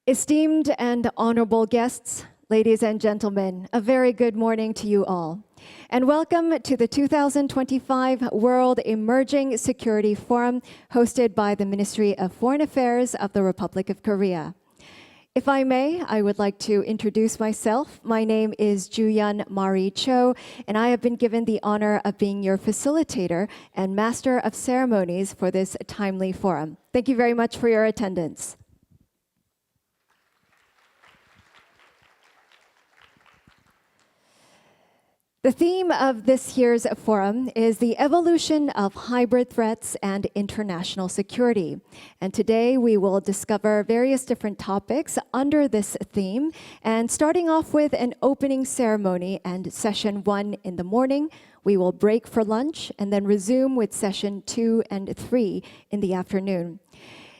Esteemed and honorable guests, ladies and gentlemen, a very good morning to you all. And welcome to the 2025 World Emerging Security Forum hosted by the Ministry of Foreign Affairs of the Republic of Korea. If I may, I would like to introduce myself. My name is Ju-yeon Mari Cho, and I have been given the honor of being your facilitator and master of ceremonies for this timely forum. Thank you very much for your attendance. The theme of this year's forum is the evolution of hybrid threats and international security. And today we will discover various different topics under this theme, and starting off with an opening ceremony and session 1 in the morning. We will break for lunch and then resume with session 2 and 3 in the afternoon.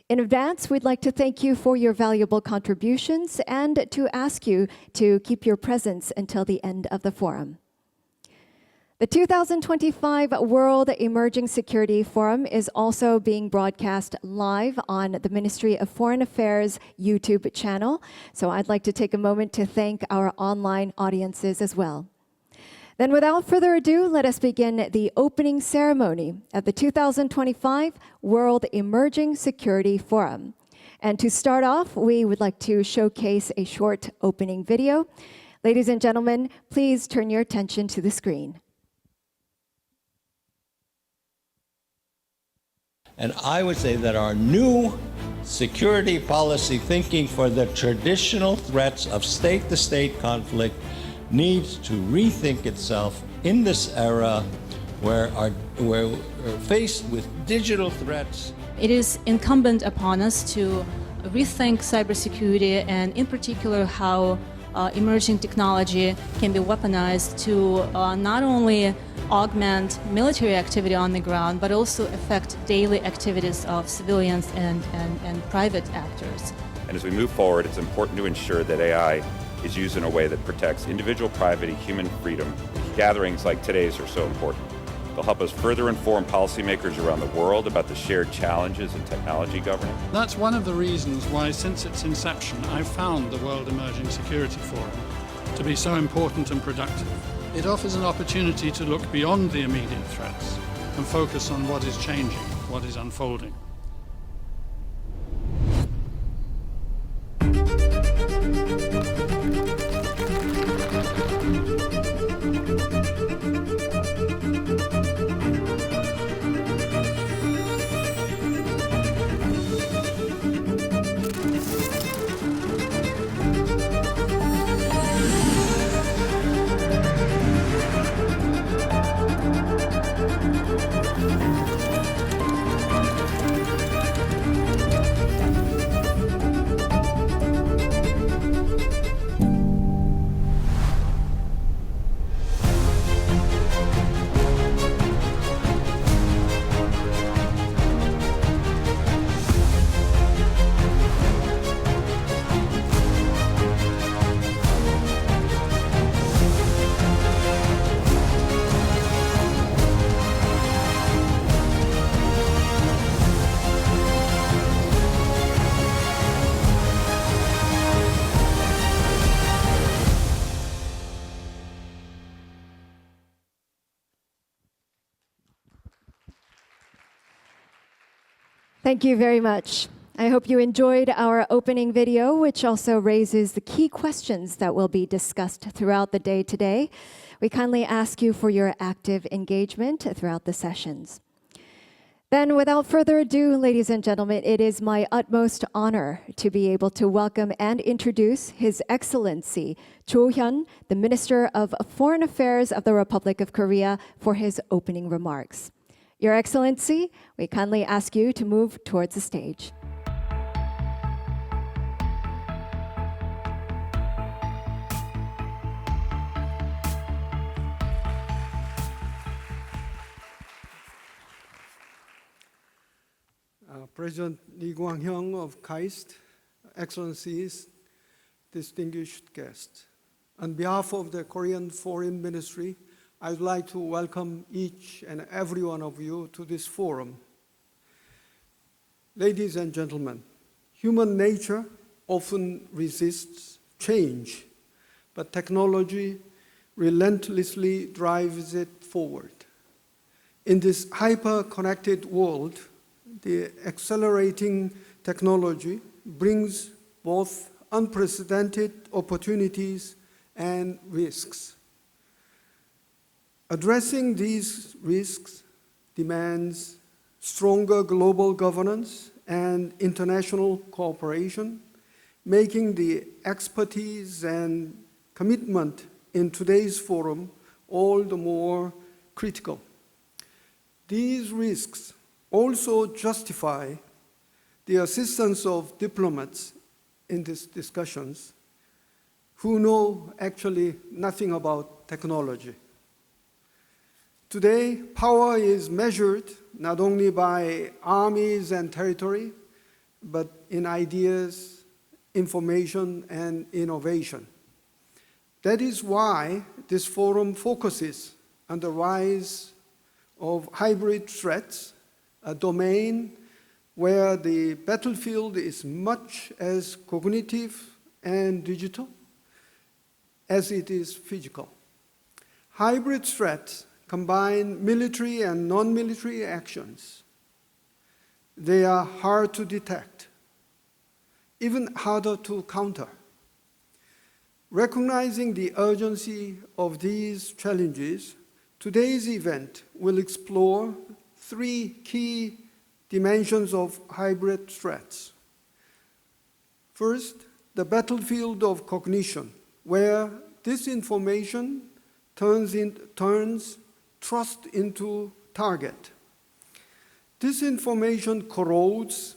In advance, we'd like to thank you for your valuable contributions and to ask you to keep your presence until the end of the forum. The 2025 World Emerging Security Forum is also being broadcast live on the Ministry of Foreign Affairs YouTube channel, so I'd like to take a moment to thank our online audiences as well. Then without further ado, let us begin the opening ceremony of the 2025 World Emerging Security Forum. And to start off, we would like to showcase a short opening video. Ladies and gentlemen, please turn your attention to the screen. And I would say that our new security policy thinking for the traditional threats of state-to-state conflict needs to rethink itself in this era where we're faced with digital threats. It is incumbent upon us to rethink cybersecurity, and in particular how emerging technology can be weaponized to not only augment military activity on the ground, but also affect daily activities of civilians and private actors. And as we move forward, it's important to ensure that AI is used in a way that protects individual privacy, human freedom. Gatherings like today's are so important. They'll help us further inform policymakers around the world about the shared challenges in technology governance. That's one of the reasons why, since its inception, I've found the World Emerging Security Forum to be so important and productive. It offers an opportunity to look beyond the immediate threats and focus on what is changing, what is unfolding. Thank you very much. I hope you enjoyed our opening video, which also raises the key questions that will be discussed throughout the day today. We kindly ask you for your active engagement throughout the sessions. Then, without further ado, ladies and gentlemen, it is my utmost honor to be able to welcome and introduce His Excellency Cho Hyun, the Minister of Foreign Affairs of the Republic of Korea, for his opening remarks. Your Excellency, we kindly ask you to move towards the stage. President Lee Kwang of KAIST, Excellencies, distinguished guests. On behalf of the Korean Foreign Ministry, I would like to welcome each and every one of you to this forum. Ladies and gentlemen, human nature often resists change, but technology relentlessly drives it forward. In this hyper-connected world, the accelerating technology brings both unprecedented opportunities and risks. Addressing these risks demands stronger global governance and international cooperation, making the expertise and commitment in today's forum all the more critical. These risks also justify the assistance of diplomats in these discussions who know actually nothing about technology. Today, power is measured not only by armies and territory, but in ideas, information, and innovation. That is why this forum focuses on the rise of hybrid threats, a domain where the battlefield is much as cognitive and digital as it is physical. Hybrid threats combine military and non-military actions. They are hard to detect, even harder to counter. Recognizing the urgency of these challenges, today's event will explore three key dimensions of hybrid threats. First, the battlefield of cognition, where disinformation turns trust into target. Disinformation corrodes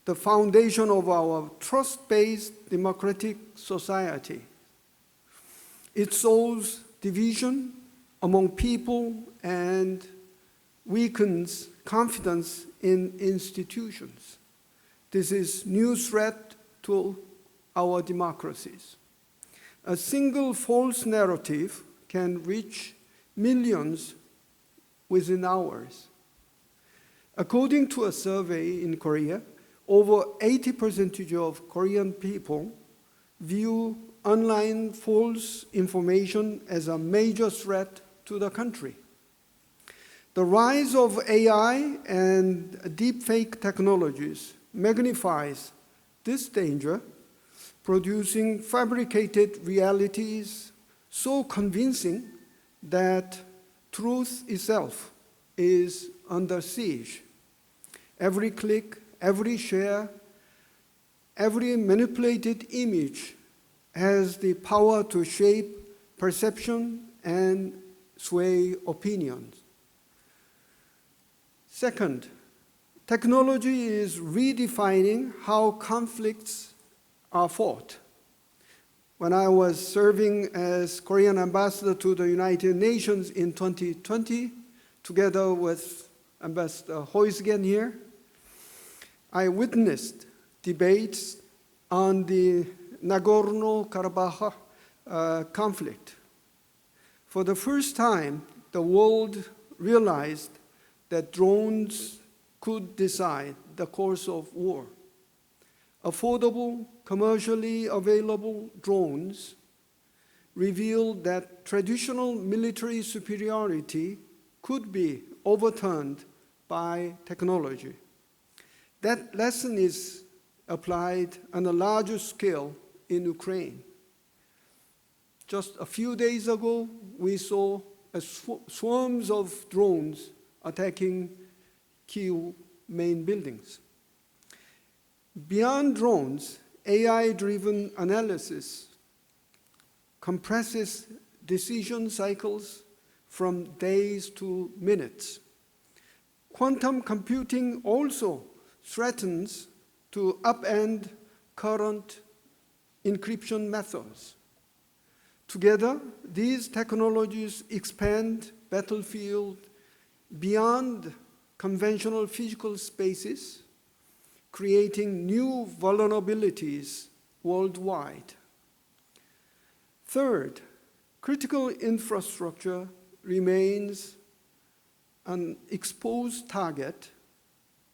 the foundation of our trust-based democratic society. It sows division among people and weakens confidence in institutions. This is a new threat to our democracies. A single false narrative can reach millions within hours. According to a survey in Korea, over 80% of Korean people view online false information as a major threat to the country. The rise of AI and deepfake technologies magnifies this danger, producing fabricated realities so convincing that truth itself is under siege. Every click, every share, every manipulated image has the power to shape perception and sway opinions. Second, technology is redefining how conflicts are fought. When I was serving as Korean ambassador to the United Nations in 2020, together with Ambassador Heusgen here, I witnessed debates on the Nagorno-Karabakh conflict. For the first time, the world realized that drones could decide the course of war. Affordable, commercially available drones revealed that traditional military superiority could be overturned by technology. That lesson is applied on a larger scale in Ukraine. Just a few days ago, we saw swarms of drones attacking Kyiv main buildings. Beyond drones, AI-driven analysis compresses decision cycles from days to minutes. Quantum computing also threatens to upend current encryption methods. Together, these technologies expand battlefield beyond conventional physical spaces, creating new vulnerabilities worldwide. Third, critical infrastructure remains an exposed target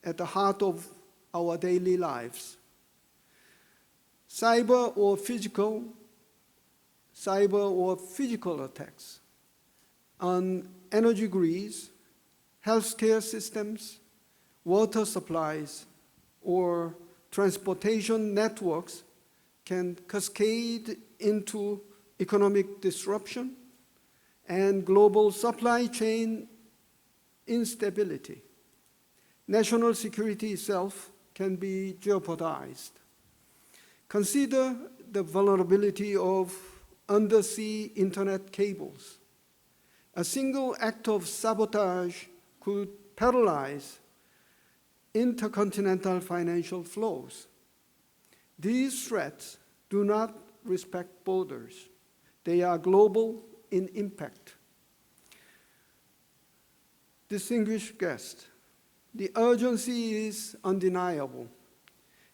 at the heart of our daily lives. cyber or physical attacks on energy grids, healthcare systems, water supplies, or transportation networks can cascade into economic disruption and global supply chain instability. National security itself can be jeopardized. Consider the vulnerability of undersea internet cables. A single act of sabotage could paralyze intercontinental financial flows. These threats do not respect borders. They are global in impact. Distinguished guests, the urgency is undeniable.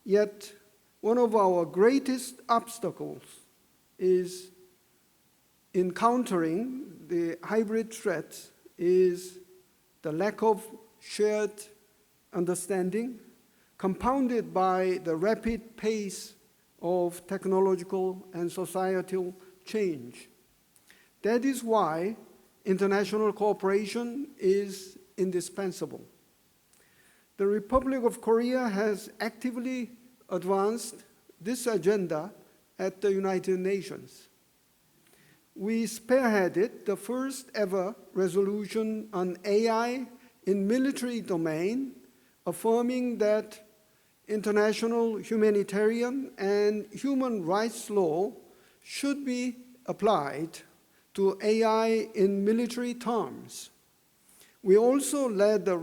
Yet, one of our greatest obstacles is in countering the hybrid threats is the lack of shared understanding, compounded by the rapid pace of technological and societal change. That is why international cooperation is indispensable. The Republic of Korea has actively advanced this agenda at the United Nations. We spearheaded the first ever resolution on AI in military domain, affirming that international humanitarian and human rights law should be applied to AI in military terms. We also led the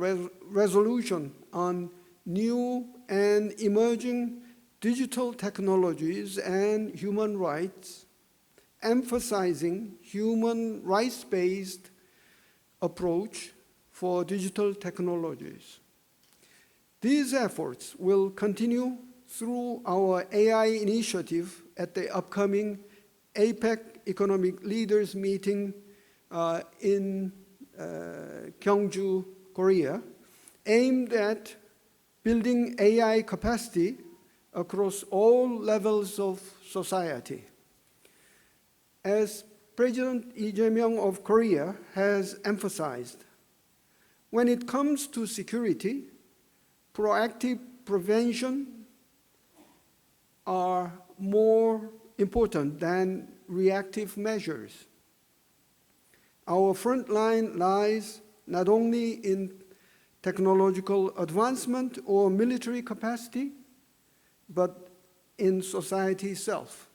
resolution on new and emerging digital technologies and human rights, emphasizing human rights-based approach for digital technologies. These efforts will continue through our AI initiative at the upcoming APEC Economic Leaders Meeting in Gyeongju, Korea, aimed at building AI capacity across all levels of society. As President Lee Jae-myung of Korea has emphasized, when it comes to security, proactive prevention are more important than reactive measures. Our front line lies not only in technological advancement or military capacity, but in society itself.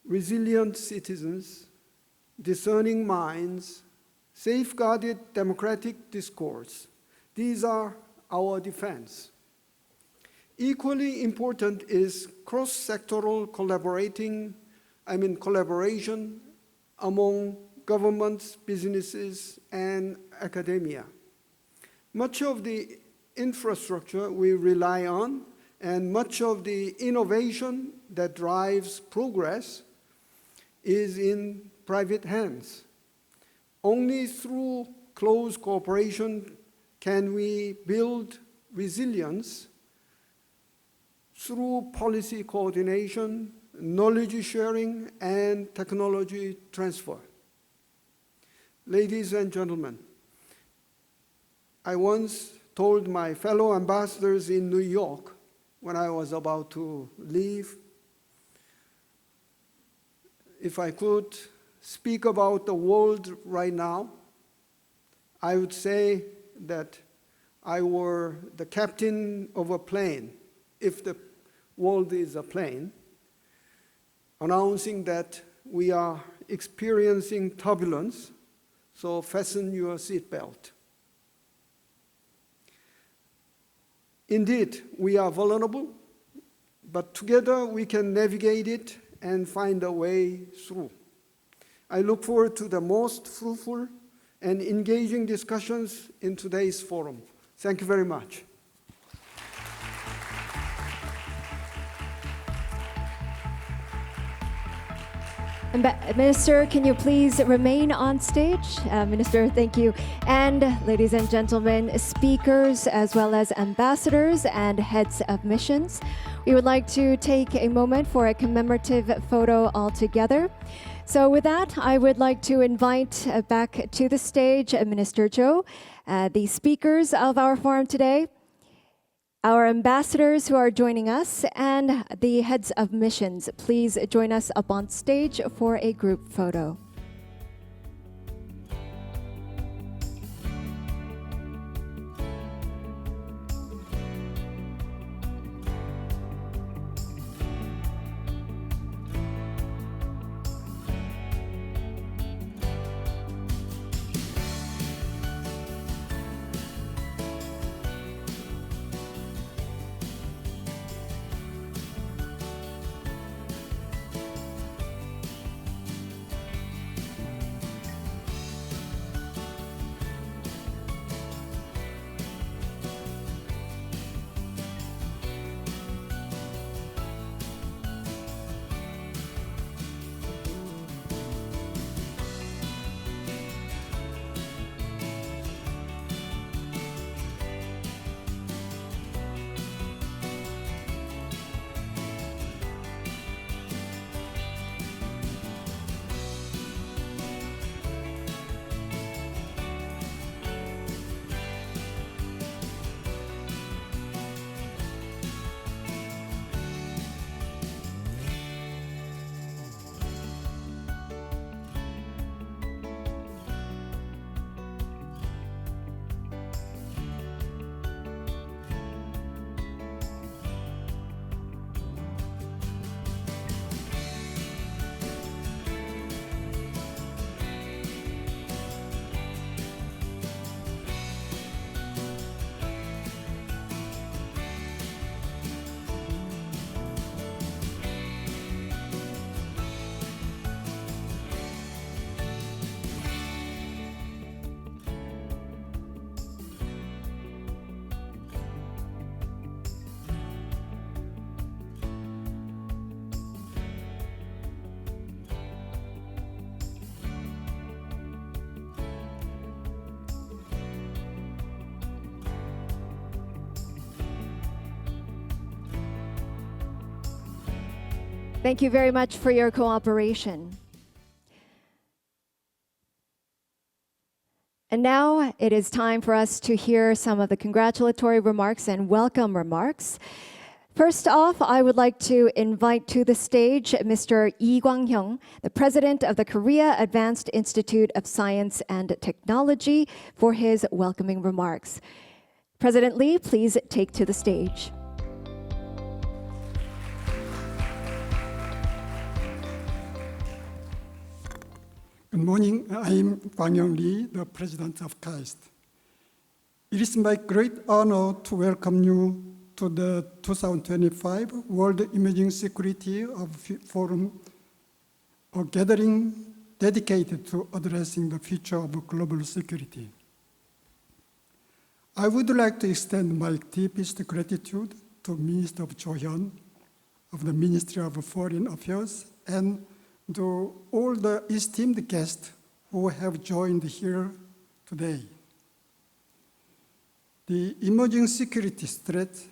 Resilient citizens, discerning minds, safeguarded democratic discourse, these are our defense. Equally important is cross-sectoral collaboration among governments, businesses, and academia. Much of the infrastructure we rely on and much of the innovation that drives progress is in private hands. Only through close cooperation can we build resilience through policy coordination, knowledge sharing, and technology transfer. Ladies and gentlemen, I once told my fellow ambassadors in New York when I was about to leave, if I could speak about the world right now, I would say that I were the captain of a plane, if the world is a plane, announcing that we are experiencing turbulence, so fasten your seatbelt. Indeed, we are vulnerable, but together we can navigate it and find a way through. I look forward to the most fruitful and engaging discussions in today's forum. Thank you very much. Minister, can you please remain on stage? Minister, thank you. And ladies and gentlemen, speakers as well as ambassadors and heads of missions, we would like to take a moment for a commemorative photo all together. So with that, I would like to invite back to the stage Minister Jo, the speakers of our forum today, our ambassadors who are joining us, and the heads of missions. Please join us up on stage for a group photo. Thank you very much for your cooperation. And now it is time for us to hear some of the congratulatory remarks and welcome remarks. First off, I would like to invite to the stage Mr. Lee Kwang-hyung, the president of the Korea Advanced Institute of Science and Technology, for his welcoming remarks. President Lee, please take to the stage. Good morning. I'm Kwang Lee, the president of KAIST. It is my great honor to welcome you to the 2025 World Emerging Security Forum, a gathering dedicated to addressing the future of global security. I would like to extend my deepest gratitude to Minister Jo Hyun of the Ministry of Foreign Affairs and to all the esteemed guests who have joined here today. The emerging security threats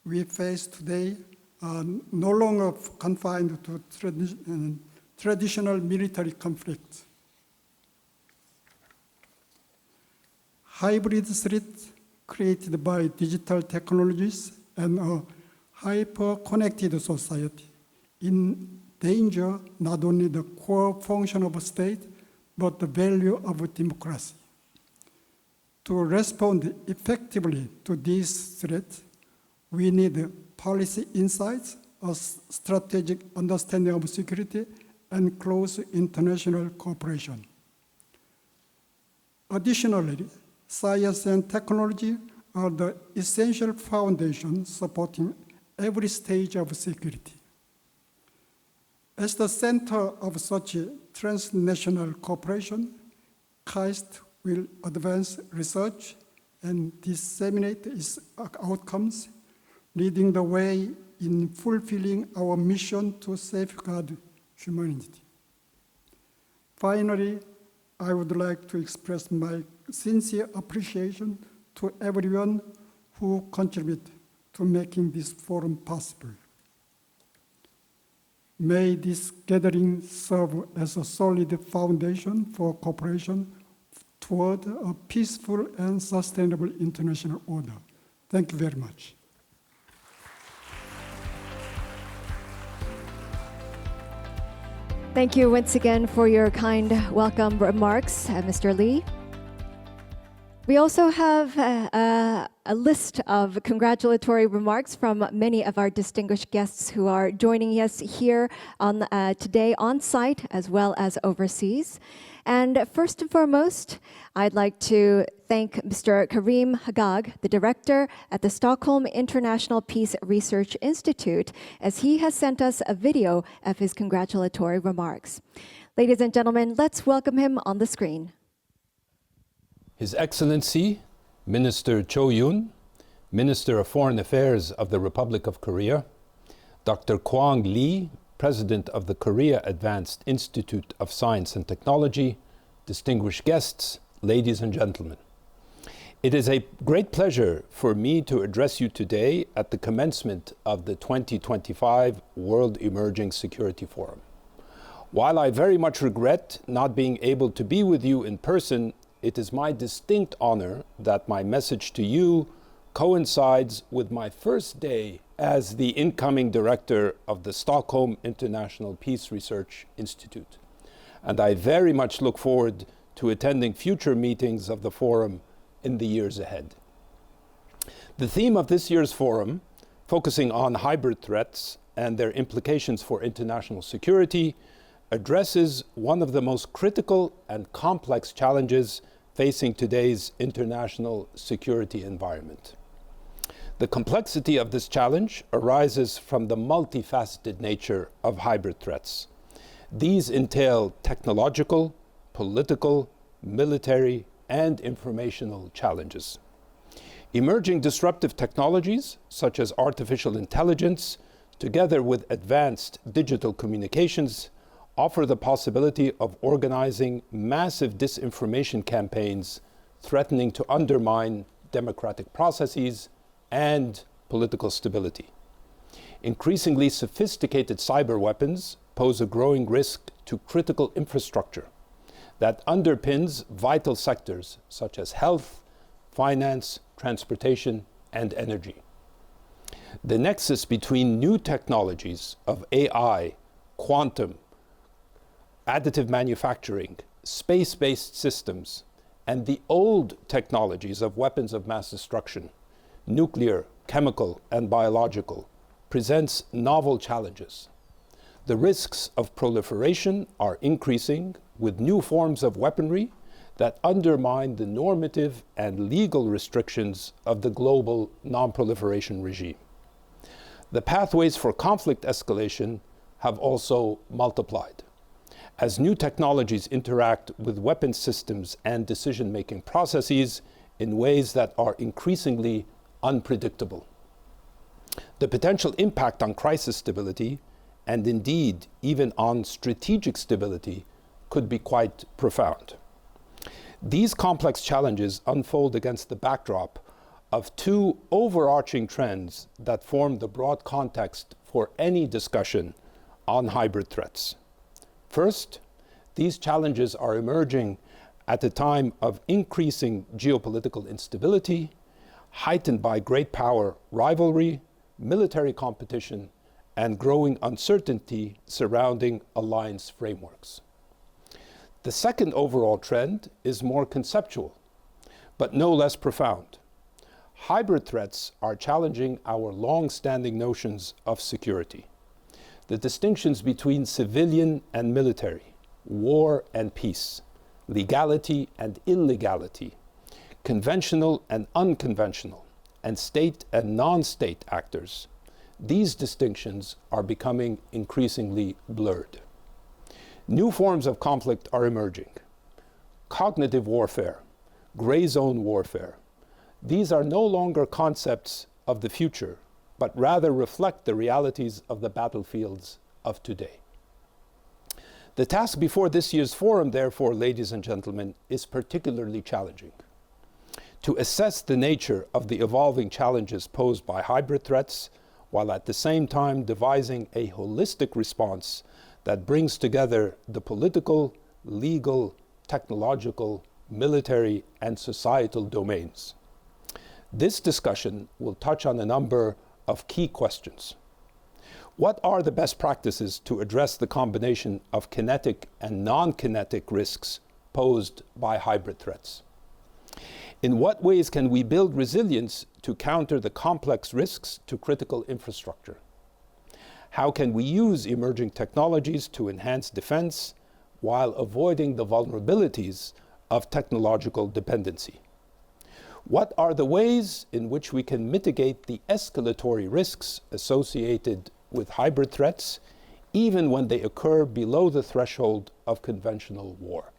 we face today are no longer confined to traditional military conflicts. Hybrid threats created by digital technologies and a hyper-connected society endanger not only the core function of a state, but the value of democracy. To respond effectively to these threats, we need policy insights, a strategic understanding of security, and close international cooperation. Additionally, science and technology are the essential foundation supporting every stage of security. As the center of such transnational cooperation, KAIST will advance research and disseminate its outcomes, leading the way in fulfilling our mission to safeguard humanity. Finally, I would like to express my sincere appreciation to everyone who contributed to making this forum possible. May this gathering serve as a solid foundation for cooperation toward a peaceful and sustainable international order. Thank you very much. Thank you once again for your kind welcome remarks, Mr. Lee. We also have a list of congratulatory remarks from many of our distinguished guests who are joining us here on today on site as well as overseas. And first and foremost, I'd like to thank Mr. Karim Haggag, the director at the Stockholm International Peace Research Institute, as he has sent us a video of his congratulatory remarks. Ladies and gentlemen, let's welcome him on the screen. His Excellency, Minister Cho Hyun, Minister of Foreign Affairs of the Republic of Korea, Dr. Kwang Lee, President of the Korea Advanced Institute of Science and Technology, distinguished guests, ladies and gentlemen. It is a great pleasure for me to address you today at the commencement of the 2025 World Emerging Security Forum. While I very much regret not being able to be with you in person, it is my distinct honor that my message to you coincides with my first day as the incoming director of the Stockholm International Peace Research Institute. And I very much look forward to attending future meetings of the forum in the years ahead. The theme of this year's forum, focusing on hybrid threats and their implications for international security, addresses one of the most critical and complex challenges facing today's international security environment. The complexity of this challenge arises from the multifaceted nature of hybrid threats. These entail technological, political, military, and informational challenges. Emerging disruptive technologies, such as artificial intelligence, together with advanced digital communications, offer the possibility of organizing massive disinformation campaigns threatening to undermine democratic processes and political stability. Increasingly sophisticated cyber weapons pose a growing risk to critical infrastructure that underpins vital sectors such as health, finance, transportation, and energy. The nexus between new technologies of AI, quantum, additive manufacturing, space-based systems, and the old technologies of weapons of mass destruction, nuclear, chemical, and biological, presents novel challenges. The risks of proliferation are increasing with new forms of weaponry that undermine the normative and legal restrictions of the global non-proliferation regime. The pathways for conflict escalation have also multiplied. As new technologies interact with weapon systems and decision-making processes in ways that are increasingly unpredictable. The potential impact on crisis stability, and indeed even on strategic stability, could be quite profound. These complex challenges unfold against the backdrop of two overarching trends that form the broad context for any discussion on hybrid threats. First, these challenges are emerging at a time of increasing geopolitical instability, heightened by great power rivalry, military competition, and growing uncertainty surrounding alliance frameworks. The second overall trend is more conceptual, but no less profound. Hybrid threats are challenging our long-standing notions of security. The distinctions between civilian and military, war and peace, legality and illegality, conventional and unconventional, and state and non-state actors, these distinctions are becoming increasingly blurred. New forms of conflict are emerging. Cognitive warfare, gray zone warfare, these are no longer concepts of the future, but rather reflect the realities of the battlefields of today. The task before this year's forum, therefore, ladies and gentlemen, is particularly challenging. To assess the nature of the evolving challenges posed by hybrid threats, while at the same time devising a holistic response that brings together the political, legal, technological, military, and societal domains. This discussion will touch on a number of key questions. What are the best practices to address the combination of kinetic and non-kinetic risks posed by hybrid threats? In what ways can we build resilience to counter the complex risks to critical infrastructure? How can we use emerging technologies to enhance defense while avoiding the vulnerabilities of technological dependency? What are the ways in which we can mitigate the escalatory risks associated with hybrid threats, even when they occur below the threshold of conventional war?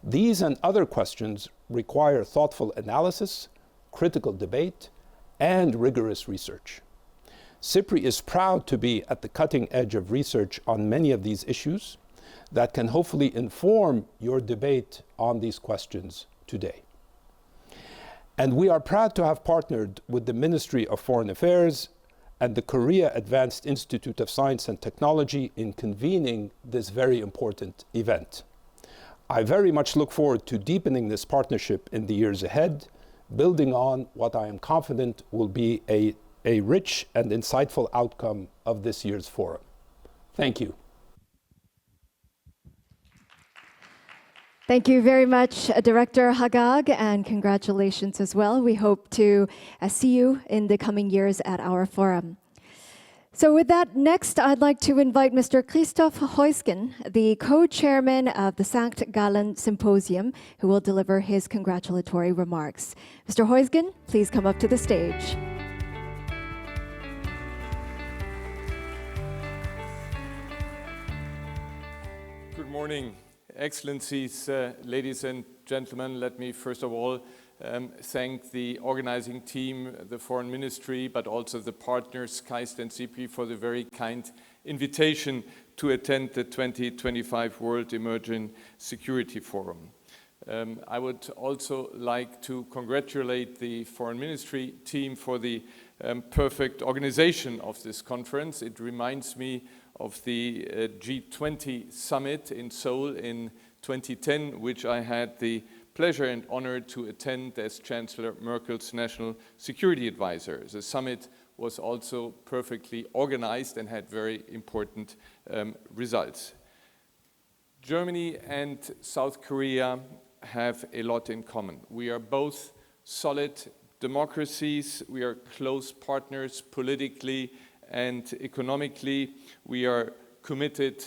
These and other questions require thoughtful analysis, critical debate, and rigorous research. SIPRI is proud to be at the cutting edge of research on many of these issues that can hopefully inform your debate on these questions today. And we are proud to have partnered with the Ministry of Foreign Affairs and the Korea Advanced Institute of Science and Technology in convening this very important event. I very much look forward to deepening this partnership in the years ahead, building on what I am confident will be a rich and insightful outcome of this year's forum. Thank you. Thank you very much, Director Haggag, and congratulations as well. We hope to see you in the coming years at our forum. So with that, next I'd like to invite Mr. Christoph Heusgen, the co-chairman of the St. Gallen Symposium, who will deliver his congratulatory remarks. Mr. Heusgen, please come up to the stage. Good morning, Excellencies, ladies and gentlemen. Let me first of all thank the organizing team, the Foreign Ministry, but also the partners, KAIST and SIPRI, for the very kind invitation to attend the 2025 World Emerging Security Forum. I would also like to congratulate the Foreign Ministry team for the perfect organization of this conference. It reminds me of the G20 summit in Seoul in 2010, which I had the pleasure and honor to attend as Chancellor Merkel's National Security Advisor. The summit was also perfectly organized and had very important results. Germany and South Korea have a lot in common. We are both solid democracies. We are close partners politically and economically. We are committed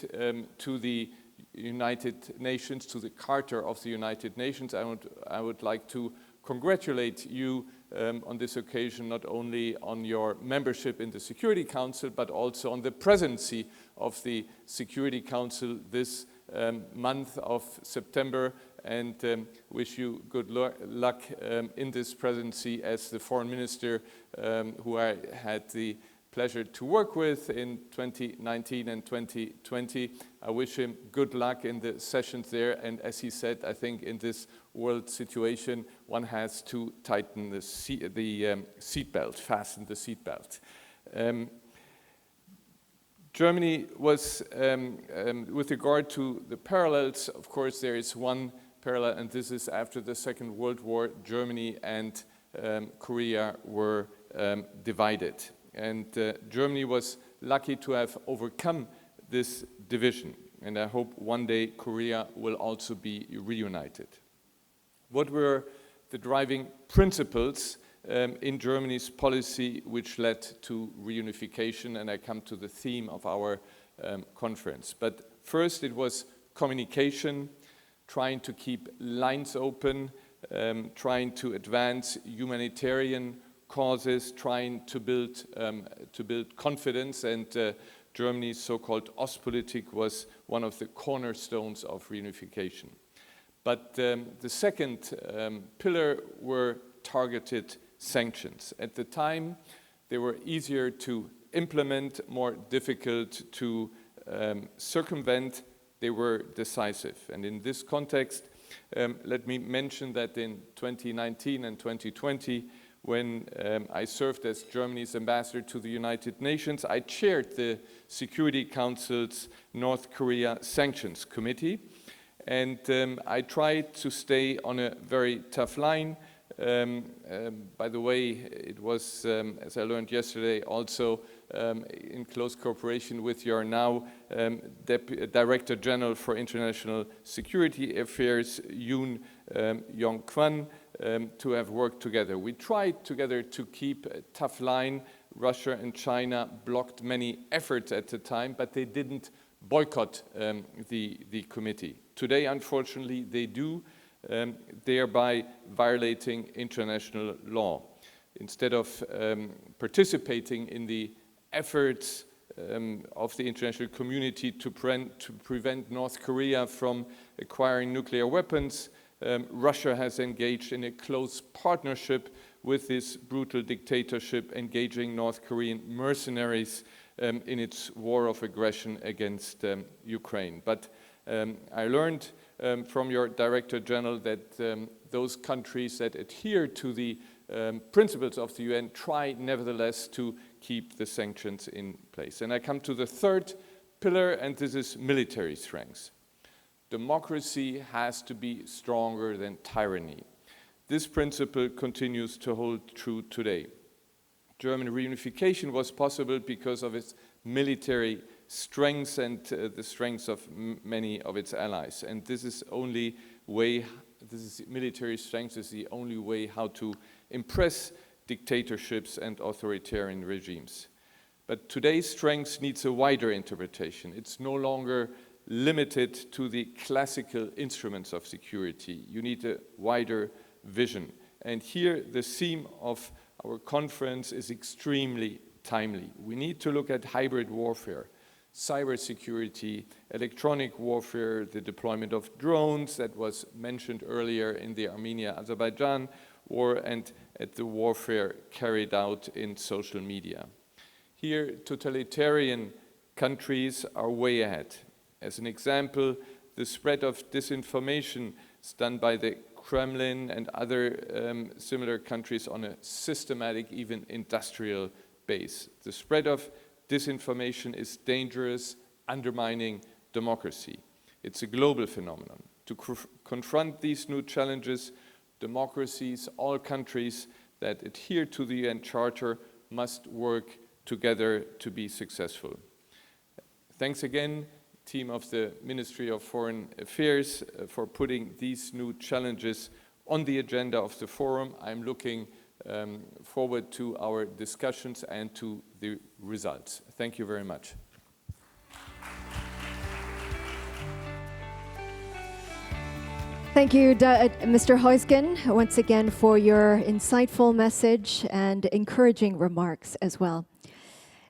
to the United Nations, to the Charter of the United Nations. I would like to congratulate you on this occasion, not only on your membership in the Security Council, but also on the presidency of the Security Council this month of September, and wish you good luck in this presidency as the foreign minister who I had the pleasure to work with in 2019 and 2020. I wish him good luck in the sessions there, and as he said, I think in this world situation one has to tighten the seatbelt, fasten the seatbelt. Germany was, with regard to the parallels, of course there is one parallel, and this is after the Second World War, Germany and Korea were divided. And Germany was lucky to have overcome this division, and I hope one day Korea will also be reunited. What were the driving principles in Germany's policy which led to reunification? And I come to the theme of our conference. But first it was communication, trying to keep lines open, trying to advance humanitarian causes, trying to build confidence, and Germany's so-called Ostpolitik was one of the cornerstones of reunification. But the second pillar were targeted sanctions. At the time, they were easier to implement, more difficult to circumvent. they were decisive. And in this context, let me mention that in 2019 and 2020, when I served as Germany's ambassador to the United Nations, I chaired the Security Council's North Korea Sanctions Committee. And I tried to stay on a very tough line. By the way, it was, as I learned yesterday, also in close cooperation with your now Director General for International Security Affairs, Hyun Kwang, to have worked together. We tried together to keep a tough line. Russia and China blocked many efforts at the time, but they didn't boycott the committee. Today, unfortunately, they do, thereby violating international law. Instead of participating in the efforts of the international community to prevent North Korea from acquiring nuclear weapons, Russia has engaged in a close partnership with this brutal dictatorship, engaging North Korean mercenaries in its war of aggression against Ukraine. But I learned from your Director General that those countries that adhere to the principles of the UN try nevertheless to keep the sanctions in place. And I come to the third pillar, and this is military strength. Democracy has to be stronger than tyranny. This principle continues to hold true today. German reunification was possible because of its military strengths and the strengths of many of its allies. And military strength is the only way how to impress dictatorships and authoritarian regimes. But today's strength needs a wider interpretation. It's no longer limited to the classical instruments of security. You need a wider vision. And here the theme of our conference is extremely timely. We need to look at hybrid warfare, cybersecurity, electronic warfare, the deployment of drones that was mentioned earlier in the Armenia-Azerbaijan war, and at the warfare carried out in social media. Here, totalitarian countries are way ahead. As an example, the spread of disinformation is done by the Kremlin and other similar countries on a systematic, even industrial base. The spread of disinformation is dangerous, undermining democracy. It's a global phenomenon. To confront these new challenges, democracies, all countries that adhere to the UN Charter must work together to be successful. Thanks again, team of the Ministry of Foreign Affairs, for putting these new challenges on the agenda of the forum. I'm looking forward to our discussions and to the results. Thank you very much. Thank you, Mr. Heusgen, once again for your insightful message and encouraging remarks as well.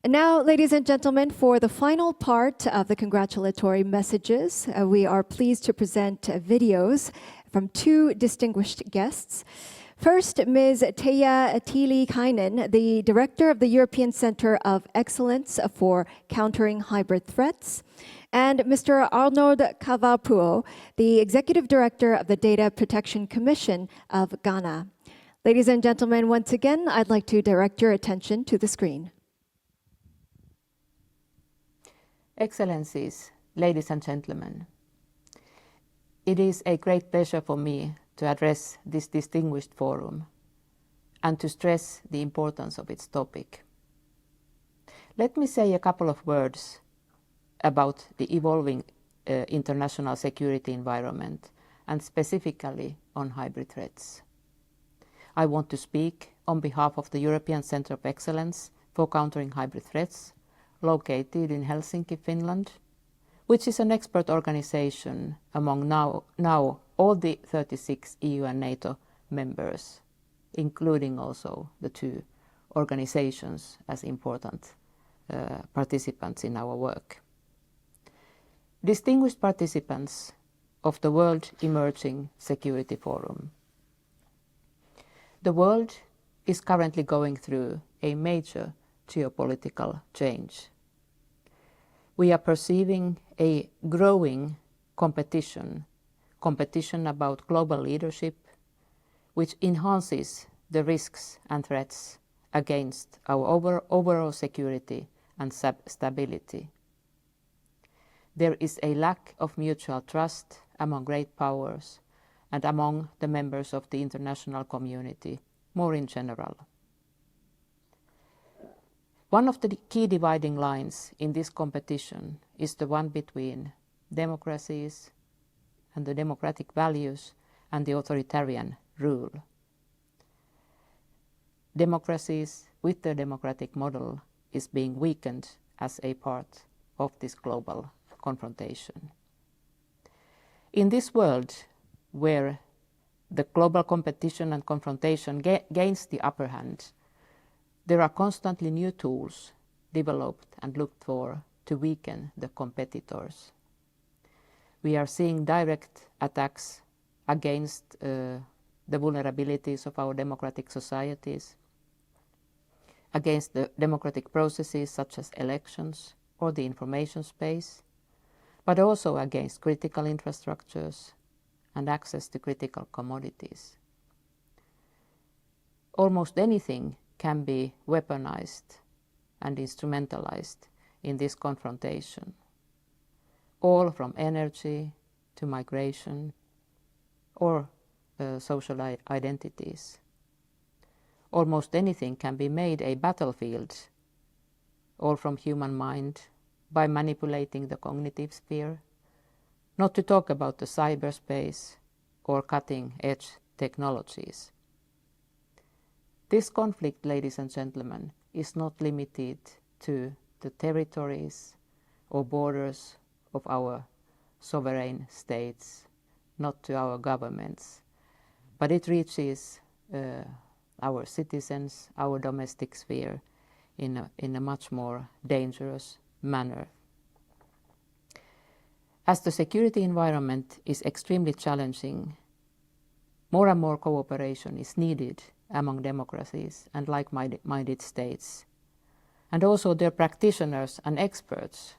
And now, ladies and gentlemen, for the final part of the congratulatory messages, we are pleased to present videos from two distinguished guests. First, Ms. Teija Tiilikainen, the Director of the European Center of Excellence for Countering Hybrid Threats, and Mr. Arnold Kavaarpuo, the Executive Director of the Data Protection Commission of Ghana. Ladies and gentlemen, once again, I'd like to direct your attention to the screen. Excellencies, ladies and gentlemen, it is a great pleasure for me to address this distinguished forum and to stress the importance of its topic. Let me say a couple of words about the evolving international security environment and specifically on hybrid threats. I want to speak on behalf of the European Center of Excellence for Countering Hybrid Threats, located in Helsinki, Finland, which is an expert organization among now all the 36 EU and NATO members, including also the two organizations as important participants in our work. Distinguished participants of the World Emerging Security Forum. The world is currently going through a major geopolitical change. We are perceiving a growing competition about global leadership, which enhances the risks and threats against our overall security and stability. There is a lack of mutual trust among great powers and among the members of the international community, more in general. One of the key dividing lines in this competition is the one between democracies and the democratic values and the authoritarian rule. Democracies with the democratic model is being weakened as a part of this global confrontation. In this world where the global competition and confrontation gains the upper hand, there are constantly new tools developed and looked for to weaken the competitors. We are seeing direct attacks against the vulnerabilities of our democratic societies, against the democratic processes such as elections or the information space, but also against critical infrastructures and access to critical commodities. Almost anything can be weaponized and instrumentalized in this confrontation, all from energy to migration or social identities. Almost anything can be made a battlefield, all from human mind by manipulating the cognitive sphere, not to talk about the cyberspace or cutting-edge technologies. This conflict, ladies and gentlemen, is not limited to the territories or borders of our sovereign states, not to our governments, but it reaches our citizens, our domestic sphere, in a much more dangerous manner. As the security environment is extremely challenging, more and more cooperation is needed among democracies and like-minded states, and also their practitioners and experts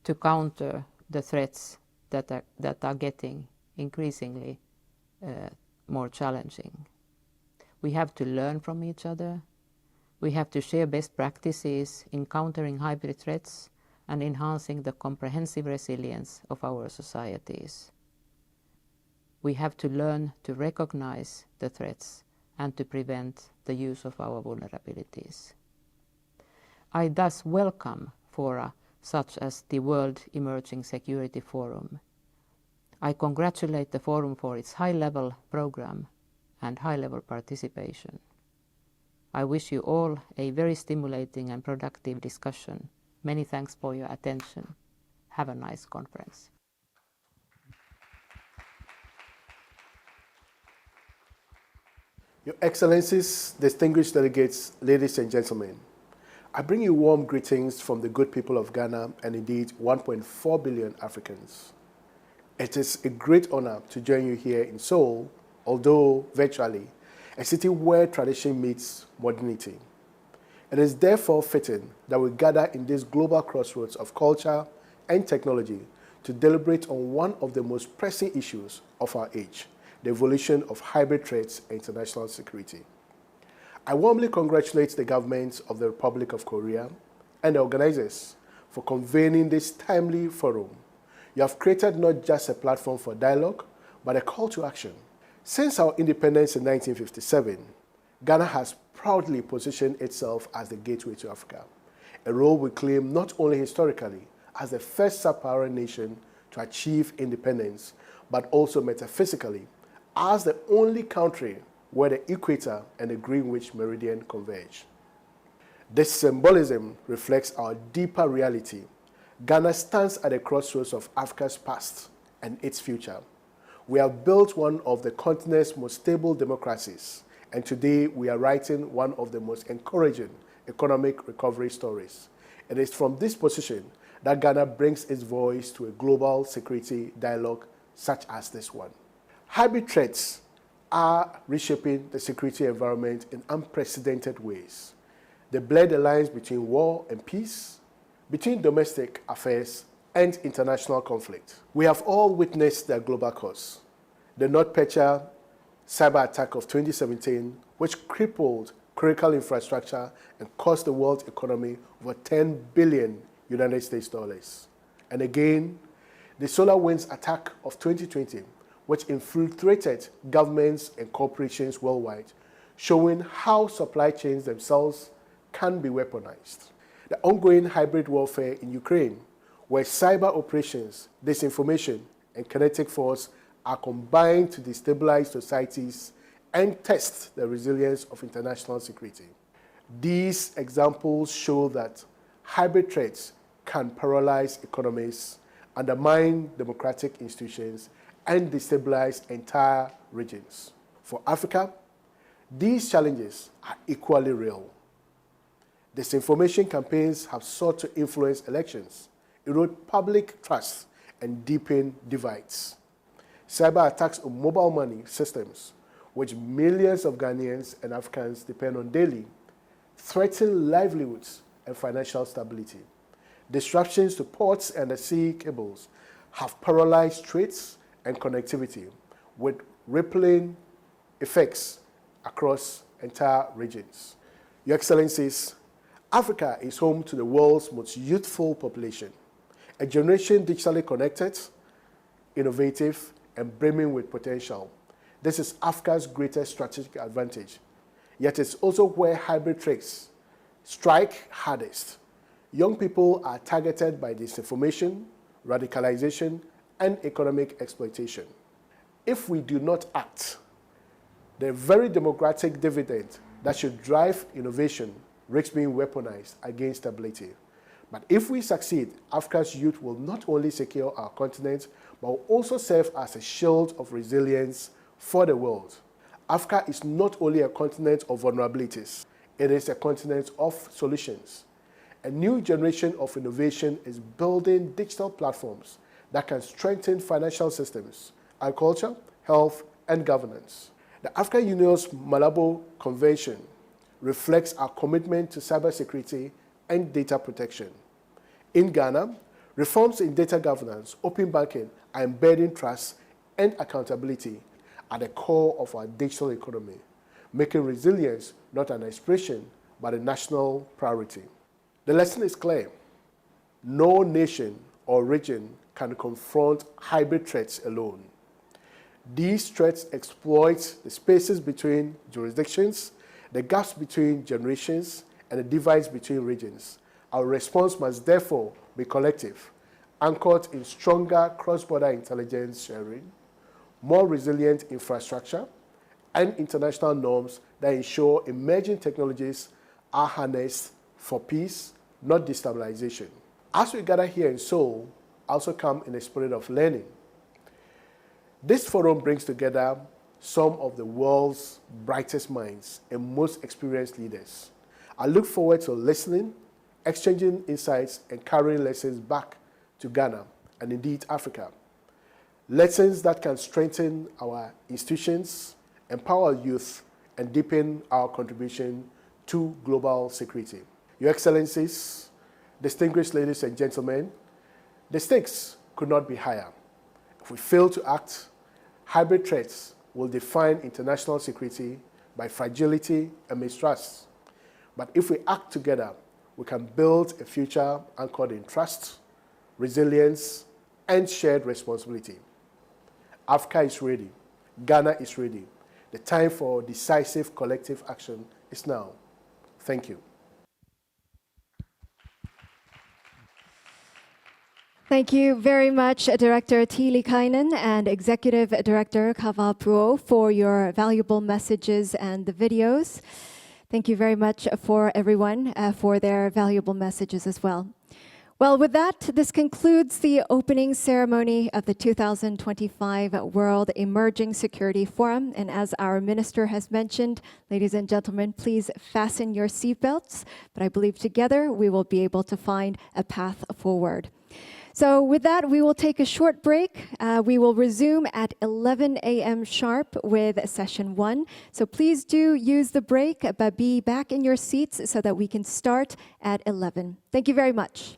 to counter the threats that are getting increasingly more challenging. We have to learn from each other. We have to share best practices in countering hybrid threats and enhancing the comprehensive resilience of our societies. We have to learn to recognize the threats and to prevent the use of our vulnerabilities. I thus welcome fora such as the World Emerging Security Forum. I congratulate the forum for its high-level program and high-level participation. I wish you all a very stimulating and productive discussion. Many thanks for your attention. Have a nice conference. Your Excellencies, distinguished delegates, ladies and gentlemen, I bring you warm greetings from the good people of Ghana and indeed 1.4 billion Africans. It is a great honor to join you here in Seoul, although virtually, a city where tradition meets modernity. It is therefore fitting that we gather in this global crossroads of culture and technology to deliberate on one of the most pressing issues of our age, the evolution of hybrid threats and international security. I warmly congratulate the government of the Republic of Korea and the organizers for convening this timely forum. You have created not just a platform for dialogue, but a call to action. Since our independence in 1957, Ghana has proudly positioned itself as the gateway to Africa, a role we claim not only historically as the first sub-Saharan nation to achieve independence, but also metaphysically as the only country where the equator and the Greenwich meridian converge. This symbolism reflects our deeper reality. Ghana stands at the crossroads of Africa's past and its future. We have built one of the continent's most stable democracies, and today we are writing one of the most encouraging economic recovery stories. It is from this position that Ghana brings its voice to a global security dialogue such as this one. Hybrid threats are reshaping the security environment in unprecedented ways. They blur the lines between war and peace, between domestic affairs and international conflict. We have all witnessed their global cause. The NotPetya cyber attack of 2017, which crippled critical infrastructure and cost the world economy over $10 billion United States dollars. And again, the SolarWinds attack of 2020, which infiltrated governments and corporations worldwide, showing how supply chains themselves can be weaponized. The ongoing hybrid warfare in Ukraine, where cyber operations, disinformation, and kinetic force are combined to destabilize societies and test the resilience of international security. These examples show that hybrid threats can paralyze economies, undermine democratic institutions, and destabilize entire regions. For Africa, these challenges are equally real. Disinformation campaigns have sought to influence elections, erode public trust, and deepen divides. Cyber attacks on mobile money systems, which millions of Ghanaians and Africans depend on daily, threaten livelihoods and financial stability. Disruptions to ports and the sea cables have paralyzed trades and connectivity, with rippling effects across entire regions. Your Excellencies, Africa is home to the world's most youthful population, a generation digitally connected, innovative, and brimming with potential. This is Africa's greatest strategic advantage, yet it's also where hybrid threats strike hardest. Young people are targeted by disinformation, radicalization, and economic exploitation. If we do not act, the very democratic dividend that should drive innovation risks being weaponized against stability. But if we succeed, Africa's youth will not only secure our continent, but will also serve as a shield of resilience for the world. Africa is not only a continent of vulnerabilities, it is a continent of solutions. A new generation of innovation is building digital platforms that can strengthen financial systems, agriculture, health, and governance. The African Union's Malabo Convention reflects our commitment to cybersecurity and data protection. In Ghana, reforms in data governance, open banking, are embedding trust and accountability at the core of our digital economy, making resilience not an aspiration, but a national priority. The lesson is clear. No nation or region can confront hybrid threats alone. These threats exploit the spaces between jurisdictions, the gaps between generations, and the divides between regions. Our response must therefore be collective, anchored in stronger cross-border intelligence sharing, more resilient infrastructure, and international norms that ensure emerging technologies are harnessed for peace, not destabilization. As we gather here in Seoul, also come in a spirit of learning. This forum brings together some of the world's brightest minds and most experienced leaders. I look forward to listening, exchanging insights, and carrying lessons back to Ghana and indeed Africa. Lessons that can strengthen our institutions, empower youth, and deepen our contribution to global security. Your Excellencies, distinguished ladies and gentlemen, the stakes could not be higher. If we fail to act, hybrid threats will define international security by fragility and mistrust. But if we act together, we can build a future anchored in trust, resilience, and shared responsibility. Africa is ready. Ghana is ready. The time for decisive collective action is now. Thank you. Thank you very much, Director Tiilikainen and Executive Director Kavaarpuo, for your valuable messages and the videos. Thank you very much for everyone for their valuable messages as well. Well, with that, this concludes the opening ceremony of the 2025 World Emerging Security Forum. And as our minister has mentioned, ladies and gentlemen, please fasten your seatbelts. But I believe together we will be able to find a path forward. So with that, we will take a short break. We will resume at 11 a.m. sharp with session 1. So please do use the break, but be back in your seats so that we can start at 11. Thank you very much.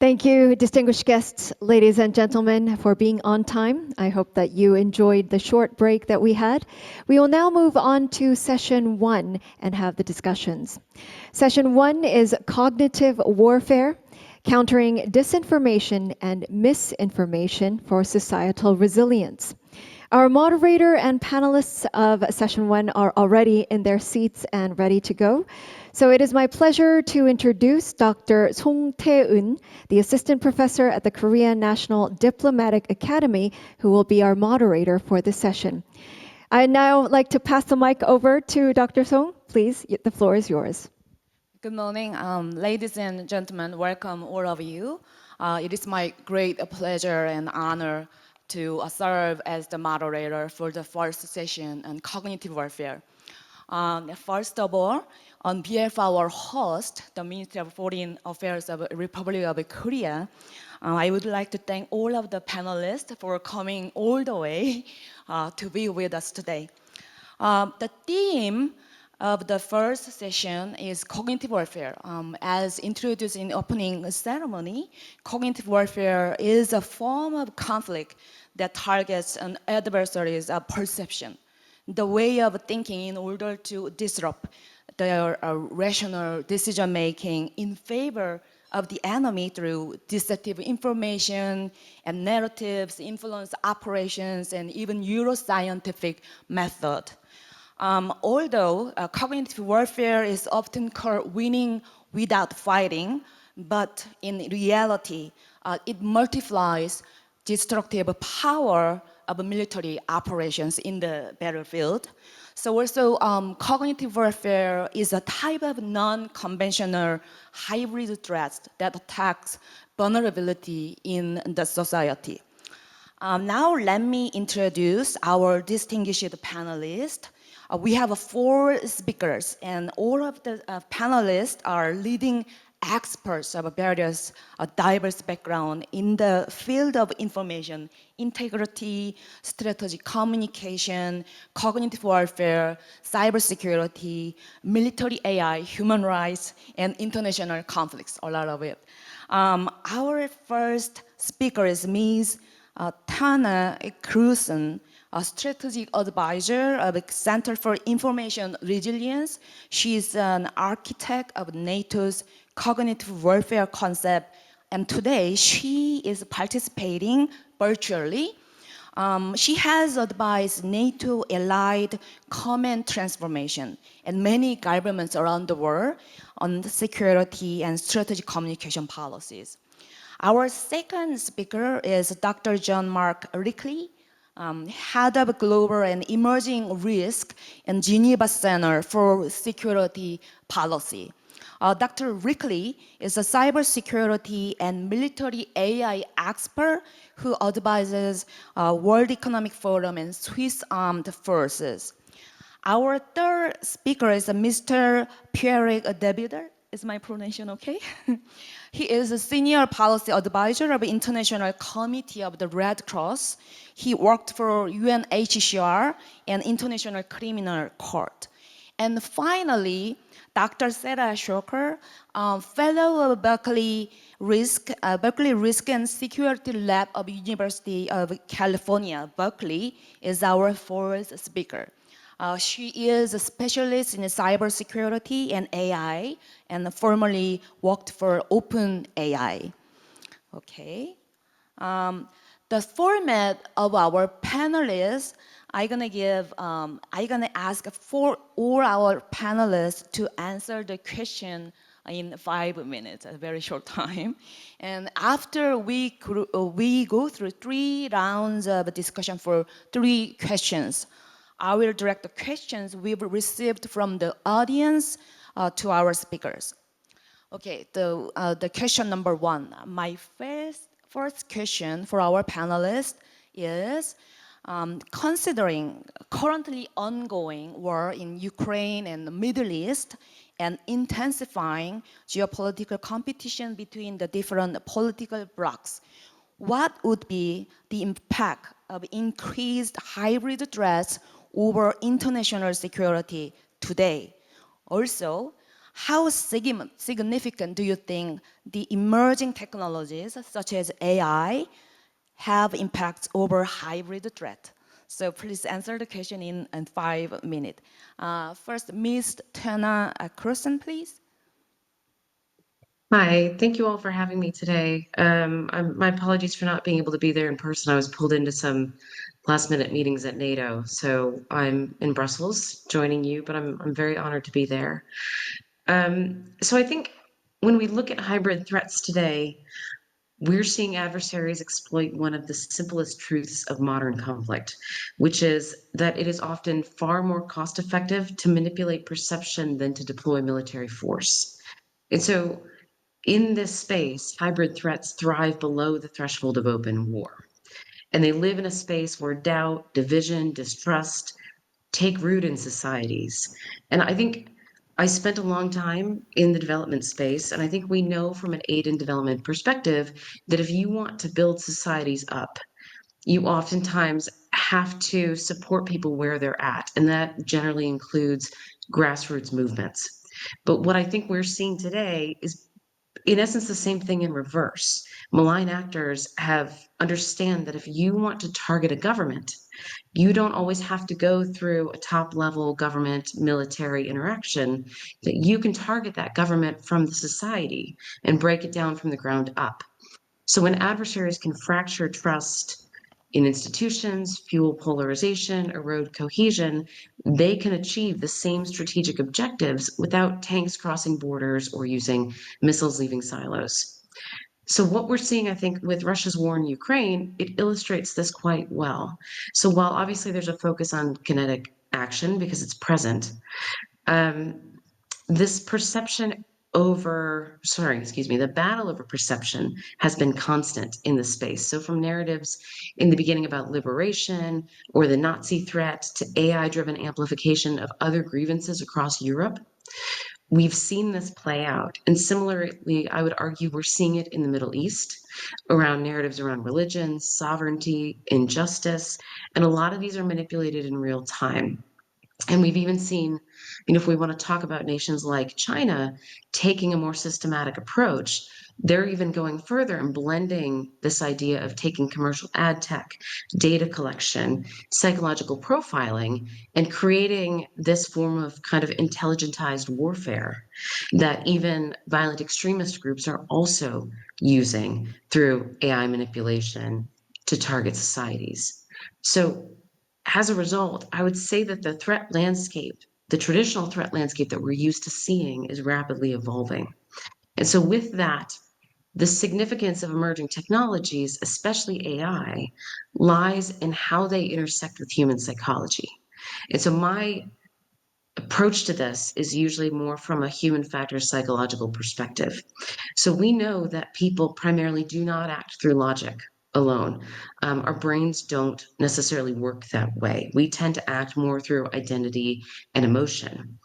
Thank you, distinguished guests, ladies and gentlemen, for being on time. I hope that you enjoyed the short break that we had. We will now move on to session 1 and have the discussions. Session 1 is Cognitive Warfare, Countering Disinformation and Misinformation for Societal Resilience. Our moderator and panelists of session 1 are already in their seats and ready to go. So it is my pleasure to introduce Dr. Song Tae-eun, the assistant professor at the Korean National Diplomatic Academy, who will be our moderator for this session. I'd now like to pass the mic over to Dr. Song. Please, the floor is yours. Good morning, ladies and gentlemen. Welcome, all of you. It is my great pleasure and honor to serve as the moderator for the first session on cognitive warfare. First of all, on behalf of our host, the Ministry of Foreign Affairs of the Republic of Korea, I would like to thank all of the panelists for coming all the way to be with us today. The theme of the first session is cognitive warfare. As introduced in the opening ceremony, cognitive warfare is a form of conflict that targets an adversary's perception, the way of thinking in order to disrupt their rational decision-making in favor of the enemy through deceptive information and narratives, influence operations, and even neuroscientific method. Although cognitive warfare is often called winning without fighting, but in reality, it multiplies destructive power of military operations in the battlefield. So also, cognitive warfare is a type of non-conventional hybrid threat that attacks vulnerability in the society. Now let me introduce our distinguished panelists. We have 4 speakers, and all of the panelists are leading experts of various diverse background in the field of information integrity, strategic communication, cognitive warfare, cybersecurity, military AI, human rights, and international conflicts, a lot of it. Our first speaker is Ms. Tana Krusen, a strategic advisor of the Center for Information Resilience. She's an architect of NATO's cognitive warfare concept, and today she is participating virtually. She has advised NATO allied command transformation and many governments around the world on the security and strategic communication policies. Our second speaker is Dr. John Mark Rickley, Head of Global and Emerging Risk in Geneva Center for Security Policy. Dr. Rickley is a cybersecurity and military AI expert who advises World Economic Forum and Swiss Armed Forces. Our third speaker is Mr. Pierre Debider. Is my pronunciation okay? He is a senior policy advisor of the International Committee of the Red Cross. He worked for UNHCR and International Criminal Court. And finally, Dr. Sarah Shoker, fellow of Berkeley Risk and Security Lab of University of California, Berkeley, is our fourth speaker. She is a specialist in cybersecurity and AI, and formerly worked for OpenAI. Okay. The format of our panelists, I'm gonna ask for all our panelists to answer the question in 5 minutes, a very short time. And after we go through 3 rounds of discussion for 3 questions, I will direct the questions we've received from the audience to our speakers. Okay, the question number 1. My first question for our panelists is, considering currently ongoing war in Ukraine and the Middle East and intensifying geopolitical competition between the different political blocs, what would be the impact of increased hybrid threats over international security today? Also, how significant do you think the emerging technologies such as AI have impacts over hybrid threat? So please answer the question in 5 minutes. First, Ms. Tana Krusen, please. Hi, thank you all for having me today. My apologies for not being able to be there in person. I was pulled into some last-minute meetings at NATO, so I'm in Brussels joining you, but I'm very honored to be there. So I think when we look at hybrid threats today, we're seeing adversaries exploit one of the simplest truths of modern conflict, which is that it is often far more cost-effective to manipulate perception than to deploy military force. And so in this space, hybrid threats thrive below the threshold of open war. And they live in a space where doubt, division, distrust take root in societies. And I think I spent a long time in the development space, and I think we know from an aid and development perspective that if you want to build societies up, you oftentimes have to support people where they're at, and that generally includes grassroots movements. But what I think we're seeing today is in essence the same thing in reverse. Malign actors understand that if you want to target a government, you don't always have to go through a top level government military interaction, that you can target that government from the society and break it down from the ground up. So when adversaries can fracture trust in institutions, fuel polarization, erode cohesion, they can achieve the same strategic objectives without tanks crossing borders or using missiles leaving silos. So what we're seeing, I think, with Russia's war in Ukraine, it illustrates this quite well. So while obviously there's a focus on kinetic action because it's present, this perception the battle over perception has been constant in the space. So from narratives in the beginning about liberation or the Nazi threat to AI-driven amplification of other grievances across Europe, we've seen this play out. And similarly, I would argue we're seeing it in the Middle East around narratives around religion, sovereignty, injustice, and a lot of these are manipulated in real time. And we've even seen, if we want to talk about nations like China taking a more systematic approach, they're even going further and blending this idea of taking commercial ad tech, data collection, psychological profiling, and creating this form of kind of intelligentized warfare that even violent extremist groups are also using through AI manipulation to target societies. So as a result, I would say that the threat landscape, the traditional threat landscape that we're used to seeing, is rapidly evolving. And so with that, the significance of emerging technologies, especially AI, lies in how they intersect with human psychology. And so my approach to this is usually more from a human factor psychological perspective. So we know that people primarily do not act through logic alone. Our brains don't necessarily work that way. We tend to act more through identity and emotion.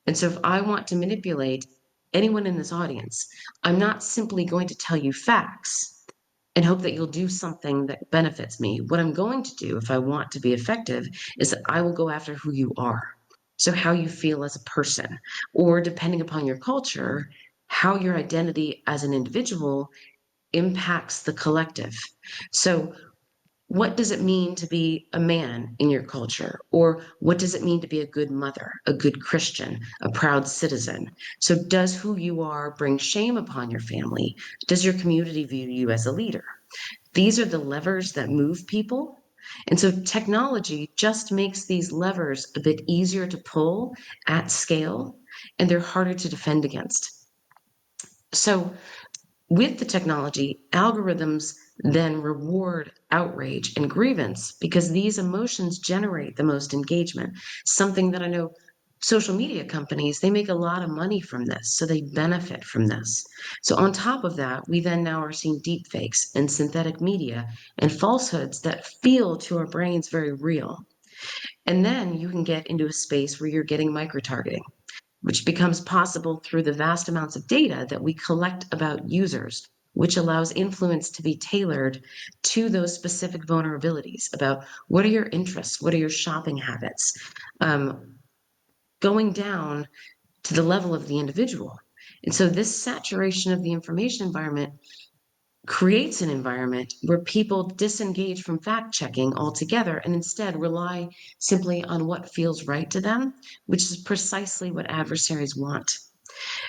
And so if I want to manipulate anyone in this audience, I'm not simply going to tell you facts and hope that you'll do something that benefits me. What I'm going to do, if I want to be effective, is that I will go after who you are. So how you feel as a person, or depending upon your culture, how your identity as an individual impacts the collective. So what does it mean to be a man in your culture? Or what does it mean to be a good mother, a good Christian, a proud citizen? So does who you are bring shame upon your family? Does your community view you as a leader? These are the levers that move people. And so technology just makes these levers a bit easier to pull at scale, and they're harder to defend against. So with the technology, algorithms then reward outrage and grievance because these emotions generate the most engagement. Something that I know social media companies, they make a lot of money from this, so they benefit from this. So on top of that, we then now are seeing deep fakes and synthetic media and falsehoods that feel to our brains very real. And then you can get into a space where you're getting micro-targeting, which becomes possible through the vast amounts of data that we collect about users, which allows influence to be tailored to those specific vulnerabilities about what are your interests, what are your shopping habits, going down to the level of the individual. And so this saturation of the information environment creates an environment where people disengage from fact checking altogether and instead rely simply on what feels right to them, which is precisely what adversaries want.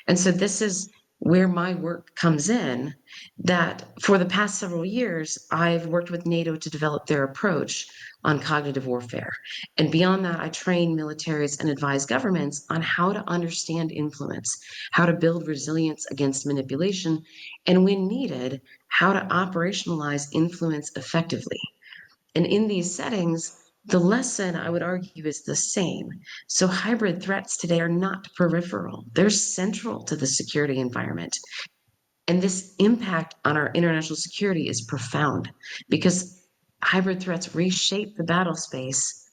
And so this is where my work comes in, that for the past several years, I've worked with NATO to develop their approach on cognitive warfare. And beyond that, I train militaries and advise governments on how to understand influence, how to build resilience against manipulation, and when needed, how to operationalize influence effectively. And in these settings, the lesson, I would argue, is the same. So hybrid threats today are not peripheral. They're central to the security environment. And this impact on our international security is profound because hybrid threats reshape the battle space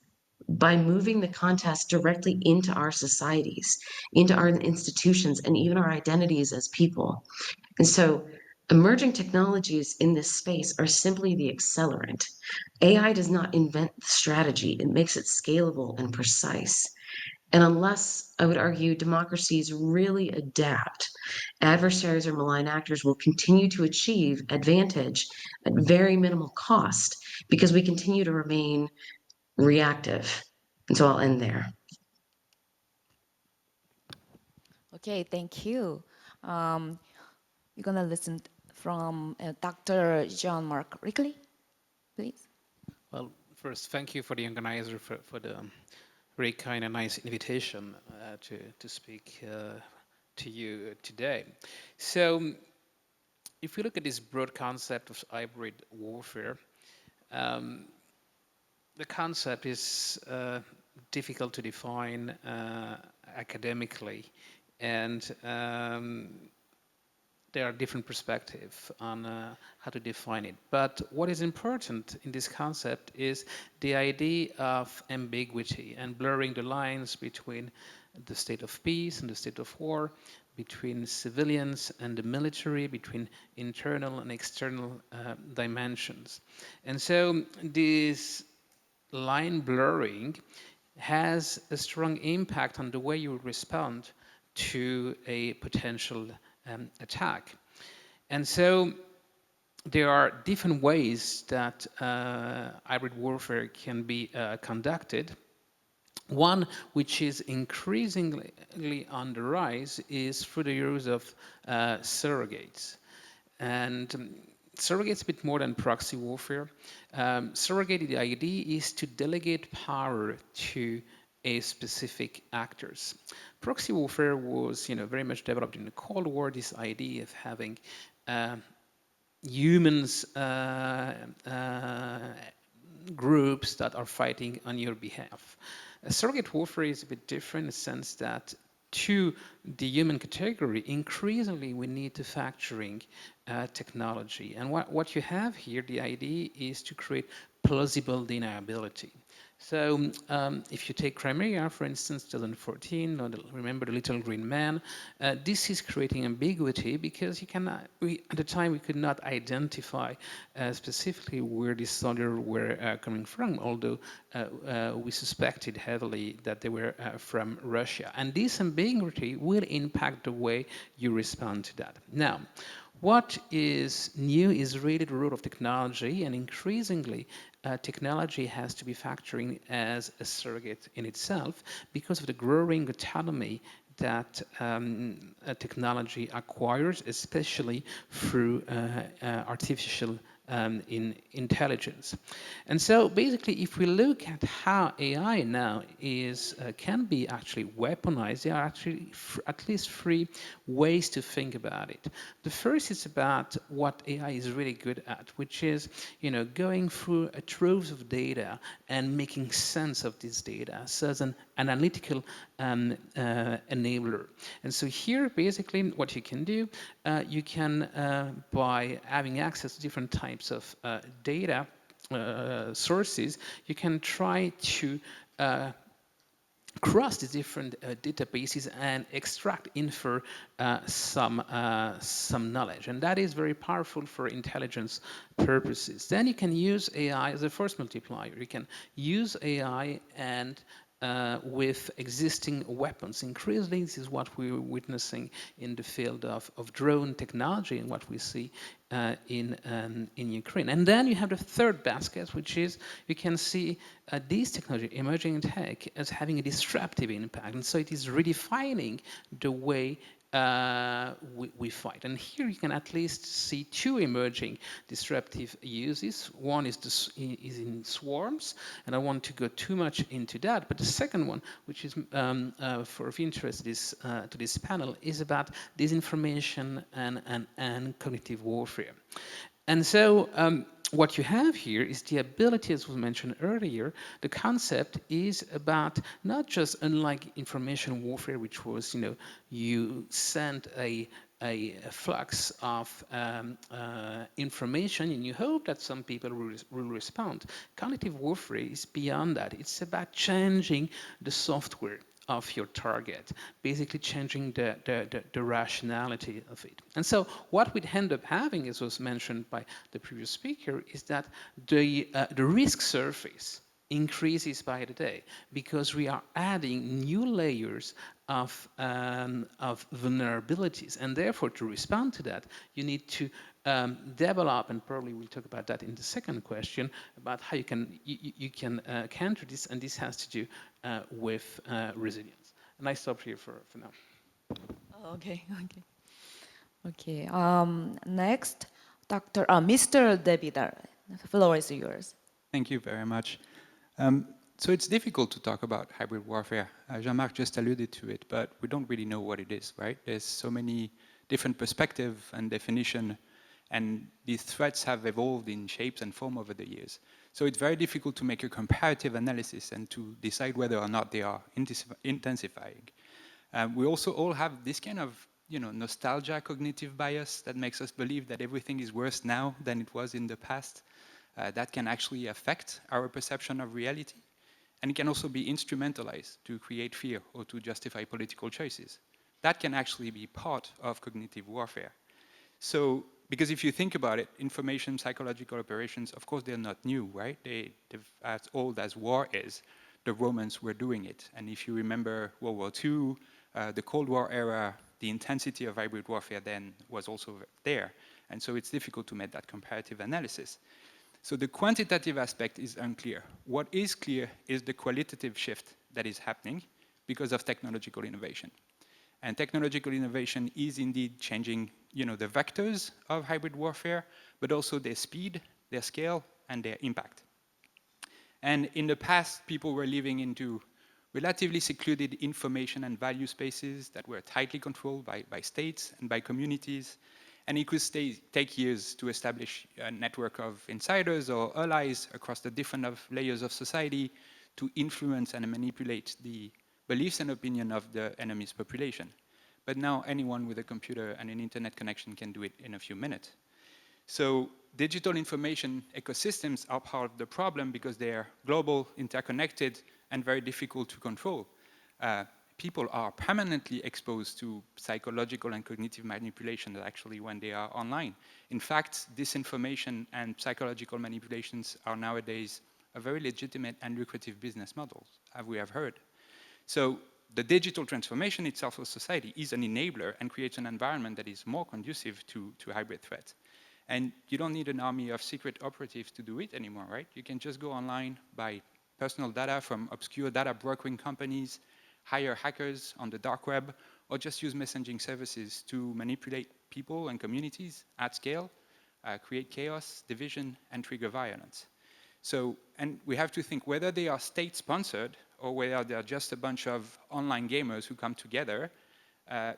by moving the contest directly into our societies, into our institutions, and even our identities as people. And so emerging technologies in this space are simply the accelerant. AI does not invent the strategy, it makes it scalable and precise. And unless, I would argue, democracies really adapt, adversaries or malign actors will continue to achieve advantage at very minimal cost because we continue to remain reactive. And so I'll end there. Okay, thank you. We're going to listen from Dr. Jean-Marc Rickley, please. Well, first, thank you for the organizer for the very kind and nice invitation to speak to you today. So, if we look at this broad concept of hybrid warfare, the concept is difficult to define academically, and there are different perspectives on how to define it. But what is important in this concept is the idea of ambiguity and blurring the lines between the state of peace and the state of war, between civilians and the military, between internal and external dimensions. And so this line blurring has a strong impact on the way you respond to a potential attack. And so there are different ways that hybrid warfare can be conducted. One which is increasingly on the rise is through the use of surrogates. And surrogates a bit more than proxy warfare. Surrogate, the idea is to delegate power to a specific actors. Proxy warfare was, very much developed in the Cold War. This idea of having humans, groups that are fighting on your behalf. Surrogate warfare is a bit different in the sense that to the human category, increasingly we need to factoring technology. And what you have here, the idea is to create plausible deniability. So if you take Crimea, for instance, 2014, or remember the Little Green Man, this is creating ambiguity because you cannot, at the time we could not identify specifically where these soldiers were coming from, although we suspected heavily that they were from Russia. And this ambiguity will impact the way you respond to that. Now, what is new is really the role of technology, and increasingly technology has to be factoring as a surrogate in itself because of the growing autonomy that technology acquires, especially through artificial intelligence. And so basically, if we look at how AI now is can be actually weaponized, there are actually at least three ways to think about it. The first is about what AI is really good at, which is going through a trove of data and making sense of this data, so as an analytical enabler. And so here, basically, what you can do, you can, by having access to different types of data sources, you can try to cross the different databases and extract, infer some knowledge. And that is very powerful for intelligence purposes. Then you can use AI as a force multiplier. You can use AI and with existing weapons. Increasingly, this is what we're witnessing in the field of drone technology and what we see in Ukraine. And then you have the third basket, which is you can see these technology, emerging tech, as having a disruptive impact. And so it is redefining the way we fight. And here you can at least see two emerging disruptive uses. One is in swarms, and I won't to go too much into that. But the second one, which is of interest to this panel, is about disinformation and cognitive warfare. And so what you have here is the ability, as was mentioned earlier, the concept is about not just unlike information warfare, which was, you send a flux of information and you hope that some people will respond. Cognitive warfare is beyond that. It's about changing the software of your target, basically changing the rationality of it. And so what we'd end up having, as was mentioned by the previous speaker, is that the risk surface increases by the day because we are adding new layers of vulnerabilities, and therefore to respond to that, you need to develop, and probably we'll talk about that in the second question, about how you can counter this, and this has to do with resilience. And I stop here for now. Okay. Next, Mr. Devidar, the floor is yours. Thank you very much. So it's difficult to talk about hybrid warfare. Jean-Marc just alluded to it, but we don't really know what it is, right? There's so many different perspectives and definition, and these threats have evolved in shapes and form over the years. So it's very difficult to make a comparative analysis and to decide whether or not they are intensifying. We also all have this kind of nostalgia cognitive bias that makes us believe that everything is worse now than it was in the past. That can actually affect our perception of reality. And it can also be instrumentalized to create fear or to justify political choices. That can actually be part of cognitive warfare. So, because if you think about it, information psychological operations, of course, they're not new, right? They're as old as war is. The Romans were doing it. And if you remember World War II, the Cold War era, the intensity of hybrid warfare then was also there. And so it's difficult to make that comparative analysis. So the quantitative aspect is unclear. What is clear is the qualitative shift that is happening because of technological innovation. And technological innovation is indeed changing, the vectors of hybrid warfare, but also their speed, their scale, and their impact. And in the past, people were living into relatively secluded information and value spaces that were tightly controlled by states and by communities. And it could take years to establish a network of insiders or allies across the different layers of society to influence and manipulate the beliefs and opinion of the enemy's population. But now anyone with a computer and an internet connection can do it in a few minutes. So digital information ecosystems are part of the problem because they are global, interconnected, and very difficult to control. People are permanently exposed to psychological and cognitive manipulation actually when they are online. In fact, disinformation and psychological manipulations are nowadays a very legitimate and lucrative business model, as we have heard. So the digital transformation itself of society is an enabler and creates an environment that is more conducive to hybrid threats. And you don't need an army of secret operatives to do it anymore, right? You can just go online, buy personal data from obscure data brokering companies, hire hackers on the dark web, or just use messaging services to manipulate people and communities at scale, create chaos, division, and trigger violence. So, and we have to think whether they are state-sponsored or whether they are just a bunch of online gamers who come together,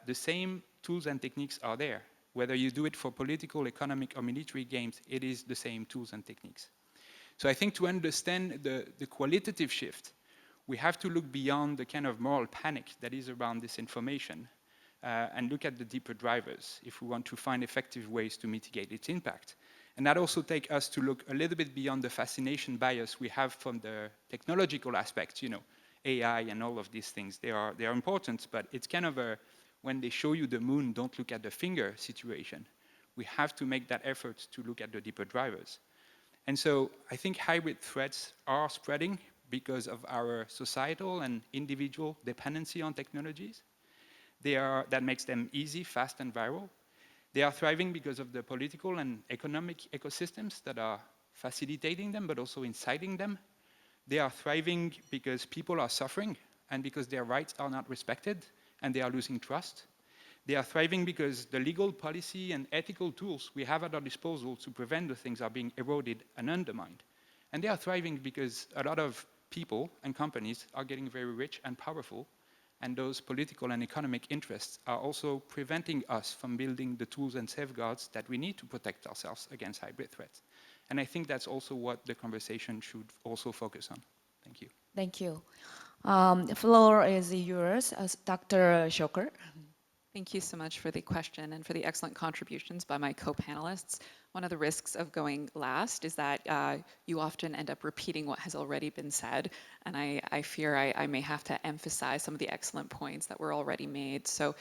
the same tools and techniques are there. Whether you do it for political, economic, or military games, it is the same tools and techniques. So I think to understand the qualitative shift, we have to look beyond the kind of moral panic that is around this information and look at the deeper drivers if we want to find effective ways to mitigate its impact. And that also takes us to look a little bit beyond the fascination bias we have from the technological aspects, AI and all of these things. They are important, but it's kind of when they show you the moon, don't look at the finger situation. We have to make that effort to look at the deeper drivers. And so I think hybrid threats are spreading, because of our societal and individual dependency on technologies. That makes them easy, fast, and viral. They are thriving because of the political and economic ecosystems that are facilitating them, but also inciting them. They are thriving because people are suffering and because their rights are not respected and they are losing trust. They are thriving because the legal policy and ethical tools we have at our disposal to prevent the things are being eroded and undermined. And they are thriving because a lot of people and companies are getting very rich and powerful, and those political and economic interests are also preventing us from building the tools and safeguards that we need to protect ourselves against hybrid threats. And I think that's also what the conversation should also focus on. Thank you. Thank you. The floor is yours, Dr. Shoker. Thank you so much for the question and for the excellent contributions by my co-panelists. One of the risks of going last is that you often end up repeating what has already been said, and I fear I may have to emphasize some of the excellent points that were already made. So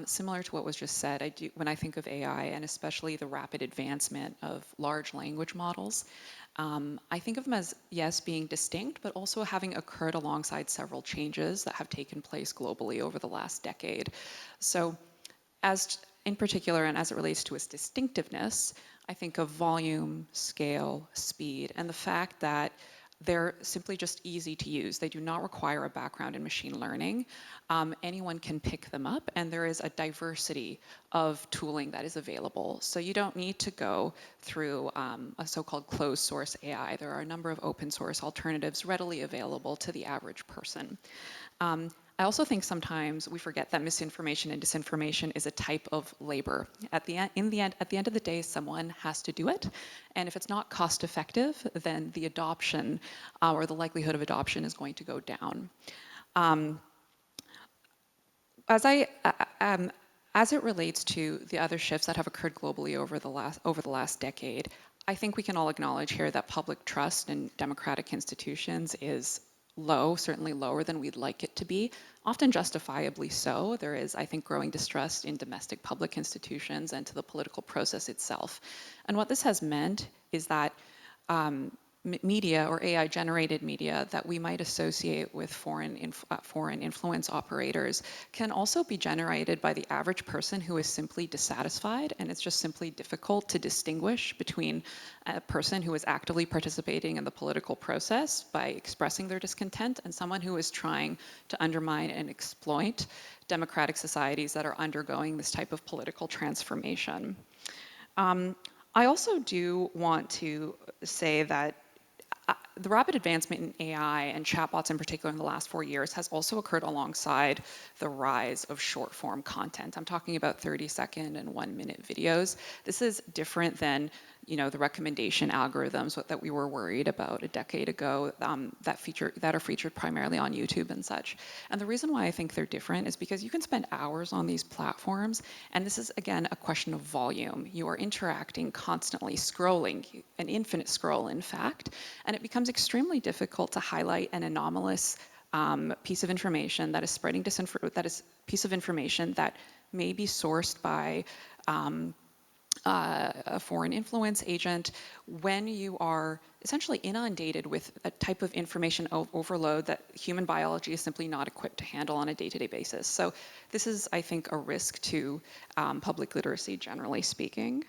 similar to what was just said, when I think of AI, and especially the rapid advancement of large language models, I think of them as, yes, being distinct, but also having occurred alongside several changes that have taken place globally over the last decade. So in particular, and as it relates to its distinctiveness, I think of volume, scale, speed, and the fact that they're simply just easy to use. They do not require a background in machine learning. Anyone can pick them up, and there is a diversity of tooling that is available. So you don't need to go through a so-called closed source AI. There are a number of open source alternatives readily available to the average person. I also think sometimes we forget that misinformation and disinformation is a type of labor. At the end of the day, someone has to do it, and if it's not cost effective, then the adoption or the likelihood of adoption is going to go down. As it relates to the other shifts that have occurred globally over the last decade, I think we can all acknowledge here that public trust in democratic institutions is low, certainly lower than we'd like it to be, often justifiably so. There is, I think, growing distrust in domestic public institutions and to the political process itself. And what this has meant is that media or AI-generated media that we might associate with foreign influence operators can also be generated by the average person who is simply dissatisfied, and it's just simply difficult to distinguish between a person who is actively participating in the political process by expressing their discontent and someone who is trying to undermine and exploit democratic societies that are undergoing this type of political transformation. I also do want to say that the rapid advancement in AI and chatbots in particular in the last 4 years has also occurred alongside the rise of short form content. I'm talking about 30-second and 1-minute videos. This is different than the recommendation algorithms that we were worried about a decade ago that are featured primarily on YouTube and such. And the reason why I think they're different is because you can spend hours on these platforms, and this is, again, a question of volume. You are interacting constantly, scrolling, an infinite scroll, in fact, and it becomes extremely difficult to highlight an anomalous piece of information that is spreading piece of information that may be sourced by a foreign influence agent when you are essentially inundated with a type of information overload that human biology is simply not equipped to handle on a day-to-day basis. So this is, I think, a risk to public literacy, generally speaking.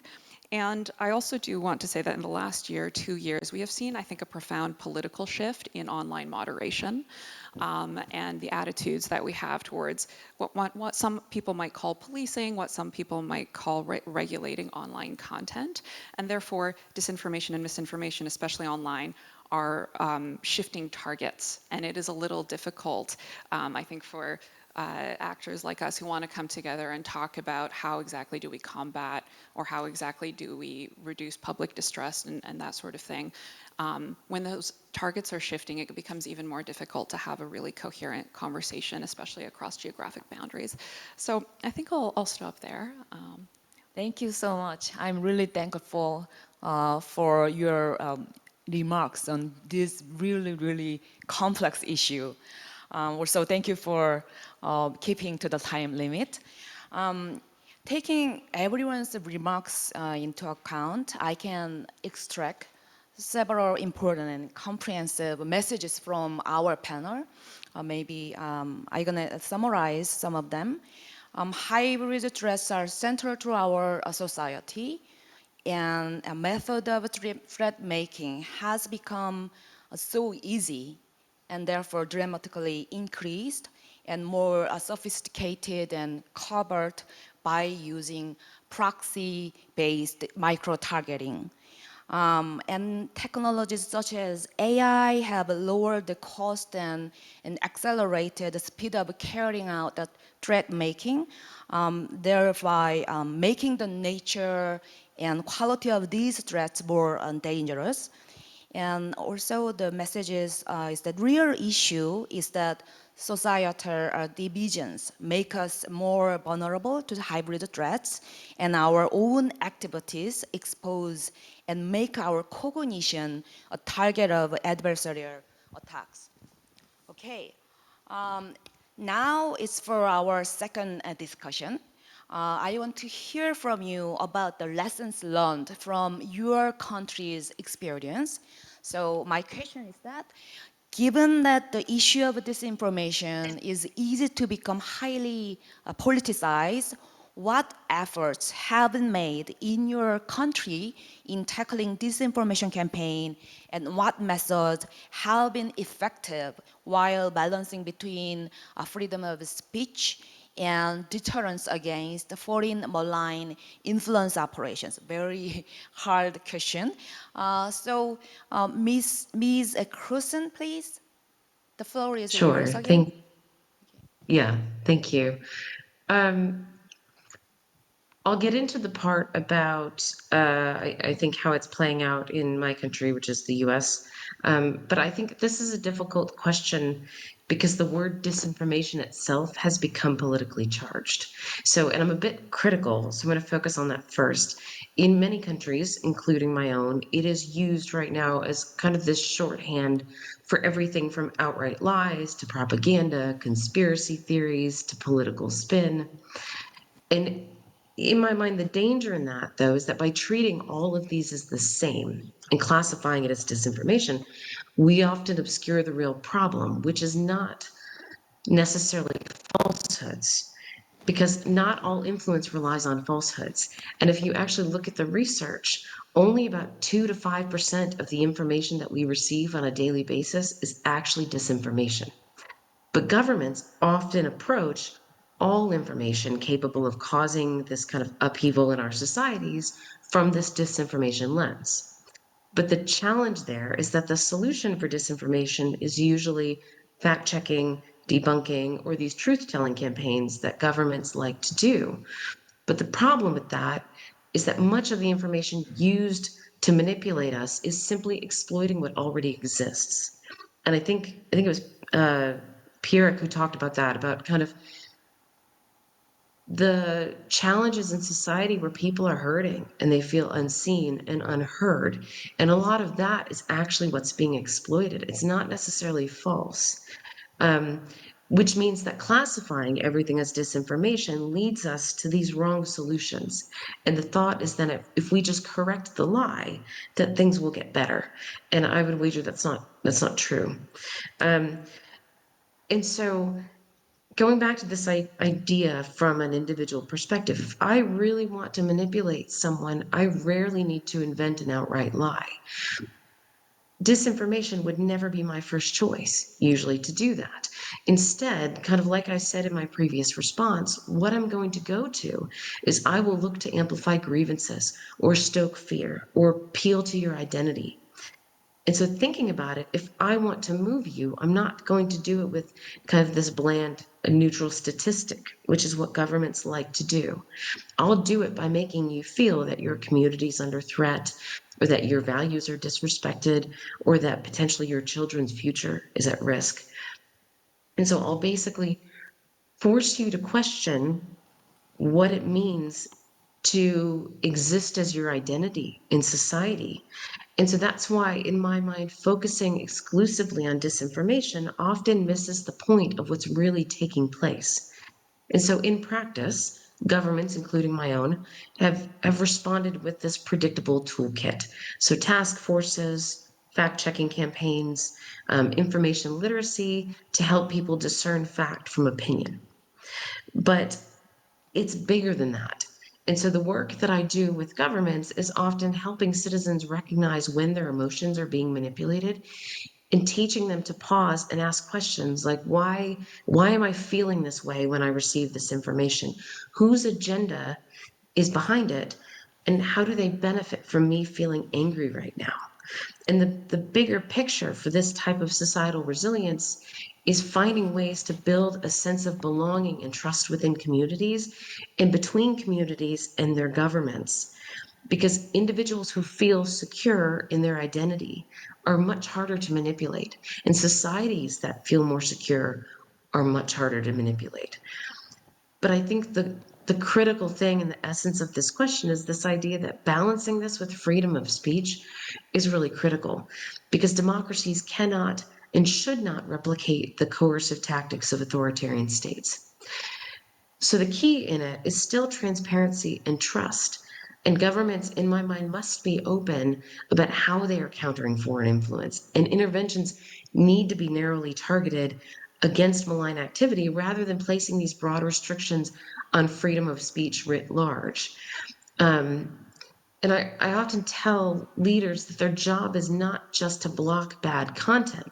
And I also do want to say that in the last 2 years, we have seen, I think, a profound political shift in online moderation and the attitudes that we have towards what some people might call policing, what some people might call regulating online content. And therefore, disinformation and misinformation, especially online, are shifting targets. And it is a little difficult, I think, for actors like us who want to come together and talk about how exactly do we combat or how exactly do we reduce public distrust and that sort of thing. When those targets are shifting, it becomes even more difficult to have a really coherent conversation, especially across geographic boundaries. So I think I'll stop there. Thank you so much. I'm really thankful for your remarks on this really, really complex issue. Also, thank you for keeping to the time limit. Taking everyone's remarks into account, I can extract several important and comprehensive messages from our panel. Maybe I'm gonna summarize some of them. Hybrid threats are central to our society, and a method of threat making has become so easy and therefore dramatically increased and more sophisticated and covered by using proxy-based micro-targeting. And technologies such as AI have lowered the cost and accelerated the speed of carrying out the threat making, thereby making the nature and quality of these threats more dangerous. And also the message is that real issue is that societal divisions make us more vulnerable to hybrid threats, and our own activities expose and make our cognition a target of adversarial attacks. Okay, now it's for our second discussion. I want to hear from you about the lessons learned from your country's experience. So my question is that, given that the issue of disinformation is easy to become highly politicized, what efforts have been made in your country in tackling disinformation campaign, and what methods have been effective while balancing between freedom of speech and deterrence against foreign malign influence operations? Very hard question. Ms. Cruzen, please. The floor is yours Sure. again. Thank you. I'll get into the part about, I think, how it's playing out in my country, which is the US. But I think this is a difficult question because the word disinformation itself has become politically charged. And I'm a bit critical, so I'm going to focus on that first. In many countries, including my own, it is used right now as kind of this shorthand for everything from outright lies to propaganda, conspiracy theories to political spin. And in my mind, the danger in that, though, is that by treating all of these as the same and classifying it as disinformation, we often obscure the real problem, which is not necessarily falsehoods, because not all influence relies on falsehoods. And if you actually look at the research, only about 2 to 5% of the information that we receive on a daily basis is actually disinformation. But governments often approach all information capable of causing this kind of upheaval in our societies from this disinformation lens. But the challenge there is that the solution for disinformation is usually fact-checking, debunking, or these truth-telling campaigns that governments like to do. But the problem with that is that much of the information used to manipulate us is simply exploiting what already exists. And I think it was Pierre who talked about that, about kind of the challenges in society where people are hurting and they feel unseen and unheard. And a lot of that is actually what's being exploited. It's not necessarily false, which means that classifying everything as disinformation leads us to these wrong solutions. And the thought is that if we just correct the lie, that things will get better. And I would wager that's not true. And so going back to this idea from an individual perspective, if I really want to manipulate someone, I rarely need to invent an outright lie. Disinformation would never be my first choice, usually, to do that. Instead, kind of like I said in my previous response, what I'm going to go to is I will look to amplify grievances or stoke fear or appeal to your identity. And so thinking about it, if I want to move you, I'm not going to do it with kind of this bland, neutral statistic, which is what governments like to do. I'll do it by making you feel that your community is under threat, or that your values are disrespected, or that potentially your children's future is at risk. And so I'll basically force you to question what it means to exist as your identity in society. And so that's why, in my mind, focusing exclusively on disinformation often misses the point of what's really taking place. And so in practice, governments, including my own, have responded with this predictable toolkit. So task forces, fact-checking campaigns, information literacy to help people discern fact from opinion. But it's bigger than that. And so the work that I do with governments is often helping citizens recognize when their emotions are being manipulated and teaching them to pause and ask questions like, why am I feeling this way when I receive this information? Whose agenda is behind it? And how do they benefit from me feeling angry right now? And the bigger picture for this type of societal resilience is finding ways to build a sense of belonging and trust within communities and between communities and their governments. Because individuals who feel secure in their identity are much harder to manipulate, and societies that feel more secure are much harder to manipulate. But I think the critical thing and the essence of this question is this idea that balancing this with freedom of speech is really critical, because democracies cannot and should not replicate the coercive tactics of authoritarian states. So the key in it is still transparency and trust. And governments, in my mind, must be open about how they are countering foreign influence. And interventions need to be narrowly targeted against malign activity rather than placing these broad restrictions on freedom of speech writ large. And I often tell leaders that their job is not just to block bad content,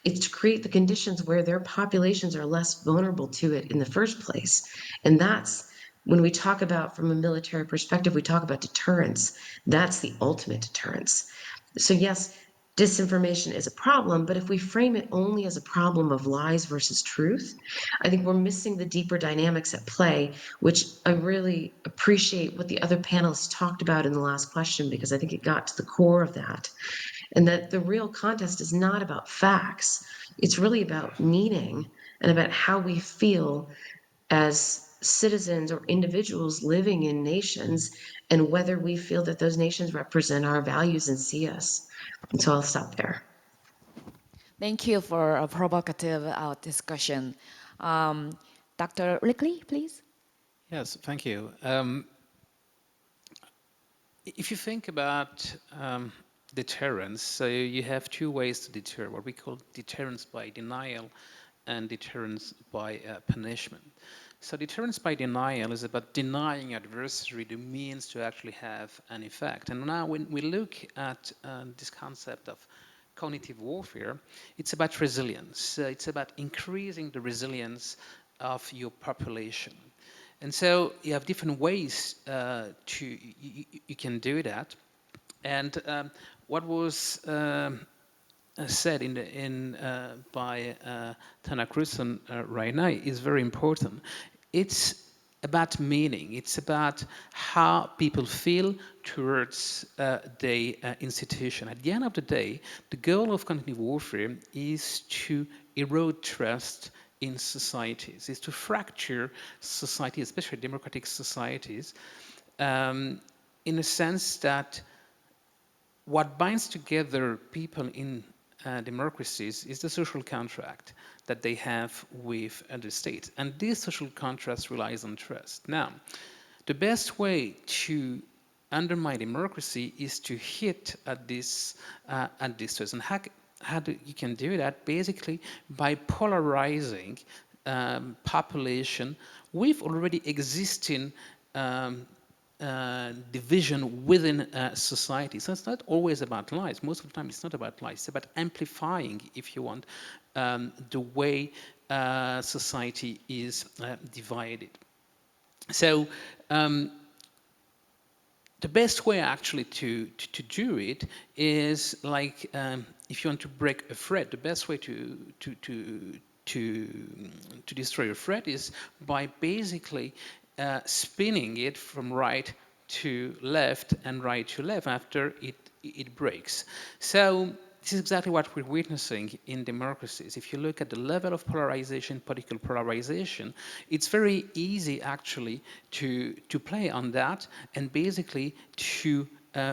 it's to create the conditions where their populations are less vulnerable to it in the first place. And that's when we talk about, from a military perspective, we talk about deterrence. That's the ultimate deterrence. So yes, disinformation is a problem, but if we frame it only as a problem of lies versus truth, I think we're missing the deeper dynamics at play, which I really appreciate what the other panelists talked about in the last question, because I think it got to the core of that. And that the real contest is not about facts, it's really about meaning and about how we feel as citizens or individuals living in nations, and whether we feel that those nations represent our values and see us. And so I'll stop there. Thank you for a provocative discussion. Dr. Rickley, please. Yes, thank you. If you think about deterrence, so you have two ways to deter, what we call deterrence by denial and deterrence by punishment. So deterrence by denial is about denying adversary the means to actually have an effect. And now when we look at this concept of cognitive warfare, it's about resilience. It's about increasing the resilience of your population. And so you have different ways you can do that. And what was said by Tana Kristen right now is very important. It's about meaning. It's about how people feel towards the institution. At the end of the day, the goal of cognitive warfare is to erode trust in societies, is to fracture society, especially democratic societies, in a sense that what binds together people in democracies is the social contract that they have with the state. And this social contract relies on trust. Now, the best way to undermine democracy is to hit at this trust. And how you can do that? Basically by polarizing population with already existing division within society. So it's not always about lies. Most of the time it's not about lies. It's about amplifying, if you want, the way society is divided. So the best way actually to do it is like if you want to break a thread, the best way to destroy a thread is by basically spinning it from right to left and right to left after it breaks. So this is exactly what we're witnessing in democracies. If you look at the level of polarization, political polarization, it's very easy actually to play on that and basically to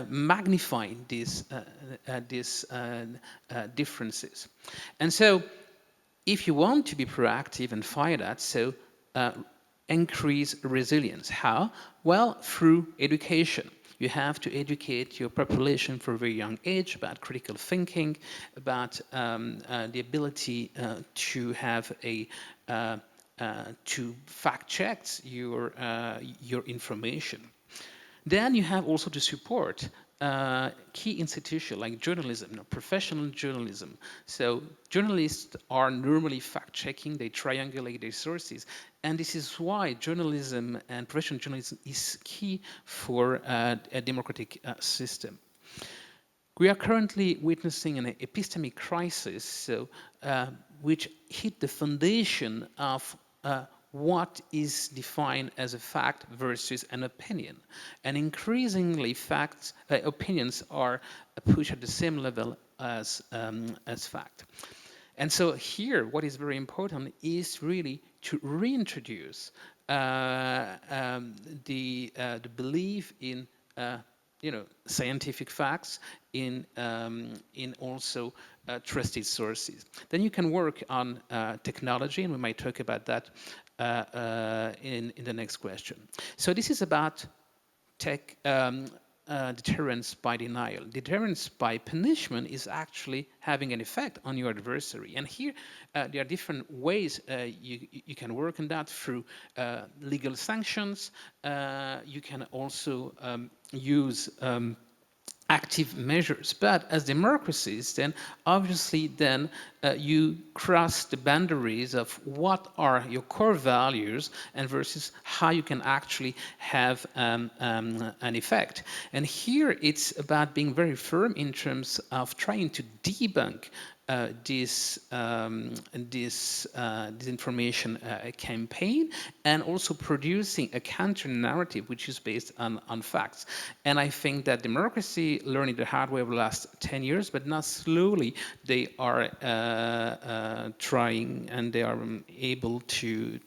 magnify these differences. And so if you want to be proactive and fight that, so increase resilience. How? Well, through education. You have to educate your population from a very young age about critical thinking, about the ability to have to fact check your information. Then you have also to support key institutions like journalism, professional journalism. So journalists are normally fact-checking, they triangulate their sources, and this is why journalism and professional journalism is key for a democratic system. We are currently witnessing an epistemic crisis, so, which hit the foundation of what is defined as a fact versus an opinion. And increasingly, opinions are pushed at the same level as fact. And so here, what is very important is really to reintroduce the belief in scientific facts, in also trusted sources. Then you can work on technology, and we might talk about that in the next question. So this is about tech deterrence by denial. Deterrence by punishment is actually having an effect on your adversary. And here there are different ways you can work on that through legal sanctions. You can also use active measures, but as democracies, then obviously then you cross the boundaries of what are your core values and versus how you can actually have an effect. And here it's about being very firm in terms of trying to debunk this disinformation campaign, and also producing a counter narrative which is based on facts. And I think that democracy learning the hard way over the last 10 years, but now slowly they are trying, and they are able to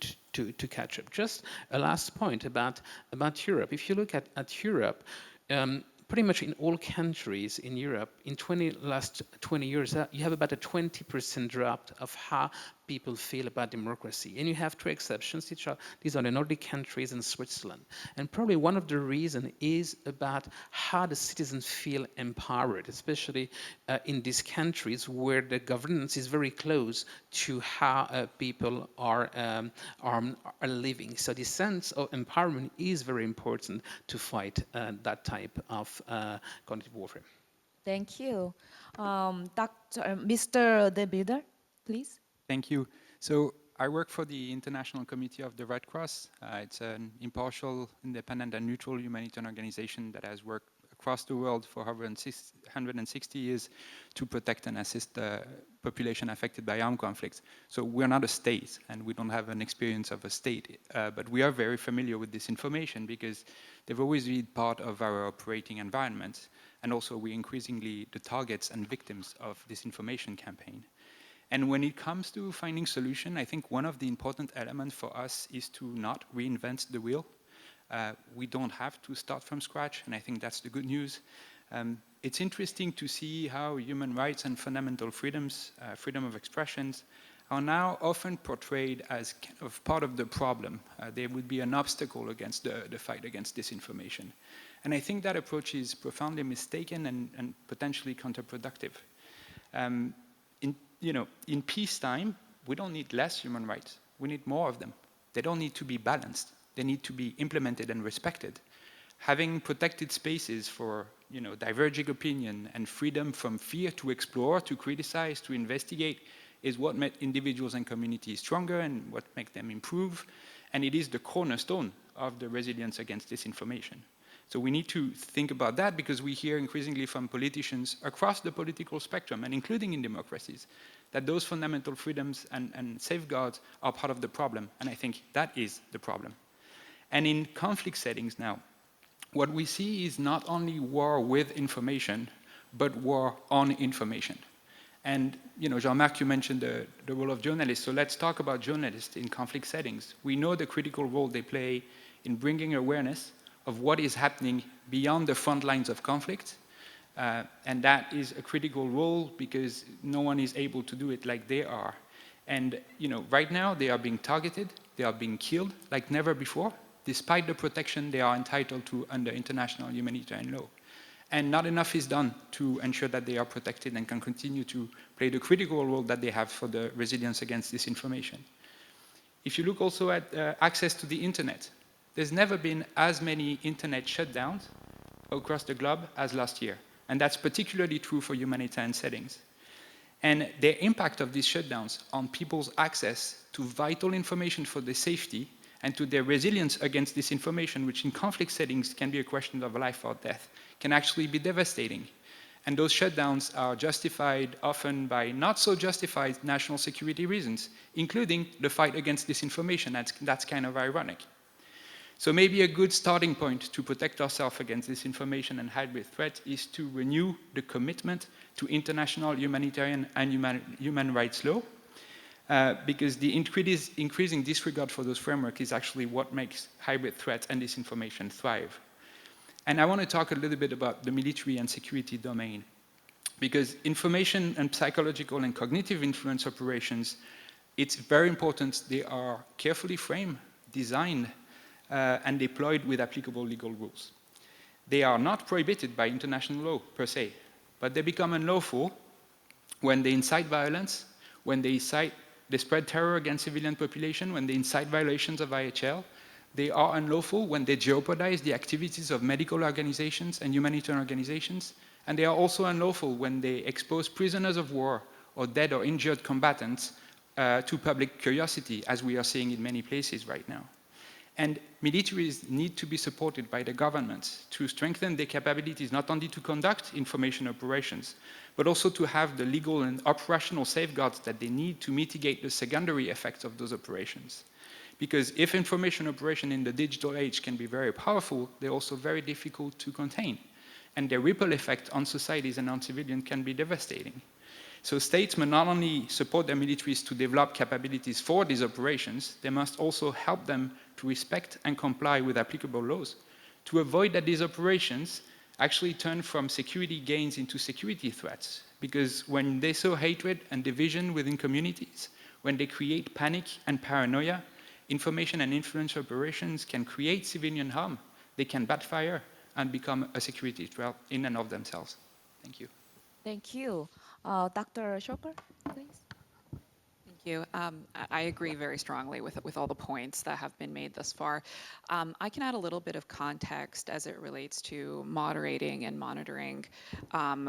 catch up. Just a last point about Europe. If you look at Europe, pretty much in all countries in Europe, in last 20 years, you have about a 20% drop of how people feel about democracy. And you have two exceptions. These are the Nordic countries and Switzerland. And probably one of the reasons is about how the citizens feel empowered, especially in these countries where the governance is very close to how people are living. So the sense of empowerment is very important to fight that type of cognitive warfare. Thank you. Mr. De Bieder, please. Thank you. So I work for the International Committee of the Red Cross. It's an impartial, independent, and neutral humanitarian organization that has worked across the world for 160 years to protect and assist the population affected by armed conflicts. So we're not a state, and we don't have an experience of a state, but we are very familiar with this information because they've always been part of our operating environment, and also we're increasingly the targets and victims of this information campaign. And when it comes to finding solution, I think one of the important elements for us is to not reinvent the wheel. We don't have to start from scratch, and I think that's the good news. It's interesting to see how human rights and fundamental freedoms, freedom of expressions, are now often portrayed as kind of part of the problem. They would be an obstacle against the fight against disinformation. And I think that approach is profoundly mistaken and potentially counterproductive. In peacetime, we don't need less human rights. We need more of them. They don't need to be balanced. They need to be implemented and respected. Having protected spaces for diverging opinion and freedom from fear to explore, to criticize, to investigate is what made individuals and communities stronger and what makes them improve. And it is the cornerstone of the resilience against disinformation. So we need to think about that because we hear increasingly from politicians across the political spectrum, and including in democracies, that those fundamental freedoms and safeguards are part of the problem. And I think that is the problem. And in conflict settings now, what we see is not only war with information, but war on information. And Jean-Marc, you mentioned the role of journalists. So let's talk about journalists in conflict settings. We know the critical role they play in bringing awareness of what is happening beyond the front lines of conflict. And that is a critical role because no one is able to do it like they are. And right now they are being targeted, they are being killed like never before, despite the protection they are entitled to under international humanitarian law. And not enough is done to ensure that they are protected and can continue to play the critical role that they have for the resilience against disinformation. If you look also at access to the internet, there's never been as many internet shutdowns across the globe as last year. And that's particularly true for humanitarian settings. And the impact of these shutdowns on people's access to vital information for their safety and to their resilience against disinformation, which in conflict settings can be a question of life or death, can actually be devastating. And those shutdowns are justified often by not so justified national security reasons, including the fight against disinformation. That's kind of ironic. So maybe a good starting point to protect ourselves against disinformation and hybrid threat is to renew the commitment to international humanitarian and human rights law, because the increasing disregard for those frameworks is actually what makes hybrid threats and disinformation thrive. And I want to talk a little bit about the military and security domain, because information and psychological and cognitive influence operations, it's very important they are carefully framed, designed, and deployed with applicable legal rules. They are not prohibited by international law per se, but they become unlawful when they incite violence, when they spread terror against civilian population, when they incite violations of IHL. They are unlawful when they jeopardize the activities of medical organizations and humanitarian organizations, and they are also unlawful when they expose prisoners of war or dead or injured combatants to public curiosity, as we are seeing in many places right now. And militaries need to be supported by the governments to strengthen their capabilities, not only to conduct information operations, but also to have the legal and operational safeguards that they need to mitigate the secondary effects of those operations. Because if information operation in the digital age can be very powerful, they're also very difficult to contain. And their ripple effect on societies and on civilians can be devastating. So states must not only support their militaries to develop capabilities for these operations, they must also help them to respect and comply with applicable laws, to avoid that these operations actually turn from security gains into security threats. Because when they sow hatred and division within communities, when they create panic and paranoia, information and influence operations can create civilian harm. They can backfire and become a security threat in and of themselves. Thank you. Thank you. Dr. Schoker, please. Thank you. I agree very strongly with all the points that have been made thus far. I can add a little bit of context as it relates to moderating and monitoring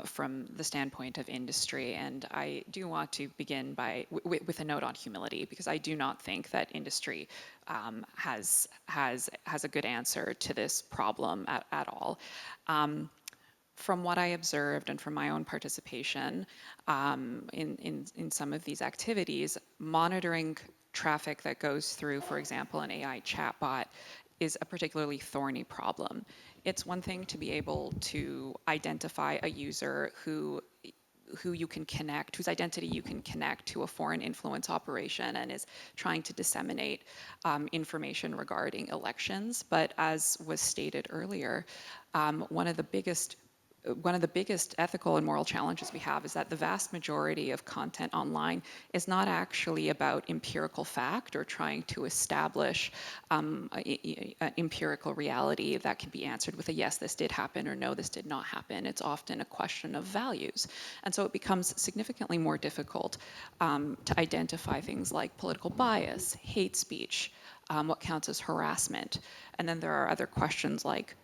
from the standpoint of industry. And I do want to begin with a note on humility, because I do not think that industry has a good answer to this problem at all. From what I observed and from my own participation in some of these activities, monitoring traffic that goes through, for example, an AI chatbot is a particularly thorny problem. It's one thing to be able to identify a user who you can connect, whose identity you can connect to a foreign influence operation and is trying to disseminate information regarding elections. But as was stated earlier, one of the biggest ethical and moral challenges we have is that the vast majority of content online is not actually about empirical fact or trying to establish an empirical reality that can be answered with a yes, this did happen, or no, this did not happen. It's often a question of values. And so it becomes significantly more difficult to identify things like political bias, hate speech, what counts as harassment. And then there are other questions like,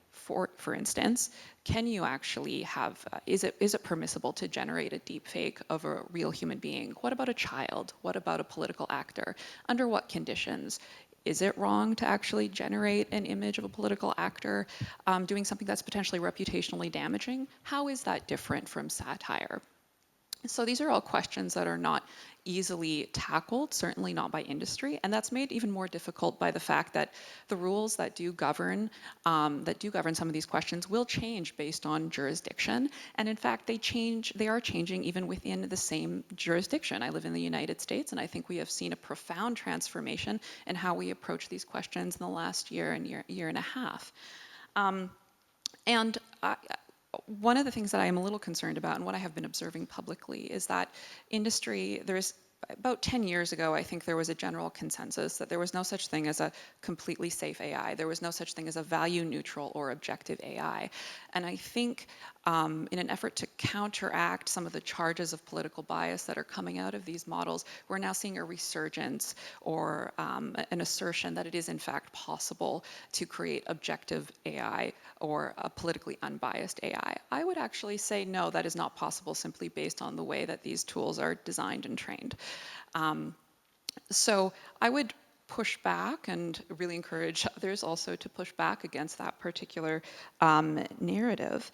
for instance, can you actually have, is it permissible to generate a deep fake of a real human being? What about a child? What about a political actor? Under what conditions? Is it wrong to actually generate an image of a political actor doing something that's potentially reputationally damaging? How is that different from satire? So these are all questions that are not easily tackled, certainly not by industry, and that's made even more difficult by the fact that the rules that do govern some of these questions will change based on jurisdiction, and in fact they are changing even within the same jurisdiction. I live in the United States, and I think we have seen a profound transformation in how we approach these questions in the last year and a half. One of the things that I am a little concerned about, and what I have been observing publicly, is that industry, there is about 10 years ago, I think there was a general consensus that there was no such thing as a completely safe AI. There was no such thing as a value neutral or objective AI. And I think in an effort to counteract some of the charges of political bias that are coming out of these models, we're now seeing a resurgence or an assertion that it is in fact possible to create objective AI or a politically unbiased AI. I would actually say no, that is not possible simply based on the way that these tools are designed and trained. So I would push back and really encourage others also to push back against that particular narrative.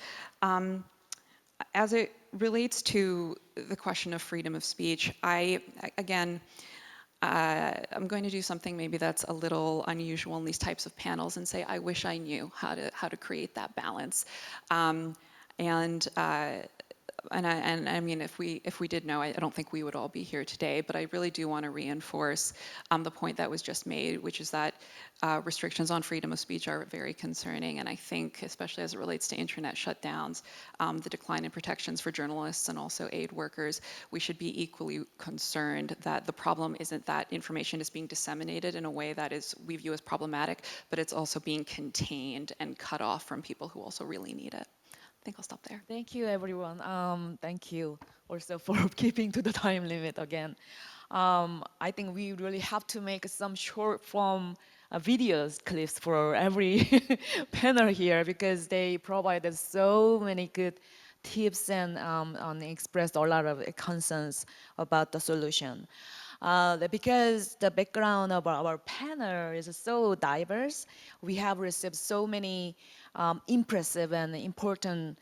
As it relates to the question of freedom of speech, I'm going to do something maybe that's a little unusual in these types of panels and say, I wish I knew how to create that balance. And I mean, if we did know, I don't think we would all be here today, but I really do want to reinforce the point that was just made, which is that restrictions on freedom of speech are very concerning. And I think, especially as it relates to internet shutdowns, the decline in protections for journalists and also aid workers, we should be equally concerned that the problem isn't that information is being disseminated in a way that we view as problematic, but it's also being contained and cut off from people who also really need it. I think I'll stop there. Thank you, everyone. Thank you also for keeping to the time limit again. I think we really have to make some short form videos clips for every panel here because they provided so many good tips and expressed a lot of concerns about the solution. Because the background of our panel is so diverse, we have received so many impressive and important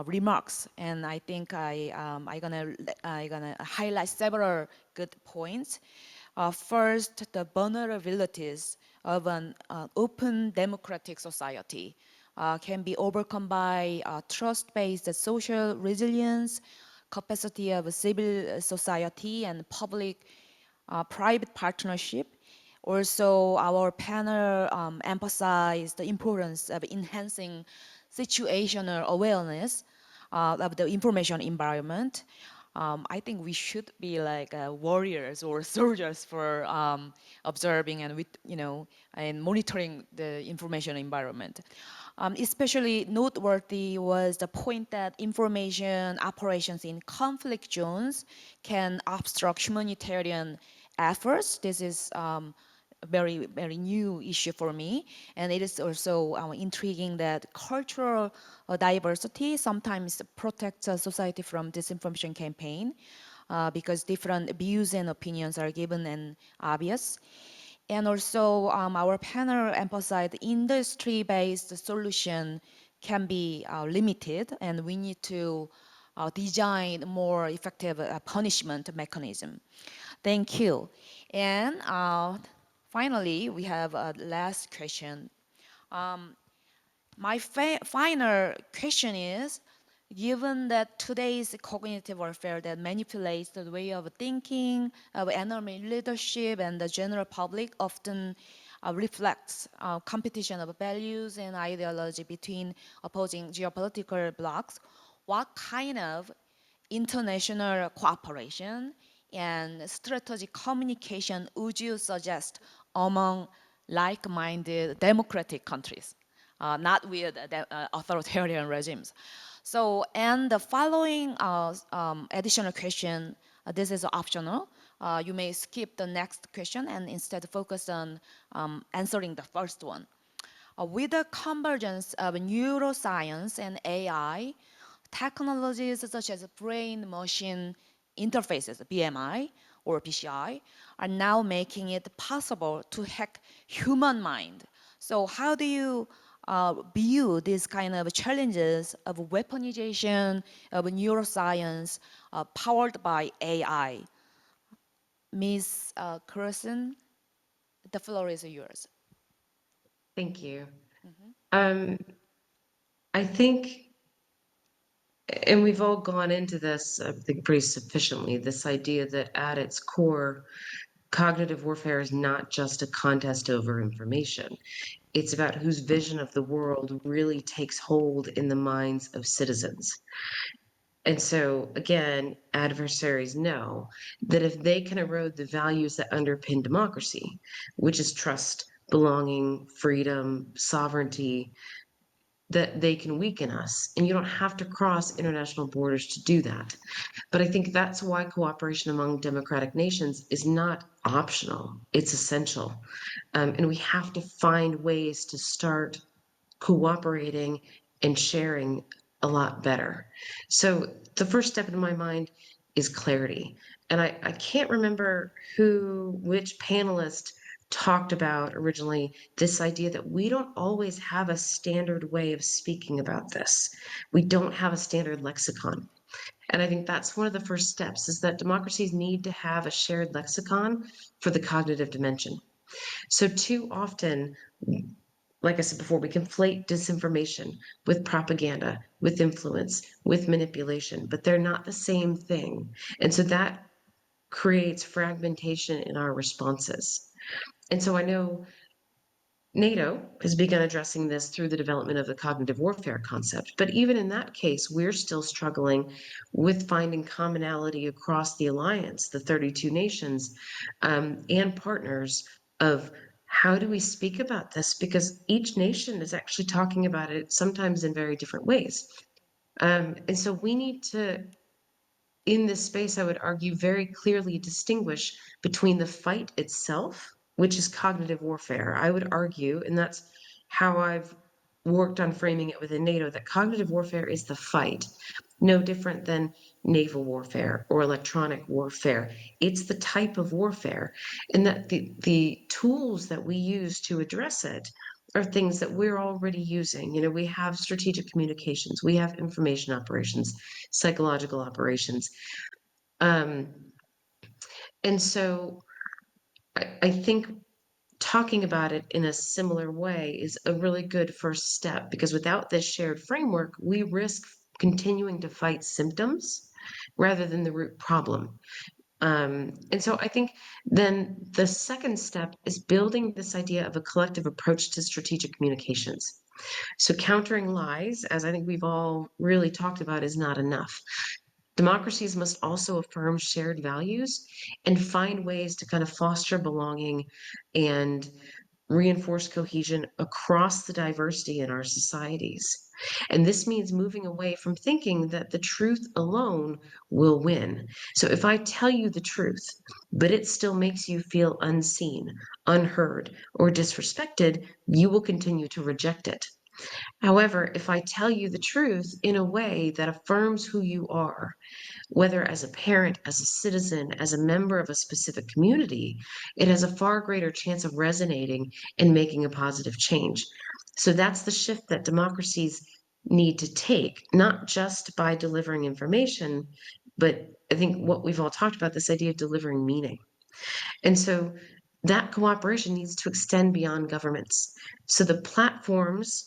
remarks, and I think I'm gonna highlight several good points. First, the vulnerabilities of an open democratic society can be overcome by trust-based social resilience, capacity of civil society, and public-private partnership. Also, our panel emphasized the importance of enhancing situational awareness of the information environment. I think we should be like warriors or soldiers for observing and and monitoring the information environment. Especially noteworthy was the point that information operations in conflict zones can obstruct humanitarian efforts. This is a very, very new issue for me. And it is also intriguing that cultural diversity sometimes protects a society from disinformation campaign because different views and opinions are given and obvious. And also our panel emphasized industry-based solution can be limited, and we need to design more effective punishment mechanism. Thank you. And finally, we have a last question. My final question is, given that today's cognitive warfare that manipulates the way of thinking of enemy leadership and the general public often reflects competition of values and ideology between opposing geopolitical blocs, what kind of international cooperation and strategic communication would you suggest among like-minded democratic countries, not with authoritarian regimes? So, and the following additional question, this is optional. You may skip the next question and instead focus on answering the first one. With the convergence of neuroscience and AI, technologies such as brain-machine interfaces, BMI or BCI, are now making it possible to hack human mind. So how do you view these kind of challenges of weaponization of neuroscience powered by AI? Ms. Carson, the floor is yours. Thank you. I think, and we've all gone into this, I think, pretty sufficiently, this idea that at its core, cognitive warfare is not just a contest over information. It's about whose vision of the world really takes hold in the minds of citizens. And so, again, adversaries know that if they can erode the values that underpin democracy, which is trust, belonging, freedom, sovereignty, that they can weaken us. And you don't have to cross international borders to do that. But I think that's why cooperation among democratic nations is not optional, it's essential. And we have to find ways to start cooperating and sharing a lot better. So the first step in my mind is clarity. And I can't remember which panelist talked about originally this idea that we don't always have a standard way of speaking about this. We don't have a standard lexicon. And I think that's one of the first steps, is that democracies need to have a shared lexicon for the cognitive dimension. So too often, like I said before, we conflate disinformation with propaganda, with influence, with manipulation, but they're not the same thing. And so that creates fragmentation in our responses. And so I know NATO has begun addressing this through the development of the cognitive warfare concept. But even in that case, we're still struggling with finding commonality across the alliance, the 32 nations, and partners of how do we speak about this? Because each nation is actually talking about it sometimes in very different ways. And so we need to, in this space, I would argue, very clearly distinguish between the fight itself, which is cognitive warfare. I would argue, and that's how I've worked on framing it within NATO, that cognitive warfare is the fight, no different than naval warfare or electronic warfare. It's the type of warfare, and that the tools that we use to address it are things that we're already using. You know, we have strategic communications, we have information operations, psychological operations. And so I think talking about it in a similar way is a really good first step, because without this shared framework, we risk continuing to fight symptoms rather than the root problem. And so I think then the second step is building this idea of a collective approach to strategic communications. So countering lies, as I think we've all really talked about, is not enough. Democracies must also affirm shared values and find ways to kind of foster belonging and reinforce cohesion across the diversity in our societies. And this means moving away from thinking that the truth alone will win. So if I tell you the truth, but it still makes you feel unseen, unheard, or disrespected, you will continue to reject it. However, if I tell you the truth in a way that affirms who you are, whether as a parent, as a citizen, as a member of a specific community, it has a far greater chance of resonating and making a positive change. So that's the shift that democracies need to take, not just by delivering information, but I think what we've all talked about, this idea of delivering meaning. And so that cooperation needs to extend beyond governments. So the platforms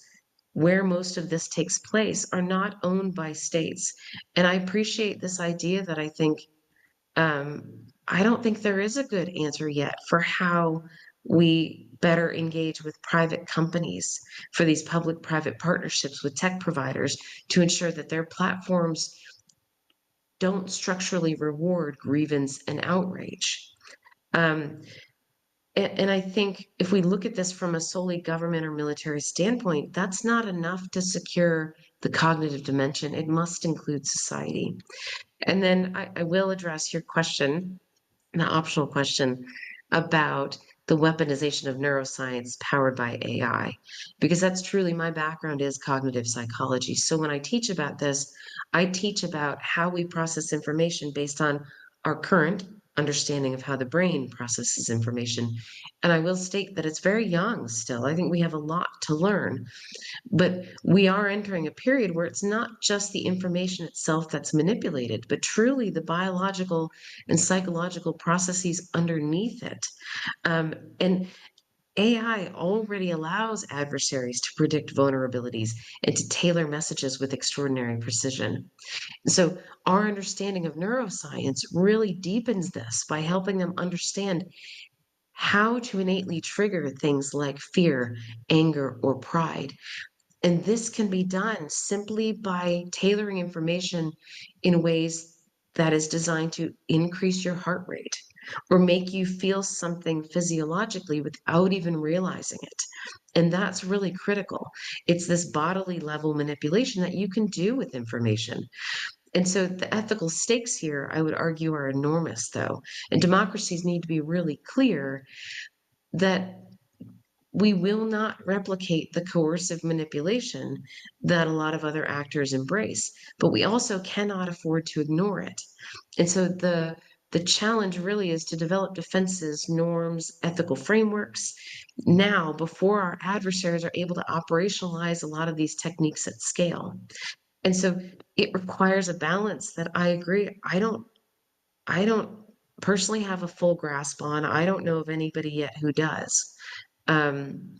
where most of this takes place are not owned by states. And I appreciate this idea that I don't think there is a good answer yet for how we better engage with private companies for these public-private partnerships with tech providers to ensure that their platforms don't structurally reward grievance and outrage. And I think if we look at this from a solely government or military standpoint, that's not enough to secure the cognitive dimension. It must include society. And then I will address your question, the optional question, about the weaponization of neuroscience powered by AI, because that's truly my background is cognitive psychology. So when I teach about this, I teach about how we process information based on our current understanding of how the brain processes information. And I will state that it's very young still. I think we have a lot to learn, but we are entering a period where it's not just the information itself that's manipulated, but truly the biological and psychological processes underneath it. And AI already allows adversaries to predict vulnerabilities and to tailor messages with extraordinary precision. So our understanding of neuroscience really deepens this by helping them understand how to innately trigger things like fear, anger, or pride. And this can be done simply by tailoring information in ways that is designed to increase your heart rate or make you feel something physiologically without even realizing it. And that's really critical. It's this bodily level manipulation that you can do with information. And so the ethical stakes here, I would argue, are enormous, though. And democracies need to be really clear that we will not replicate the coercive manipulation that a lot of other actors embrace, but we also cannot afford to ignore it. And so the challenge really is to develop defenses, norms, ethical frameworks now before our adversaries are able to operationalize a lot of these techniques at scale. And so it requires a balance that I agree, I don't personally have a full grasp on. I don't know of anybody yet who does. And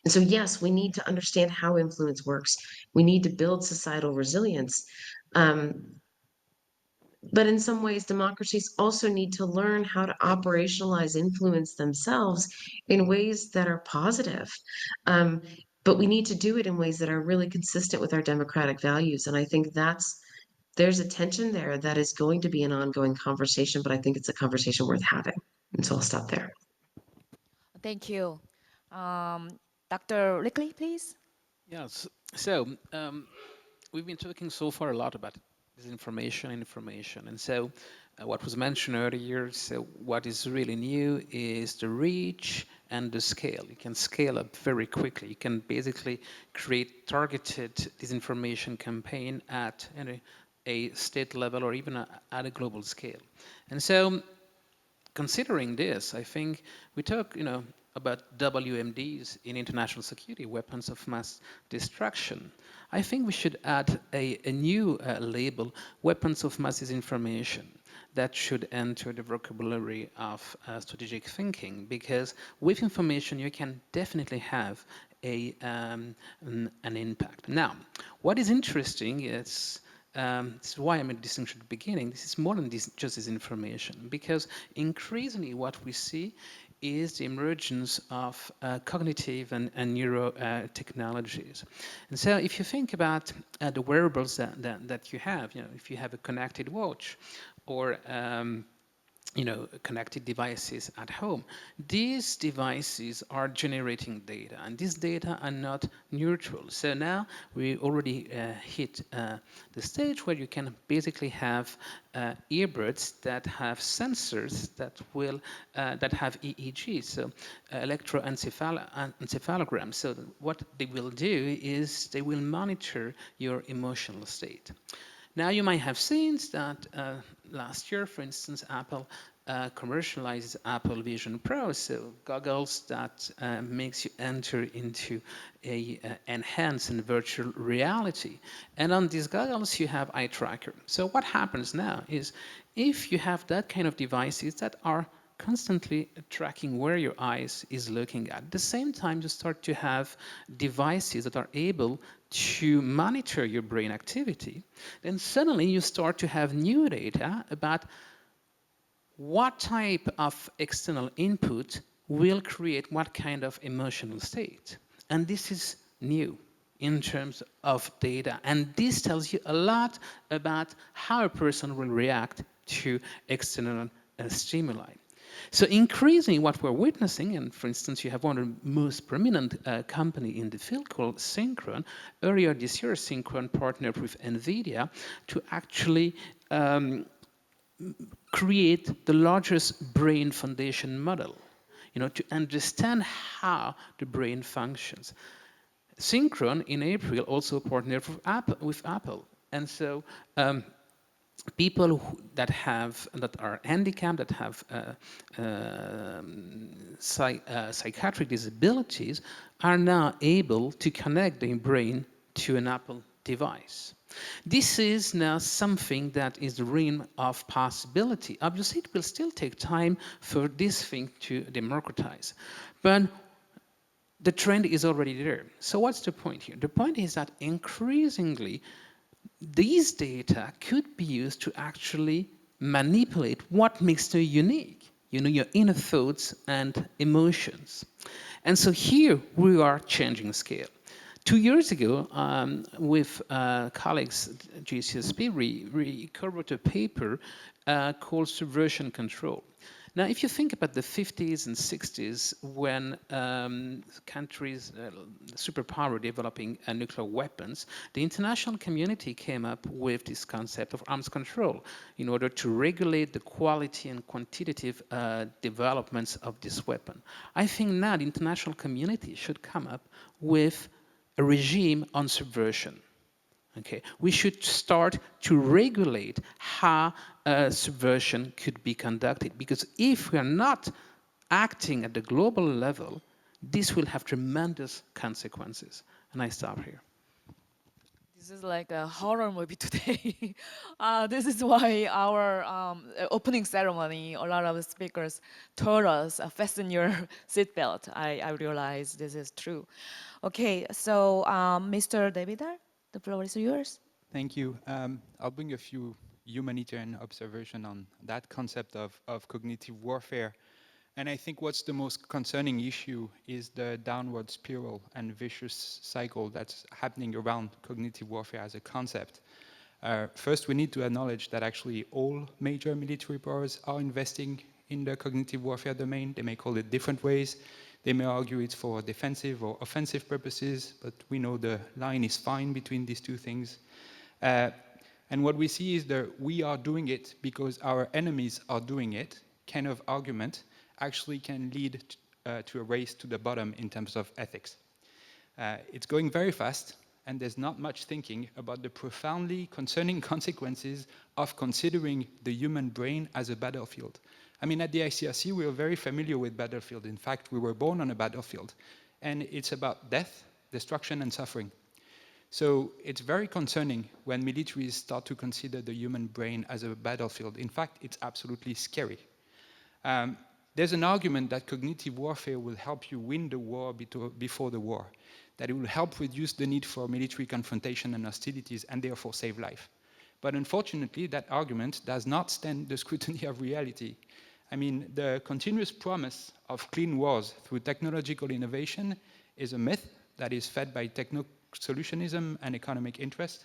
so, yes, we need to understand how influence works. We need to build societal resilience. But in some ways, democracies also need to learn how to operationalize influence themselves in ways that are positive. But we need to do it in ways that are really consistent with our democratic values. And I think there's a tension there that is going to be an ongoing conversation, but I think it's a conversation worth having. And so I'll stop there. Thank you. Dr. Rickley, please. Yes. So we've been talking so far a lot about disinformation and information. And so what was mentioned earlier, so what is really new is the reach and the scale. You can scale up very quickly. You can basically create targeted disinformation campaign at a state level or even at a global scale. And so considering this, I think we talk, about WMDs in international security, weapons of mass destruction. I think we should add a new label, weapons of mass disinformation, that should enter the vocabulary of strategic thinking, because with information you can definitely have an impact. Now, what is interesting is this is why I made a distinction at the beginning. This is more than just disinformation, because increasingly what we see is the emergence of cognitive and neuro technologies. And so if you think about the wearables that you have, if you have a connected watch or connected devices at home, these devices are generating data, and these data are not neutral. So now we already hit the stage where you can basically have earbuds that have sensors that will that have EEG, so electroencephalograms. So what they will do is they will monitor your emotional state. Now, you might have seen that last year, for instance, Apple commercializes Apple Vision Pro, so goggles that makes you enter into a enhanced and virtual reality. And on these goggles, you have eye tracker. So what happens now is if you have that kind of devices that are constantly tracking where your eyes is looking at the same time, you start to have devices that are able to monitor your brain activity, then suddenly you start to have new data about what type of external input will create what kind of emotional state. And this is new in terms of data. And this tells you a lot about how a person will react to external stimuli. So increasingly what we're witnessing, and for instance, you have one of the most prominent company in the field called Synchron. Earlier this year, Synchron partnered with NVIDIA to actually create the largest brain foundation model, to understand how the brain functions. Synchron in April also partnered with Apple. And so people that are handicapped, that have psychiatric disabilities, are now able to connect their brain to an Apple device. This is now something that is the realm of possibility. Obviously, it will still take time for this thing to democratize, but the trend is already there. So what's the point here? The point is that increasingly, these data could be used to actually manipulate what makes you unique, your inner thoughts and emotions. And so here we are changing scale. 2 years ago, with colleagues at SIPRI, we co-wrote a paper called Subversion Control. Now, if you think about the 50s and 60s, when countries, superpower developing nuclear weapons, the international community came up with this concept of arms control in order to regulate the quality and quantitative developments of this weapon. I think now the international community should come up with a regime on subversion. Okay, we should start to regulate how subversion could be conducted, because if we are not acting at the global level, this will have tremendous consequences. And I stop here. This is like a horror movie today. This is why our opening ceremony, a lot of speakers told us, fasten your seatbelt. I realize this is true. Okay, so Mr. Davidar, the floor is yours. Thank you. I'll bring a few humanitarian observations on that concept of cognitive warfare. And I think what's the most concerning issue is the downward spiral and vicious cycle that's happening around cognitive warfare as a concept. First, we need to acknowledge that actually all major military powers are investing in the cognitive warfare domain. They may call it different ways. They may argue it's for defensive or offensive purposes, but we know the line is fine between these two things. And what we see is that we are doing it because our enemies are doing it kind of argument actually can lead to a race to the bottom in terms of ethics. It's going very fast, and there's not much thinking about the profoundly concerning consequences of considering the human brain as a battlefield. I mean, at the ICRC, we are very familiar with battlefield. In fact, we were born on a battlefield. And it's about death, destruction, and suffering. So it's very concerning when militaries start to consider the human brain as a battlefield. In fact, it's absolutely scary. There's an argument that cognitive warfare will help you win the war before the war, that it will help reduce the need for military confrontation and hostilities, and therefore save life. But unfortunately, that argument does not stand the scrutiny of reality. I mean, the continuous promise of clean wars through technological innovation is a myth that is fed by techno-solutionism and economic interest.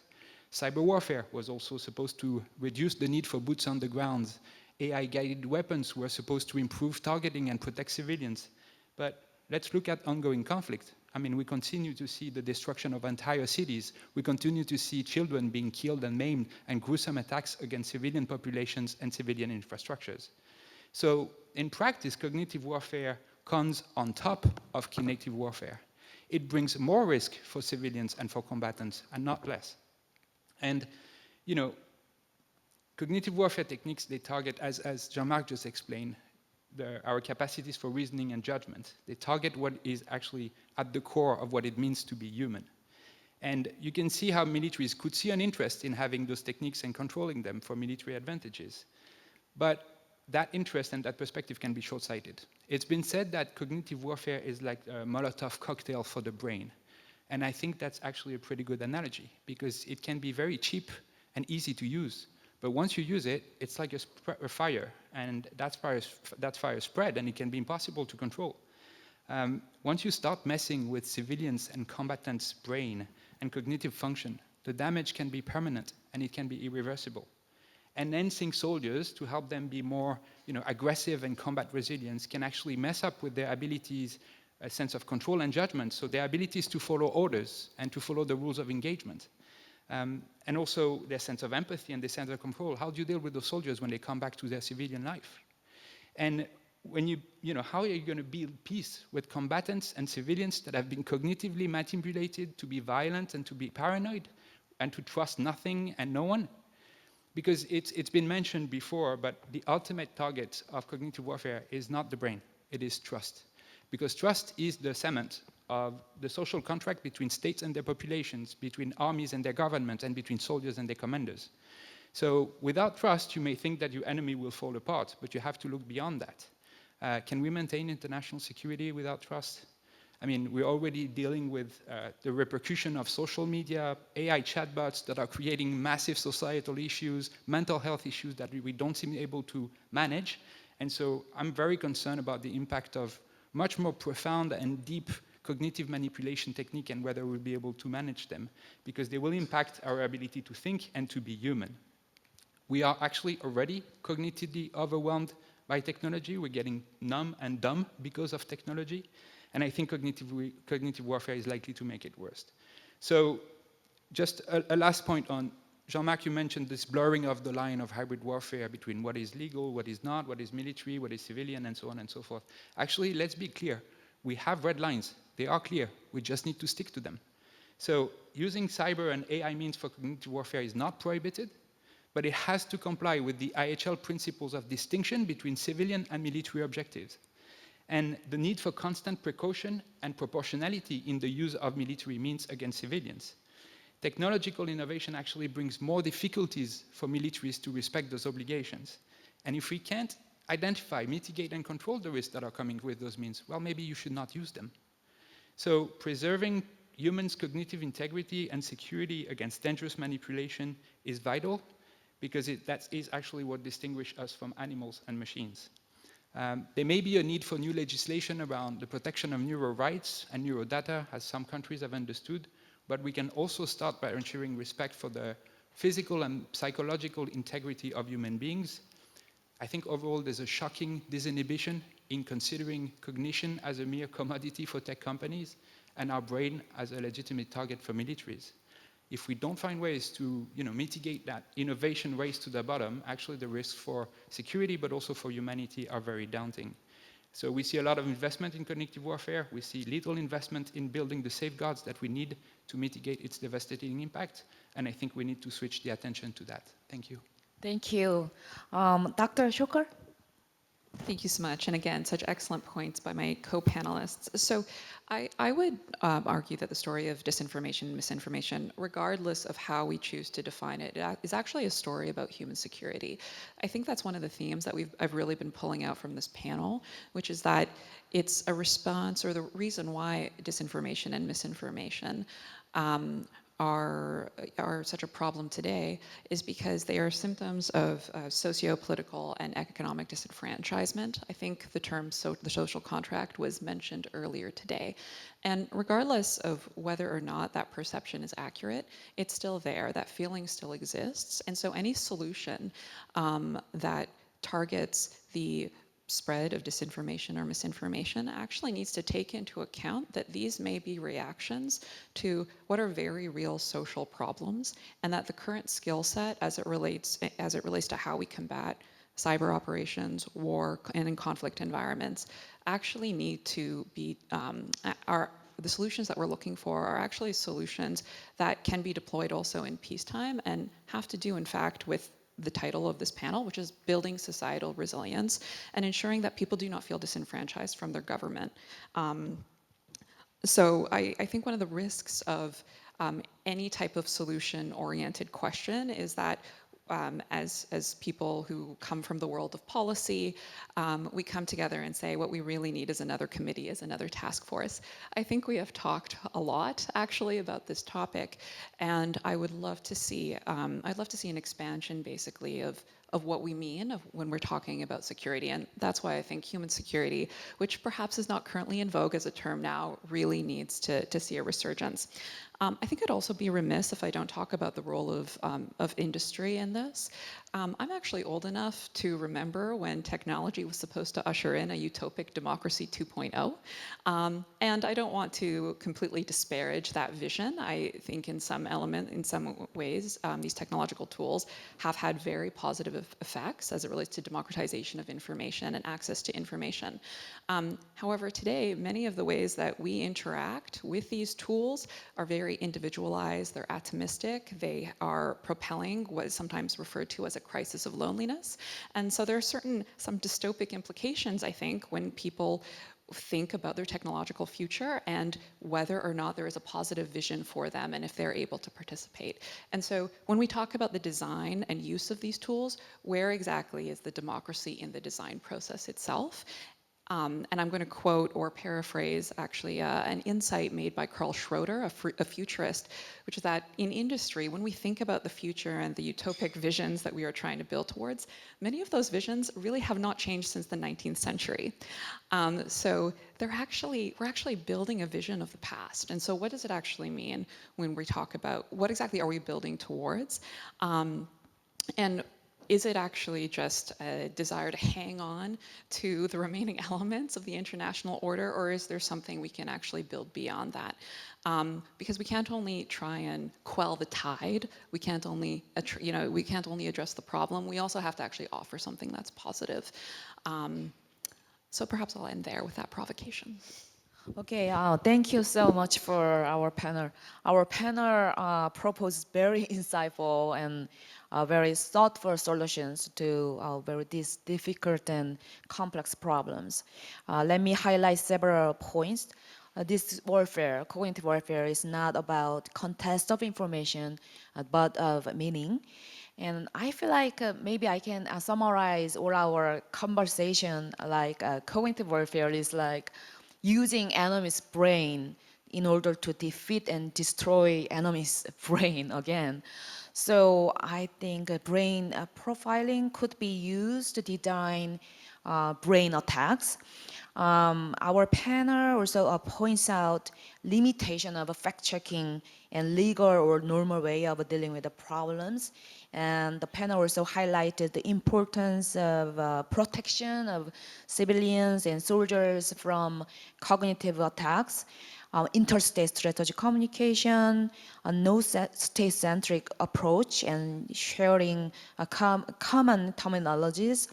Cyber warfare was also supposed to reduce the need for boots on the ground. AI-guided weapons were supposed to improve targeting and protect civilians. But let's look at ongoing conflict. I mean, we continue to see the destruction of entire cities. We continue to see children being killed and maimed, and gruesome attacks against civilian populations and civilian infrastructures. So in practice, cognitive warfare comes on top of kinetic warfare. It brings more risk for civilians and for combatants, and not less. And, you know, cognitive warfare techniques, they target, as Jean-Marc just explained, our capacities for reasoning and judgment. They target what is actually at the core of what it means to be human. And you can see how militaries could see an interest in having those techniques and controlling them for military advantages. But that interest and that perspective can be short-sighted. It's been said that cognitive warfare is like a Molotov cocktail for the brain. And I think that's actually a pretty good analogy, because it can be very cheap and easy to use. But once you use it, it's like a fire, and that fire spread, and it can be impossible to control. Once you start messing with civilians and combatants' brain and cognitive function, the damage can be permanent, and it can be irreversible. Enhancing soldiers to help them be more, aggressive and combat resilience can actually mess up with their abilities, a sense of control and judgment, so their abilities to follow orders and to follow the rules of engagement. And also their sense of empathy and their sense of control. How do you deal with those soldiers when they come back to their civilian life? And when how are you going to build peace with combatants and civilians that have been cognitively manipulated to be violent and to be paranoid and to trust nothing and no one? Because it's been mentioned before, but the ultimate target of cognitive warfare is not the brain, it is trust. Because trust is the cement of the social contract between states and their populations, between armies and their governments, and between soldiers and their commanders. So without trust, you may think that your enemy will fall apart, but you have to look beyond that. Can we maintain international security without trust? I mean, we're already dealing with the repercussion of social media, AI chatbots that are creating massive societal issues, mental health issues that we don't seem able to manage. And so I'm very concerned about the impact of much more profound and deep cognitive manipulation technique and whether we'll be able to manage them, because they will impact our ability to think and to be human. We are actually already cognitively overwhelmed by technology. We're getting numb and dumb because of technology. And I think cognitive warfare is likely to make it worse. So just a last point on, Jean-Marc, you mentioned this blurring of the line of hybrid warfare between what is legal, what is not, what is military, what is civilian, and so on and so forth. Actually, let's be clear. We have red lines. They are clear. We just need to stick to them. So using cyber and AI means for cognitive warfare is not prohibited, but it has to comply with the IHL principles of distinction between civilian and military objectives, and the need for constant precaution and proportionality in the use of military means against civilians. Technological innovation actually brings more difficulties for militaries to respect those obligations. And if we can't identify, mitigate, and control the risks that are coming with those means, well, maybe you should not use them. So preserving humans' cognitive integrity and security against dangerous manipulation is vital, because that is actually what distinguishes us from animals and machines. There may be a need for new legislation around the protection of neuro rights and neurodata, as some countries have understood, but we can also start by ensuring respect for the physical and psychological integrity of human beings. I think overall there's a shocking disinhibition in considering cognition as a mere commodity for tech companies and our brain as a legitimate target for militaries. If we don't find ways to mitigate that innovation race to the bottom, actually the risks for security but also for humanity are very daunting. So we see a lot of investment in cognitive warfare. We see little investment in building the safeguards that we need to mitigate its devastating impact. And I think we need to switch the attention to that. Thank you. Thank you. Dr. Shoker? Thank you so much. And again, such excellent points by my co-panelists. So I would argue that the story of disinformation and misinformation, regardless of how we choose to define it, is actually a story about human security. I think that's one of the themes that I've really been pulling out from this panel, which is that it's a response, or the reason why disinformation and misinformation are such a problem today is because they are symptoms of socio-political and economic disenfranchisement. I think the term the social contract was mentioned earlier today. And regardless of whether or not that perception is accurate, it's still there. That feeling still exists. And so any solution that targets the spread of disinformation or misinformation actually needs to take into account that these may be reactions to what are very real social problems, and that the current skill set as it relates to how we combat cyber operations, war, and in conflict environments actually need to be the solutions that we're looking for are actually solutions that can be deployed also in peacetime and have to do, in fact, with the title of this panel, which is building societal resilience and ensuring that people do not feel disenfranchised from their government. So I think one of the risks of any type of solution-oriented question is that as people who come from the world of policy, we come together and say what we really need is another committee, is another task force. I think we have talked a lot actually about this topic, and I would love to see I'd love to see an expansion basically of what we mean when we're talking about security. And that's why I think human security, which perhaps is not currently in vogue as a term now, really needs to see a resurgence. I think I'd also be remiss if I don't talk about the role of industry in this. I'm actually old enough to remember when technology was supposed to usher in a utopic democracy 2.0. And I don't want to completely disparage that vision. I think in some ways, these technological tools have had very positive effects as it relates to democratization of information and access to information. However, today, many of the ways that we interact with these tools are very individualized, they're atomistic, they are propelling what is sometimes referred to as a crisis of loneliness. And so there are some dystopic implications, I think, when people think about their technological future and whether or not there is a positive vision for them and if they're able to participate. And so when we talk about the design and use of these tools, where exactly is the democracy in the design process itself? And I'm going to quote or paraphrase actually an insight made by Carl Schroeder, a futurist, which is that in industry, when we think about the future and the utopic visions that we are trying to build towards, many of those visions really have not changed since the 19th century. So we're actually building a vision of the past. And so what does it actually mean when we talk about what exactly are we building towards? And is it actually just a desire to hang on to the remaining elements of the international order, or is there something we can actually build beyond that? Because we can't only try and quell the tide, we can't only address the problem, we also have to actually offer something that's positive. So perhaps I'll end there with that provocation. Okay, thank you so much for our panel. Our panel proposed very insightful and very thoughtful solutions to very difficult and complex problems. Let me highlight several points. This warfare, cognitive warfare, is not about contest of information, but of meaning. And I feel like maybe I can summarize all our conversation like cognitive warfare is like using enemy's brain in order to defeat and destroy enemy's brain again. So I think brain profiling could be used to design brain attacks. Our panel also points out limitation of fact-checking and legal or normal way of dealing with the problems. And the panel also highlighted the importance of protection of civilians and soldiers from cognitive attacks, interstate strategic communication, a no state-centric approach, and sharing common terminologies,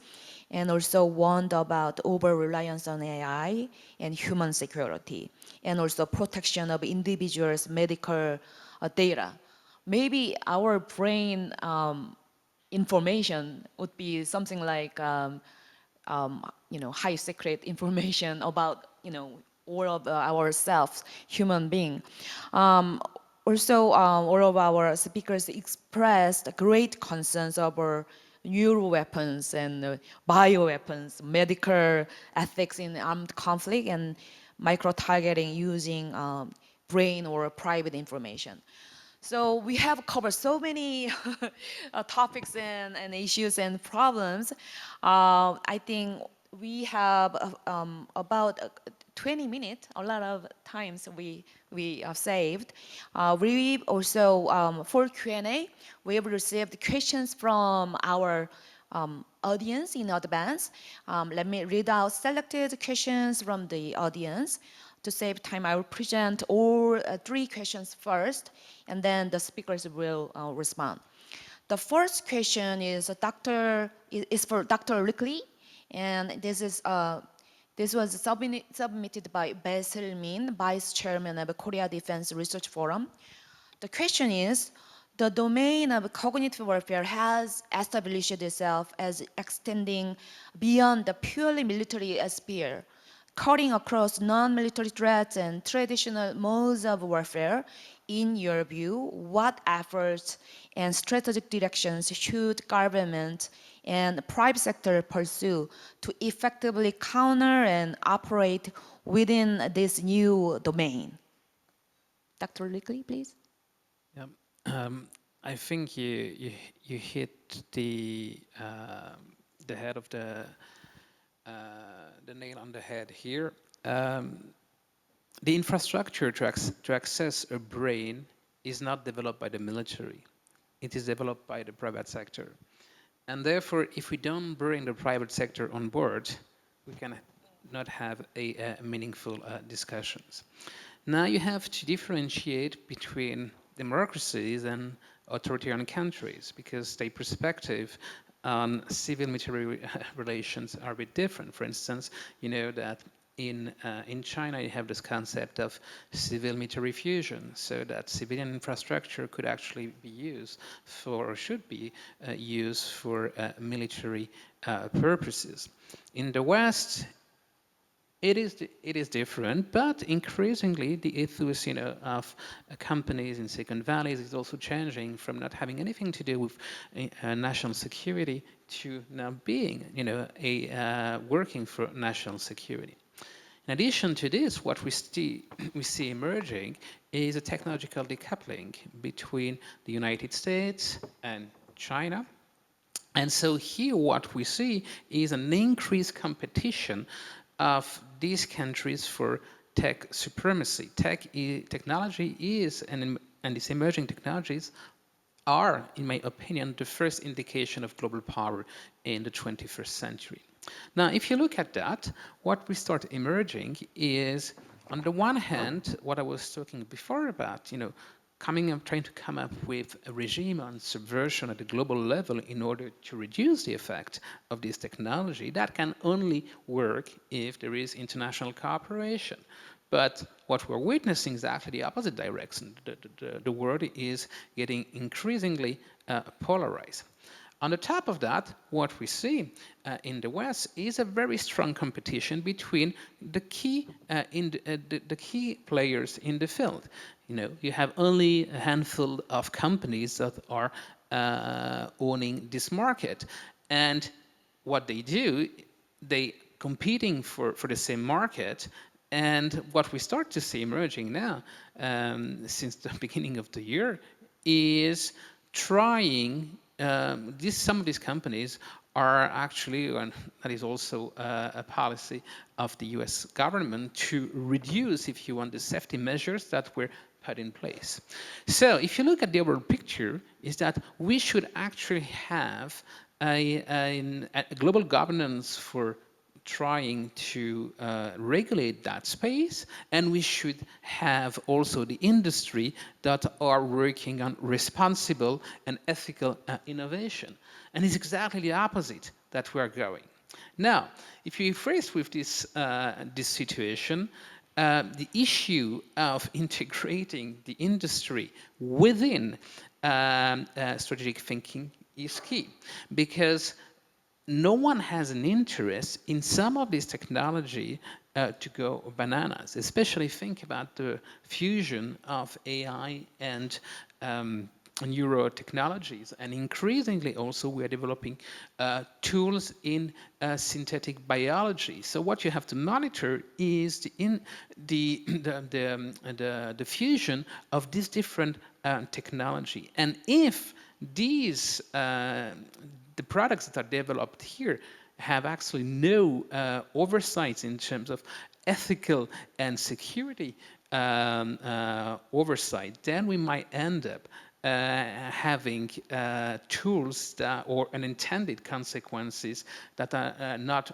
and also warned about over-reliance on AI and human security, and also protection of individuals' medical data. Maybe our brain information would be something like, high secret information about, all of ourselves, human being. Also, all of our speakers expressed great concerns over neural weapons and bioweapons, medical ethics in armed conflict, and micro-targeting using brain or private information. So we have covered so many topics and issues and problems. I think we have about 20 minutes, a lot of times we have saved. We also, for Q&A, we have received questions from our audience in advance. Let me read out selected questions from the audience. To save time, I will present all 3 questions first, and then the speakers will respond. The first question is for Dr. Rickley, and this was submitted by Bae Sil-min, Vice Chairman of Korea Defense Research Forum. The question is, the domain of cognitive warfare has established itself as extending beyond the purely military sphere, cutting across non-military threats and traditional modes of warfare. In your view, what efforts and strategic directions should government and private sector pursue to effectively counter and operate within this new domain? Dr. Rickley, please. Yeah, I think you hit the head of the nail on the head here. The infrastructure to access a brain is not developed by the military. It is developed by the private sector. And therefore, if we don't bring the private sector on board, we can not have a meaningful discussions. Now you have to differentiate between democracies and authoritarian countries, because their perspective on civil-military relations are a bit different. For instance, you know that in China you have this concept of civil-military fusion, so that civilian infrastructure could actually be used for, or should be used for military purposes. In the West, It is different, but increasingly the ethos, of companies in Silicon Valley is also changing from not having anything to do with national security to now being, working for national security. In addition to this, what we see emerging is a technological decoupling between the United States and China. And so here what we see is an increased competition of these countries for tech supremacy. Technology is, and these emerging technologies are, in my opinion, the first indication of global power in the 21st century. Now, if you look at that, what we start emerging is, on the one hand, what I was talking before about, trying to come up with a regime on subversion at the global level in order to reduce the effect of this technology. That can only work if there is international cooperation. But what we're witnessing is actually the opposite direction. The world is getting increasingly polarized. On the top of that, what we see in the West is a very strong competition between the key players in the field. You have only a handful of companies that are owning this market, and what they do, they competing for the same market. And what we start to see emerging now, since the beginning of the year, is trying. Some of these companies are actually, and that is also a policy of the US government, to reduce, if you want, the safety measures that were put in place. So if you look at the overall picture, is that we should actually have a global governance for trying to regulate that space, and we should have also the industry that are working on responsible and ethical innovation. And it's exactly the opposite that we are going. Now, if you're faced with this situation, the issue of integrating the industry within strategic thinking is key, because no one has an interest in some of this technology to go bananas, especially think about the fusion of AI and neuro technologies. And increasingly also we are developing tools in synthetic biology. So what you have to monitor is the fusion of these different technology. And if these the products that are developed here have actually no oversight in terms of ethical and security oversight, then we might end up having tools or unintended consequences that are not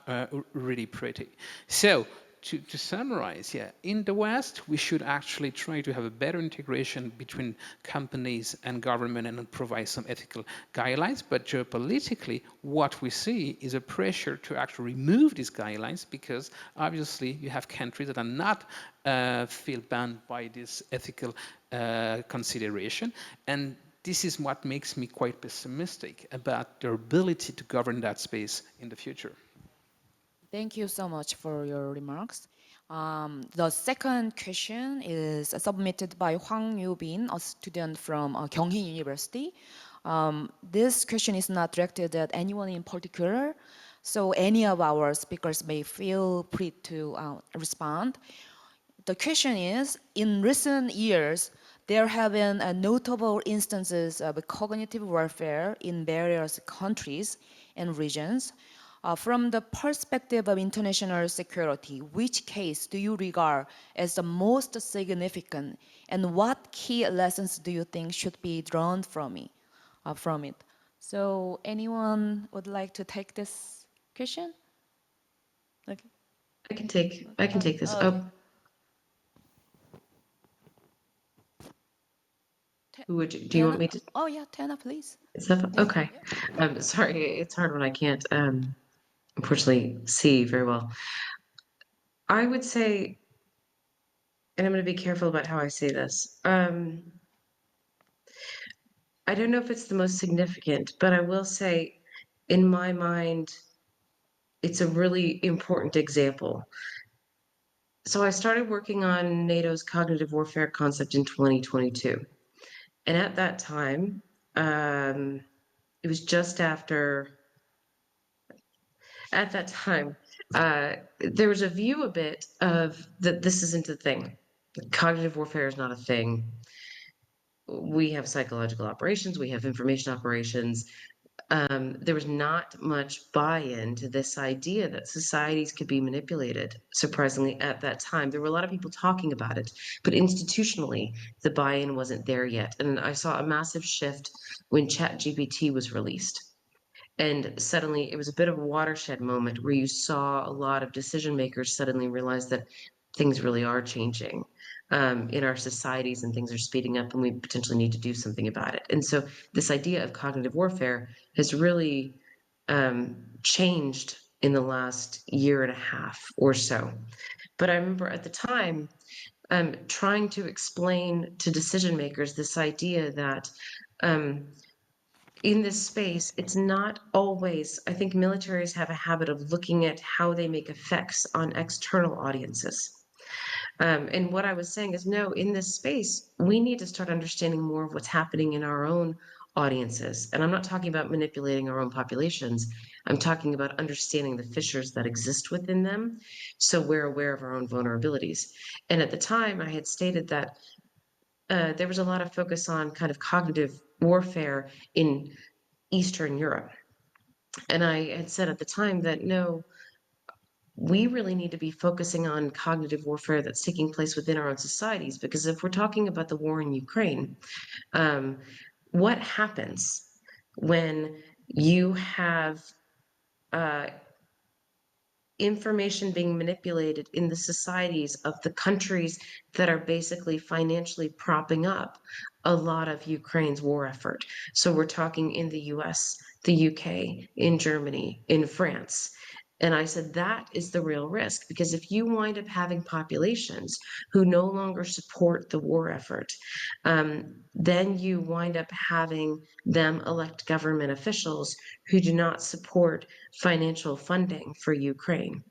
really pretty. So, to summarize, in the West, we should actually try to have a better integration between companies and government and provide some ethical guidelines. But geopolitically, what we see is a pressure to actually remove these guidelines, because obviously you have countries that are not feel bound by this ethical consideration. And this is what makes me quite pessimistic about their ability to govern that space in the future. Thank you so much for your remarks. The second question is submitted by Hwang Yoo-bin, a student from Kyunghee University. This question is not directed at anyone in particular, so any of our speakers may feel free to respond. The question is, in recent years, there have been notable instances of cognitive warfare in various countries and regions. From the perspective of international security, which case do you regard as the most significant, and what key lessons do you think should be drawn from it? So, anyone would like to take this question? Okay. I can take this. Okay. Do you want me to? Oh yeah, Tana, please. Okay. Sorry, it's hard when I can't unfortunately see very well. I would say, and I'm going to be careful about how I say this. I don't know if it's the most significant, but I will say, in my mind, it's a really important example. So I started working on NATO's cognitive warfare concept in 2022. And at that time, it was just after, at that time, there was a view a bit of that this isn't a thing. Cognitive warfare is not a thing. We have psychological operations, we have information operations. There was not much buy-in to this idea that societies could be manipulated. Surprisingly, at that time, there were a lot of people talking about it, but institutionally, the buy-in wasn't there yet. And I saw a massive shift when ChatGPT was released. And suddenly, it was a bit of a watershed moment where you saw a lot of decision makers suddenly realize that things really are changing in our societies and things are speeding up and we potentially need to do something about it. And so this idea of cognitive warfare has really changed in the last year and a half or so. But I remember at the time trying to explain to decision makers this idea that in this space, it's not always, I think militaries have a habit of looking at how they make effects on external audiences. And what I was saying is, no, in this space, we need to start understanding more of what's happening in our own audiences. And I'm not talking about manipulating our own populations. I'm talking about understanding the fissures that exist within them. So we're aware of our own vulnerabilities. And at the time, I had stated that there was a lot of focus on kind of cognitive warfare in Eastern Europe. And I had said at the time that no, we really need to be focusing on cognitive warfare that's taking place within our own societies, because if we're talking about the war in Ukraine, what happens when you have information being manipulated in the societies of the countries that are basically financially propping up a lot of Ukraine's war effort? So we're talking in the US, the UK, in Germany, in France. And I said, that is the real risk, because if you wind up having populations who no longer support the war effort, then you wind up having them elect government officials who do not support financial funding for Ukraine.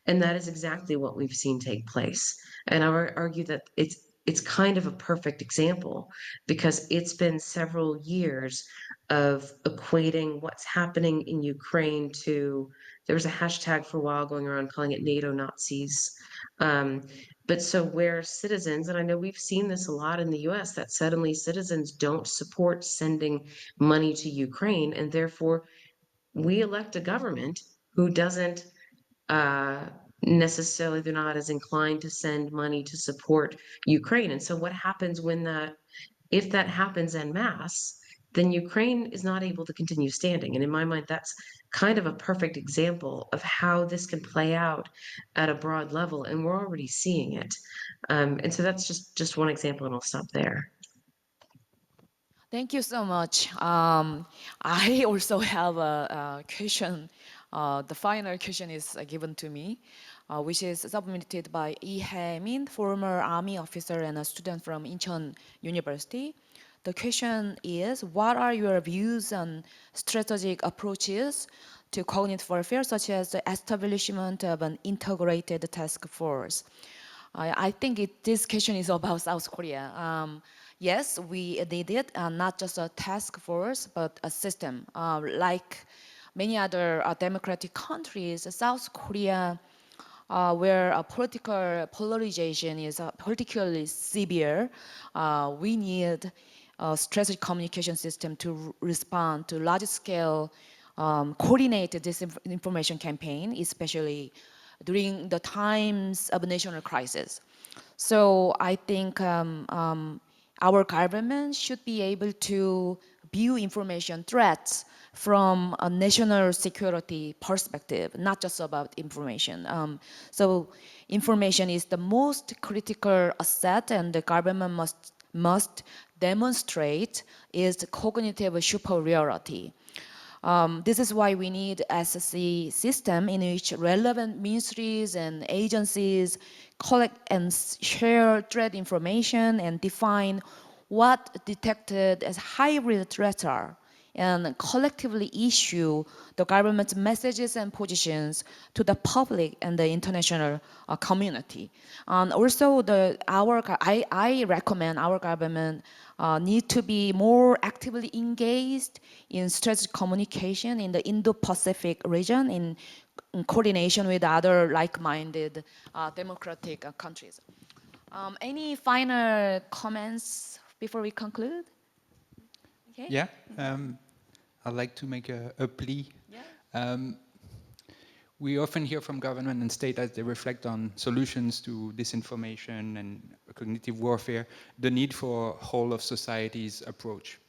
And that is exactly what we've seen take place. And I would argue that it's kind of a perfect example, because it's been several years of equating what's happening in Ukraine to, there was a hashtag for a while going around calling it NATO Nazis. But so where citizens, and I know we've seen this a lot in the US, that suddenly citizens don't support sending money to Ukraine, and therefore we elect a government who doesn't necessarily, they're not as inclined to send money to support Ukraine. And so what happens when that, if that happens en masse, then Ukraine is not able to continue standing. And in my mind, that's kind of a perfect example of how this can play out at a broad level, and we're already seeing it. And so that's just one example, and I'll stop there. Thank you so much. I also have a question. The final question is given to me, which is submitted by Lee Hae-min, former army officer and a student from Incheon University. The question is, what are your views on strategic approaches to cognitive warfare, such as the establishment of an integrated task force? I think this question is about South Korea. Yes, we needed not just a task force, but a system. Like many other democratic countries, South Korea, where political polarization is particularly severe, we need a strategic communication system to respond to large-scale coordinated disinformation campaign, especially during the times of national crisis. So I think our government should be able to view information threats from a national security perspective, not just about information. So information is the most critical asset, and the government must demonstrate its cognitive superiority. This is why we need SSC system in which relevant ministries and agencies collect and share threat information and define what detected as hybrid threats are, and collectively issue the government's messages and positions to the public and the international community. And also, I recommend our government need to be more actively engaged in strategic communication in the Indo-Pacific region in coordination with other like-minded democratic countries. Any final comments before we conclude? Okay. Yeah, I'd like to make a plea. Yeah. We often hear from government and state as they reflect on solutions to disinformation and cognitive warfare, the need for whole of society's approach.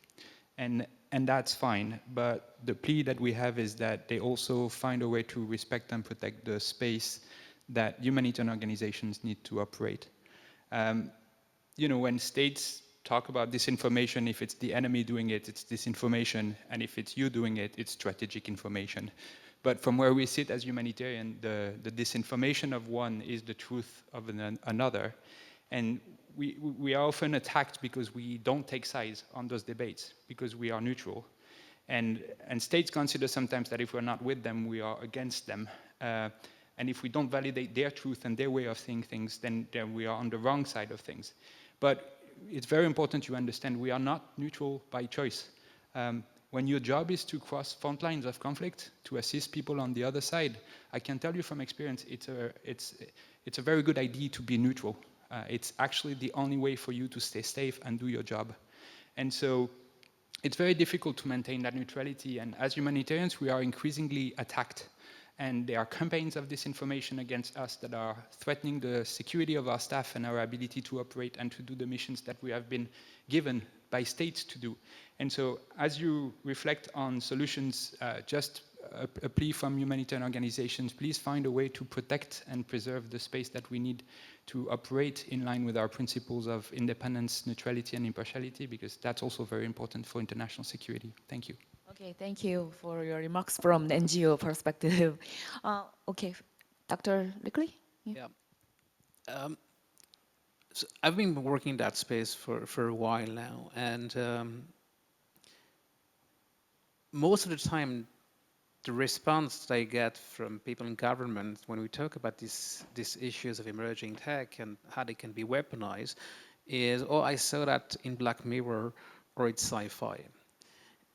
And that's fine, but the plea that we have is that they also find a way to respect and protect the space that humanitarian organizations need to operate. You know, when states talk about disinformation, if it's the enemy doing it, it's disinformation, and if it's you doing it, it's strategic information. But from where we sit as humanitarian, the disinformation of one is the truth of another. And we are often attacked because we don't take sides on those debates, because we are neutral. And states consider sometimes that if we're not with them, we are against them. And if we don't validate their truth and their way of seeing things, then we are on the wrong side of things. But it's very important to understand we are not neutral by choice. When your job is to cross front lines of conflict, to assist people on the other side, I can tell you from experience, it's a very good idea to be neutral. It's actually the only way for you to stay safe and do your job. And so it's very difficult to maintain that neutrality. And as humanitarians, we are increasingly attacked. And there are campaigns of disinformation against us that are threatening the security of our staff and our ability to operate and to do the missions that we have been given by states to do. And so as you reflect on solutions, just a plea from humanitarian organizations, please find a way to protect and preserve the space that we need to operate in line with our principles of independence, neutrality, and impartiality, because that's also very important for international security. Thank you. Okay, thank you for your remarks from the NGO perspective. Okay, Dr. Lickley? Yeah. So I've been working in that space for a while now, and most of the time, the response that I get from people in government when we talk about these issues of emerging tech and how they can be weaponized is, oh, I saw that in Black Mirror, or it's sci-fi.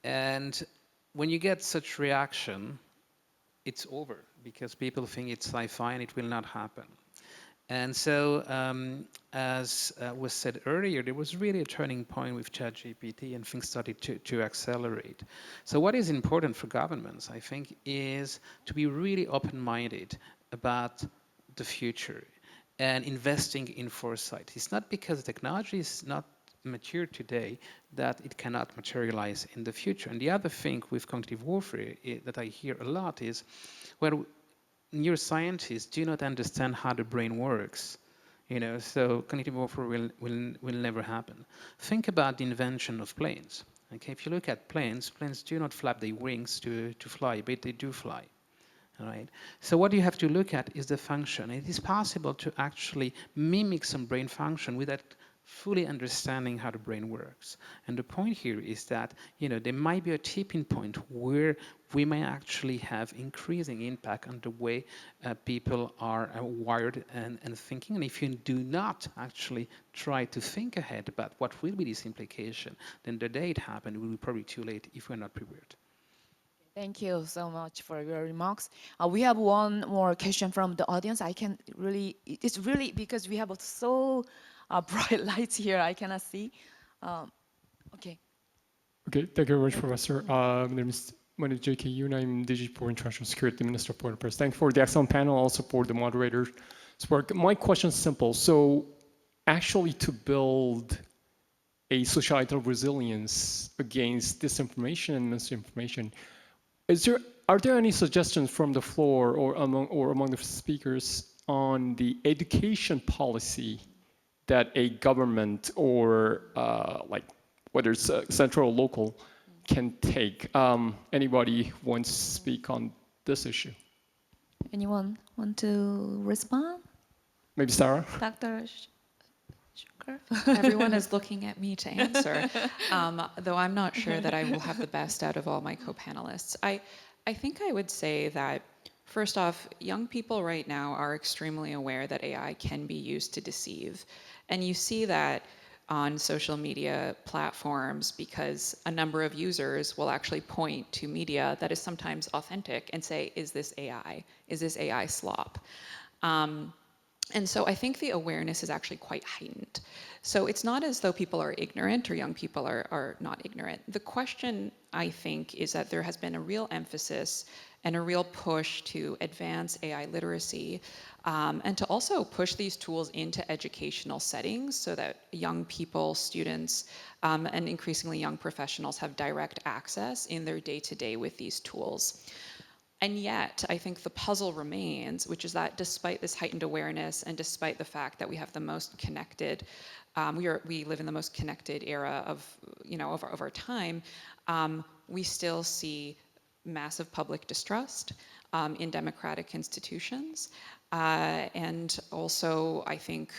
And when you get such reaction, it's over, because people think it's sci-fi and it will not happen. And so, as was said earlier, there was really a turning point with ChatGPT and things started to accelerate. So what is important for governments, I think, is to be really open-minded about the future and investing in foresight. It's not because technology is not mature today that it cannot materialize in the future. And the other thing with cognitive warfare that I hear a lot is, well, neuroscientists do not understand how the brain works, you know, so cognitive warfare will never happen. Think about the invention of planes. Okay, if you look at planes do not flap their wings to fly, but they do fly. All right. So what you have to look at is the function. It is possible to actually mimic some brain function without fully understanding how the brain works. And the point here is that, you know, there might be a tipping point where we may actually have increasing impact on the way people are wired and thinking. And if you do not actually try to think ahead about what will be this implication, then the day it happened, it will be probably too late if we're not prepared. Thank you so much for your remarks. We have one more question from the audience. It's really because we have so bright lights here, I cannot see. Okay. Okay, thank you very much, Professor. My name is J.K. Hyun. I'm DG for International Security, Minister of Foreign Affairs. Thank you for the excellent panel, also for the moderator's work. My question is simple. So actually to build a societal resilience against disinformation and misinformation, are there any suggestions from the floor or among the speakers on the education policy that a government or like whether it's central or local can take? Anybody wants to speak on this issue? Anyone want to respond? Maybe Sarah? Dr. Everyone is looking at me to answer, though I'm not sure that I will have the best out of all my co-panelists. I think I would say that, first off, young people right now are extremely aware that AI can be used to deceive. And you see that on social media platforms because a number of users will actually point to media that is sometimes authentic and say, is this AI? Is this AI slop? And so I think the awareness is actually quite heightened. So it's not as though people are ignorant or young people are not ignorant. The question, I think, is that there has been a real emphasis and a real push to advance AI literacy and to also push these tools into educational settings so that young people, students, and increasingly young professionals have direct access in their day-to-day with these tools. And yet, I think the puzzle remains, which is that despite this heightened awareness and despite the fact that we have the most connected, we live in the most connected era of our time, we still see massive public distrust in democratic institutions, and also, I think,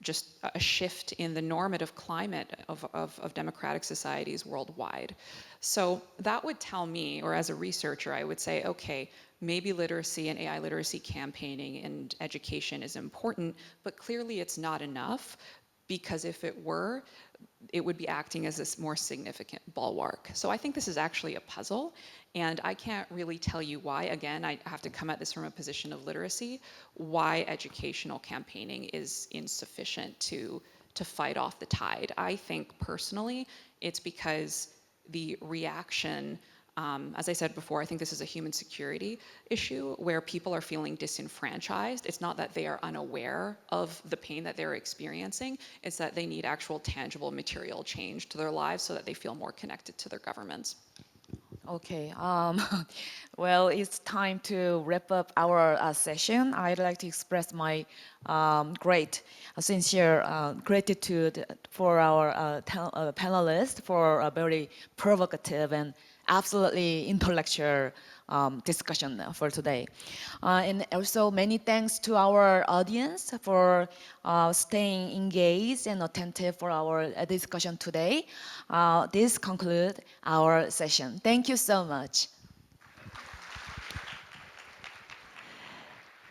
just a shift in the normative climate of democratic societies worldwide. So that would tell me, or as a researcher, I would say, okay, maybe literacy and AI literacy campaigning and education is important, but clearly it's not enough, because if it were, it would be acting as this more significant bulwark. So I think this is actually a puzzle, and I can't really tell you why. Again, I have to come at this from a position of literacy, why educational campaigning is insufficient to fight off the tide. I think personally, it's because the reaction, as I said before, I think this is a human security issue where people are feeling disenfranchised. It's not that they are unaware of the pain that they're experiencing, it's that they need actual tangible material change to their lives so that they feel more connected to their governments. Okay, well, it's time to wrap up our session. I'd like to express my great, sincere gratitude for our panelists for a very provocative and absolutely intellectual discussion for today. And also many thanks to our audience for staying engaged and attentive for our discussion today. This concludes our session. Thank you so much.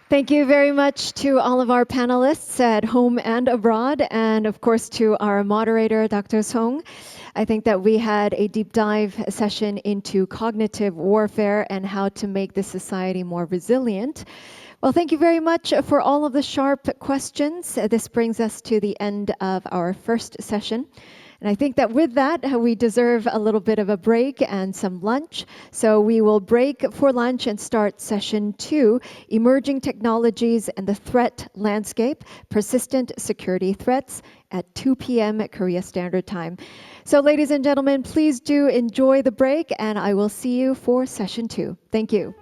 Thank you very much to all of our panelists at home and abroad, and of course to our moderator, Dr. Song. I think that we had a deep dive session into cognitive warfare and how to make the society more resilient. Well, thank you very much for all of the sharp questions. This brings us to the end of our first session. And I think that with that, we deserve a little bit of a break and some lunch. So we will break for lunch and start session 2, Emerging Technologies and the Threat Landscape, Persistent Security Threats, at 2 p.m. at Korea Standard Time. So ladies and gentlemen, please do enjoy the break, and I will see you for session 2. Thank you.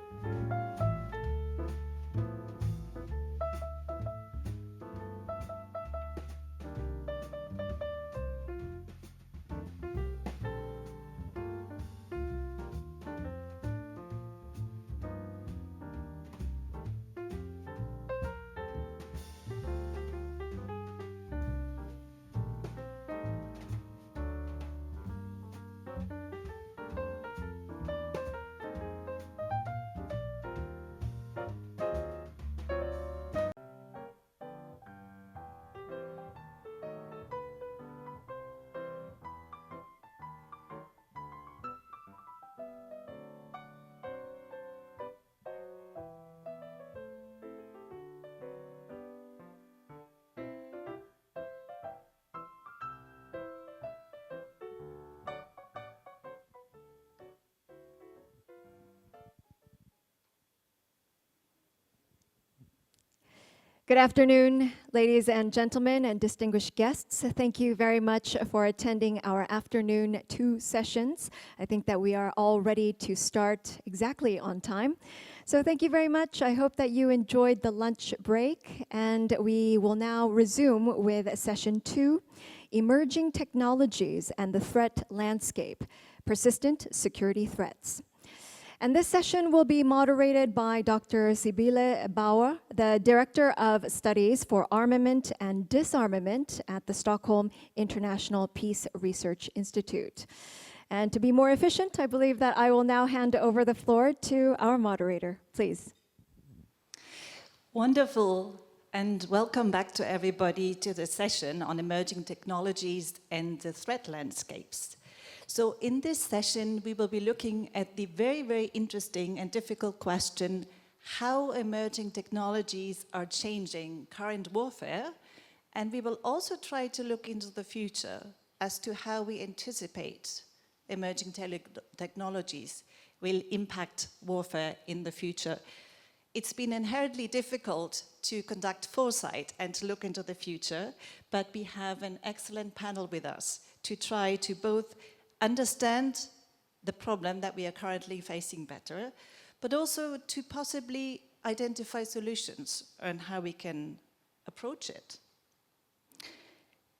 Good afternoon, ladies and gentlemen and distinguished guests. Thank you very much for attending our afternoon 2 sessions. I think that we are all ready to start exactly on time. So thank you very much. I hope that you enjoyed the lunch break, and we will now resume with session 2, Emerging Technologies and the Threat Landscape, Persistent Security Threats. And this session will be moderated by Dr. Sibylle Bauer, the Director of Studies for Armament and Disarmament at the Stockholm International Peace Research Institute. And to be more efficient, I believe that I will now hand over the floor to our moderator. Please. Wonderful, and welcome back to everybody to the session on emerging technologies and the threat landscapes. So in this session, we will be looking at the very, very interesting and difficult question, how emerging technologies are changing current warfare, and we will also try to look into the future as to how we anticipate emerging technologies will impact warfare in the future. It's been inherently difficult to conduct foresight and to look into the future, but we have an excellent panel with us to try to both understand the problem that we are currently facing better, but also to possibly identify solutions and how we can approach it.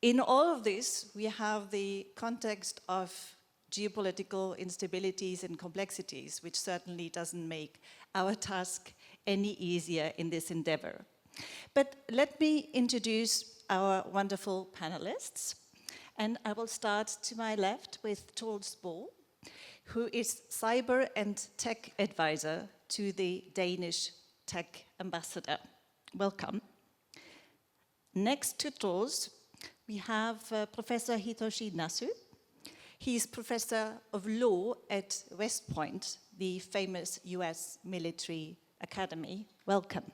In all of this, we have the context of geopolitical instabilities and complexities, which certainly doesn't make our task any easier in this endeavor. But let me introduce our wonderful panelists. And I will start to my left with Troels Bol, who is Cyber and Tech Advisor to the Danish Tech Ambassador. Welcome. Next to Troels, we have Professor Hitoshi Nasu. He is Professor of Law at West Point, the famous US military academy. Welcome.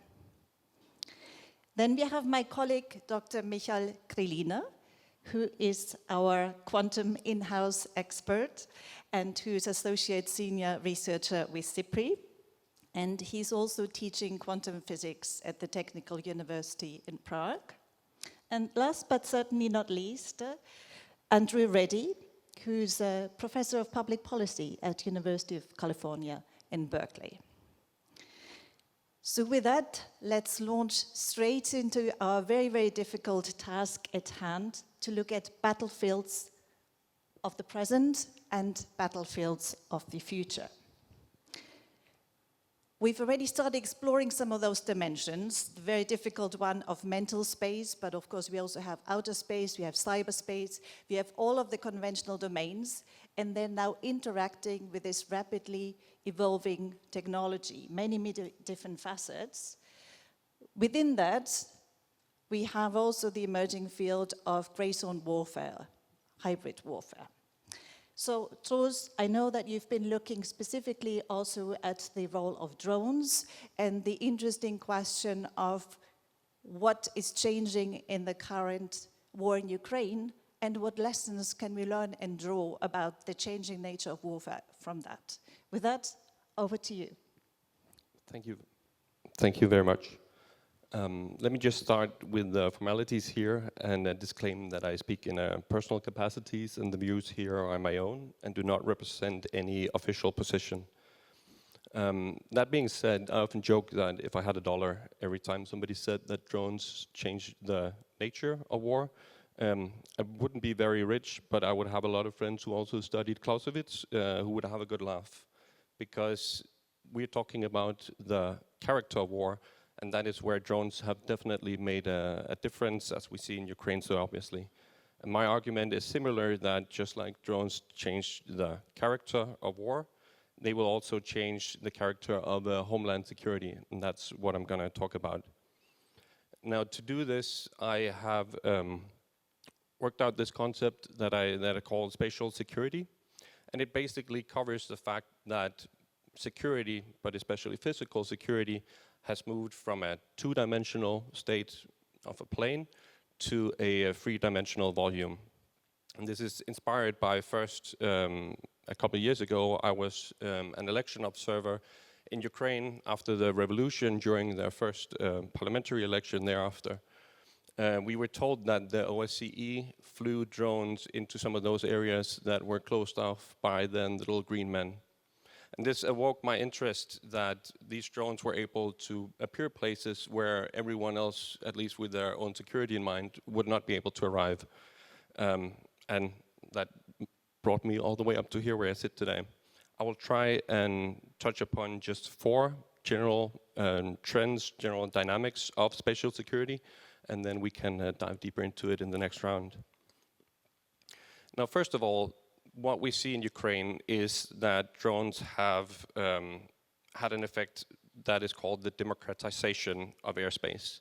Then we have my colleague, Dr. Michael Krilliner, who is our quantum in-house expert and who is Associate Senior Researcher with SIPRI. And he's also teaching quantum physics at the Technical University in Prague. And last but certainly not least, Andrew Reddy, who's a Professor of Public Policy at University of California in Berkeley. So with that, let's launch straight into our very, very difficult task at hand to look at battlefields of the present and battlefields of the future. We've already started exploring some of those dimensions, the very difficult one of mental space, but of course we also have outer space, we have cyberspace, we have all of the conventional domains, and they're now interacting with this rapidly evolving technology, many different facets. Within that, we have also the emerging field of gray zone warfare, hybrid warfare. So, Troels, I know that you've been looking specifically also at the role of drones and the interesting question of what is changing in the current war in Ukraine and what lessons can we learn and draw about the changing nature of warfare from that. With that, over to you. Thank you. Thank you very much. Let me just start with the formalities here and disclaim that I speak in personal capacities and the views here are my own and do not represent any official position. That being said, I often joke that if I had $1 every time somebody said that drones change the nature of war, I wouldn't be very rich, but I would have a lot of friends who also studied Clausewitz who would have a good laugh, because we're talking about the character of war, and that is where drones have definitely made a difference, as we see in Ukraine so obviously. And my argument is similar, that just like drones changed the character of war, they will also change the character of homeland security, and that's what I'm going to talk about. Now, to do this, I have worked out this concept that I call spatial security, and it basically covers the fact that security, but especially physical security, has moved from a two-dimensional state of a plane to a three-dimensional volume. And this is inspired by first, a couple of years ago, I was an election observer in Ukraine after the revolution, during their first parliamentary election thereafter. We were told that the OSCE flew drones into some of those areas that were closed off by the little green men. And this awoke my interest that these drones were able to appear places where everyone else, at least with their own security in mind, would not be able to arrive. And that brought me all the way up to here where I sit today. I will try and touch upon just 4 general trends, general dynamics of spatial security, and then we can dive deeper into it in the next round. Now, first of all, what we see in Ukraine is that drones have had an effect that is called the democratization of airspace.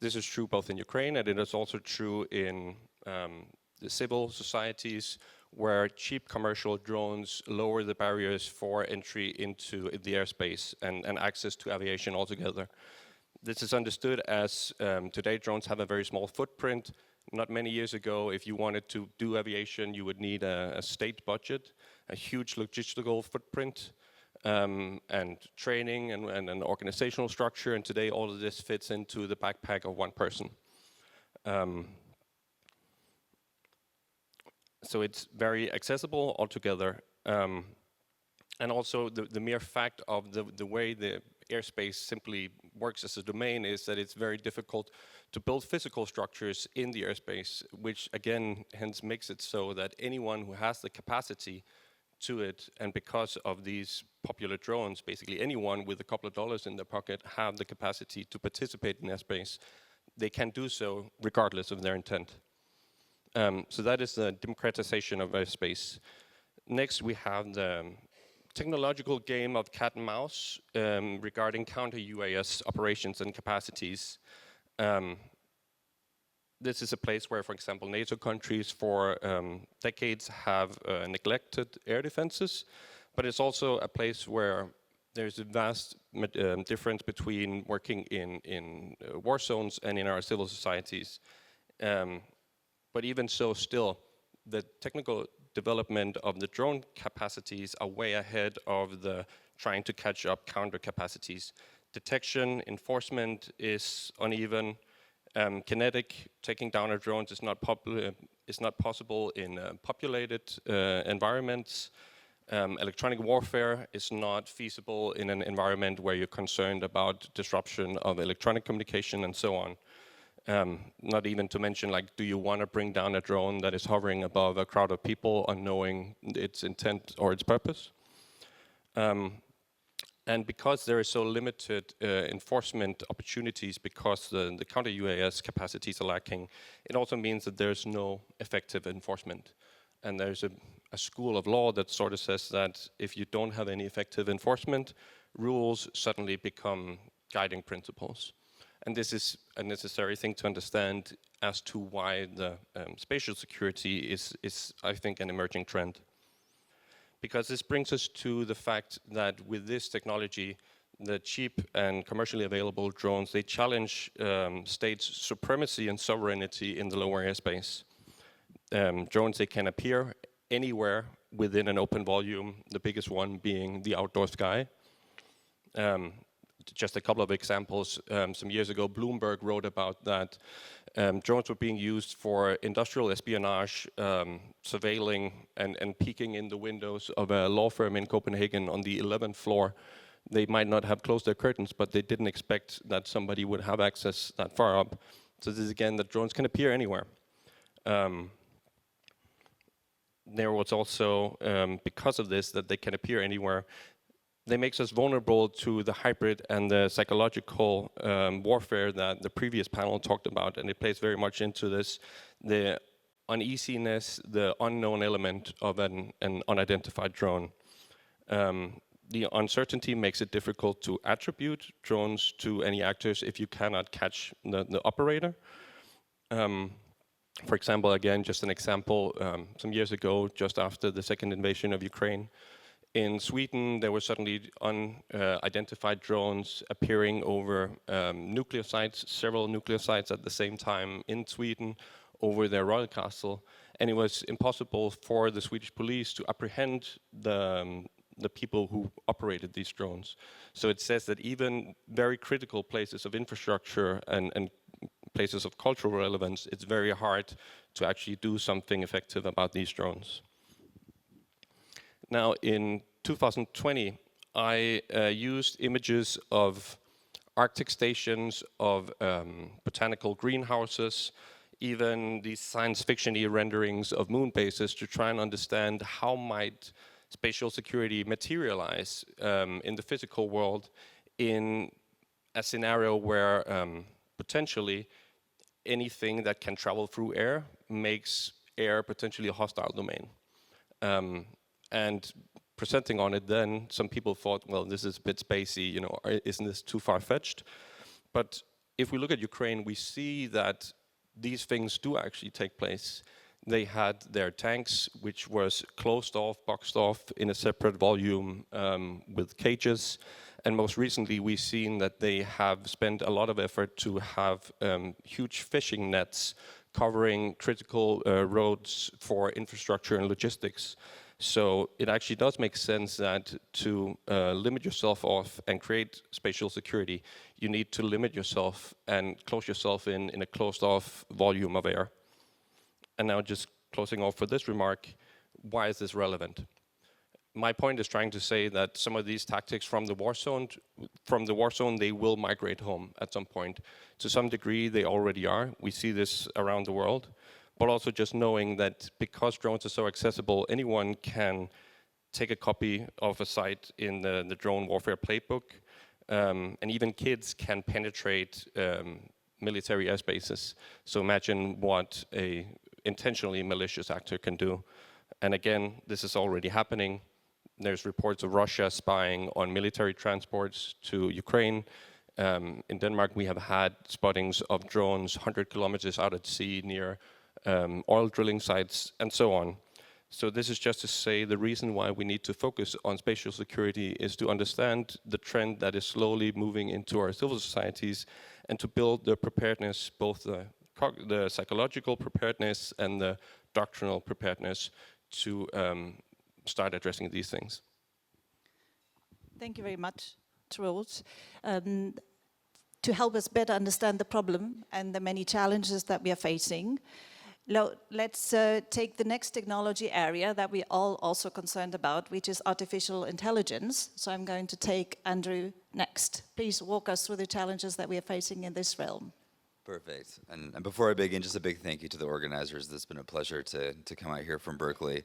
This is true both in Ukraine, and it is also true in the civil societies, where cheap commercial drones lower the barriers for entry into the airspace and access to aviation altogether. This is understood as today drones have a very small footprint. Not many years ago, if you wanted to do aviation, you would need a state budget, a huge logistical footprint, and training and an organizational structure. And today, all of this fits into the backpack of one person. So it's very accessible altogether. And also the mere fact of the way the airspace simply works as a domain is that it's very difficult to build physical structures in the airspace, which again, hence makes it so that anyone who has the capacity to it, and because of these popular drones, basically anyone with a couple of dollars in their pocket have the capacity to participate in airspace. They can do so regardless of their intent. So that is the democratization of airspace. Next, we have the technological game of cat and mouse regarding counter-UAS operations and capacities. This is a place where, for example, NATO countries for decades have neglected air defenses, but it's also a place where there's a vast difference between working in war zones and in our civil societies. But even so, still, the technical development of the drone capacities are way ahead of the trying to catch up counter capacities. Detection, enforcement is uneven. Kinetic, taking down our drones is not possible in populated environments. Electronic warfare is not feasible in an environment where you're concerned about disruption of electronic communication and so on. Not even to mention, like, do you want to bring down a drone that is hovering above a crowd of people unknowing its intent or its purpose? And because there is so limited enforcement opportunities because the counter-UAS capacities are lacking, it also means that there's no effective enforcement. And there's a school of law that sort of says that if you don't have any effective enforcement, rules suddenly become guiding principles. And this is a necessary thing to understand as to why the spatial security is, I think, an emerging trend. Because this brings us to the fact that with this technology, the cheap and commercially available drones, they challenge states' supremacy and sovereignty in the lower airspace. Drones, they can appear anywhere within an open volume, the biggest one being the outdoor sky. Just a couple of examples. Some years ago, Bloomberg wrote about that drones were being used for industrial espionage, surveilling and peeking in the windows of a law firm in Copenhagen on the 11th floor. They might not have closed their curtains, but they didn't expect that somebody would have access that far up. So this is again that drones can appear anywhere. There was also, because of this, that they can appear anywhere, they makes us vulnerable to the hybrid and the psychological warfare that the previous panel talked about, and it plays very much into this, the uneasiness, the unknown element of an unidentified drone. The uncertainty makes it difficult to attribute drones to any actors if you cannot catch the operator. For example, again, just an example, some years ago, just after the second invasion of Ukraine, in Sweden, there were suddenly unidentified drones appearing over nuclear sites, several nuclear sites at the same time in Sweden, over their royal castle, and it was impossible for the Swedish police to apprehend the people who operated these drones. So it says that even very critical places of infrastructure and places of cultural relevance, it's very hard to actually do something effective about these drones. Now, in 2020, I used images of Arctic stations, of botanical greenhouses, even these science fiction-y renderings of moon bases to try and understand how might spatial security materialize in the physical world in a scenario where potentially anything that can travel through air makes air potentially a hostile domain. And presenting on it then, some people thought, well, this is a bit spacey, you know, isn't this too far-fetched? But if we look at Ukraine, we see that these things do actually take place. They had their tanks, which was closed off, boxed off in a separate volume with cages. And most recently, we've seen that they have spent a lot of effort to have huge fishing nets covering critical roads for infrastructure and logistics. So it actually does make sense that to limit yourself off and create spatial security, you need to limit yourself and close yourself in a closed off volume of air. And now just closing off for this remark, why is this relevant? My point is trying to say that some of these tactics from the war zone, they will migrate home at some point. To some degree, they already are. We see this around the world. But also just knowing that because drones are so accessible, anyone can take a copy of a site in the drone warfare playbook, and even kids can penetrate military airspaces. So imagine what a intentionally malicious actor can do. And again, this is already happening. There's reports of Russia spying on military transports to Ukraine. In Denmark, we have had spottings of drones 100 kilometers out at sea near oil drilling sites, and so on. So this is just to say the reason why we need to focus on spatial security is to understand the trend that is slowly moving into our civil societies and to build the preparedness, both the psychological preparedness and the doctrinal preparedness to start addressing these things. Thank you very much, Troels. To help us better understand the problem and the many challenges that we are facing, let's take the next technology area that we all also concerned about, which is artificial intelligence. So I'm going to take Andrew next. Please walk us through the challenges that we are facing in this realm. Perfect. And before I begin, just a big thank you to the organizers. It's been a pleasure to come out here from Berkeley.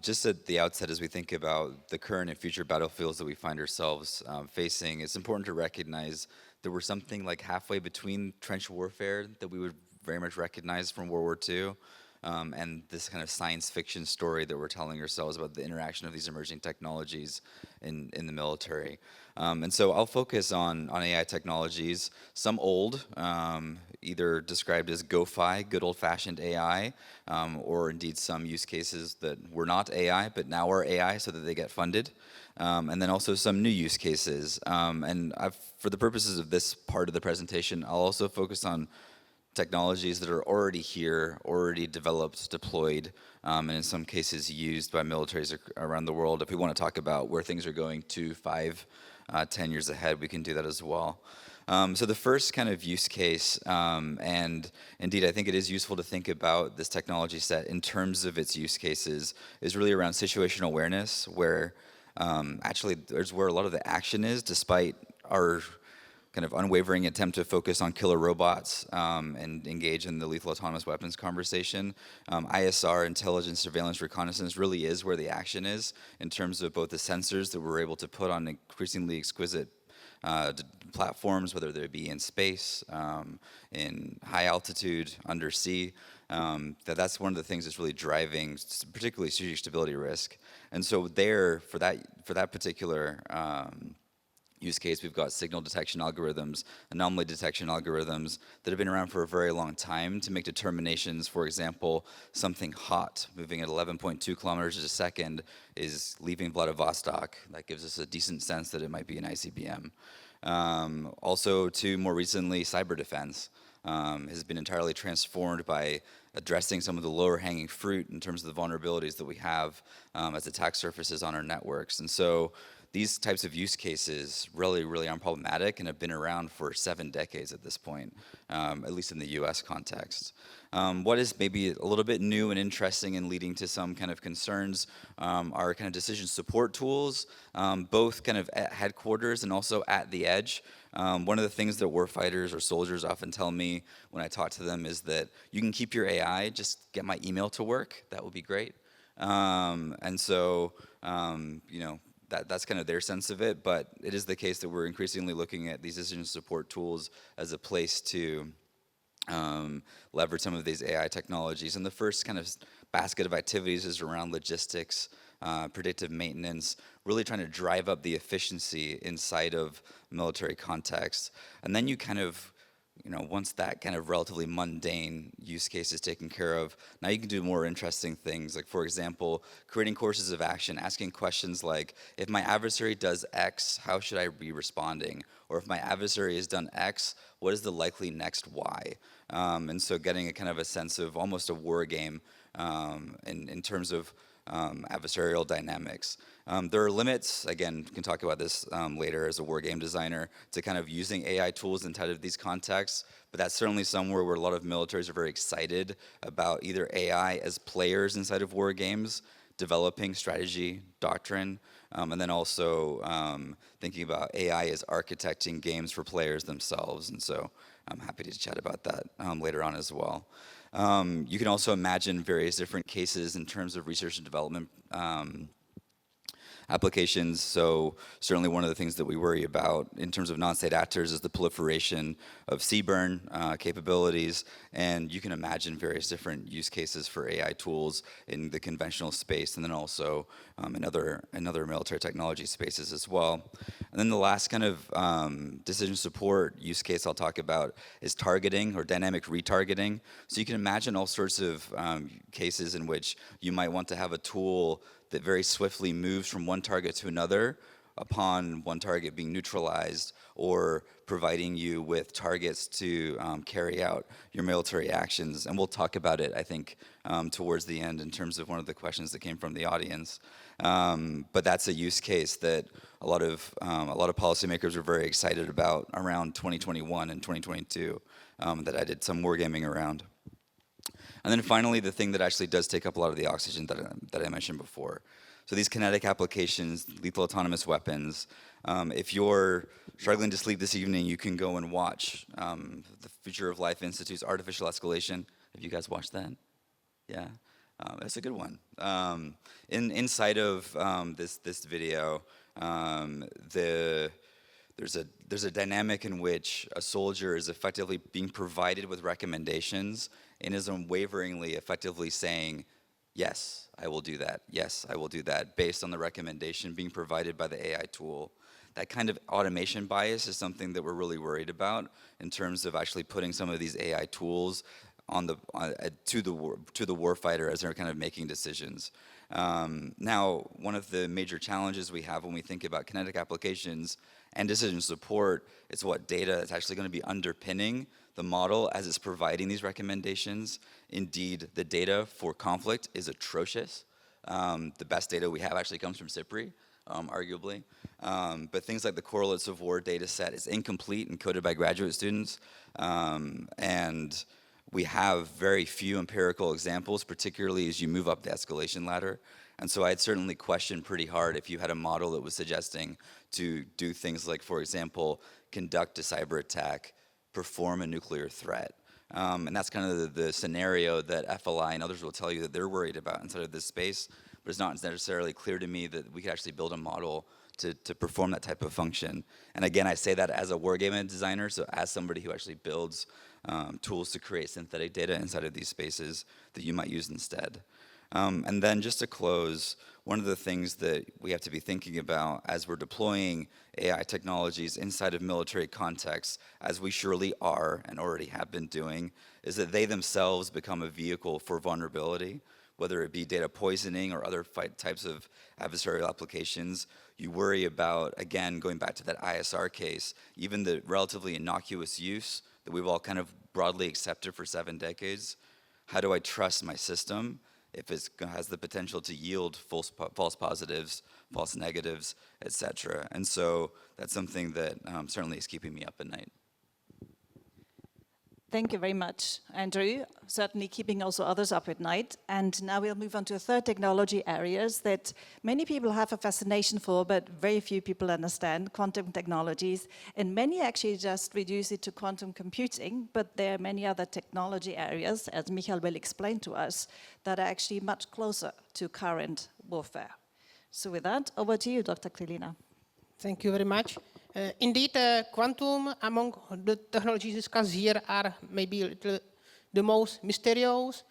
Just at the outset, as we think about the current and future battlefields that we find ourselves facing, it's important to recognize that we're something like halfway between trench warfare that we would very much recognize from World War II and this kind of science fiction story that we're telling ourselves about the interaction of these emerging technologies in the military. And so I'll focus on AI technologies, some old, either described as GoFi, good old-fashioned AI, or indeed some use cases that were not AI, but now are AI so that they get funded. And then also some new use cases. And for the purposes of this part of the presentation, I'll also focus on technologies that are already here, already developed, deployed, and in some cases used by militaries around the world. If we want to talk about where things are going 2, 5, 10 years ahead, we can do that as well. So the first kind of use case, and indeed I think it is useful to think about this technology set in terms of its use cases, is really around situational awareness, where actually there's where a lot of the action is, despite our kind of unwavering attempt to focus on killer robots and engage in the lethal autonomous weapons conversation. ISR, intelligence, surveillance, reconnaissance, really is where the action is in terms of both the sensors that we're able to put on increasingly exquisite platforms, whether they be in space, in high altitude, undersea. That's one of the things that's really driving particularly strategic stability risk. And so there, for that particular use case, we've got signal detection algorithms, anomaly detection algorithms that have been around for a very long time to make determinations. For example, something hot moving at 11.2 kilometers a second is leaving Vladivostok. That gives us a decent sense that it might be an ICBM. Also, more recently, cyber defense has been entirely transformed by addressing some of the lower hanging fruit in terms of the vulnerabilities that we have as attack surfaces on our networks. And so these types of use cases really aren't problematic and have been around for 7 decades at this point, at least in the US context. What is maybe a little bit new and interesting and leading to some kind of concerns are kind of decision support tools, both kind of at headquarters and also at the edge. One of the things that warfighters or soldiers often tell me when I talk to them is that you can keep your AI, just get my email to work, that would be great. And so That's kind of their sense of it, but it is the case that we're increasingly looking at these decision support tools as a place to leverage some of these AI technologies. And the first kind of basket of activities is around logistics, predictive maintenance, really trying to drive up the efficiency inside of military context. And then you kind of, once that kind of relatively mundane use case is taken care of, now you can do more interesting things. Like, for example, creating courses of action, asking questions like, if my adversary does X, how should I be responding? Or if my adversary has done X, what is the likely next Y? And so getting a kind of a sense of almost a war game in terms of adversarial dynamics. There are limits, again, we can talk about this later as a war game designer, to kind of using AI tools inside of these contexts, but that's certainly somewhere where a lot of militaries are very excited about either AI as players inside of war games, developing strategy, doctrine, and then also thinking about AI as architecting games for players themselves. And so I'm happy to chat about that later on as well. You can also imagine various different cases in terms of research and development applications. So certainly one of the things that we worry about in terms of non-state actors is the proliferation of CBRN capabilities, and you can imagine various different use cases for AI tools in the conventional space, and then also in other military technology spaces as well. And then the last kind of decision support use case I'll talk about is targeting or dynamic retargeting. So you can imagine all sorts of cases in which you might want to have a tool that very swiftly moves from one target to another upon one target being neutralized, or providing you with targets to carry out your military actions. And we'll talk about it, I think, towards the end in terms of one of the questions that came from the audience. But that's a use case that a lot of policymakers were very excited about around 2021 and 2022 that I did some wargaming around. And then finally, the thing that actually does take up a lot of the oxygen that I mentioned before. So these kinetic applications, lethal autonomous weapons. If you're struggling to sleep this evening, you can go and watch the Future of Life Institute's Artificial Escalation. Have you guys watched that? Yeah, that's a good one. Inside of this video, there's a dynamic in which a soldier is effectively being provided with recommendations and is unwaveringly effectively saying, yes, I will do that. Yes, I will do that, based on the recommendation being provided by the AI tool. That kind of automation bias is something that we're really worried about in terms of actually putting some of these AI tools to the warfighter as they're kind of making decisions. Now, one of the major challenges we have when we think about kinetic applications and decision support is what data is actually going to be underpinning the model as it's providing these recommendations. Indeed, the data for conflict is atrocious. The best data we have actually comes from SIPRI, arguably. But things like the Correlates of War data set is incomplete and coded by graduate students. And we have very few empirical examples, particularly as you move up the escalation ladder. And so I'd certainly question pretty hard if you had a model that was suggesting to do things like, for example, conduct a cyber attack, perform a nuclear threat. And that's kind of the scenario that FLI and others will tell you that they're worried about inside of this space, but it's not necessarily clear to me that we could actually build a model to perform that type of function. And again, I say that as a wargaming designer, so as somebody who actually builds tools to create synthetic data inside of these spaces that you might use instead. And then just to close, one of the things that we have to be thinking about as we're deploying AI technologies inside of military contexts, as we surely are and already have been doing, is that they themselves become a vehicle for vulnerability, whether it be data poisoning or other types of adversarial applications. You worry about, again, going back to that ISR case, even the relatively innocuous use that we've all kind of broadly accepted for 7 decades. How do I trust my system if it has the potential to yield false positives, false negatives, etc.? And so that's something that certainly is keeping me up at night. Thank you very much, Andrew. Certainly keeping also others up at night. And now we'll move on to a third technology areas that many people have a fascination for, but very few people understand, quantum technologies. And many actually just reduce it to quantum computing, but there are many other technology areas, as Michael will explain to us, that are actually much closer to current warfare. So with that, over to you, Dr. Krillina. Thank you very much. Indeed, quantum, among the technologies discussed here, are maybe the most mysterious,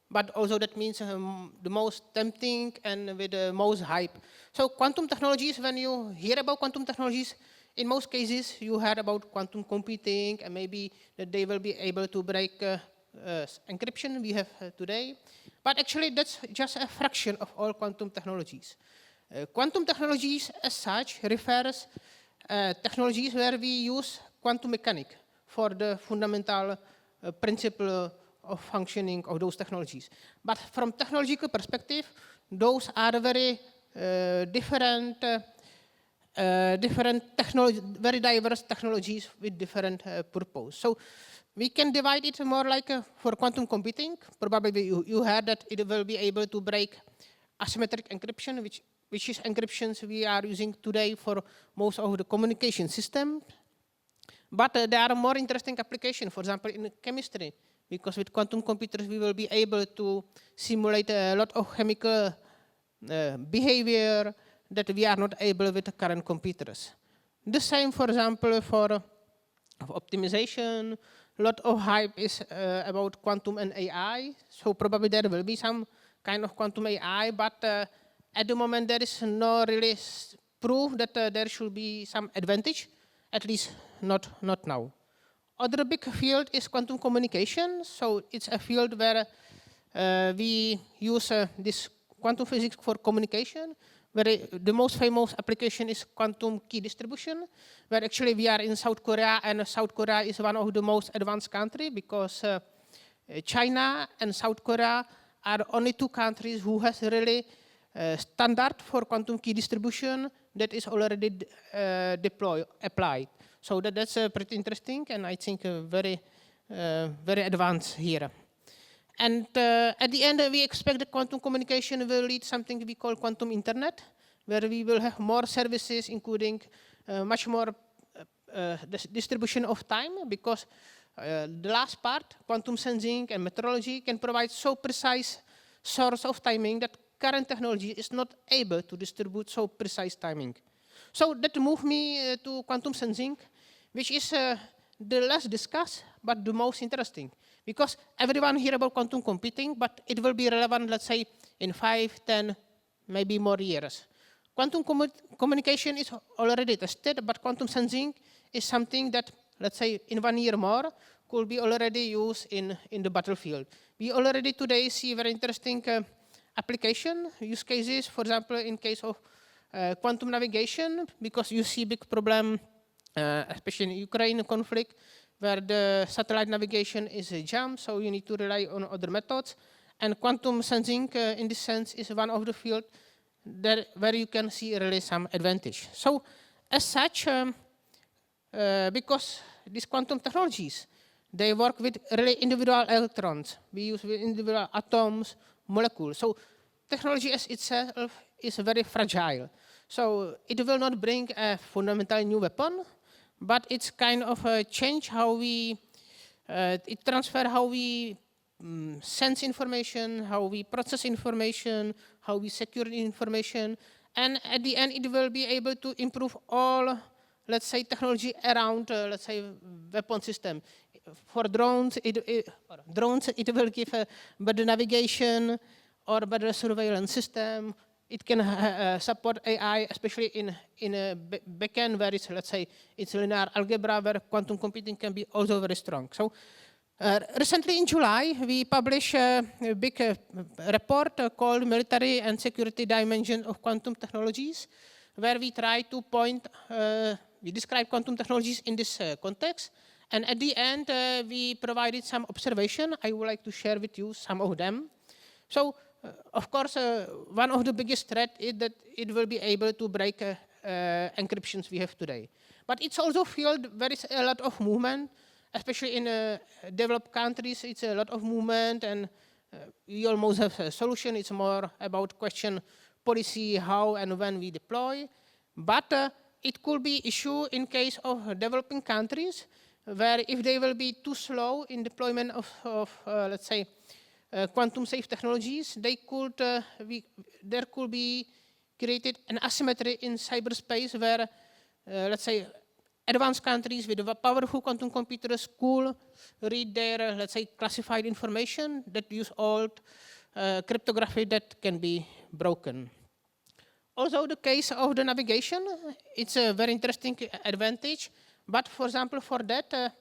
but also that means the most tempting and with the most hype. So quantum technologies, when you hear about quantum technologies, in most cases you heard about quantum computing and maybe that they will be able to break encryption we have today. But actually that's just a fraction of all quantum technologies. Quantum technologies as such refers technologies where we use quantum mechanics for the fundamental principle of functioning of those technologies. But from technological perspective, those are very different very diverse technologies with different purpose. So we can divide it more like for quantum computing. Probably you heard that it will be able to break asymmetric encryption, which is encryptions we are using today for most of the communication system. But there are more interesting applications, for example, in chemistry, because with quantum computers we will be able to simulate a lot of chemical behavior that we are not able with the current computers. The same, for example, for optimization. A lot of hype is about quantum and AI, so probably there will be some kind of quantum AI, but at the moment there is no really proof that there should be some advantage, at least not now. Other big field is quantum communication, so it's a field where we use this quantum physics for communication, where the most famous application is quantum key distribution, where actually we are in South Korea, and South Korea is one of the most advanced countries because China and South Korea are only two countries who has really standard for quantum key distribution that is already applied. So that's pretty interesting, and I think very advanced here. And at the end, we expect that quantum communication will lead something we call quantum internet, where we will have more services, including much more distribution of time, because the last part, quantum sensing and metrology, can provide so precise source of timing that current technology is not able to distribute so precise timing. So that moved me to quantum sensing, which is the less discussed, but the most interesting. Because everyone hear about quantum computing, but it will be relevant, let's say, in 5, 10, maybe more years. Quantum communication is already tested, but quantum sensing is something that, let's say, in 1 year more, could be already used in the battlefield. We already today see very interesting application use cases, for example, in case of quantum navigation, because you see big problem, especially in Ukraine conflict, where the satellite navigation is jammed, so you need to rely on other methods. And quantum sensing, in this sense, is one of the fields where you can see really some advantage. So, as such, because these quantum technologies, they work with really individual electrons. We use with individual atoms, molecules. So, technology as itself is very fragile. So, it will not bring a fundamental new weapon, but it's kind of a change how we, it transfer how we sense information, how we process information, how we secure information, and at the end it will be able to improve all, let's say, technology around, let's say, weapon system. For drones, it will give better navigation or better surveillance system. It can support AI, especially in a backend where it's, let's say, it's linear algebra, where quantum computing can be also very strong. So recently in July, we published a big report called Military and Security Dimension of Quantum Technologies, where we try to we describe quantum technologies in this context. And at the end, we provided some observation. I would like to share with you some of them. So, of course, one of the biggest threats is that it will be able to break encryptions we have today. But it's also a field where is a lot of movement, especially in developed countries. It's a lot of movement, and we almost have a solution. It's more about question policy, how and when we deploy. But it could be issue in case of developing countries, where if they will be too slow in deployment of let's say, quantum safe technologies, they could there could be created an asymmetry in cyberspace where, let's say, advanced countries with powerful quantum computers could read their, let's say, classified information that use old cryptography that can be broken. Also, the case of the navigation, it's a very interesting advantage. But for example, for that,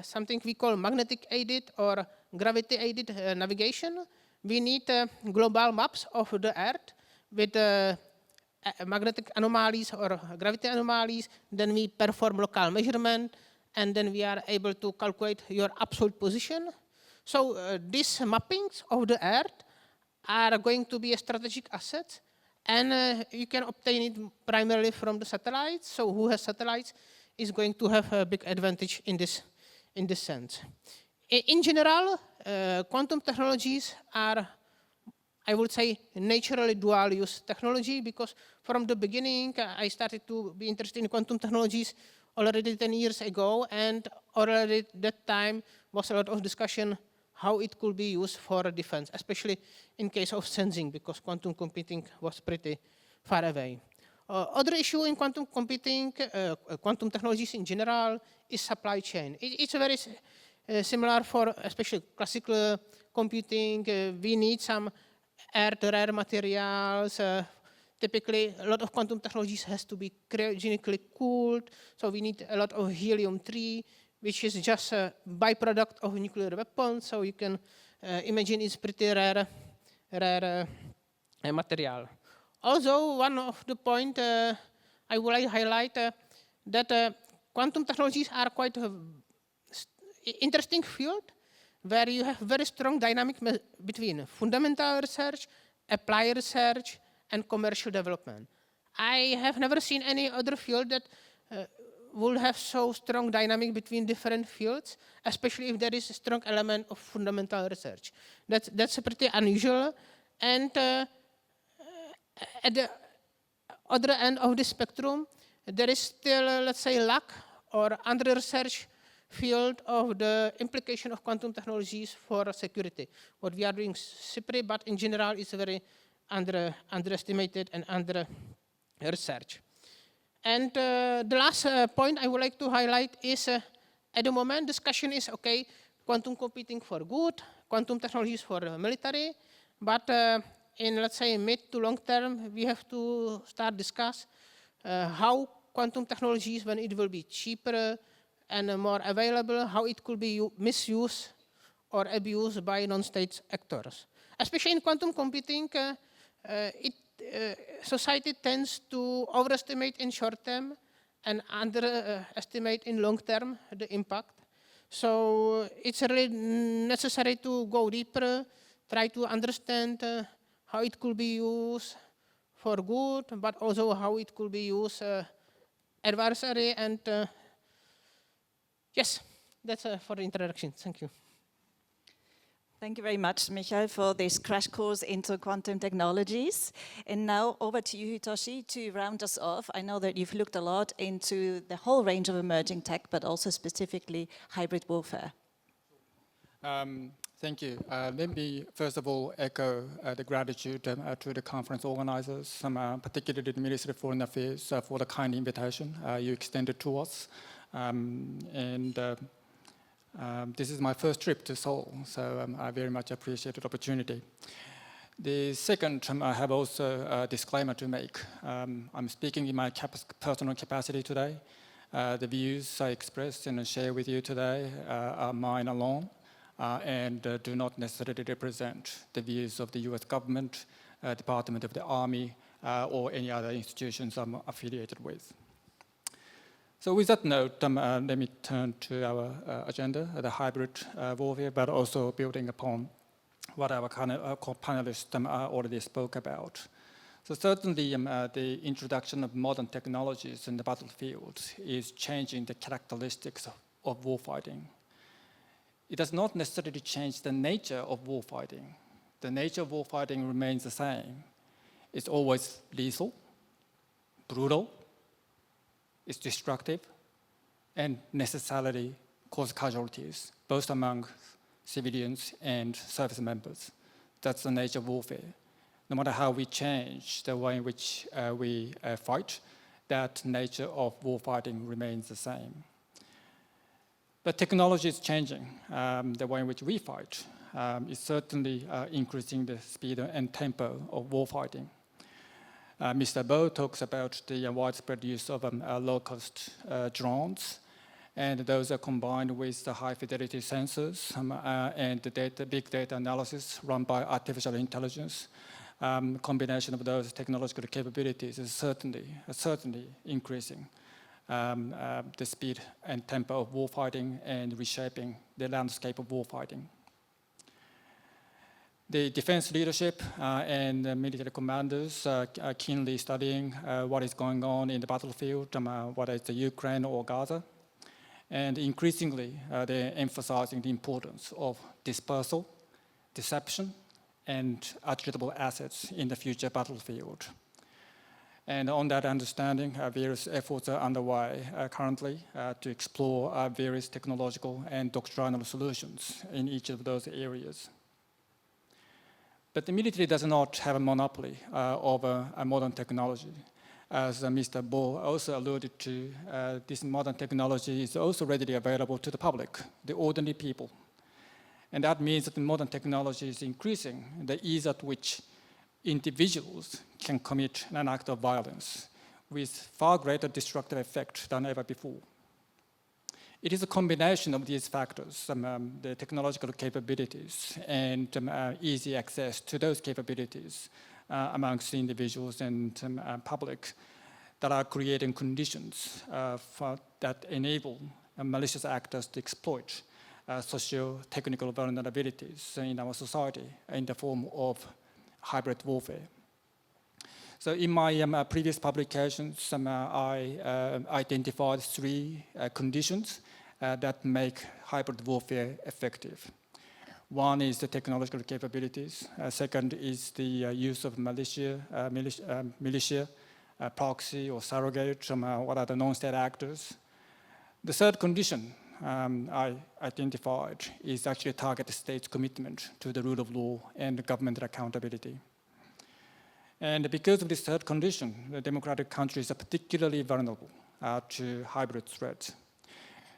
something we call magnetic-aided or gravity-aided navigation, we need global maps of the Earth with magnetic anomalies or gravity anomalies. Then we perform local measurement, and then we are able to calculate your absolute position. So these mappings of the Earth are going to be a strategic asset, and you can obtain it primarily from the satellites. So who has satellites is going to have a big advantage in this sense. In general, quantum technologies are, I would say, naturally dual-use technology, because from the beginning, I started to be interested in quantum technologies already 10 years ago, and already at that time was a lot of discussion how it could be used for defense, especially in case of sensing, because quantum computing was pretty far away. Other issue in quantum computing, quantum technologies in general, is supply chain. It's very similar for especially classical computing. We need some rare materials. Typically, a lot of quantum technologies has to be cryogenically cooled, so we need a lot of helium-3, which is just a byproduct of nuclear weapons. So you can imagine it's pretty rare material. Also, one of the point I would like to highlight that quantum technologies are quite an interesting field where you have very strong dynamic between fundamental research, applied research, and commercial development. I have never seen any other field that will have so strong dynamic between different fields, especially if there is a strong element of fundamental research. That's pretty unusual. And at the other end of the spectrum, there is still, let's say, lack or under-research field of the implication of quantum technologies for security. What we are doing SIPRI, but in general, is very underestimated and under-researched. And the last point I would like to highlight is, at the moment, discussion is, okay, quantum computing for good, quantum technologies for military, but in, let's say, mid to long term, we have to start discuss how quantum technologies, when it will be cheaper and more available, how it could be misused or abused by non-state actors. Especially in quantum computing, society tends to overestimate in short term and underestimate in long term the impact. So it's really necessary to go deeper, try to understand how it could be used for good, but also how it could be used adversary. And yes, that's for the introduction. Thank you. Thank you very much, Michael, for this crash course into quantum technologies. And now over to you, Hitoshi, to round us off. I know that you've looked a lot into the whole range of emerging tech, but also specifically hybrid warfare. Thank you. Let me first of all echo the gratitude to the conference organizers, particularly the Ministry of Foreign Affairs, for the kind invitation you extended to us. This is my first trip to Seoul, so I very much appreciate the opportunity. The second, I have also a disclaimer to make. I'm speaking in my personal capacity today. The views I express and share with you today are mine alone and do not necessarily represent the views of the US government, Department of the Army, or any other institutions I'm affiliated with. So with that note, let me turn to our agenda, the hybrid warfare, but also building upon what our panelists already spoke about. So certainly the introduction of modern technologies in the battlefield is changing the characteristics of warfighting. It does not necessarily change the nature of warfighting. The nature of warfighting remains the same. It's always lethal, brutal, it's destructive, and necessarily cause casualties, both among civilians and service members. That's the nature of warfare. no matter how we change the way in which we fight, that nature of warfighting remains the same. But technology is changing. The way in which we fight is certainly increasing the speed and tempo of warfighting. Mr. Bo talks about the widespread use of low-cost drones, and those are combined with the high-fidelity sensors and the big data analysis run by artificial intelligence. Combination of those technological capabilities is certainly increasing the speed and tempo of warfighting and reshaping the landscape of warfighting. The defense leadership and military commanders are keenly studying what is going on in the battlefield, whether it's Ukraine or Gaza. And increasingly, they're emphasizing the importance of dispersal, deception, and attributable assets in the future battlefield. And on that understanding, various efforts are underway currently to explore various technological and doctrinal solutions in each of those areas. But the military does not have a monopoly over modern technology. As Mr. Bo also alluded to, this modern technology is also readily available to the public, the ordinary people. And that means that the modern technology is increasing the ease at which individuals can commit an act of violence with far greater destructive effect than ever before. It is a combination of these factors, the technological capabilities and easy access to those capabilities amongst individuals and public that are creating conditions that enable malicious actors to exploit socio-technical vulnerabilities in our society in the form of hybrid warfare. So in my previous publications, I identified three conditions that make hybrid warfare effective. One is the technological capabilities. Second is the use of militia, proxy or surrogate, what are the non-state actors. The third condition I identified is actually target the state's commitment to the rule of law and government accountability. And because of this third condition, the democratic countries are particularly vulnerable to hybrid threats.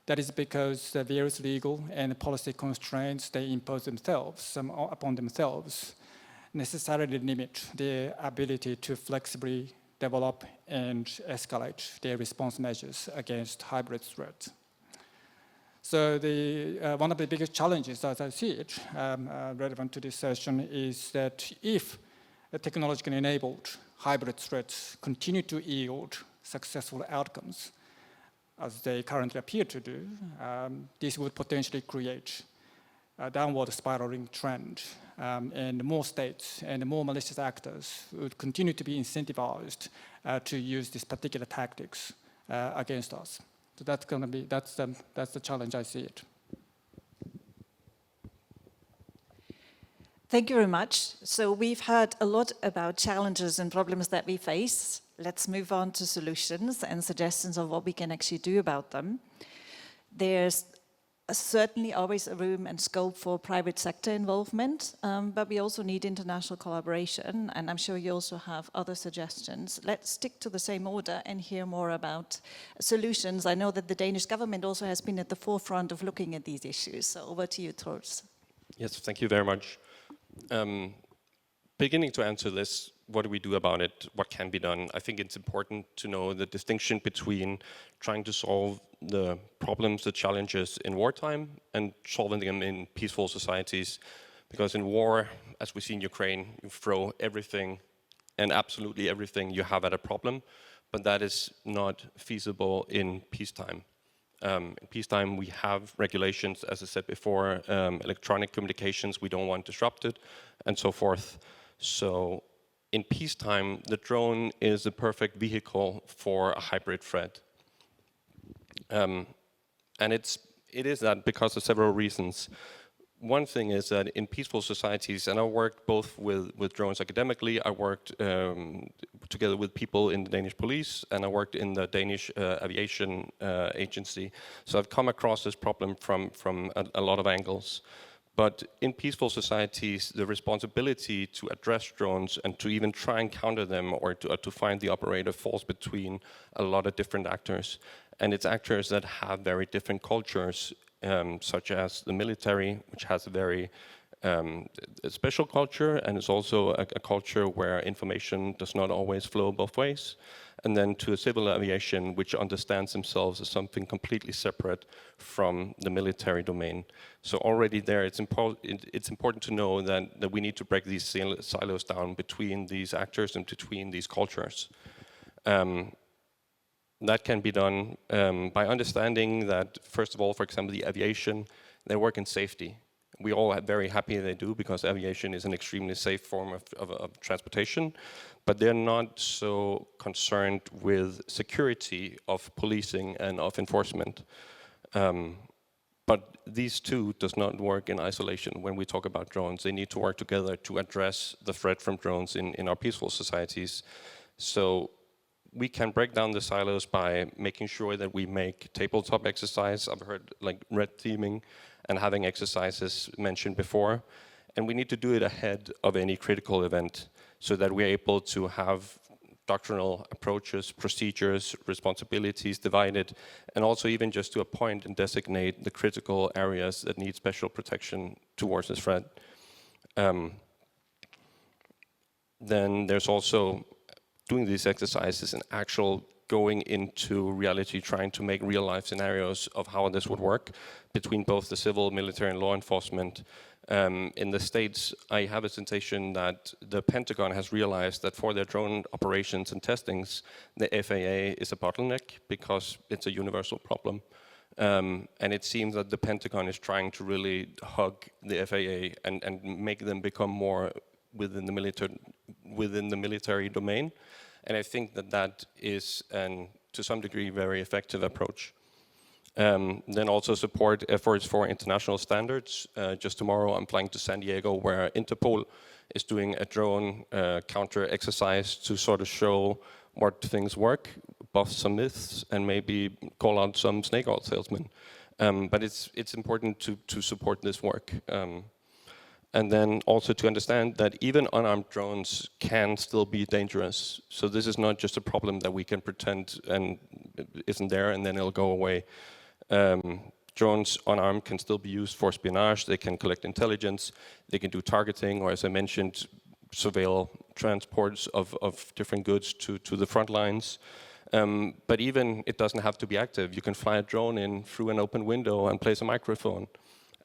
That is because the various legal and policy constraints they impose themselves upon themselves necessarily limit their ability to flexibly develop and escalate their response measures against hybrid threats. So one of the biggest challenges, as I see it, relevant to this session, is that if the technologically enabled hybrid threats continue to yield successful outcomes, as they currently appear to do, this would potentially create a downward spiraling trend, and more states and more malicious actors would continue to be incentivized to use these particular tactics against us. So that's the challenge I see it. Thank you very much. So we've heard a lot about challenges and problems that we face. Let's move on to solutions and suggestions of what we can actually do about them. There's certainly always a room and scope for private sector involvement, but we also need international collaboration, and I'm sure you also have other suggestions. Let's stick to the same order and hear more about solutions. I know that the Danish government also has been at the forefront of looking at these issues, so over to you, Troels. Yes, thank you very much. Beginning to answer this, what do we do about it? What can be done? I think it's important to know the distinction between trying to solve the problems, the challenges in wartime and solving them in peaceful societies. Because in war, as we see in Ukraine, you throw everything and absolutely everything you have at a problem, but that is not feasible in peacetime. In peacetime, we have regulations, as I said before, electronic communications, we don't want disrupted, and so forth. So in peacetime, the drone is a perfect vehicle for a hybrid threat. And it is that because of several reasons. One thing is that in peaceful societies, and I worked both with drones academically, I worked together with people in the Danish police, and I worked in the Danish aviation agency. So I've come across this problem from a lot of angles. But in peaceful societies, the responsibility to address drones and to even try and counter them or to find the operator falls between a lot of different actors. And it's actors that have very different cultures, such as the military, which has a very a special culture, and it's also a culture where information does not always flow both ways. And then to a civil aviation, which understands themselves as something completely separate from the military domain. So already there, it's important to know that we need to break these silos down between these actors and between these cultures. That can be done by understanding that, first of all, for example, the aviation, they work in safety. We all are very happy they do, because aviation is an extremely safe form of transportation, but they're not so concerned with security of policing and of enforcement. But these two does not work in isolation when we talk about drones. They need to work together to address the threat from drones in our peaceful societies. So we can break down the silos by making sure that we make tabletop exercise. I've heard like red teaming and having exercises mentioned before. And we need to do it ahead of any critical event so that we're able to have doctrinal approaches, procedures, responsibilities divided, and also even just to appoint and designate the critical areas that need special protection towards this threat. Then there's also doing these exercises and actual going into reality, trying to make real life scenarios of how this would work between both the civil, military, and law enforcement. In the States, I have a sensation that the Pentagon has realized that for their drone operations and testings, the FAA is a bottleneck because it's a universal problem. And it seems that the Pentagon is trying to really hug the FAA and make them become more within the military domain. And I think that that is, to some degree, very effective approach. Then also support efforts for international standards. Just tomorrow I'm flying to San Diego, where Interpol is doing a drone counter exercise to sort of show what things work, bust some myths, and maybe call out some snake oil salesmen. But it's important to support this work. And then also to understand that even unarmed drones can still be dangerous. So this is not just a problem that we can pretend and isn't there and then it'll go away. Drones unarmed can still be used for espionage. They can collect intelligence. They can do targeting, or as I mentioned, surveil transports of different goods to the front lines. But even it doesn't have to be active. You can fly a drone in through an open window and place a microphone.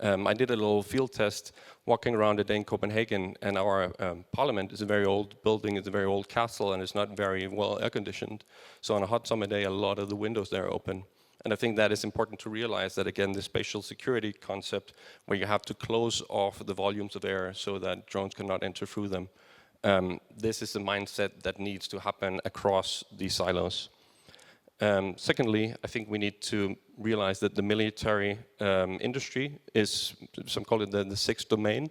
I did a little field test walking around a day in Copenhagen, and our parliament is a very old building, it's a very old castle, and it's not very well air-conditioned. So on a hot summer day, a lot of the windows there are open. And I think that is important to realize that, again, the spatial security concept, where you have to close off the volumes of air so that drones cannot enter through them. This is the mindset that needs to happen across these silos. Secondly, I think we need to realize that the military industry is, some call it the sixth domain,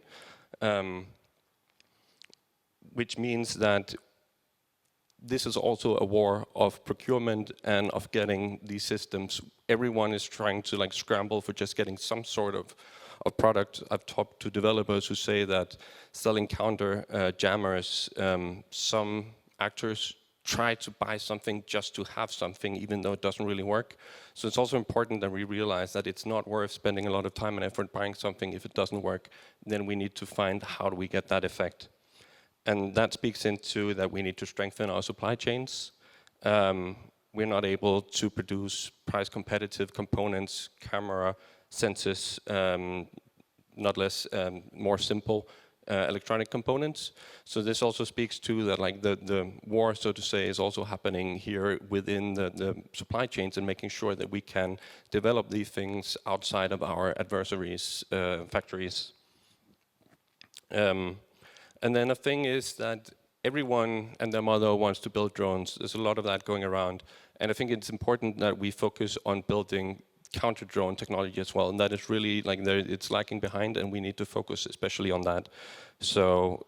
which means that this is also a war of procurement and of getting these systems. Everyone is trying to scramble for just getting some sort of product. I've talked to developers who say that selling counter jammers, some actors try to buy something just to have something, even though it doesn't really work. So it's also important that we realize that it's not worth spending a lot of time and effort buying something if it doesn't work. Then we need to find how do we get that effect. And that speaks into that we need to strengthen our supply chains. We're not able to produce price competitive components, camera, sensors, not less, more simple electronic components. So this also speaks to that, the war, so to say, is also happening here within the supply chains and making sure that we can develop these things outside of our adversaries' factories. And then the thing is that everyone and their mother wants to build drones. There's a lot of that going around. And I think it's important that we focus on building counter-drone technology as well. And that is really, it's lacking behind, and we need to focus especially on that. So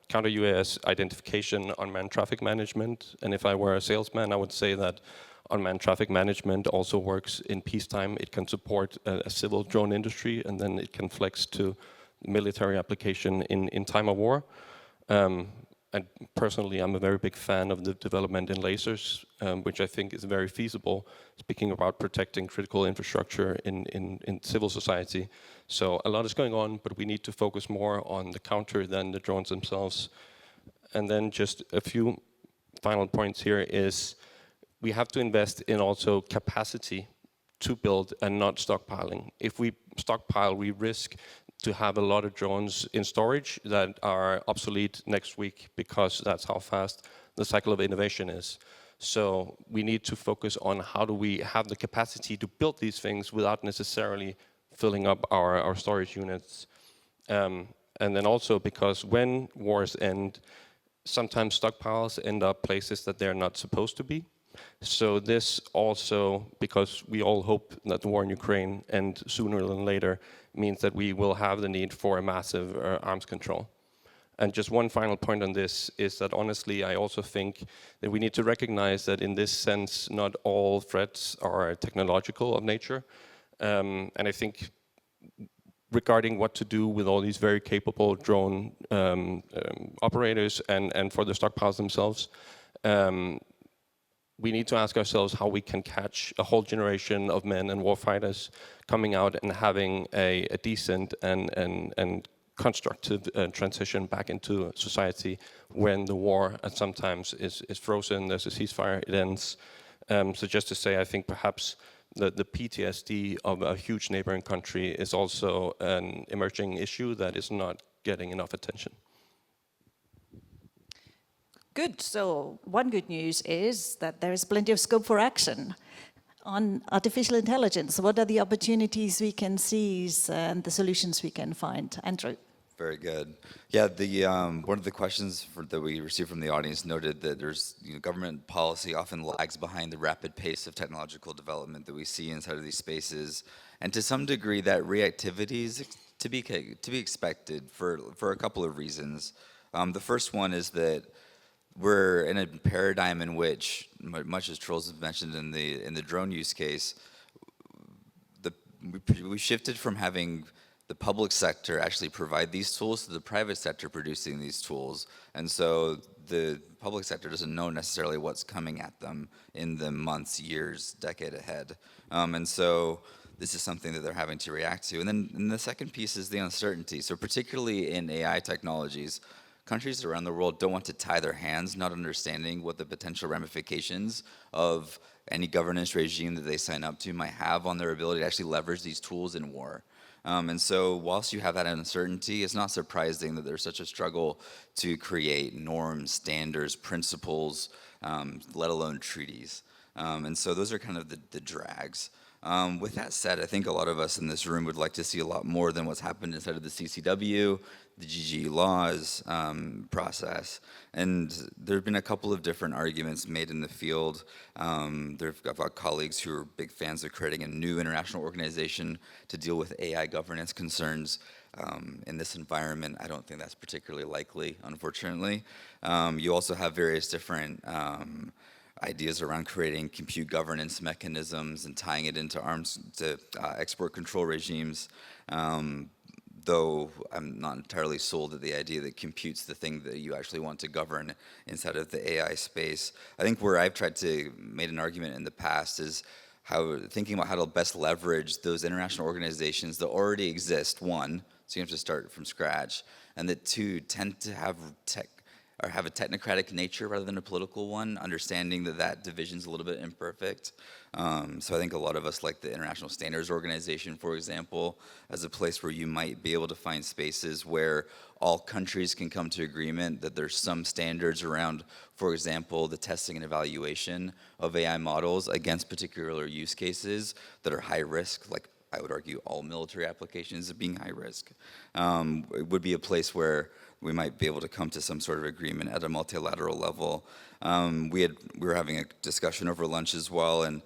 counter-UAS identification, unmanned traffic management. And if I were a salesman, I would say that unmanned traffic management also works in peacetime. It can support a civil drone industry, and then it can flex to military application in time of war. And personally, I'm a very big fan of the development in lasers, which I think is very feasible, speaking about protecting critical infrastructure in civil society. So a lot is going on, but we need to focus more on the counter than the drones themselves. And then just a few final points here is we have to invest in also capacity to build and not stockpiling. If we stockpile, we risk to have a lot of drones in storage that are obsolete next week, because that's how fast the cycle of innovation is. So we need to focus on how do we have the capacity to build these things without necessarily filling up our storage units. And then also because when wars end, sometimes stockpiles end up places that they're not supposed to be. So this also, because we all hope that the war in Ukraine ends sooner than later, means that we will have the need for a massive arms control. And just one final point on this is that honestly, I also think that we need to recognize that in this sense, not all threats are technological of nature. And I think regarding what to do with all these very capable drone operators and for the stockpiles themselves, we need to ask ourselves how we can catch a whole generation of men and warfighters coming out and having a decent and constructive transition back into society when the war sometimes is frozen, there's a ceasefire, it ends. So just to say, I think perhaps the PTSD of a huge neighboring country is also an emerging issue that is not getting enough attention. Good. So one good news is that there is plenty of scope for action on artificial intelligence. What are the opportunities we can seize and the solutions we can find? Andrew. Very good. Yeah, one of the questions that we received from the audience noted that there's government policy often lags behind the rapid pace of technological development that we see inside of these spaces, and to some degree that reactivity is to be expected for a couple of reasons. The first one is that we're in a paradigm in which, much as Troels has mentioned in the drone use case, we shifted from having the public sector actually provide these tools to the private sector producing these tools. And so the public sector doesn't know necessarily what's coming at them in the months, years, decade ahead. And so this is something that they're having to react to. And then the second piece is the uncertainty. So particularly in AI technologies, countries around the world don't want to tie their hands, not understanding what the potential ramifications of any governance regime that they sign up to might have on their ability to actually leverage these tools in war. And so whilst you have that uncertainty, it's not surprising that there's such a struggle to create norms, standards, principles, let alone treaties. And so those are kind of the drags. With that said, I think a lot of us in this room would like to see a lot more than what's happened inside of the CCW, the GG laws process. And there have been a couple of different arguments made in the field. I've got colleagues who are big fans of creating a new international organization to deal with AI governance concerns. In this environment, I don't think that's particularly likely, unfortunately. You also have various different ideas around creating compute governance mechanisms and tying it into export control regimes. Though I'm not entirely sold at the idea that compute's the thing that you actually want to govern inside of the AI space. I think where I've tried to make an argument in the past is thinking about how to best leverage those international organizations that already exist, one, so you have to start from scratch, and that two, tend to have a technocratic nature rather than a political one, understanding that division's a little bit imperfect. So I think a lot of us like the International Standards Organization, for example, as a place where you might be able to find spaces where all countries can come to agreement that there's some standards around, for example, the testing and evaluation of AI models against particular use cases that are high risk, like I would argue all military applications being high risk. It would be a place where we might be able to come to some sort of agreement at a multilateral level. We were having a discussion over lunch as well, and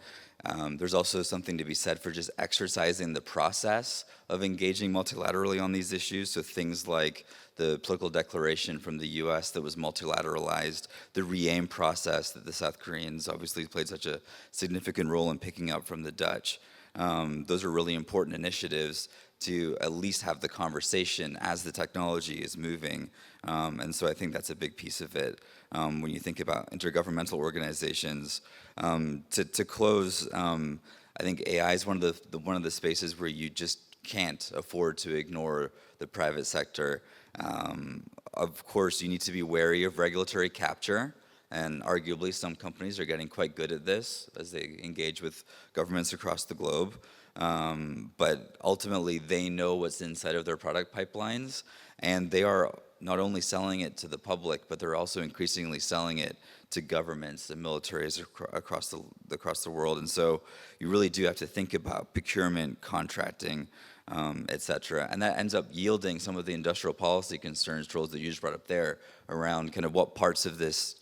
there's also something to be said for just exercising the process of engaging multilaterally on these issues. So things like the political declaration from the US that was multilateralized, the re-aim process that the South Koreans obviously played such a significant role in picking up from the Dutch. Those are really important initiatives to at least have the conversation as the technology is moving. And so I think that's a big piece of it. When you think about intergovernmental organizations, to close, I think AI is one of the spaces where you just can't afford to ignore the private sector. Of course, you need to be wary of regulatory capture, and arguably some companies are getting quite good at this as they engage with governments across the globe. But ultimately, they know what's inside of their product pipelines, and they are not only selling it to the public, but they're also increasingly selling it to governments and militaries across the world. And so you really do have to think about procurement, contracting, et cetera. And that ends up yielding some of the industrial policy concerns, Troels, that you just brought up there, around kind of what parts of this,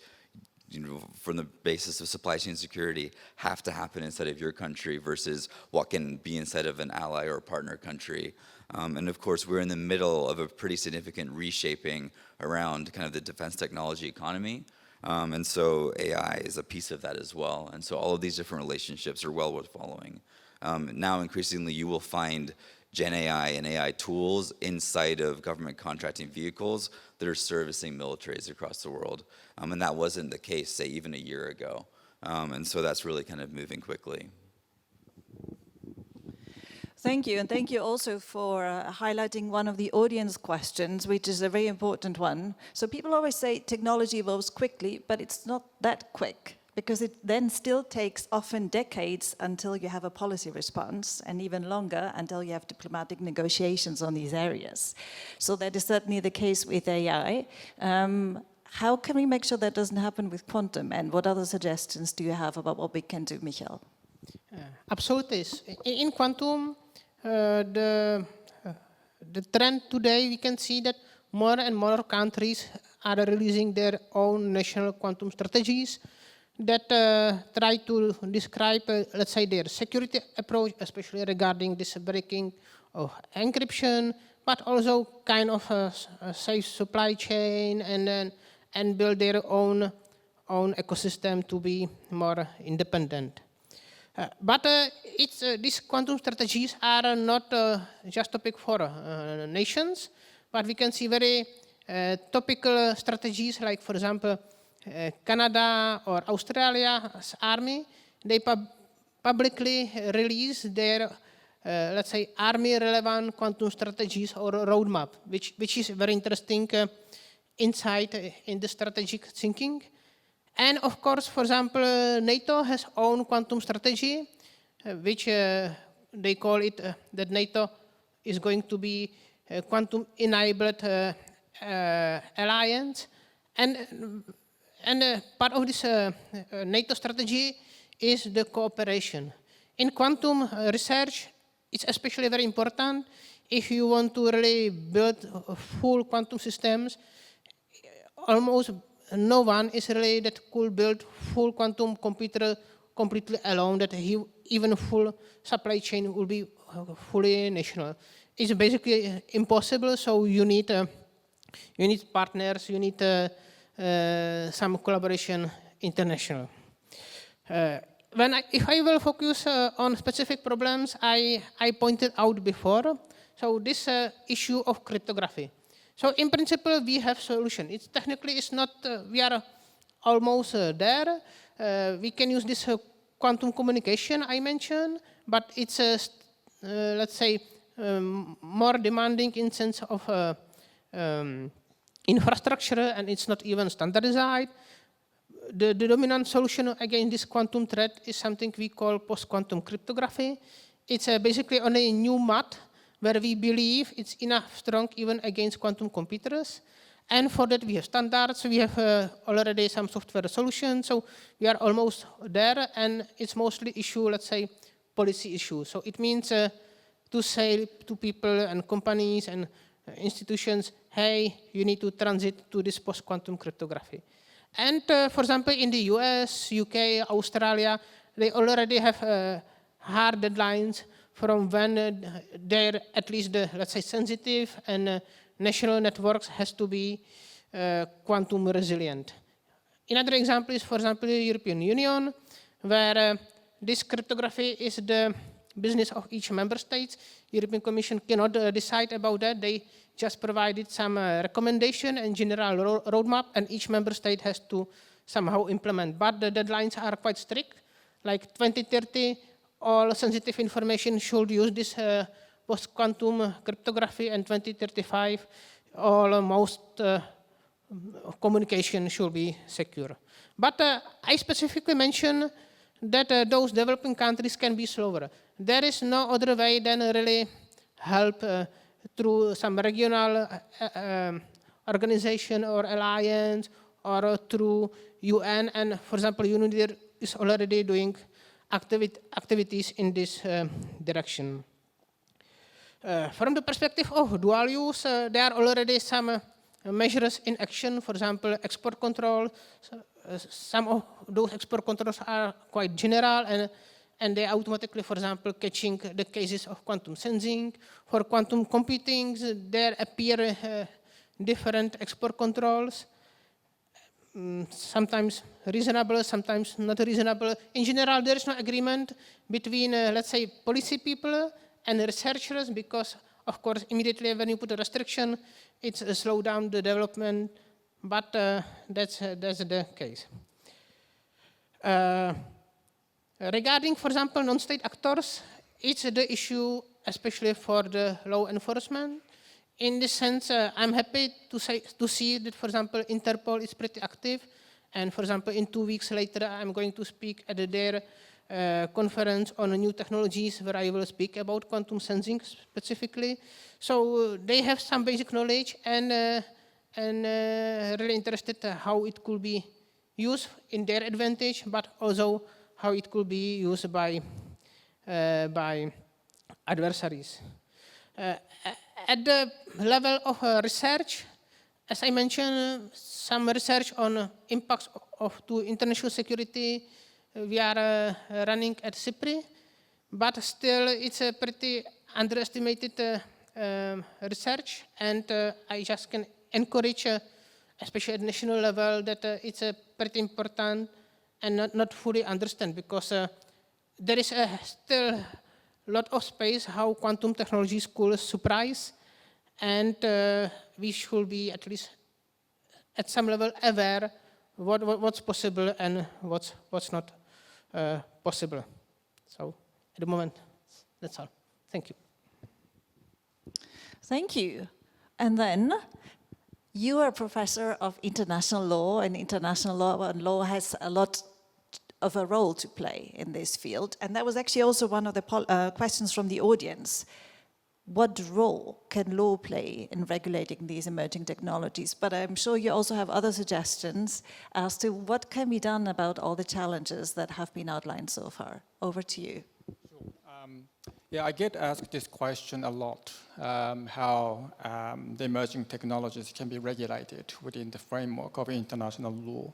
from the basis of supply chain security, have to happen inside of your country versus what can be inside of an ally or partner country. And of course, we're in the middle of a pretty significant reshaping around kind of the defense technology economy. And so AI is a piece of that as well. And so all of these different relationships are well worth following. Now, increasingly, you will find Gen AI and AI tools inside of government contracting vehicles that are servicing militaries across the world. And that wasn't the case, say, even a year ago. And so that's really kind of moving quickly. Thank you, and thank you also for highlighting one of the audience questions, which is a very important one. So people always say technology evolves quickly, but it's not that quick, because it then still takes often decades until you have a policy response, and even longer until you have diplomatic negotiations on these areas. So that is certainly the case with AI. How can we make sure that doesn't happen with quantum, and what other suggestions do you have about what we can do, Michael? Absolutely. In quantum, the trend today, we can see that more and more countries are releasing their own national quantum strategies that try to describe, let's say, their security approach, especially regarding this breaking of encryption, but also kind of a safe supply chain, and build their own ecosystem to be more independent. But these quantum strategies are not just topic for nations, but we can see very topical strategies, like, for example, Canada or Australia's army. They publicly release their, let's say, army-relevant quantum strategies or roadmap, which is very interesting insight in the strategic thinking. And of course, for example, NATO has own quantum strategy, which they call it that NATO is going to be a quantum-enabled alliance. And part of this NATO strategy is the cooperation. In quantum research, it's especially very important if you want to really build full quantum systems. Almost no one is really that could build full quantum computer completely alone, that even full supply chain will be fully national. It's basically impossible, so you need partners, you need some collaboration international. If I will focus on specific problems I pointed out before, so this issue of cryptography. So in principle, we have solution. It's technically, it's not, we are almost there. We can use this quantum communication I mentioned, but it's, let's say, more demanding in sense of infrastructure, and it's not even standardized. The dominant solution against this quantum threat is something we call post-quantum cryptography. It's basically only a new math where we believe it's enough strong even against quantum computers. And for that we have standards, we have already some software solutions, so we are almost there, and it's mostly issue, let's say, policy issue. So it means to say to people and companies and institutions, hey, you need to transit to this post-quantum cryptography. And for example, in the US, UK, Australia, they already have hard deadlines from when they're at least the, let's say, sensitive and national networks has to be quantum resilient. Another example is, for example, the European Union, where this cryptography is the business of each member state. European Commission cannot decide about that. They just provided some recommendation and general roadmap, and each member state has to somehow implement. But the deadlines are quite strict. Like 2030, all sensitive information should use this post-quantum cryptography, and 2035, most communication should be secure. But I specifically mentioned that those developing countries can be slower. There is no other way than really help through some regional organization or alliance, or through UN. And for example, UNIDIR is already doing activities in this direction. From the perspective of dual use, there are already some measures in action. For example, export control. Some of those export controls are quite general, and they automatically, for example, catching the cases of quantum sensing. For quantum computing, there appear different export controls, sometimes reasonable, sometimes not reasonable. In general, there is no agreement between, let's say, policy people and researchers, because, of course, immediately when you put a restriction, it's slow down the development, but that's the case. Regarding, for example, non-state actors, it's the issue, especially for the law enforcement. In this sense, I'm happy to see that, for example, Interpol is pretty active. And for example, in 2 weeks later, I'm going to speak at their conference on new technologies, where I will speak about quantum sensing specifically. So they have some basic knowledge, and really interested how it could be used in their advantage, but also how it could be used by adversaries. At the level of research, as I mentioned, some research on impacts to international security we are running at SIPRI, but still it's a pretty underestimated research, and I just can encourage, especially at national level, that it's pretty important and not fully understand, because there is still a lot of space how quantum technologies could surprise, and we should be at least at some level aware what's possible and what's not possible. So at the moment, that's all. Thank you. Thank you. And then you are a professor of international law, and international law has a lot of a role to play in this field. And that was actually also one of the questions from the audience. What role can law play in regulating these emerging technologies? But I'm sure you also have other suggestions as to what can be done about all the challenges that have been outlined so far. Over to you. Sure. Yeah, I get asked this question a lot, how the emerging technologies can be regulated within the framework of international law.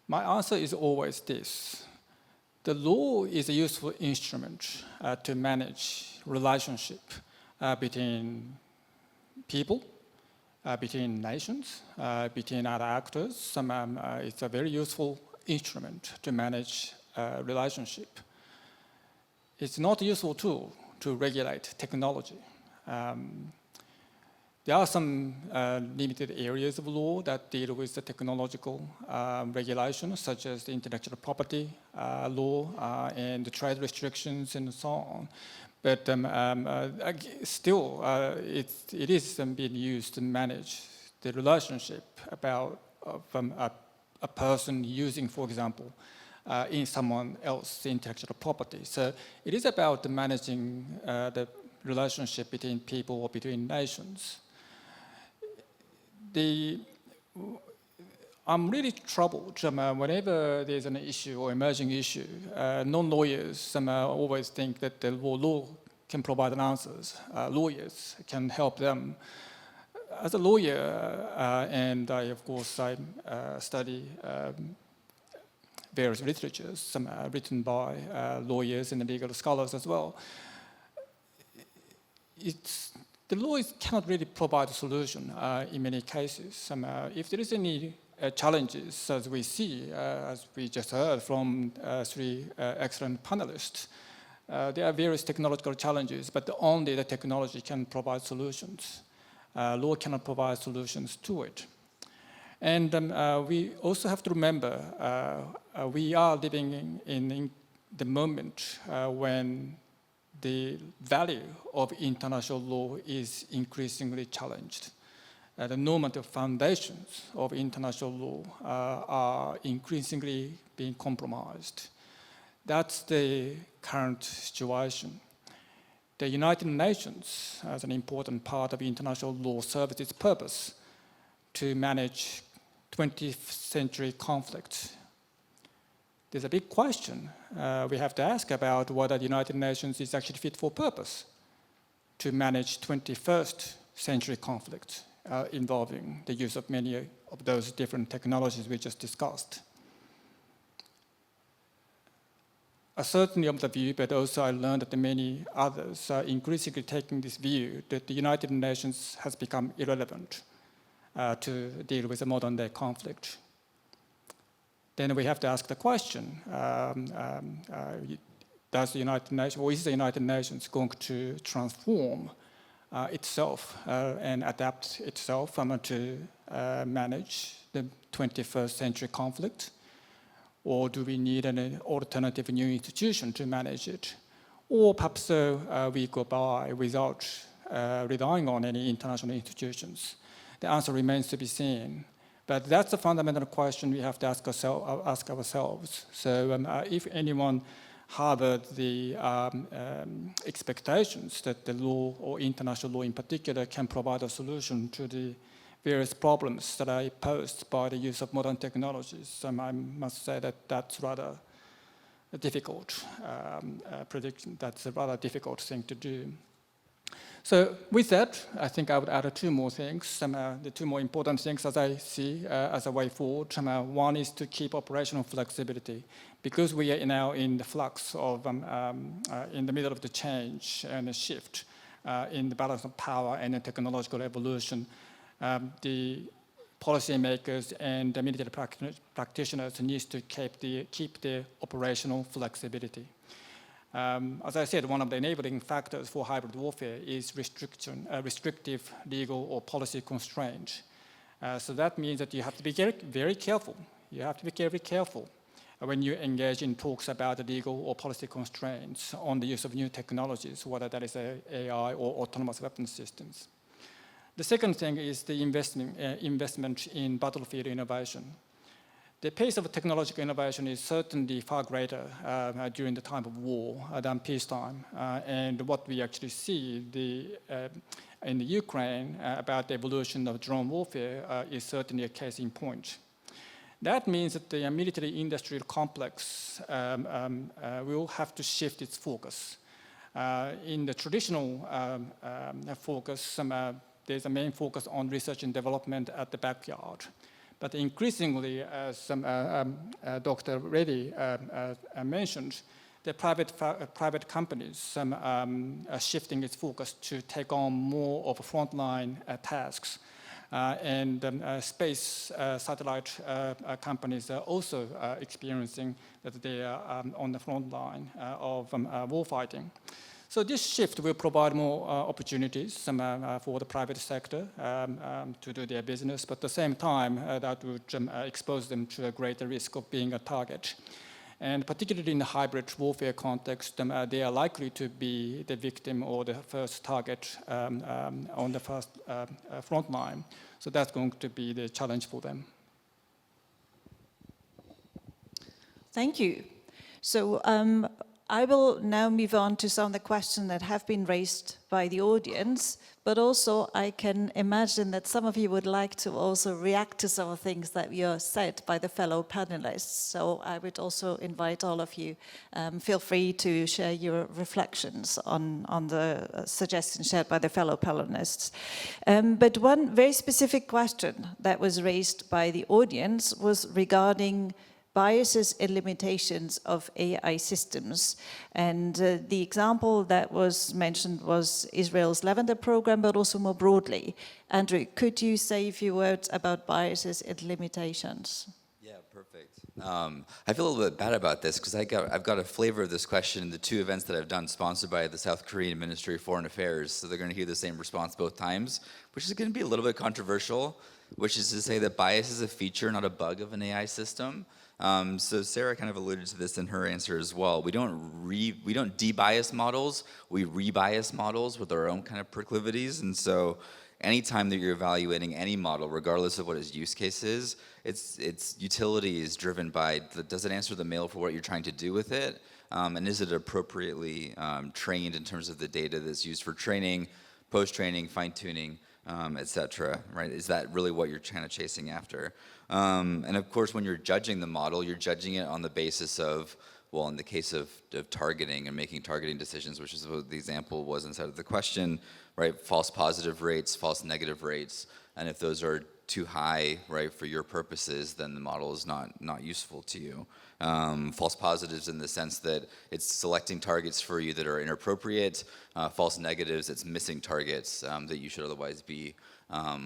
My answer is always this. The law is a useful instrument to manage relationship between people, between nations, between other actors. It's a very useful instrument to manage relationship. It's not a useful tool to regulate technology. There are some limited areas of law that deal with the technological regulations, such as the intellectual property law and the trade restrictions and so on. But still, it is being used to manage the relationship about a person using, for example, in someone else's intellectual property. So it is about managing the relationship between people or between nations. I'm really troubled whenever there's an issue or emerging issue. Non-lawyers always think that the law can provide answers. Lawyers can help them. As a lawyer, and I study various literatures, some written by lawyers and legal scholars as well. The law cannot really provide a solution in many cases. If there is any challenges, as we see, as we just heard from 3 excellent panelists, there are various technological challenges, but only the technology can provide solutions. Law cannot provide solutions to it. And we also have to remember we are living in the moment when the value of international law is increasingly challenged. The normative foundations of international law are increasingly being compromised. That's the current situation. The United Nations, as an important part of international law, serves its purpose to manage 20th century conflicts. There's a big question we have to ask about whether the United Nations is actually fit for purpose to manage 21st century conflicts involving the use of many of those different technologies we just discussed. I certainly am of the view, but also I learned that many others are increasingly taking this view that the United Nations has become irrelevant to deal with a modern day conflict. Then we have to ask the question, does the United Nations, or is the United Nations going to transform itself and adapt itself to manage the 21st century conflict? Or do we need an alternative new institution to manage it? Or perhaps we go by without relying on any international institutions? The answer remains to be seen. But that's a fundamental question we have to ask ourselves. So if anyone harbored the expectations that the law, or international law in particular, can provide a solution to the various problems that are posed by the use of modern technologies, I must say that that's rather a difficult prediction. That's a rather difficult thing to do. So with that, I think I would add two more things, the two more important things as I see as a way forward. One is to keep operational flexibility, because we are now in the flux of, in the middle of the change and the shift in the balance of power and the technological evolution. The policymakers and the military practitioners need to keep the operational flexibility. As I said, one of the enabling factors for hybrid warfare is restrictive legal or policy constraint. So that means that you have to be very careful. You have to be very careful when you engage in talks about the legal or policy constraints on the use of new technologies, whether that is AI or autonomous weapon systems. The second thing is the investment in battlefield innovation. The pace of technological innovation is certainly far greater during the time of war than peacetime. And what we actually see in the Ukraine about the evolution of drone warfare is certainly a case in point. That means that the military industrial complex will have to shift its focus. In the traditional focus, there's a main focus on research and development at the backyard. But increasingly, as Dr. Reddy mentioned, the private companies are shifting its focus to take on more of frontline tasks. And space satellite companies are also experiencing that they are on the front line of warfighting. So this shift will provide more opportunities for the private sector to do their business, but at the same time, that would expose them to a greater risk of being a target. And particularly in the hybrid warfare context, they are likely to be the victim or the first target on the first front line. So that's going to be the challenge for them. Thank you. So I will now move on to some of the questions that have been raised by the audience, but also I can imagine that some of you would like to also react to some of the things that were said by the fellow panelists. So I would also invite all of you, feel free to share your reflections on the suggestions shared by the fellow panelists. But one very specific question that was raised by the audience was regarding biases and limitations of AI systems. And the example that was mentioned was Israel's Lavender program, but also more broadly. Andrew, could you say a few words about biases and limitations? Yeah, perfect. I feel a little bit bad about this because I've got a flavor of this question in the two events that I've done sponsored by the South Korean Ministry of Foreign Affairs. So they're going to hear the same response both times, which is going to be a little bit controversial, which is to say that bias is a feature, not a bug of an AI system. So Sarah kind of alluded to this in her answer as well. We don't de-bias models, we re-bias models with our own kind of proclivities. And so anytime that you're evaluating any model, regardless of what its use case is, its utility is driven by, does it answer the mail for what you're trying to do with it? And is it appropriately trained in terms of the data that's used for training, post-training, fine-tuning, et cetera, right? Is that really what you're kind of chasing after? And of course, when you're judging the model, you're judging it on the basis of, well, in the case of targeting and making targeting decisions, which is what the example was inside of the question, right? False positive rates, false negative rates, and if those are too high, right, for your purposes, then the model is not useful to you. False positives in the sense that it's selecting targets for you that are inappropriate. False negatives, it's missing targets that you should otherwise be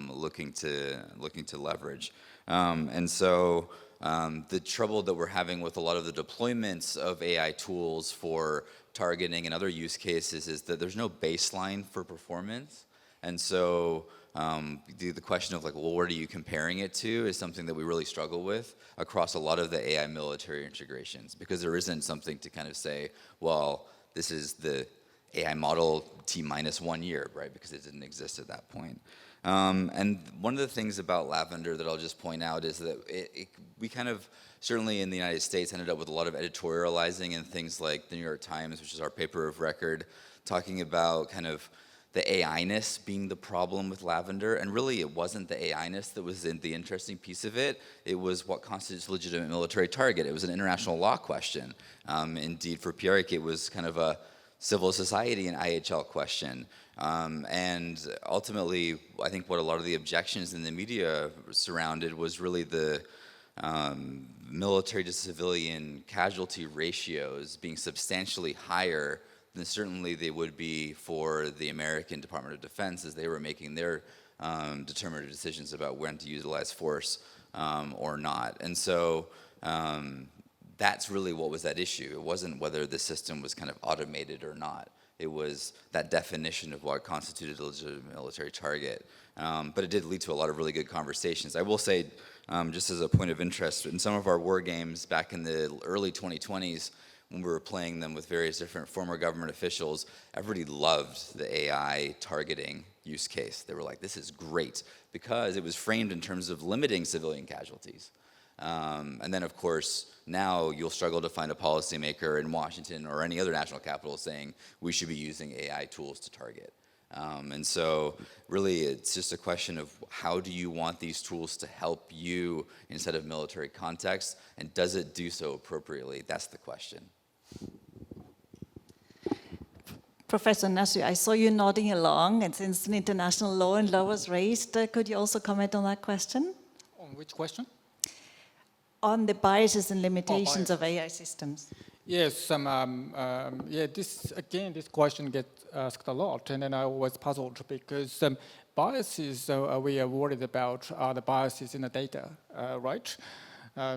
looking to leverage. And so the trouble that we're having with a lot of the deployments of AI tools for targeting and other use cases is that there's no baseline for performance. And so the question of like, well, what are you comparing it to is something that we really struggle with across a lot of the AI military integrations, because there isn't something to kind of say, well, this is the AI model T minus 1 year, right? Because it didn't exist at that point. And one of the things about Lavender that I'll just point out is that we kind of, certainly in the United States, ended up with a lot of editorializing and things like the New York Times, which is our paper of record, talking about kind of the AI-ness being the problem with Lavender. And really, it wasn't the AI-ness that was the interesting piece of it. It was what constitutes a legitimate military target. It was an international law question. Indeed, for Pierik, it was kind of a civil society and IHL question. And ultimately, I think what a lot of the objections in the media surrounded was really the military to civilian casualty ratios being substantially higher than certainly they would be for the American Department of Defense as they were making their determinative decisions about when to utilize force or not. And so that's really what was at issue. It wasn't whether the system was kind of automated or not. It was that definition of what constituted a legitimate military target. But it did lead to a lot of really good conversations. I will say, just as a point of interest, in some of our war games back in the early 2020s, when we were playing them with various different former government officials, everybody loved the AI targeting use case. They were like, this is great, because it was framed in terms of limiting civilian casualties. And then, of course, now you'll struggle to find a policymaker in Washington or any other national capital saying we should be using AI tools to target. And so really it's just a question of how do you want these tools to help you instead of military context, and does it do so appropriately? That's the question. Professor Nasu, I saw you nodding along, and since an international law and law was raised, could you also comment on that question? On which question? On the biases and limitations of AI systems. Yes, this question gets asked a lot, and then I was puzzled because biases we are worried about are the biases in the data, right?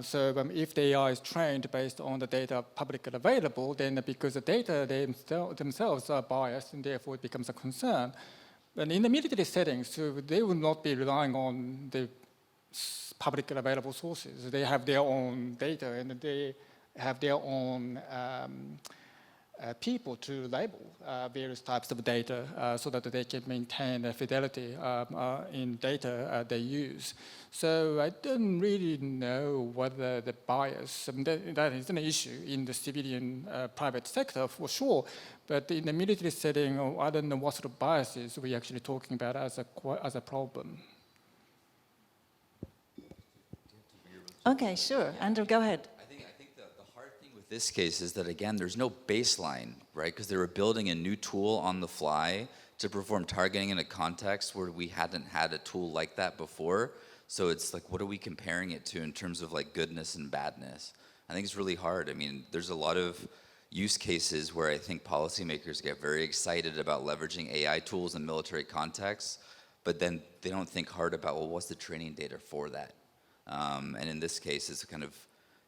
So if the AI is trained based on the data publicly available, then because the data themselves are biased, and therefore it becomes a concern. And in the military settings, so they will not be relying on the publicly available sources. They have their own data, and they have their own people to label various types of data so that they can maintain the fidelity in data they use. So I don't really know whether the bias, that is an issue in the civilian private sector for sure, but in the military setting, I don't know what sort of biases we're actually talking about as a problem. Okay, sure. Andrew, go ahead. I think the hard thing with this case is that, again, there's no baseline, right? Because they were building a new tool on the fly to perform targeting in a context where we hadn't had a tool like that before. So it's like, what are we comparing it to in terms of like goodness and badness? I think it's really hard. I mean, there's a lot of use cases where I think policymakers get very excited about leveraging AI tools in military contexts, but then they don't think hard about, well, what's the training data for that? And in this case, it's kind of,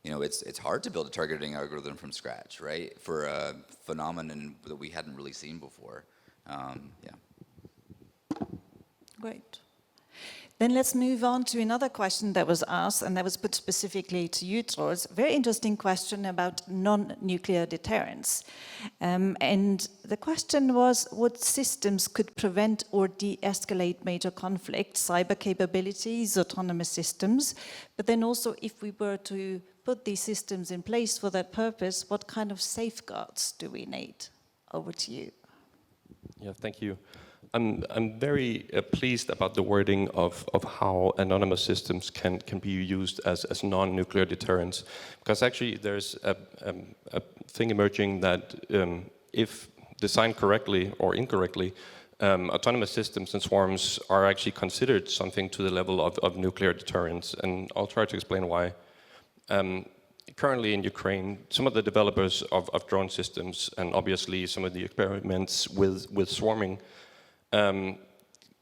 you know, it's hard to build a targeting algorithm from scratch, right? For a phenomenon that we hadn't really seen before. Yeah. Great. Then let's move on to another question that was asked, and that was put specifically to you, Troels. Very interesting question about non-nuclear deterrence. And the question was, what systems could prevent or de-escalate major conflicts, cyber capabilities, autonomous systems? But then also, if we were to put these systems in place for that purpose, what kind of safeguards do we need? Over to you. Yeah, thank you. I'm very pleased about the wording of how anonymous systems can be used as non-nuclear deterrence, because actually there's a thing emerging that if designed correctly or incorrectly, autonomous systems and swarms are actually considered something to the level of nuclear deterrence, and I'll try to explain why. Currently in Ukraine, some of the developers of drone systems, and obviously some of the experiments with swarming,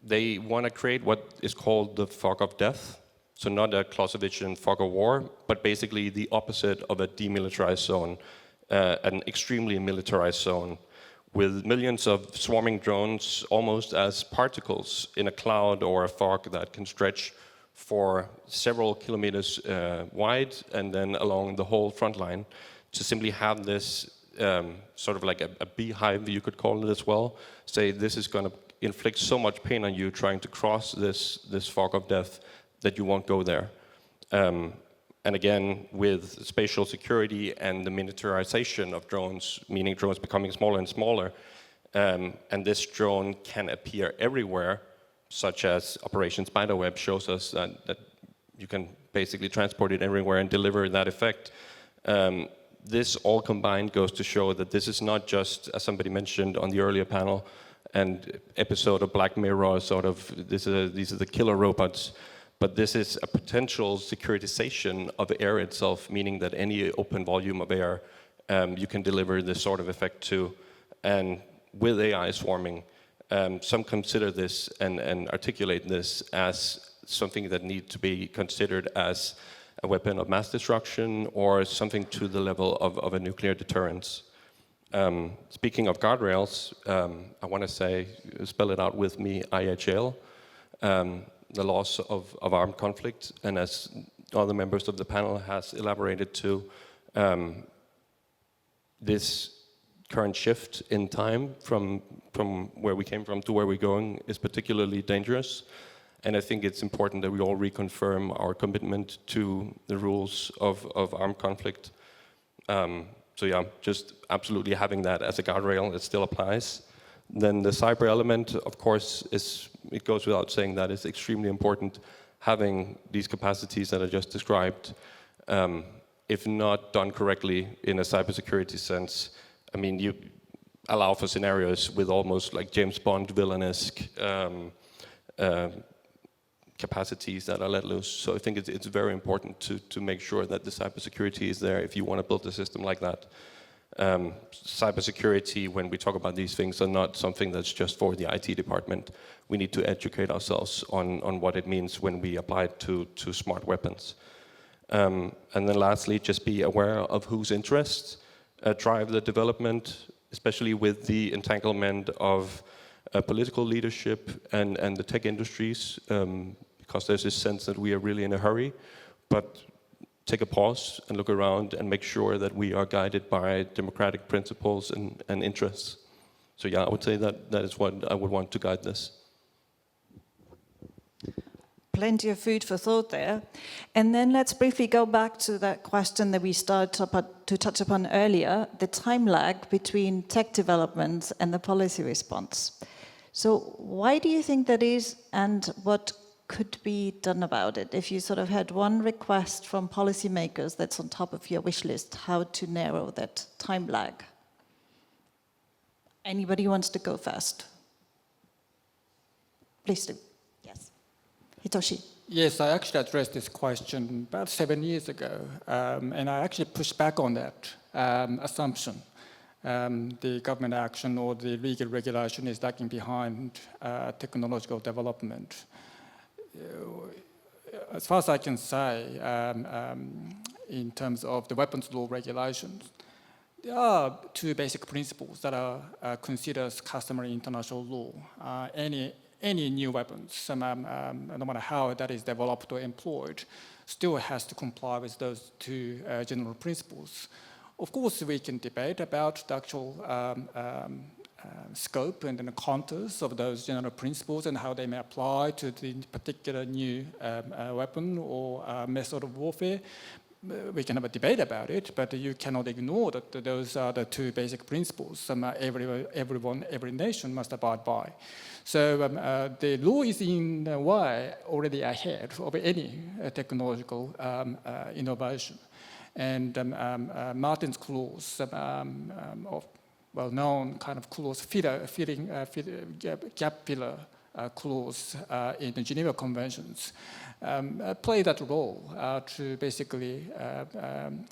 they want to create what is called the fog of death. So not a Clausewitzian fog of war, but basically the opposite of a demilitarized zone, an extremely militarized zone, with millions of swarming drones almost as particles in a cloud or a fog that can stretch for several kilometers wide and then along the whole front line, to simply have this sort of like a beehive, you could call it as well, say this is going to inflict so much pain on you trying to cross this fog of death that you won't go there. And again, with spatial security and the miniaturization of drones, meaning drones becoming smaller and smaller, and this drone can appear everywhere, such as Operation Spiderweb shows us that you can basically transport it everywhere and deliver that effect. This all combined goes to show that this is not just, as somebody mentioned on the earlier panel, and episode of Black Mirror, sort of, these are the killer robots, but this is a potential securitization of air itself, meaning that any open volume of air you can deliver this sort of effect to. And with AI swarming, some consider this and articulate this as something that needs to be considered as a weapon of mass destruction or something to the level of a nuclear deterrence. Speaking of guardrails, I want to say, spell it out with me, IHL, the loss of armed conflict, and as other members of the panel has elaborated to, this current shift in time from where we came from to where we're going is particularly dangerous. And I think it's important that we all reconfirm our commitment to the rules of armed conflict. So yeah, just absolutely having that as a guardrail, it still applies. Then the cyber element, of course, it goes without saying that it's extremely important having these capacities that I just described. If not done correctly in a cybersecurity sense, I mean, you allow for scenarios with almost like James Bond villain-esque capacities that are let loose. So I think it's very important to make sure that the cybersecurity is there if you want to build a system like that. Cybersecurity, when we talk about these things, are not something that's just for the IT department. We need to educate ourselves on what it means when we apply it to smart weapons. And then lastly, just be aware of whose interests drive the development, especially with the entanglement of political leadership and the tech industries, because there's this sense that we are really in a hurry. But take a pause and look around and make sure that we are guided by democratic principles and interests. So yeah, I would say that is what I would want to guide this. Plenty of food for thought there. And then let's briefly go back to that question that we started to touch upon earlier, the time lag between tech development and the policy response. So why do you think that is, and what could be done about it? If you sort of had one request from policymakers that's on top of your wish list, how to narrow that time lag? Anybody wants to go first? Please do. Yes. Hitoshi. Yes, I actually addressed this question about 7 years ago, and I actually pushed back on that assumption. The government action or the legal regulation is lagging behind technological development. As far as I can say, in terms of the weapons law regulations, there are two basic principles that are considered as customary international law. Any new weapons, no matter how that is developed or employed, still has to comply with those two general principles. Of course, we can debate about the actual scope and the contours of those general principles and how they may apply to the particular new weapon or method of warfare. We can have a debate about it, but you cannot ignore that those are the two basic principles every nation must abide by. So the law is in a way already ahead of any technological innovation. And Martin's clause, well-known kind of clause, gap filler clause in the Geneva Conventions, play that role to basically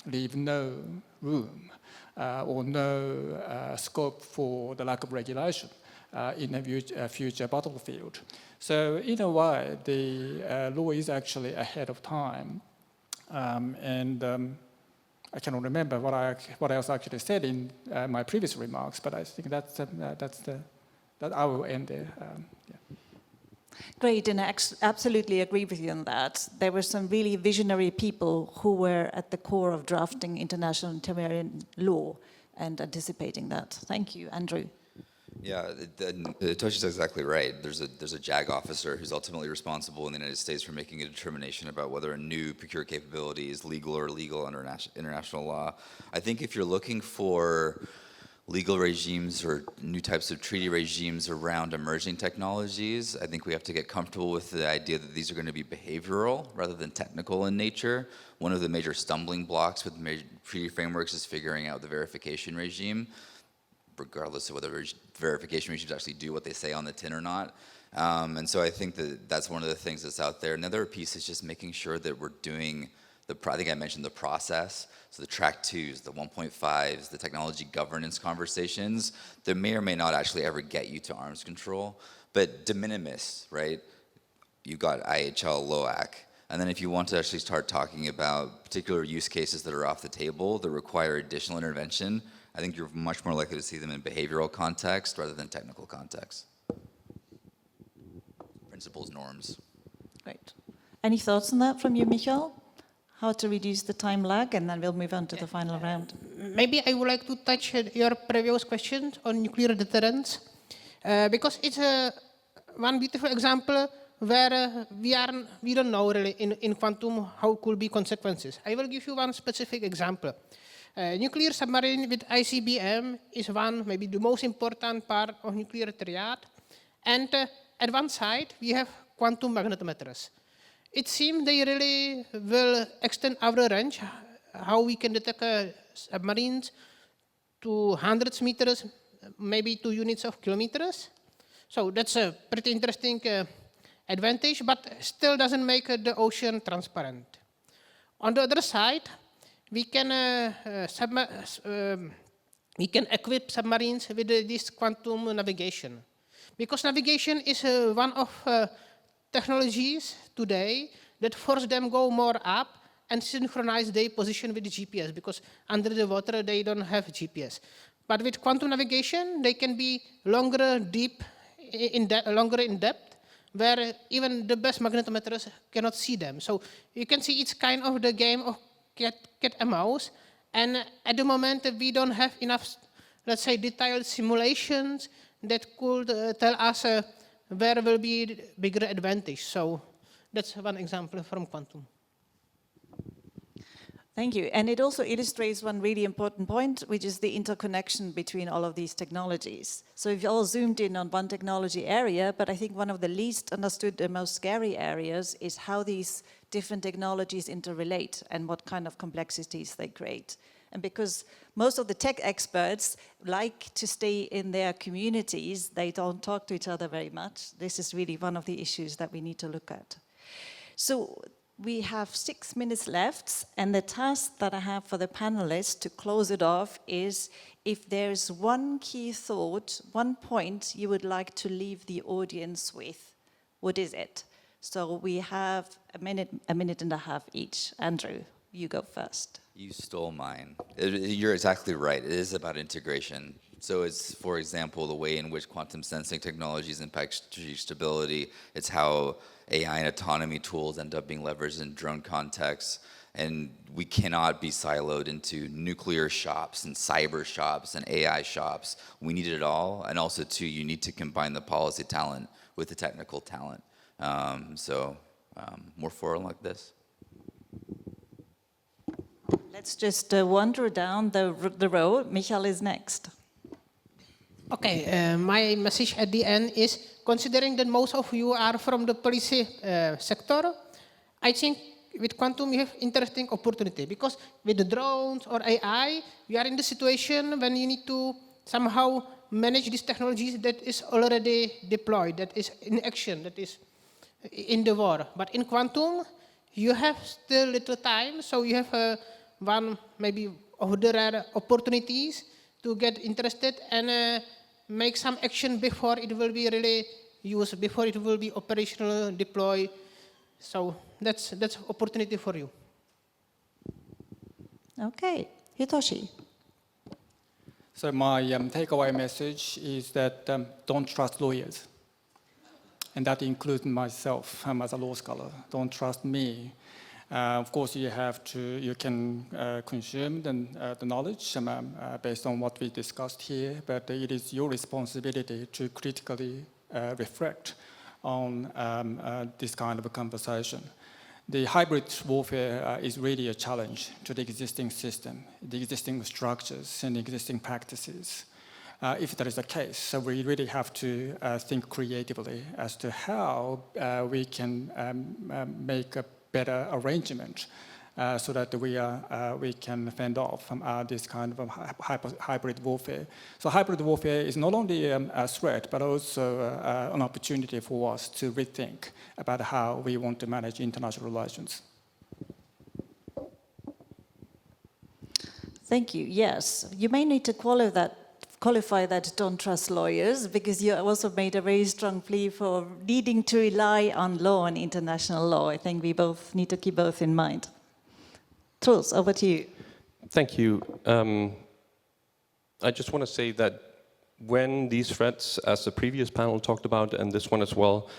leave no room or no scope for the lack of regulation in a future battlefield. So in a way, the law is actually ahead of time. I cannot remember what else I actually said in my previous remarks, but I think that I will end there. Great, and I absolutely agree with you on that. There were some really visionary people who were at the core of drafting international humanitarian law and anticipating that. Thank you, Andrew. Yeah, Toshi's exactly right. There's a JAG officer who's ultimately responsible in the United States for making a determination about whether a new procure capability is legal or illegal under international law. I think if you're looking for legal regimes or new types of treaty regimes around emerging technologies, I think we have to get comfortable with the idea that these are going to be behavioral rather than technical in nature. One of the major stumbling blocks with treaty frameworks is figuring out the verification regime, regardless of whether verification regimes actually do what they say on the tin or not. And so I think that's one of the things that's out there. Another piece is just making sure that we're doing I think I mentioned the process. So the track 2s, the 1.5s, the technology governance conversations, that may or may not actually ever get you to arms control. But de minimis, right? You got IHL, LOAC. And then if you want to actually start talking about particular use cases that are off the table that require additional intervention, I think you're much more likely to see them in behavioral context rather than technical context. Principles, norms. Great. Any thoughts on that from you, Michael? How to reduce the time lag, and then we'll move on to the final round. Maybe I would like to touch your previous question on nuclear deterrence, because it's one beautiful example where we don't know really in quantum how could be consequences. I will give you one specific example. Nuclear submarine with ICBM is maybe the most important part of nuclear triad. And at one side, we have quantum magnetometers. It seems they really will extend our range, how we can detect submarines to hundreds of meters, maybe to units of kilometers. So that's a pretty interesting advantage, but still doesn't make the ocean transparent. On the other side, we can equip submarines with this quantum navigation. Because navigation is one of technologies today that force them go more up and synchronize their position with the GPS, because under the water they don't have GPS. But with quantum navigation, they can be longer in depth, where even the best magnetometers cannot see them. So you can see it's kind of the game of cat and mouse. And at the moment, we don't have enough, let's say, detailed simulations that could tell us where will be bigger advantage. So that's one example from quantum. Thank you. And it also illustrates one really important point, which is the interconnection between all of these technologies. So we've all zoomed in on one technology area, but I think one of the least understood and most scary areas is how these different technologies interrelate and what kind of complexities they create. And because most of the tech experts like to stay in their communities, they don't talk to each other very much. This is really one of the issues that we need to look at. So we have 6 minutes left, and the task that I have for the panelists to close it off is if there's one key thought, one point you would like to leave the audience with, what is it? So we have a minute and a half each. Andrew, you go first. You stole mine. You're exactly right. It is about integration. So it's, for example, the way in which quantum sensing technologies impact strategic stability. It's how AI and autonomy tools end up being leveraged in drone contexts. And we cannot be siloed into nuclear shops and cyber shops and AI shops. We need it all. And also, too, you need to combine the policy talent with the technical talent. More forum like this. Let's just wander down the row. Michael is next. Okay, my message at the end is, considering that most of you are from the policy sector, I think with quantum we have interesting opportunity, because with the drones or AI, we are in the situation when you need to somehow manage these technologies that is already deployed, that is in action, that is in the war. But in quantum, you have still little time, so you have one maybe of the rare opportunities to get interested and make some action before it will be really used, before it will be operational, deployed. So that's opportunity for you. Okay, Hitoshi. So my takeaway message is that don't trust lawyers. And that includes myself as a law scholar. Don't trust me. Of course, you can consume the knowledge based on what we discussed here, but it is your responsibility to critically reflect on this kind of a conversation. The hybrid warfare is really a challenge to the existing system, the existing structures and existing practices. If that is the case, so we really have to think creatively as to how we can make a better arrangement so that we can fend off from this kind of hybrid warfare. So hybrid warfare is not only a threat, but also an opportunity for us to rethink about how we want to manage international relations. Thank you. Yes, you may need to qualify that don't trust lawyers, because you also made a very strong plea for needing to rely on law and international law. I think we both need to keep both in mind. Truls, over to you. Thank you. I just want to say that when these threats, as the previous panel talked about, and this one as well,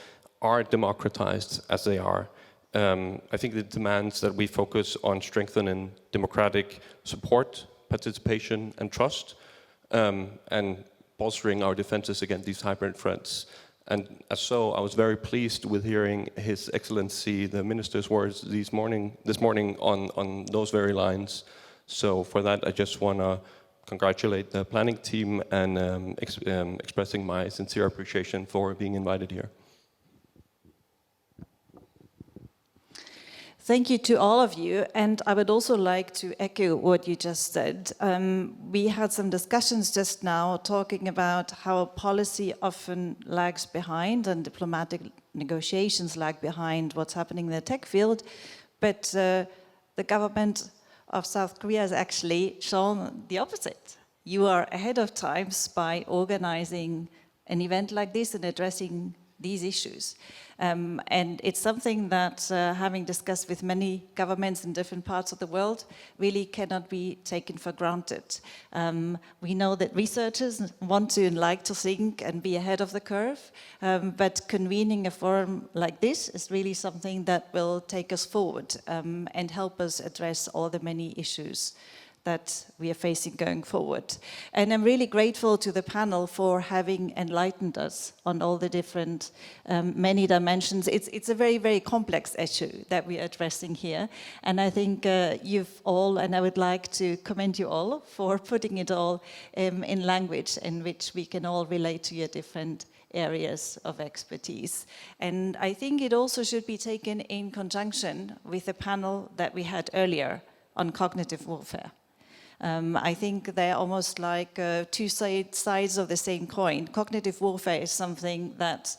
are democratized as they are, I think it demands that we focus on strengthening democratic support, participation, and trust, and bolstering our defenses against these hybrid threats. And as so, I was very pleased with hearing His Excellency, the Minister's words this morning on those very lines. So for that, I just want to congratulate the planning team and expressing my sincere appreciation for being invited here. Thank you to all of you, and I would also like to echo what you just said. We had some discussions just now talking about how policy often lags behind and diplomatic negotiations lag behind what's happening in the tech field, but the government of South Korea has actually shown the opposite. You are ahead of times by organizing an event like this and addressing these issues. And it's something that, having discussed with many governments in different parts of the world, really cannot be taken for granted. We know that researchers want to and like to think and be ahead of the curve, but convening a forum like this is really something that will take us forward and help us address all the many issues that we are facing going forward. And I'm really grateful to the panel for having enlightened us on all the different, many dimensions. It's a very, very complex issue that we are addressing here. And I think you've all, and I would like to commend you all for putting it all in language in which we can all relate to your different areas of expertise. And I think it also should be taken in conjunction with the panel that we had earlier on cognitive warfare. I think they're almost like two sides of the same coin. Cognitive warfare is something that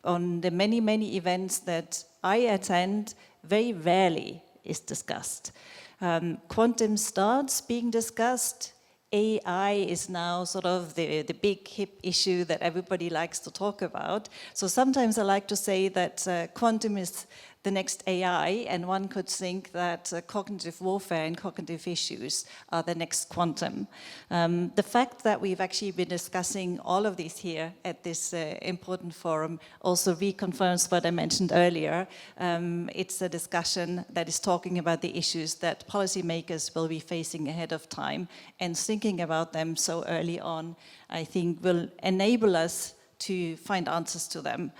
on the many, many events that I attend, very rarely is discussed. Quantum starts being discussed. AI is now sort of the big hip issue that everybody likes to talk about. So sometimes I like to say that quantum is the next AI, and one could think that cognitive warfare and cognitive issues are the next quantum. The fact that we've actually been discussing all of these here at this important forum also reconfirms what I mentioned earlier. It's a discussion that is talking about the issues that policymakers will be facing ahead of time, and thinking about them so early on, I think, will enable us to find answers to them.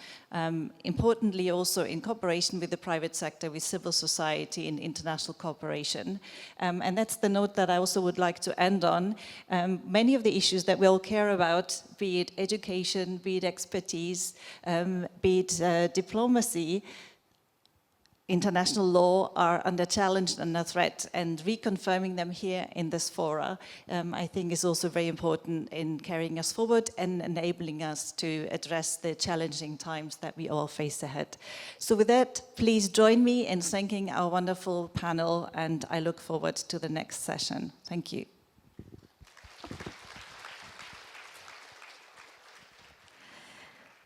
Importantly, also in cooperation with the private sector, with civil society and international cooperation. And that's the note that I also would like to end on. Many of the issues that we all care about, be it education, be it expertise, be it diplomacy, international law, are under challenge and under threat, and reconfirming them here in this fora, I think, is also very important in carrying us forward and enabling us to address the challenging times that we all face ahead. So with that, please join me in thanking our wonderful panel, and I look forward to the next session. Thank you.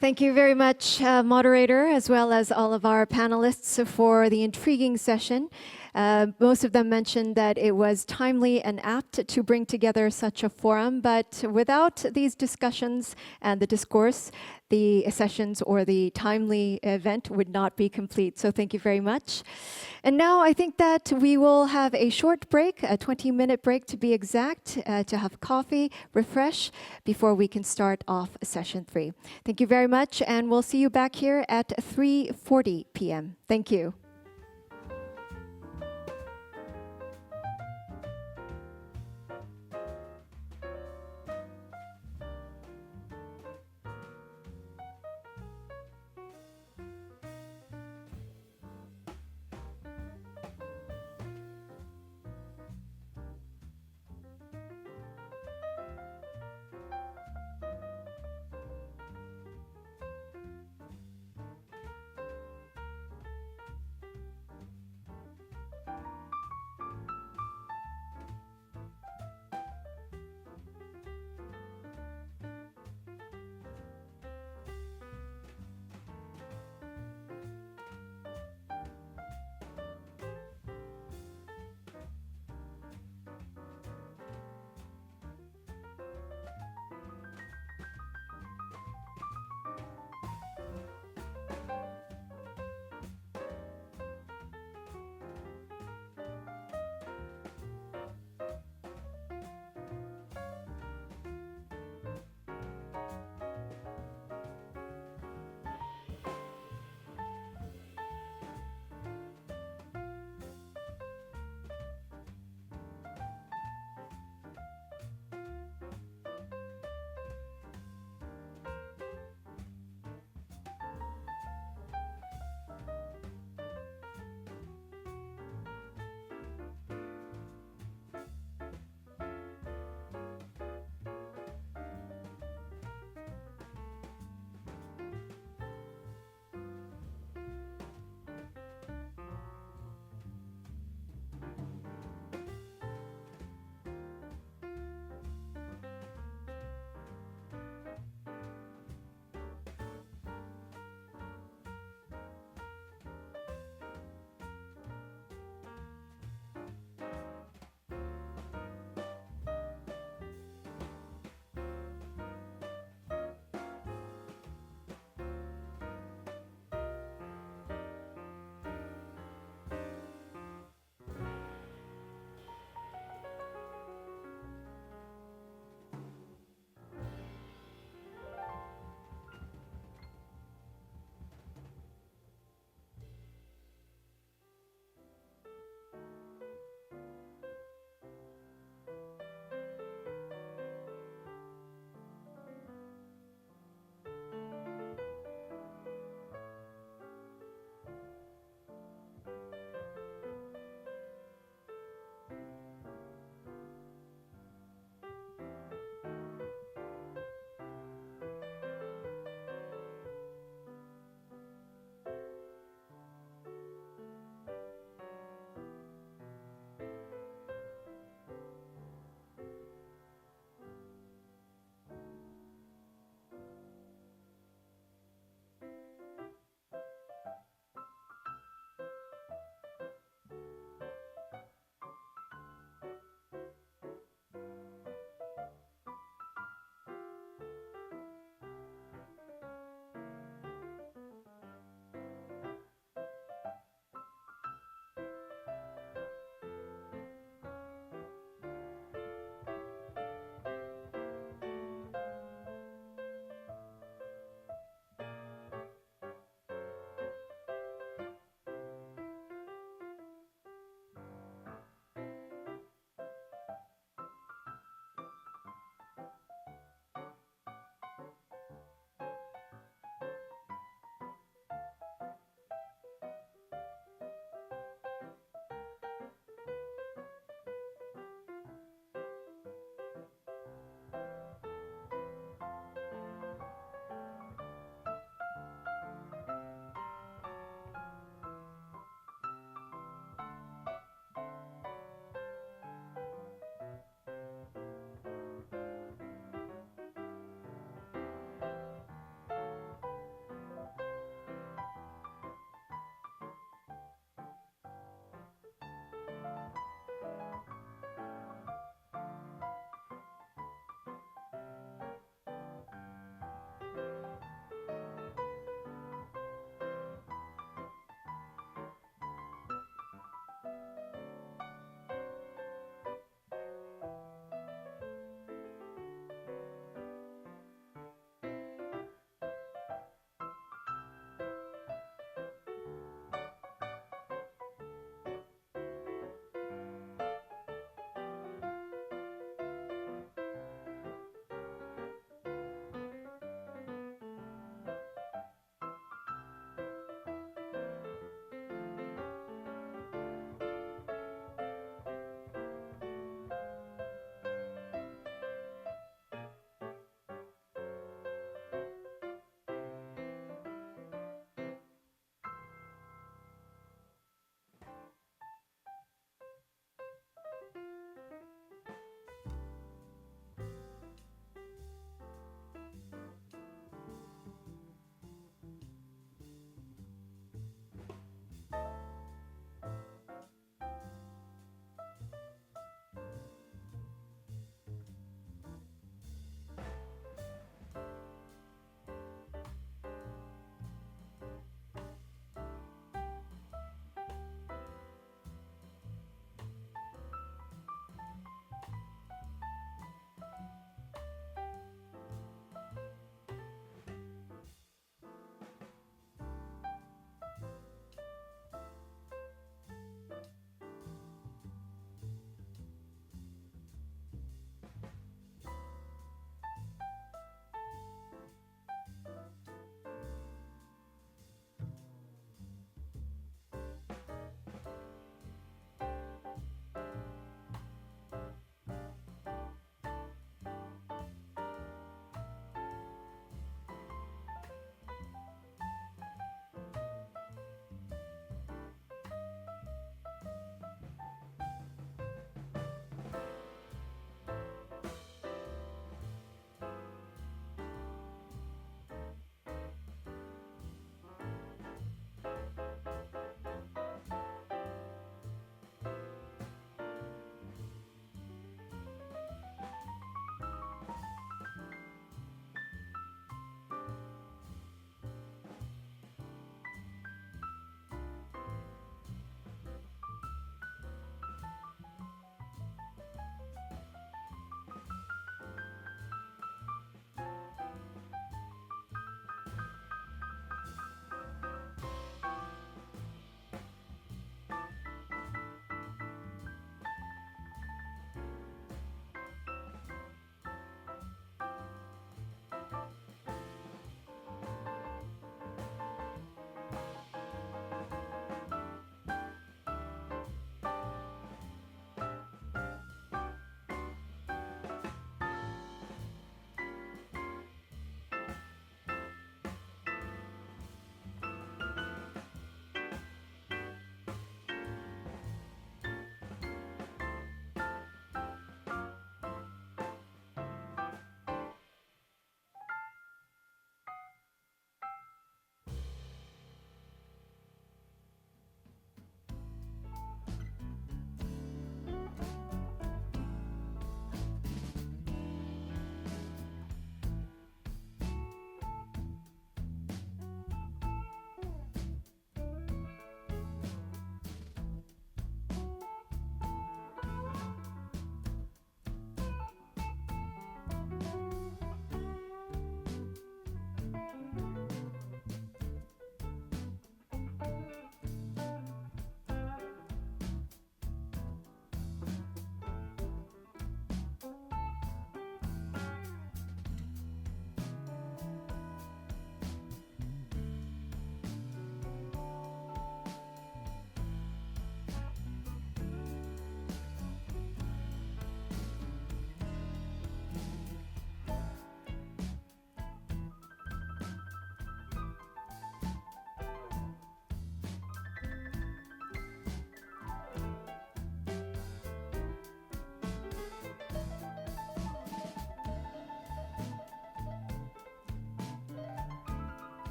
Thank you very much, moderator, as well as all of our panelists for the intriguing session. Most of them mentioned that it was timely and apt to bring together such a forum, but without these discussions and the discourse, the sessions or the timely event would not be complete. So thank you very much. And now I think that we will have a short break, a 20-minute break to be exact, to have coffee, refresh, before we can start off session 3. Thank you very much, and we'll see you back here at 3:40 p.m. Thank you.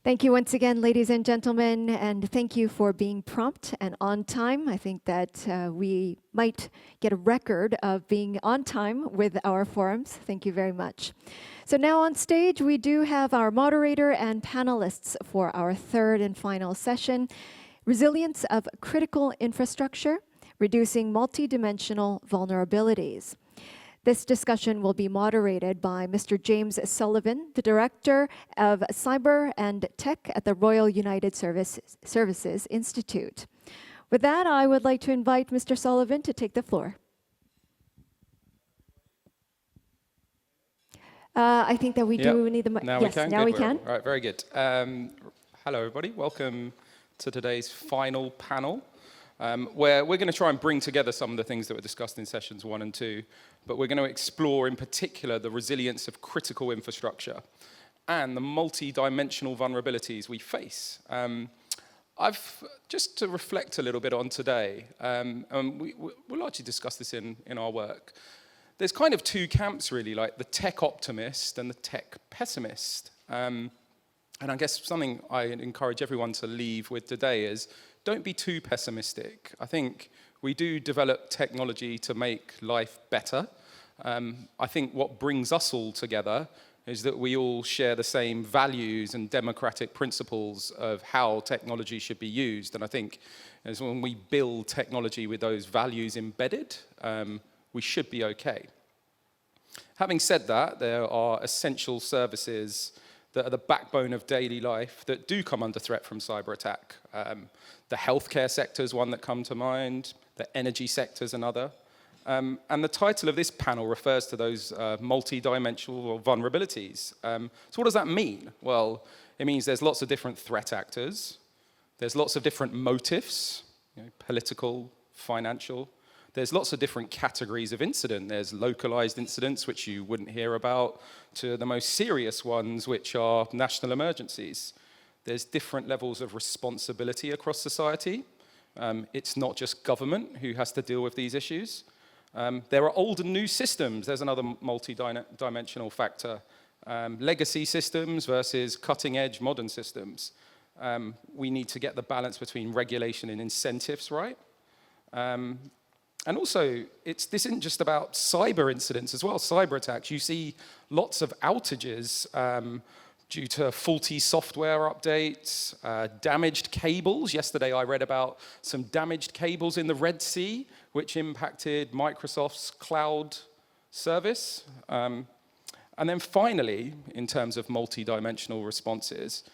Thank you once again, ladies and gentlemen, and thank you for being prompt and on time. I think that we might get a record of being on time with our forums. Thank you very much. So now on stage, we do have our moderator and panelists for our third and final session, Resilience of Critical Infrastructure, Reducing Multidimensional Vulnerabilities. This discussion will be moderated by Mr. James Sullivan, the Director of Cyber and Tech at the Royal United Services Institute. With that, I would like to invite Mr. Sullivan to take the floor. I think that we do need the mic. Now yes, we can? now Good. we can. All right, very good. Hello, everybody. Welcome to today's final panel, where we're going to try and bring together some of the things that were discussed in sessions 1 and 2, but we're going to explore in particular the resilience of critical infrastructure and the multi-dimensional vulnerabilities we face. I've just to reflect a little bit on today, and we'll largely discuss this in our work. There's kind of two camps really, like the tech optimist and the tech pessimist. And I guess something I encourage everyone to leave with today is don't be too pessimistic. I think we do develop technology to make life better. I think what brings us all together is that we all share the same values and democratic principles of how technology should be used. And I think as when we build technology with those values embedded, we should be okay. Having said that, there are essential services that are the backbone of daily life that do come under threat from cyber attack. The healthcare sector is one that comes to mind, the energy sector is another. And the title of this panel refers to those multi-dimensional vulnerabilities. So what does that mean? Well, it means there's lots of different threat actors, there's lots of different motives, political, financial. There's lots of different categories of incident. There's localized incidents, which you wouldn't hear about, to the most serious ones, which are national emergencies. There's different levels of responsibility across society. It's not just government who has to deal with these issues. There are old and new systems. There's another multi-dimensional factor. Legacy systems versus cutting-edge modern systems. We need to get the balance between regulation and incentives right. And also, this isn't just about cyber incidents as well, cyber attacks. You see lots of outages due to faulty software updates, damaged cables. Yesterday I read about some damaged cables in the Red Sea, which impacted Microsoft's cloud service. And then finally, in terms of multi-dimensional responses,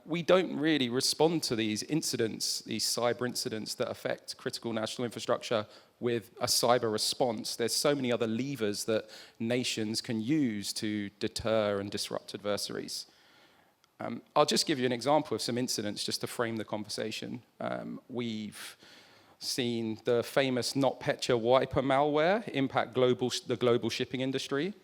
we don't really respond to these incidents, these cyber incidents that affect critical national infrastructure with a cyber response. There's so many other levers that nations can use to deter and disrupt adversaries. I'll just give you an example of some incidents just to frame the conversation. We've seen the famous NotPetya wiper malware impact the global shipping industry.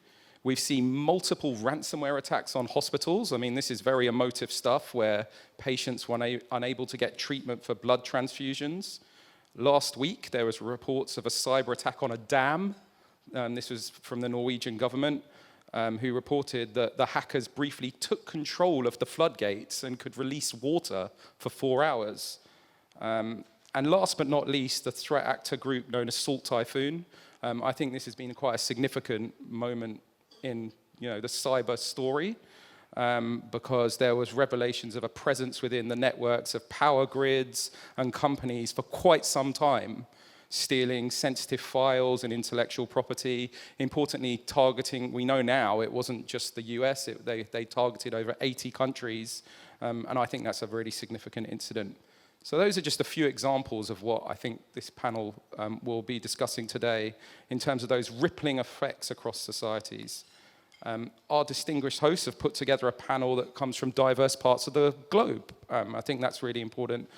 We've seen multiple ransomware attacks on hospitals. I mean, this is very emotive stuff where patients were unable to get treatment for blood transfusions. Last week, there was reports of a cyber attack on a dam. This was from the Norwegian government, who reported that the hackers briefly took control of the floodgates and could release water for 4 hours. And last but not least, the threat actor group known as Salt Typhoon. I think this has been quite a significant moment in the cyber story, because there was revelations of a presence within the networks of power grids and companies for quite some time, stealing sensitive files and intellectual property, importantly targeting, we know now it wasn't just the US, they targeted over 80 countries, and I think that's a really significant incident. So those are just a few examples of what I think this panel will be discussing today in terms of those rippling effects across societies. Our distinguished hosts have put together a panel that comes from diverse parts of the globe. I think that's really important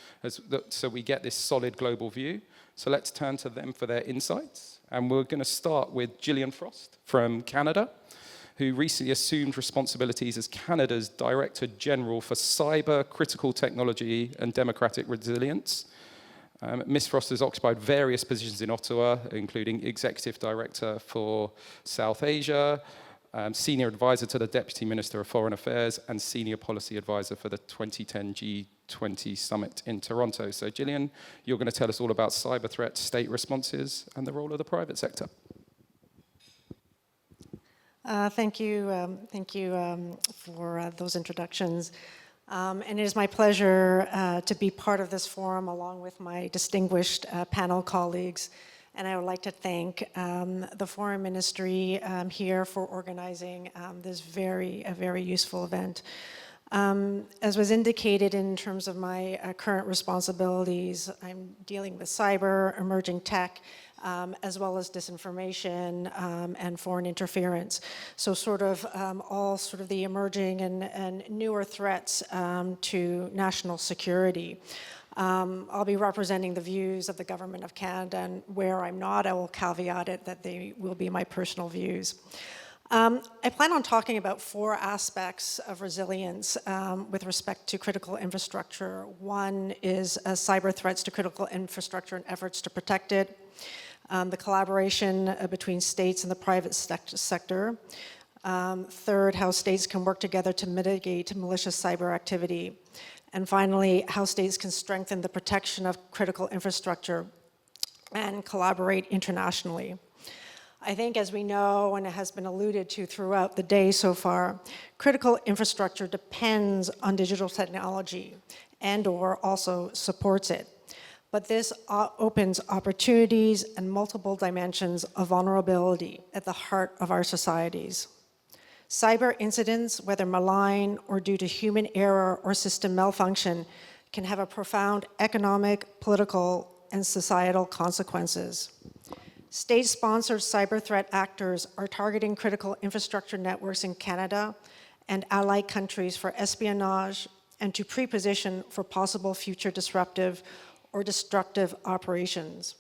so we get this solid global view. So let's turn to them for their insights. And we're going to start with Gillian Frost from Canada, who recently assumed responsibilities as Canada's Director General for Cyber, Critical Technology and Democratic Resilience. Ms. Frost has occupied various positions in Ottawa, including Executive Director for South Asia, Senior Advisor to the Deputy Minister of Foreign Affairs and Senior Policy Advisor for the 2010 G20 Summit in Toronto. So Gillian, you're going to tell us all about cyber threats, state responses, and the role of the private sector. Thank you for those introductions. And it is my pleasure to be part of this forum along with my distinguished panel colleagues. And I would like to thank the Foreign Ministry here for organizing this very useful event. As was indicated in terms of my current responsibilities, I'm dealing with cyber, emerging tech, as well as disinformation and foreign interference. So all the emerging and newer threats to national security. I'll be representing the views of the Government of Canada, and where I'm not, I will caveat it that they will be my personal views. I plan on talking about 4 aspects of resilience with respect to critical infrastructure. One is cyber threats to critical infrastructure and efforts to protect it. The collaboration between states and the private sector. Third, how states can work together to mitigate malicious cyber activity. And finally, how states can strengthen the protection of critical infrastructure and collaborate internationally. I think, as we know, and it has been alluded to throughout the day so far, critical infrastructure depends on digital technology and/or also supports it. But this opens opportunities and multiple dimensions of vulnerability at the heart of our societies. Cyber incidents, whether malign or due to human error or system malfunction, can have a profound economic, political, and societal consequences. State-sponsored cyber threat actors are targeting critical infrastructure networks in Canada and allied countries for espionage and to pre-position for possible future disruptive or destructive operations.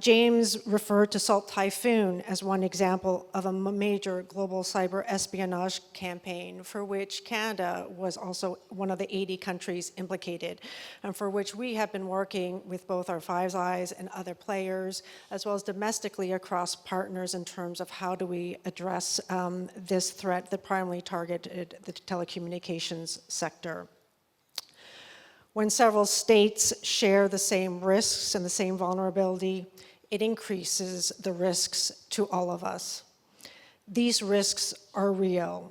James referred to Salt Typhoon as one example of a major global cyber espionage campaign for which Canada was also one of the 80 countries implicated, and for which we have been working with both our Five Eyes and other players, as well as domestically across partners in terms of how do we address this threat that primarily targeted the telecommunications sector. When several states share the same risks and the same vulnerability, it increases the risks to all of us. These risks are real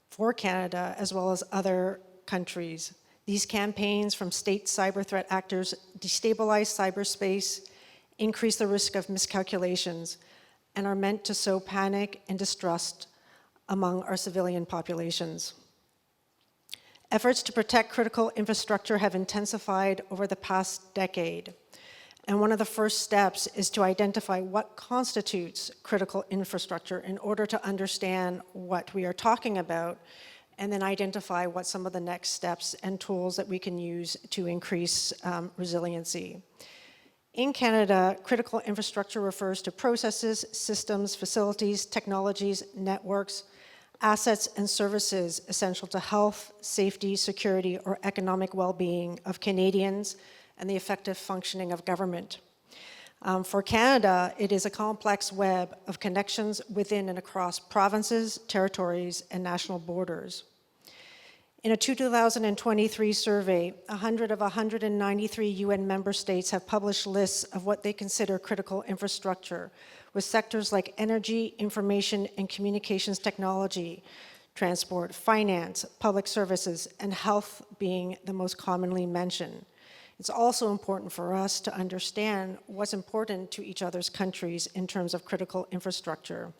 for Canada as well as other countries. These campaigns from state cyber threat actors destabilize cyberspace, increase the risk of miscalculations, and are meant to sow panic and distrust among our civilian populations. Efforts to protect critical infrastructure have intensified over the past decade. And one of the first steps is to identify what constitutes critical infrastructure in order to understand what we are talking about, and then identify what some of the next steps and tools that we can use to increase resiliency. In Canada, critical infrastructure refers to processes, systems, facilities, technologies, networks, assets and services essential to health, safety, security, or economic well-being of Canadians and the effective functioning of government. For Canada, it is a complex web of connections within and across provinces, territories, and national borders. In a 2023 survey, 100 of 193 UN member states have published lists of what they consider critical infrastructure, with sectors like energy, information and communications technology, transport, finance, public services, and health being the most commonly mentioned. It's also important for us to understand what's important to each other's countries in terms of critical infrastructure.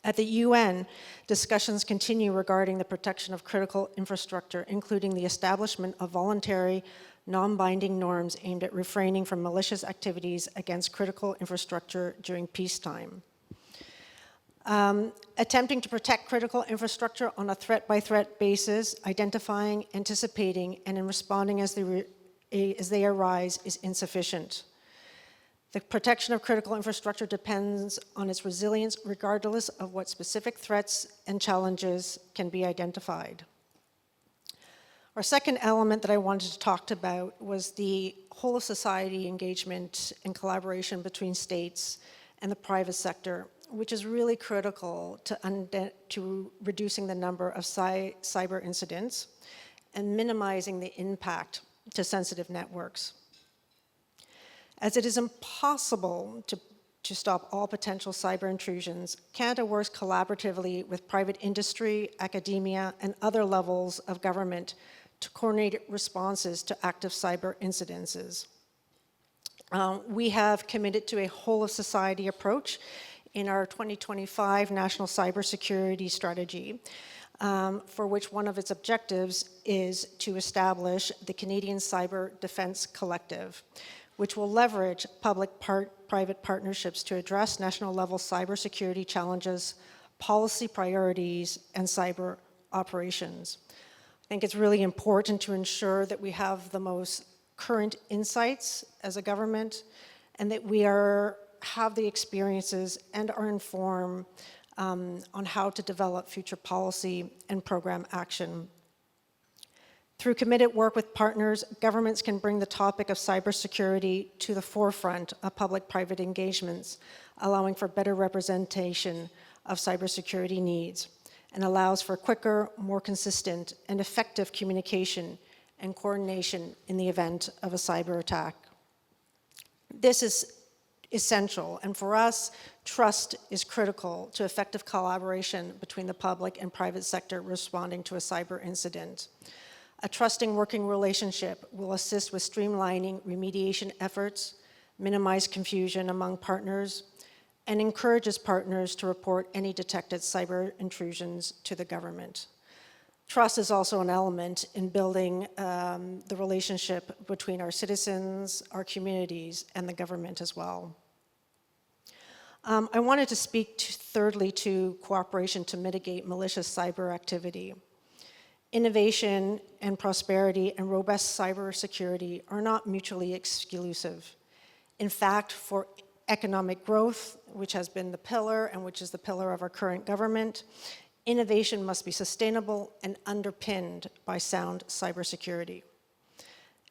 At the UN, discussions continue regarding the protection of critical infrastructure, including the establishment of voluntary, non-binding norms aimed at refraining from malicious activities against critical infrastructure during peacetime. Attempting to protect critical infrastructure on a threat-by-threat basis, identifying, anticipating, and in responding as they arise is insufficient. The protection of critical infrastructure depends on its resilience regardless of what specific threats and challenges can be identified. Our second element that I wanted to talk about was the whole of society engagement and collaboration between states and the private sector. which is really critical to reducing the number of cyber incidents and minimizing the impact to sensitive networks. As it is impossible to stop all potential cyber intrusions, Canada works collaboratively with private industry, academia, and other levels of government to coordinate responses to active cyber incidences. We have committed to a whole-of-society approach in our 2025 National Cybersecurity Strategy, for which one of its objectives is to establish the Canadian Cyber Defence Collective, which will leverage public-private partnerships to address national-level cybersecurity challenges, policy priorities, and cyber operations. I think it's really important to ensure that we have the most current insights as a government and that we have the experiences and are informed on how to develop future policy and program action. Through committed work with partners, governments can bring the topic of cybersecurity to the forefront of public-private engagements, allowing for better representation of cybersecurity needs, and allows for quicker, more consistent, and effective communication and coordination in the event of a cyber attack. This is essential, and for us, trust is critical to effective collaboration between the public and private sector responding to a cyber incident. A trusting working relationship will assist with streamlining remediation efforts, minimize confusion among partners, and encourages partners to report any detected cyber intrusions to the government. Trust is also an element in building the relationship between our citizens, our communities, and the government as well. I wanted to speak thirdly to cooperation to mitigate malicious cyber activity. Innovation and prosperity and robust cybersecurity are not mutually exclusive. In fact, for economic growth, which has been the pillar and which is the pillar of our current government, innovation must be sustainable and underpinned by sound cybersecurity.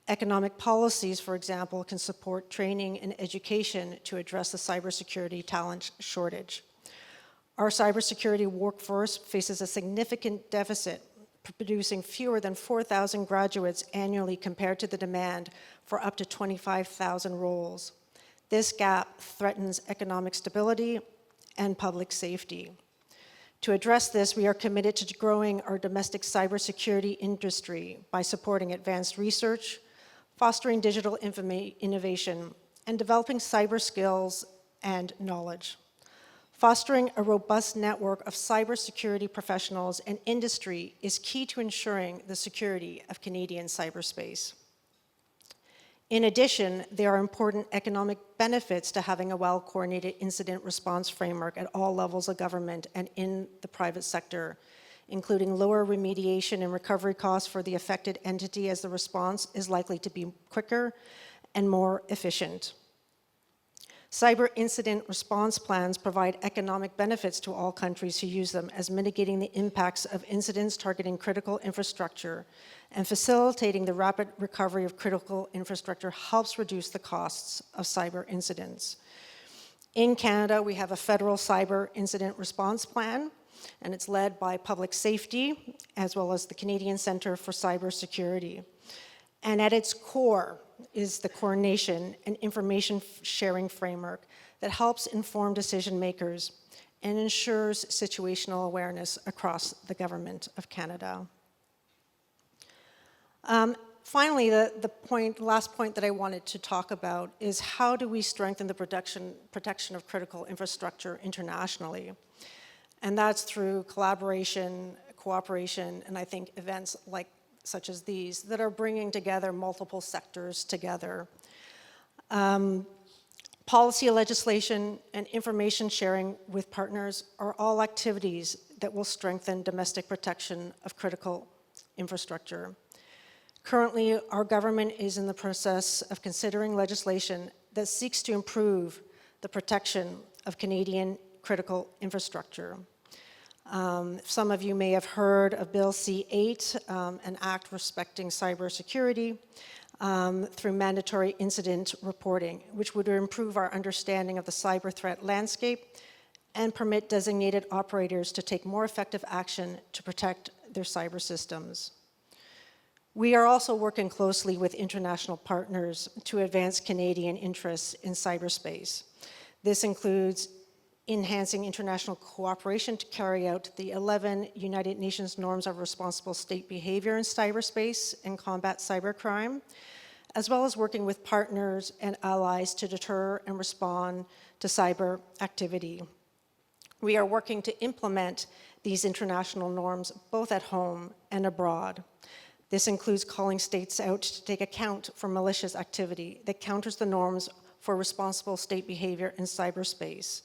Economic policies, for example, can support training and education to address the cybersecurity talent shortage. Our cybersecurity workforce faces a significant deficit, producing fewer than 4,000 graduates annually compared to the demand for up to 25,000 roles. This gap threatens economic stability and public safety. To address this, we are committed to growing our domestic cybersecurity industry by supporting advanced research, fostering digital innovation, and developing cyber skills and knowledge. Fostering a robust network of cybersecurity professionals and industry is key to ensuring the security of Canadian cyberspace. In addition, there are important economic benefits to having a well-coordinated incident response framework at all levels of government and in the private sector, including lower remediation and recovery costs for the affected entity as the response is likely to be quicker and more efficient. Cyber incident response plans provide economic benefits to all countries who use them, as mitigating the impacts of incidents targeting critical infrastructure and facilitating the rapid recovery of critical infrastructure helps reduce the costs of cyber incidents. In Canada, we have a federal cyber incident response plan, and it's led by Public Safety, as well as the Canadian Centre for Cybersecurity. And at its core is the coordination and information sharing framework that helps inform decision makers and ensures situational awareness across the Government of Canada. Finally, the last point that I wanted to talk about is how do we strengthen the protection of critical infrastructure internationally? And that's through collaboration, cooperation, and I think events such as these that are bringing together multiple sectors together. Policy legislation and information sharing with partners are all activities that will strengthen domestic protection of critical infrastructure. Currently, our government is in the process of considering legislation that seeks to improve the protection of Canadian critical infrastructure. Some of you may have heard of Bill C-8, an act respecting cybersecurity through mandatory incident reporting, which would improve our understanding of the cyber threat landscape and permit designated operators to take more effective action to protect their cyber systems. We are also working closely with international partners to advance Canadian interests in cyberspace. This includes enhancing international cooperation to carry out the 11 United Nations Norms of Responsible State Behavior in Cyberspace and combat cybercrime, as well as working with partners and allies to deter and respond to cyber activity. We are working to implement these international norms both at home and abroad. This includes calling states out to take account for malicious activity that counters the norms for responsible state behavior in cyberspace.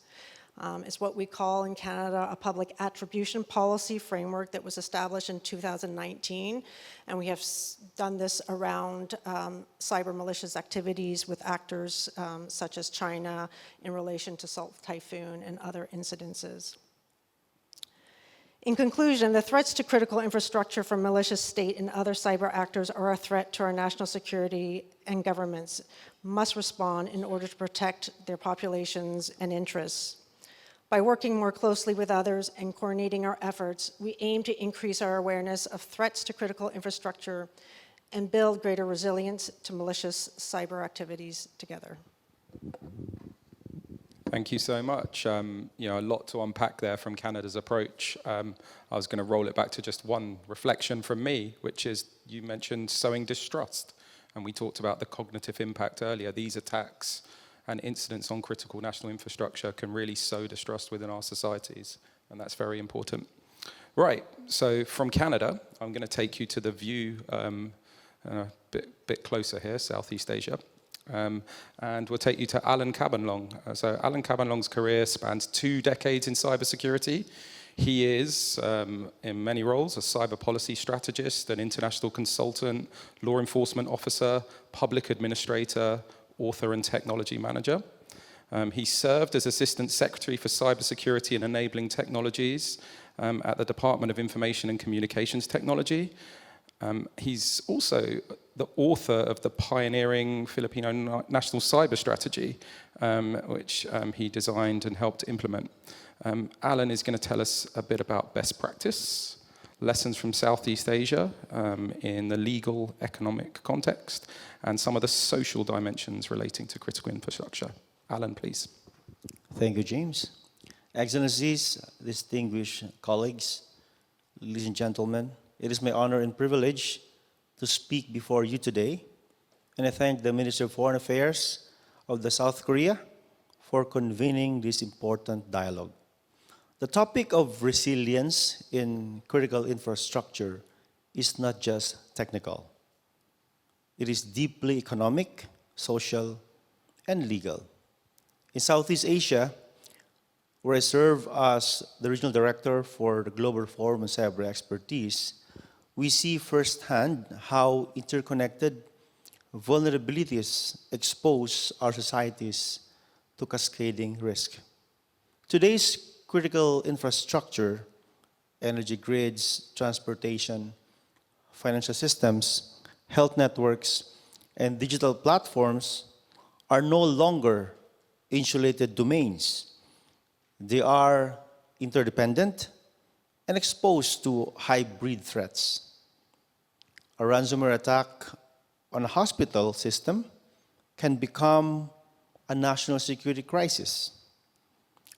It's what we call in Canada a public attribution policy framework that was established in 2019, and we have done this around cyber malicious activities with actors such as China in relation to Salt Typhoon and other incidences. In conclusion, the threats to critical infrastructure from malicious state and other cyber actors are a threat to our national security, and governments must respond in order to protect their populations and interests. By working more closely with others and coordinating our efforts, we aim to increase our awareness of threats to critical infrastructure and build greater resilience to malicious cyber activities together. Thank you so much. A lot to unpack there from Canada's approach. I was going to roll it back to just one reflection from me, which is you mentioned sowing distrust, and we talked about the cognitive impact earlier. These attacks and incidents on critical national infrastructure can really sow distrust within our societies, and that's very important. Right, so from Canada, I'm going to take you to the view a bit closer here, Southeast Asia. And we'll take you to Alan Cabanlong. So Alan Cabanlong's career spans 2 decades in cybersecurity. He is, in many roles, a cyber policy strategist, an international consultant, law enforcement officer, public administrator, author and technology manager. He served as Assistant Secretary for Cybersecurity and Enabling Technologies at the Department of Information and Communications Technology. He's also the author of the pioneering Filipino National Cyber Strategy, which he designed and helped implement. Alan is going to tell us a bit about best practice, lessons from Southeast Asia in the legal, economic context, and some of the social dimensions relating to critical infrastructure. Alan, please. Thank you, James. Excellencies, distinguished colleagues, ladies and gentlemen, it is my honor and privilege to speak before you today, and I thank the Minister of Foreign Affairs of the South Korea for convening this important dialogue. The topic of resilience in critical infrastructure is not just technical. It is deeply economic, social, and legal. In Southeast Asia, where I serve as the Regional Director for the Global Forum on Cyber Expertise, we see firsthand how interconnected vulnerabilities expose our societies to cascading risk. Today's critical infrastructure, energy grids, transportation, financial systems, health networks, and digital platforms are no longer insulated domains. They are interdependent and exposed to hybrid threats. A ransomware attack on a hospital system can become a national security crisis.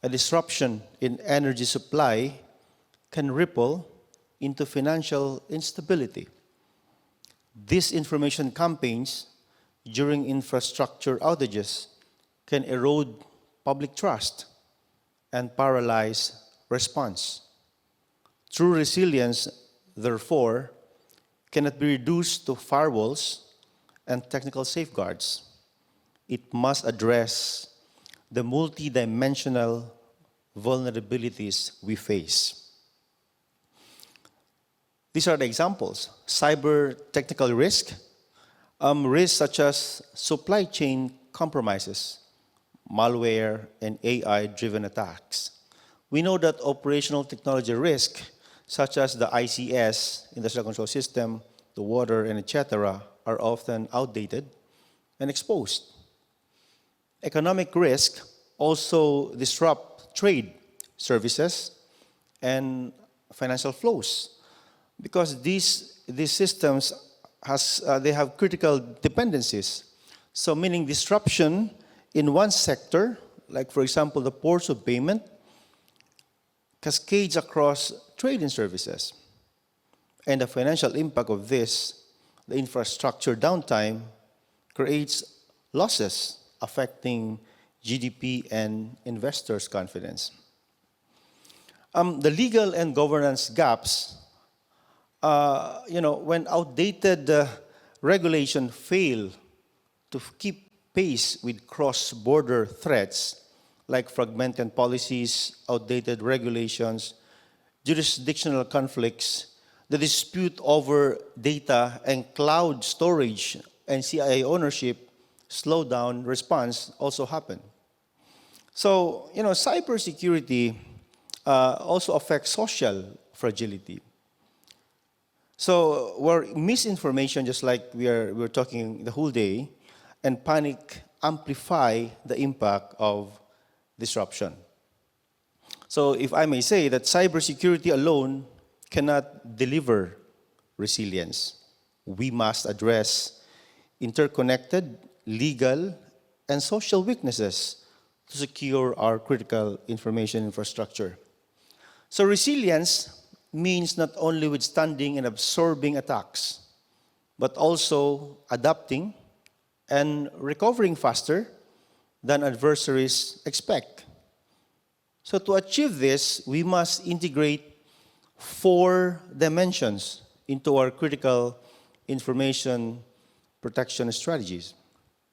A disruption in energy supply can ripple into financial instability. Disinformation campaigns during infrastructure outages can erode public trust and paralyze response. True resilience, therefore, cannot be reduced to firewalls and technical safeguards. It must address the multidimensional vulnerabilities we face. These are the examples. Cyber technical risk, risks such as supply chain compromises, malware, and AI-driven attacks. We know that operational technology risk, such as the ICS, industrial control system, the water, and etc., are often outdated and exposed. Economic risk also disrupt trade services, and financial flows. Because these systems they have critical dependencies. So meaning disruption in one sector, like for example the ports of payment, cascades across trade and services. And the financial impact of this, the infrastructure downtime, creates losses affecting GDP and investors' confidence. The legal and governance gaps, when outdated regulation fail to keep pace with cross-border threats like fragmented policies, outdated regulations, jurisdictional conflicts, the dispute over data and cloud storage and CIA ownership slow down response also happen. So, cybersecurity also affects social fragility. So, where misinformation, just like we're talking the whole day, and panic amplify the impact of disruption. So, if I may say that cybersecurity alone cannot deliver resilience. We must address interconnected legal and social weaknesses to secure our critical information infrastructure. So resilience means not only withstanding and absorbing attacks, but also adapting and recovering faster than adversaries expect. So to achieve this, we must integrate 4 dimensions into our critical information protection strategies.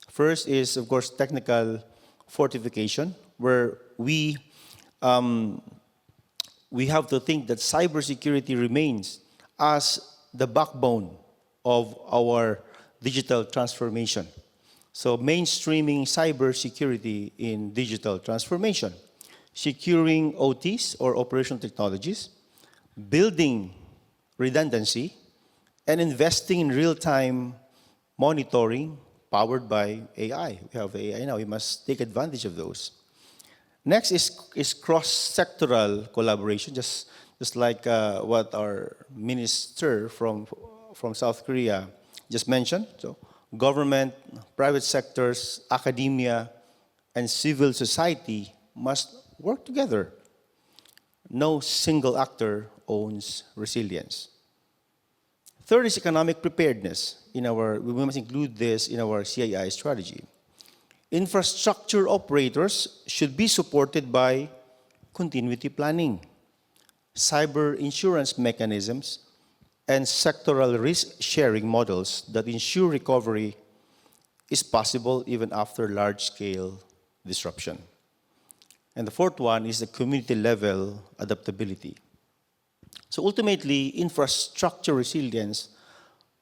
First is, of course, technical fortification, where we have to think that cybersecurity remains as the backbone of our digital transformation. So mainstreaming cybersecurity in digital transformation, securing OTs or operational technologies, building redundancy, and investing in real-time monitoring powered by AI. We have AI now. We must take advantage of those. Next is cross-sectoral collaboration, just like what our minister from South Korea just mentioned. So government, private sectors, academia, and civil society must work together. No single actor owns resilience. Third is economic preparedness. We must include this in our CII strategy. Infrastructure operators should be supported by continuity planning, cyber insurance mechanisms, and sectoral risk-sharing models that ensure recovery is possible even after large-scale disruption. And the fourth one is the community-level adaptability. So ultimately, infrastructure resilience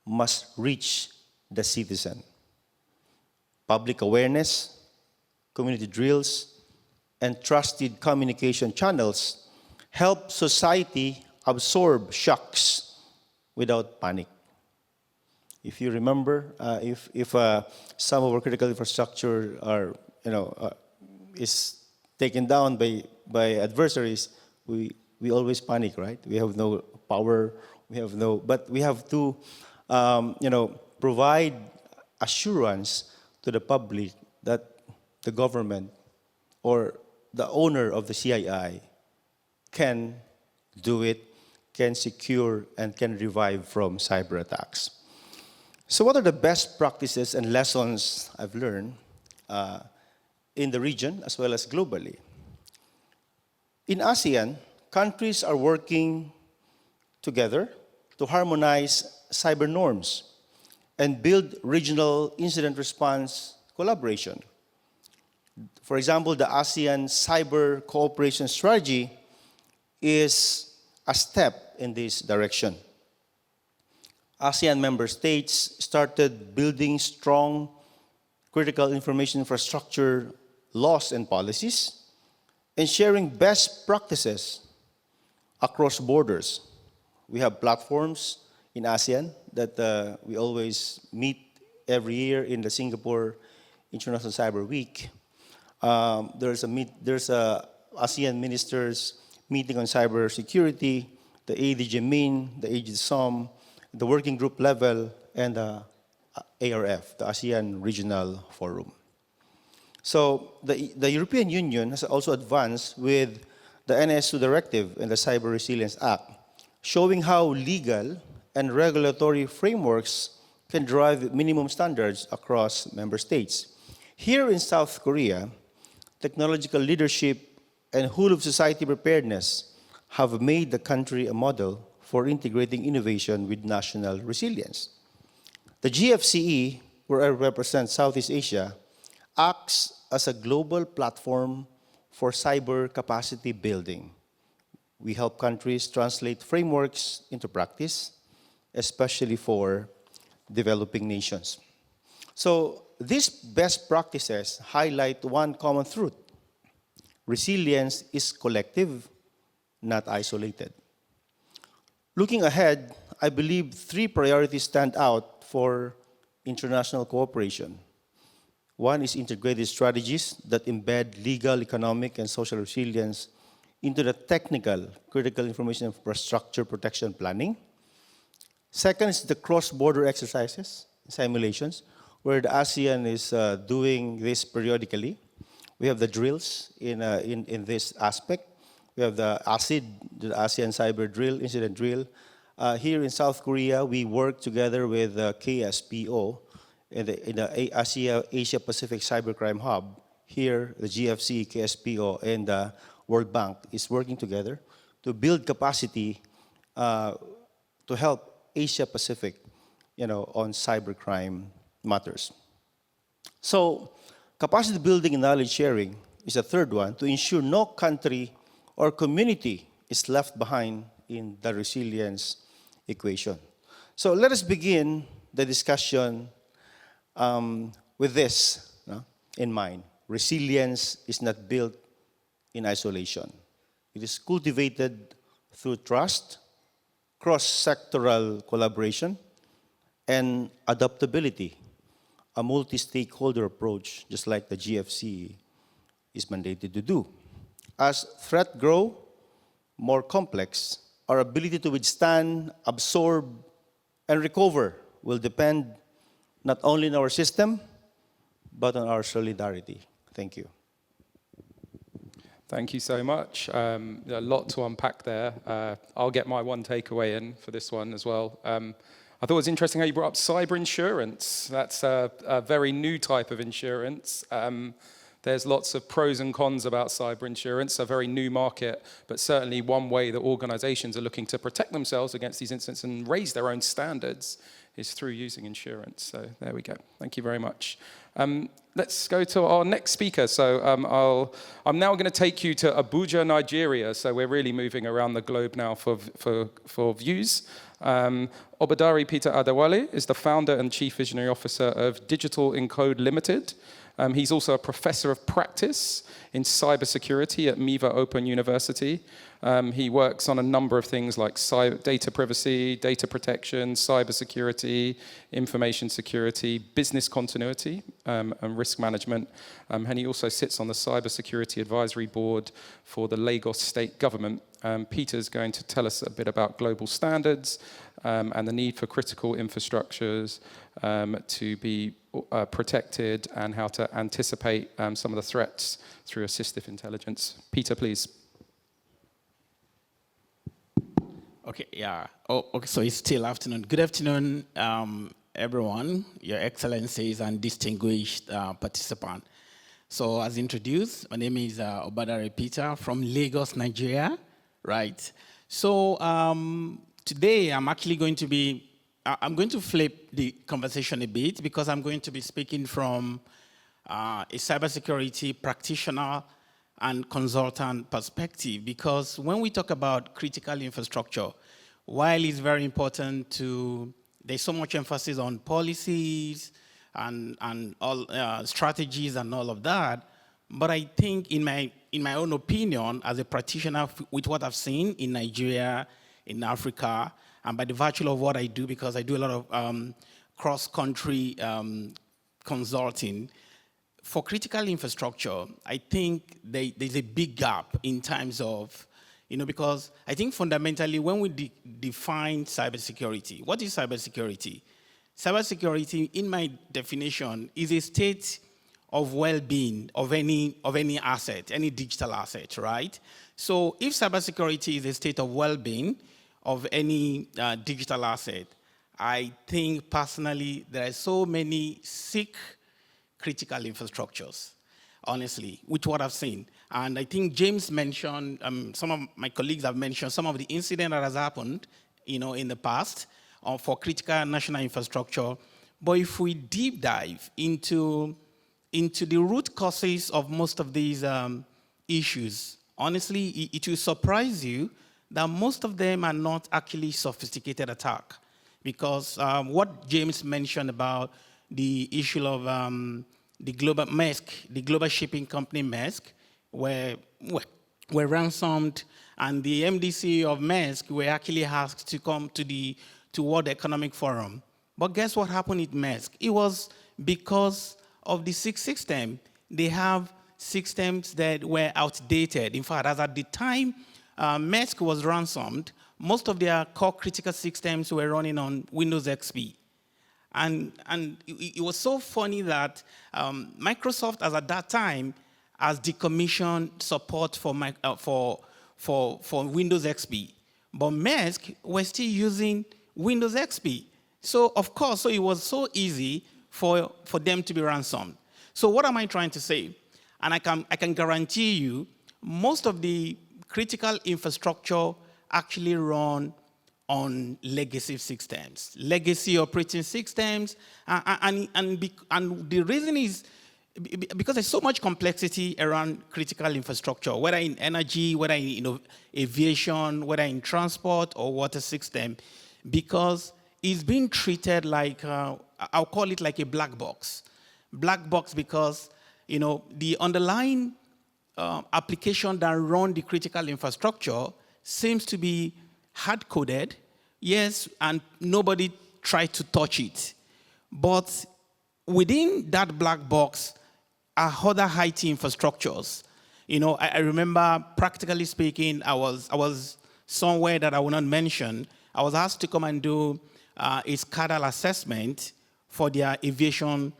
must reach the citizen. Public awareness, community drills, and trusted communication channels help society absorb shocks without panic. If you remember, if some of our critical infrastructure is taken down by adversaries, we always panic, right? We have no power. But we have to, provide assurance to the public that the government or the owner of the CII can do it, can secure, and can revive from cyber attacks. So what are the best practices and lessons I've learned in the region as well as globally? In ASEAN, countries are working together to harmonize cyber norms and build regional incident response collaboration. For example, the ASEAN Cyber Cooperation Strategy is a step in this direction. ASEAN member states started building strong critical information infrastructure laws and policies and sharing best practices across borders. We have platforms in ASEAN that we always meet every year in the Singapore International Cyber Week. There's ASEAN ministers meeting on cybersecurity, the ADG Min, the AGSOM, the working group level, and the ARF, the ASEAN Regional Forum. So the European Union has also advanced with the NS2 Directive and the Cyber Resilience Act, showing how legal and regulatory frameworks can drive minimum standards across member states. Here in South Korea, technological leadership and whole of society preparedness have made the country a model for integrating innovation with national resilience. The GFCE, where I represent Southeast Asia, acts as a global platform for cyber capacity building. We help countries translate frameworks into practice, especially for developing nations. So these best practices highlight one common truth. Resilience is collective, not isolated. Looking ahead, I believe 3 priorities stand out for international cooperation. One is integrated strategies that embed legal, economic, and social resilience into the technical, critical information infrastructure protection planning. Second is the cross-border exercises, simulations, where the ASEAN is doing this periodically. We have the drills in this aspect. We have the ACID, the ASEAN Cyber Drill, Incident Drill. Here in South Korea, we work together with KSPO in the Asia Pacific Cybercrime Hub. Here, the GFC, KSPO, and the World Bank is working together to build capacity to help Asia Pacific, on cybercrime matters. So, capacity building and knowledge sharing is a third one to ensure no country or community is left behind in the resilience equation. So let us begin the discussion with this in mind. Resilience is not built in isolation. It is cultivated through trust, cross-sectoral collaboration, and adaptability, a multi-stakeholder approach, just like the GFC is mandated to do. As threats grow more complex, our ability to withstand, absorb, and recover will depend not only on our system, but on our solidarity. Thank you. Thank you so much. A lot to unpack there. I'll get my one takeaway in for this one as well. I thought it was interesting how you brought up cyber insurance. That's a very new type of insurance. There's lots of pros and cons about cyber insurance, a very new market, but certainly one way that organizations are looking to protect themselves against these incidents and raise their own standards is through using insurance. So there we go. Thank you very much. Let's go to our next speaker. So I'm now going to take you to Abuja, Nigeria. So we're really moving around the globe now for views. Obadari Peter Adewale is the founder and chief visionary officer of Digital Encode Limited. He's also a professor of practice in cybersecurity at Miva Open University. He works on a number of things like data privacy, data protection, cybersecurity, information security, business continuity, and risk management. And he also sits on the Cybersecurity Advisory Board for the Lagos State Government. Peter's going to tell us a bit about global standards and the need for critical infrastructures to be protected and how to anticipate some of the threats through assistive intelligence. Peter, please. Okay, yeah. Oh, okay, so it's still afternoon. Good afternoon, everyone, Your Excellencies and distinguished participants. So as introduced, my name is Obadari Peter from Lagos, Nigeria, right? So today I'm actually going to flip the conversation a bit because I'm going to be speaking from a cybersecurity practitioner and consultant perspective, because when we talk about critical infrastructure, while it's very important there's so much emphasis on policies and all strategies and all of that, but I think in my own opinion, as a practitioner with what I've seen in Nigeria, in Africa, and by the virtue of what I do, because I do a lot of cross-country consulting, for critical infrastructure, I think there's a big gap in terms of, because I think fundamentally when we define cybersecurity, what is cybersecurity? Cybersecurity, in my definition, is a state of well-being of any asset, any digital asset, right? So if cybersecurity is a state of well-being of any digital asset, I think personally there are so many sick critical infrastructures, honestly, with what I've seen. And I think James mentioned, some of my colleagues have mentioned some of the incident that has happened, in the past for critical national infrastructure. But if we deep dive into the root causes of most of these issues, honestly, it will surprise you that most of them are not actually sophisticated attack. Because what James mentioned about the issue of the global Maersk, the global shipping company Maersk, were ransomed, and the MDC of Maersk were actually asked to come to World Economic Forum. But guess what happened with Maersk? It was because of the SIG system. They have systems that were outdated. In fact, as at the time Maersk was ransomed, most of their core critical systems were running on Windows XP. And it was so funny that Microsoft, as at that time, has decommissioned support for Windows XP. But Maersk were still using Windows XP. So, of course, it was so easy for them to be ransomed. So what am I trying to say? And I can guarantee you, most of the critical infrastructure actually run on legacy systems, legacy operating systems, and the reason is because there's so much complexity around critical infrastructure, whether in energy, whether in aviation, whether in transport or water system, because it's being treated like, I'll call it like a black box. Black box because, the underlying application that run the critical infrastructure seems to be hard-coded, yes, and nobody tried to touch it. But within that black box are other IT infrastructures. I remember, practically speaking, I was somewhere that I will not mention. I was asked to come and do a SCADA assessment for their aviation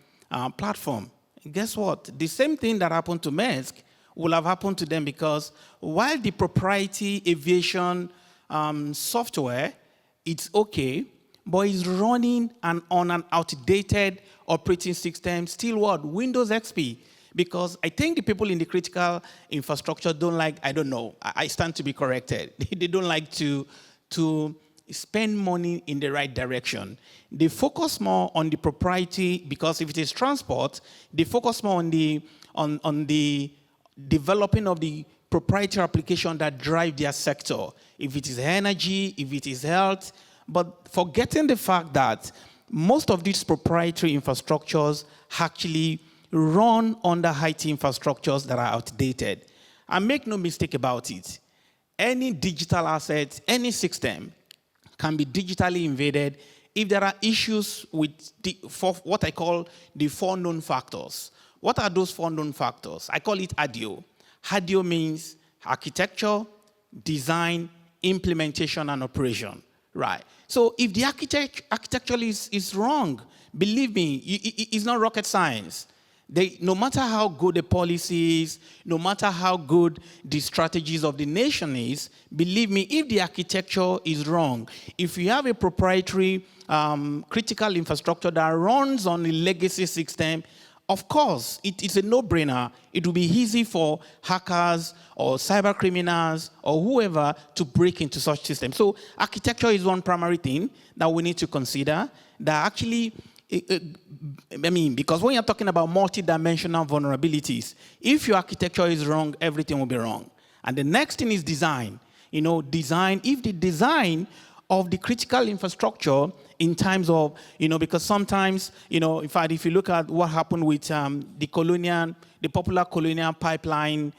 platform. And guess what? The same thing that happened to Maersk will have happened to them, because while the proprietary aviation software, it's okay, but it's running on an outdated operating system, still what? Windows XP. Because I think the people in the critical infrastructure don't like, I don't know, I stand to be corrected. They don't like to spend money in the right direction. They focus more on the proprietary, because if it is transport, they focus more on the developing of the proprietary application that drive their sector. If it is energy, if it is health, but forgetting the fact that most of these proprietary infrastructures actually run under IT infrastructures that are outdated. And make no mistake about it, any digital asset, any system can be digitally invaded if there are issues with what I call the 4 known factors. What are those 4 known factors? I call it ADIO. ADIO means architecture, design, implementation, and operation. Right. So if the architecture is wrong, believe me, it's not rocket science. No matter how good the policy is, no matter how good the strategies of the nation is, believe me, if the architecture is wrong, if you have a proprietary critical infrastructure that runs on a legacy system, of course, it's a no-brainer. It will be easy for hackers or cyber criminals or whoever to break into such systems. So architecture is one primary thing that we need to consider, that actually, because when you're talking about multi-dimensional vulnerabilities, if your architecture is wrong, everything will be wrong. And the next thing is design. If the design of the critical infrastructure in terms of, because sometimes, in fact, if you look at what happened with the popular colonial pipeline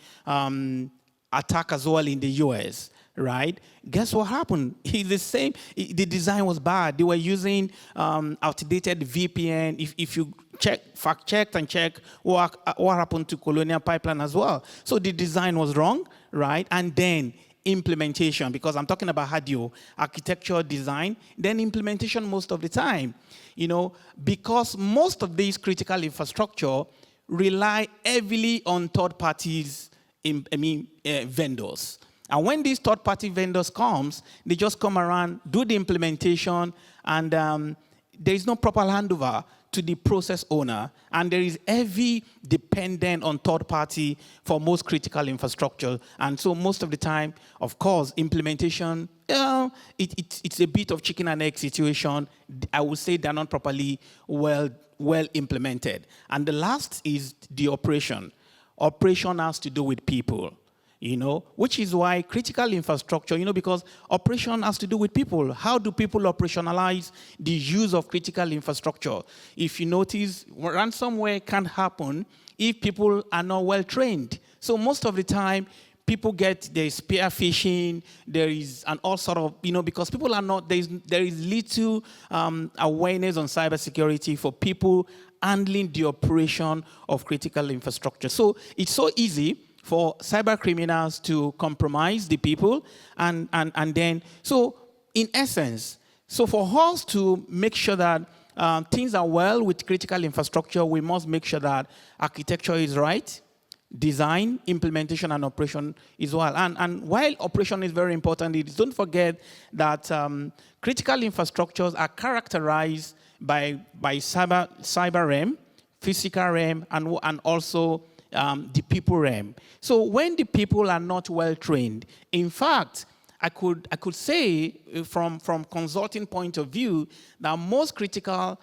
attack as well in the US, right? Guess what happened? The same. The design was bad. They were using outdated VPN. If you fact-checked and check what happened to Colonial Pipeline as well. So the design was wrong, right? And then implementation, because I'm talking about HADIO, architecture, design, then implementation most of the time. Because most of these critical infrastructure rely heavily on third parties, vendors. And when these third-party vendors comes, they just come around, do the implementation, and there is no proper handover to the process owner, and there is heavy dependence on third party for most critical infrastructure. And so most of the time, of course, implementation, it's a bit of chicken and egg situation. I would say they're not properly well implemented. And the last is the operation. Operation has to do with people. Which is why critical infrastructure, because operation has to do with people. How do people operationalize the use of critical infrastructure? If you notice, ransomware can't happen if people are not well trained. So most of the time, people there's spear phishing, there is an all sort of, because people are not, there is little awareness on cybersecurity for people handling the operation of critical infrastructure. So it's so easy for cyber criminals to compromise the people, and then, so in essence, so for us to make sure that things are well with critical infrastructure, we must make sure that architecture is right, design, implementation, and operation is well. And while operation is very important, don't forget that critical infrastructures are characterized by cyber realm, physical realm, and also the people realm. So when the people are not well trained, in fact, I could say from consulting point of view that most critical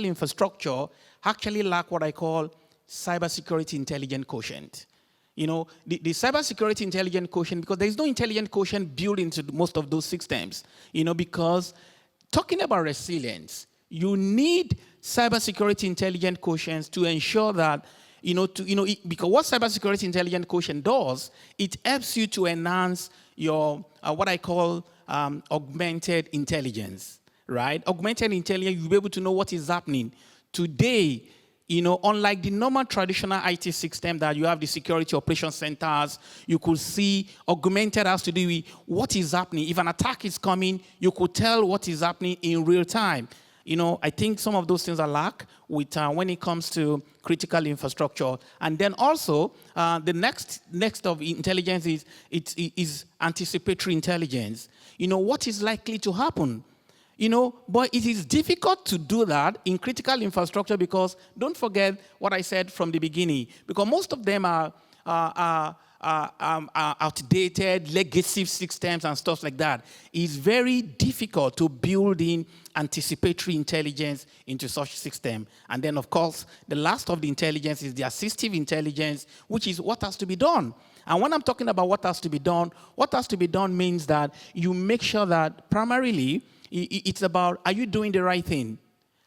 infrastructure actually lack what I call cybersecurity intelligent quotient. The cybersecurity intelligent quotient, because there is no intelligent quotient built into most of those systems. Because talking about resilience, you need cybersecurity intelligent quotients to ensure that because what cybersecurity intelligent quotient does, it helps you to enhance your what I call augmented intelligence, right? Augmented intelligence, you'll be able to know what is happening today. Unlike the normal traditional IT system that you have the security operations centers, you could see augmented has to do with what is happening. If an attack is coming, you could tell what is happening in real time. I think some of those things are lack with when it comes to critical infrastructure. And then also, the next of intelligence is anticipatory intelligence. What is likely to happen? But it is difficult to do that in critical infrastructure because don't forget what I said from the beginning, because most of them are outdated, legacy systems and stuff like that. It's very difficult to build in anticipatory intelligence into such system. And then, of course, the last of the intelligence is the assistive intelligence, which is what has to be done. And when I'm talking about what has to be done means that you make sure that primarily it's about, are you doing the right thing?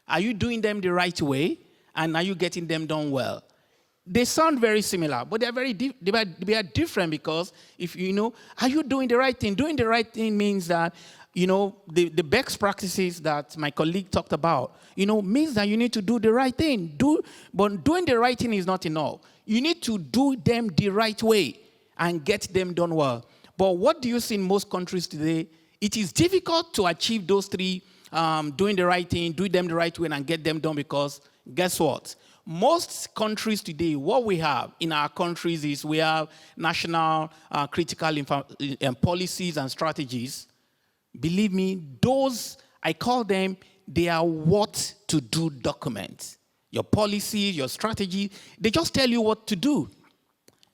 Are you doing them the right way? And are you getting them done well? They sound very similar, but they are different because if are you doing the right thing? Doing the right thing means that, the best practices that my colleague talked about, means that you need to do the right thing. But doing the right thing is not enough. You need to do them the right way and get them done well. But what do you see in most countries today? It is difficult to achieve those three, doing the right thing, do them the right way, and get them done because guess what? Most countries today, what we have in our countries is we have national critical policies and strategies. Believe me, those, I call them, they are what to do documents. Your policy, your strategy, they just tell you what to do.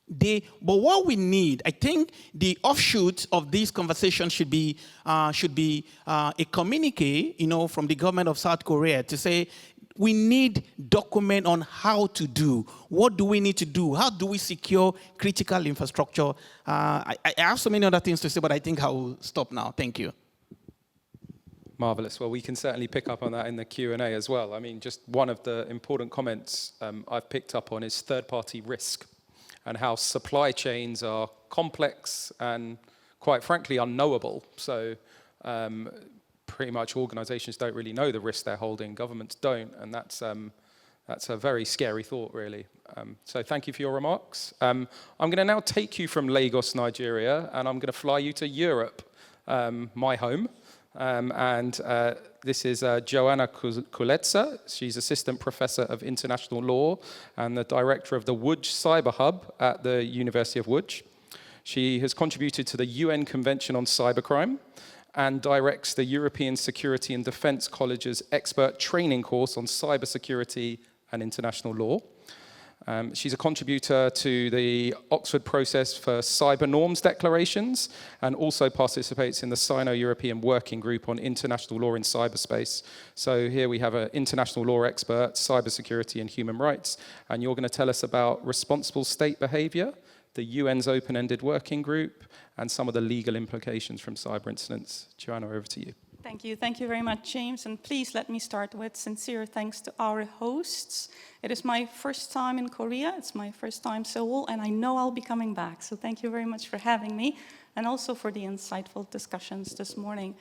But what we need, I think the offshoot of this conversation should be a communique, from the government of South Korea to say, we need document on how to do. What do we need to do? How do we secure critical infrastructure? I have so many other things to say, but I think I will stop now. Thank you. Marvelous. Well, we can certainly pick up on that in the Q&A as well. I mean, just one of the important comments I've picked up on is third-party risk and how supply chains are complex and quite frankly, unknowable. So pretty much organizations don't really know the risk they're holding, governments don't, and that's a very scary thought, really. So thank you for your remarks. I'm going to now take you from Lagos, Nigeria, and I'm going to fly you to Europe, my home. This is Joanna Kuletsa. She's Assistant Professor of International Law and the Director of the Łódź Cyber Hub at the University of Łódź. She has contributed to the UN Convention on Cybercrime and directs the European Security and Defence College's expert training course on cybersecurity and international law. She's a contributor to the Oxford process for cyber norms declarations and also participates in the Sino-European Working Group on International Law in Cyberspace. So here we have an international law expert, cybersecurity and human rights, and you're going to tell us about responsible state behavior, the UN's open-ended working group, and some of the legal implications from cyber incidents. Joanna, over to you. Thank you. Thank you very much, James. And please let me start with sincere thanks to our hosts. It is my first time in Korea. It's my first time Seoul, and I know I'll be coming back. So thank you very much for having me and also for the insightful discussions this morning.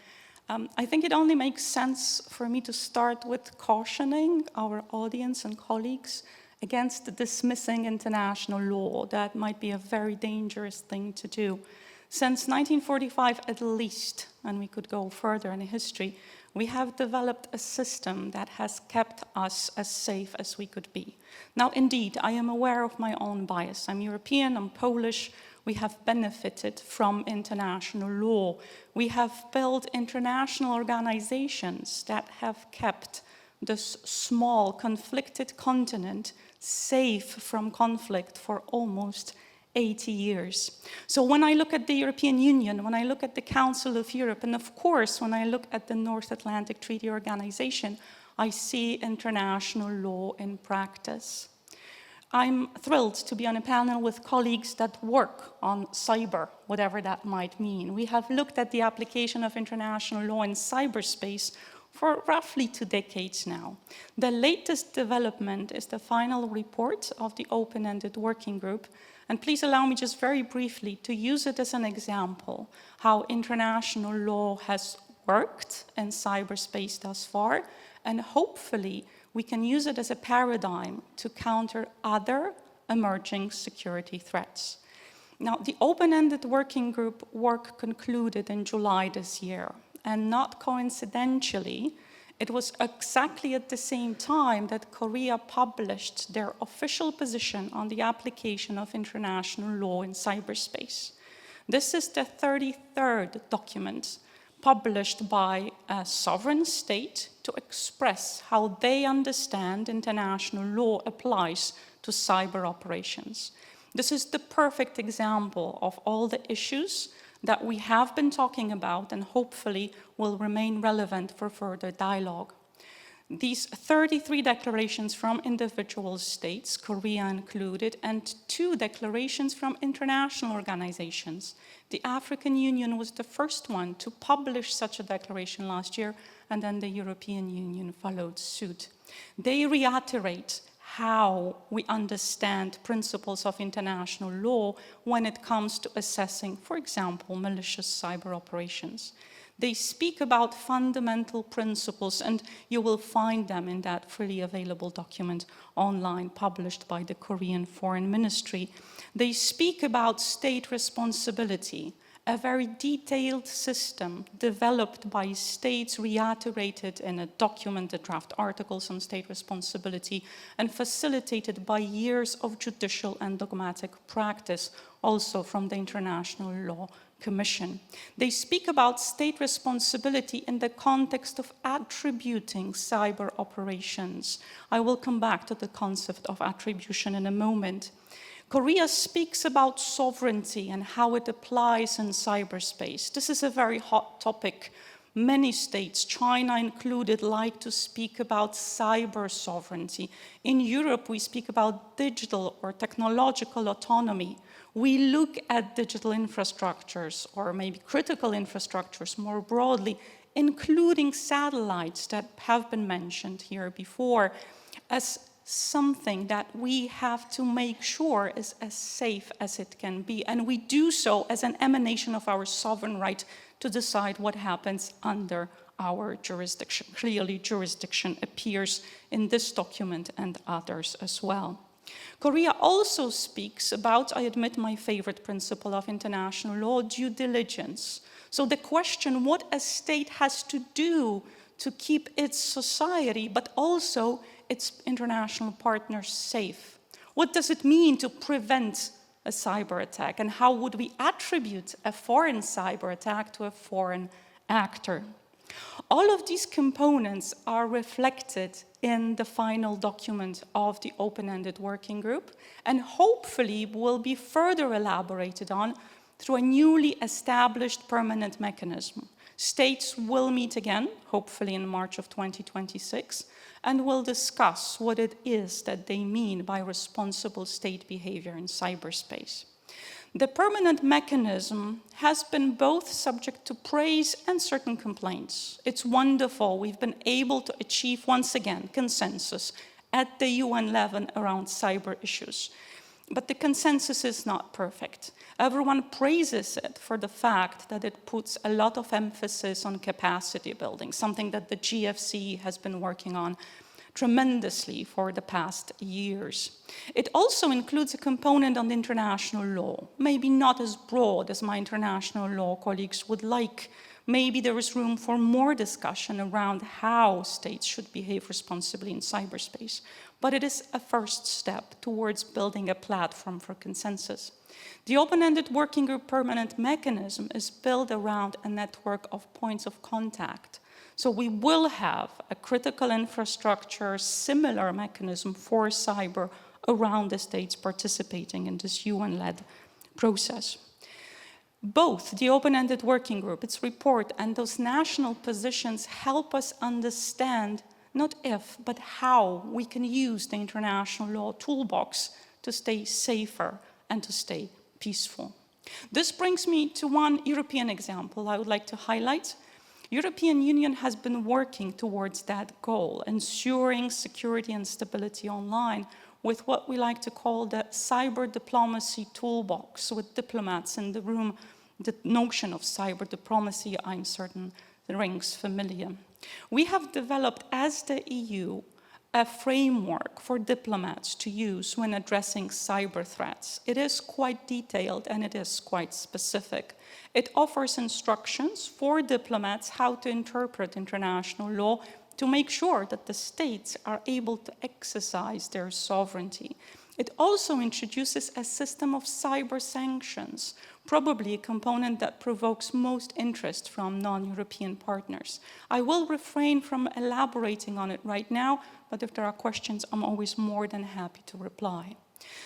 I think it only makes sense for me to start with cautioning our audience and colleagues against dismissing international law. That might be a very dangerous thing to do. Since 1945 at least, and we could go further in history, we have developed a system that has kept us as safe as we could be. Now, indeed, I am aware of my own bias. I'm European, I'm Polish. We have benefited from international law. We have built international organizations that have kept this small, conflicted continent safe from conflict for almost 80 years. So when I look at the European Union, when I look at the Council of Europe, and of course, when I look at the North Atlantic Treaty Organization, I see international law in practice. I'm thrilled to be on a panel with colleagues that work on cyber, whatever that might mean. We have looked at the application of international law in cyberspace for roughly 2 decades now. The latest development is the final report of the open-ended working group. And please allow me just very briefly to use it as an example how international law has worked in cyberspace thus far, and hopefully we can use it as a paradigm to counter other emerging security threats. Now, the open-ended working group work concluded in July this year, and not coincidentally, it was exactly at the same time that Korea published their official position on the application of international law in cyberspace. This is the 33rd document published by a sovereign state to express how they understand international law applies to cyber operations. This is the perfect example of all the issues that we have been talking about and hopefully will remain relevant for further dialogue. These 33 declarations from individual states, Korea included, and 2 declarations from international organizations. The African Union was the first one to publish such a declaration last year, and then the European Union followed suit. They reiterate how we understand principles of international law when it comes to assessing, for example, malicious cyber operations. They speak about fundamental principles, and you will find them in that freely available document online published by the Korean Foreign Ministry. They speak about state responsibility, a very detailed system developed by states, reiterated in a document, the draft articles on state responsibility, and facilitated by years of judicial and dogmatic practice, also from the International Law Commission. They speak about state responsibility in the context of attributing cyber operations. I will come back to the concept of attribution in a moment. Korea speaks about sovereignty and how it applies in cyberspace. This is a very hot topic. Many states, China included, like to speak about cyber sovereignty. In Europe, we speak about digital or technological autonomy. We look at digital infrastructures, or maybe critical infrastructures more broadly, including satellites that have been mentioned here before, as something that we have to make sure is as safe as it can be. And we do so as an emanation of our sovereign right to decide what happens under our jurisdiction. Clearly, jurisdiction appears in this document and others as well. Korea also speaks about, I admit, my favorite principle of international law, due diligence. So the question what a state has to do to keep its society, but also its international partners safe. What does it mean to prevent a cyber attack? And how would we attribute a foreign cyber attack to a foreign actor? All of these components are reflected in the final document of the open-ended working group, and hopefully will be further elaborated on through a newly established permanent mechanism. States will meet again, hopefully in March of 2026, and will discuss what it is that they mean by responsible state behavior in cyberspace. The permanent mechanism has been both subject to praise and certain complaints. It's wonderful we've been able to achieve once again consensus at the UN level around cyber issues. But the consensus is not perfect. Everyone praises it for the fact that it puts a lot of emphasis on capacity building, something that the GFC has been working on tremendously for the past years. It also includes a component on international law, maybe not as broad as my international law colleagues would like. Maybe there is room for more discussion around how states should behave responsibly in cyberspace. But it is a first step towards building a platform for consensus. The open-ended working group permanent mechanism is built around a network of points of contact. So we will have a critical infrastructure, similar mechanism for cyber around the states participating in this UN-led process. Both the open-ended working group, its report, and those national positions help us understand not if, but how we can use the international law toolbox to stay safer and to stay peaceful. This brings me to one European example I would like to highlight. European Union has been working towards that goal, ensuring security and stability online with what we like to call the cyber diplomacy toolbox. With diplomats in the room, the notion of cyber diplomacy, I'm certain, rings familiar. We have developed as the EU a framework for diplomats to use when addressing cyber threats. It is quite detailed and it is quite specific. It offers instructions for diplomats how to interpret international law to make sure that the states are able to exercise their sovereignty. It also introduces a system of cyber sanctions, probably a component that provokes most interest from non-European partners. I will refrain from elaborating on it right now, but if there are questions, I'm always more than happy to reply.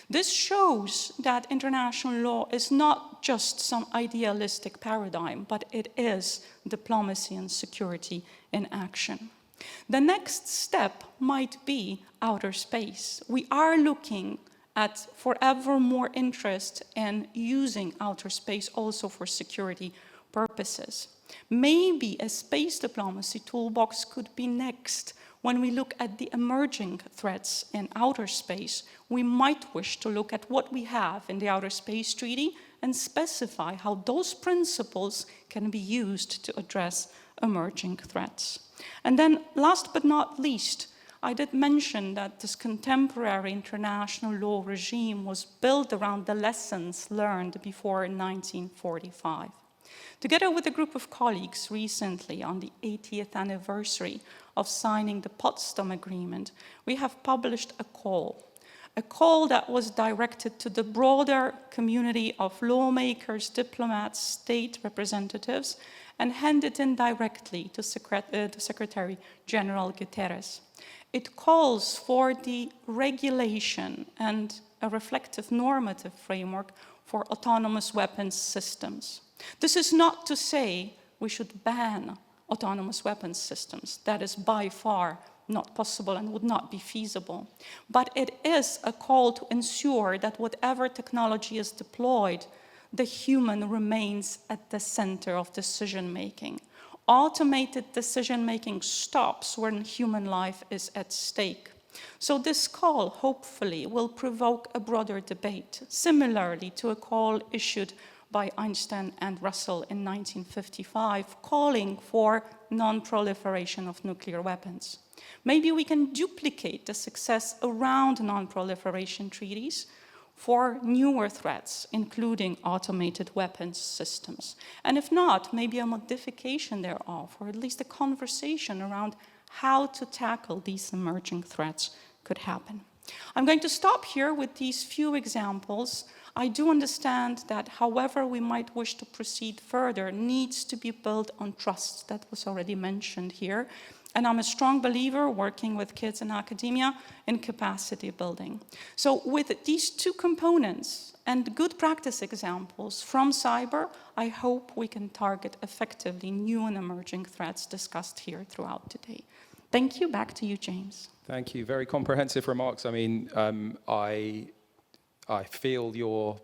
This shows that international law is not just some idealistic paradigm, but it is diplomacy and security in action. The next step might be outer space. We are looking at forever more interest in using outer space also for security purposes. Maybe a space diplomacy toolbox could be next. When we look at the emerging threats in outer space, we might wish to look at what we have in the Outer Space Treaty and specify how those principles can be used to address emerging threats. And then, last but not least, I did mention that this contemporary international law regime was built around the lessons learned before 1945. Together with a group of colleagues recently on the 80th anniversary of signing the Potsdam Agreement, we have published a call that was directed to the broader community of lawmakers, diplomats, state representatives, and handed in directly to Secretary General Guterres. It calls for the regulation and a reflective normative framework for autonomous weapons systems. This is not to say we should ban autonomous weapons systems. That is by far not possible and would not be feasible. But it is a call to ensure that whatever technology is deployed, the human remains at the center of decision-making. Automated decision-making stops when human life is at stake. So this call, hopefully, will provoke a broader debate, similarly to a call issued by Einstein and Russell in 1955, calling for non-proliferation of nuclear weapons. Maybe we can duplicate the success around non-proliferation treaties for newer threats, including automated weapons systems. And if not, maybe a modification thereof, or at least a conversation around how to tackle these emerging threats could happen. I'm going to stop here with these few examples. I do understand that however we might wish to proceed further needs to be built on trust. That was already mentioned here. And I'm a strong believer, working with kids in academia, in capacity building. So with these two components and good practice examples from cyber, I hope we can target effectively new and emerging threats discussed here throughout today. Thank you. Back to you, James. Thank you. Very comprehensive remarks. I mean, I feel your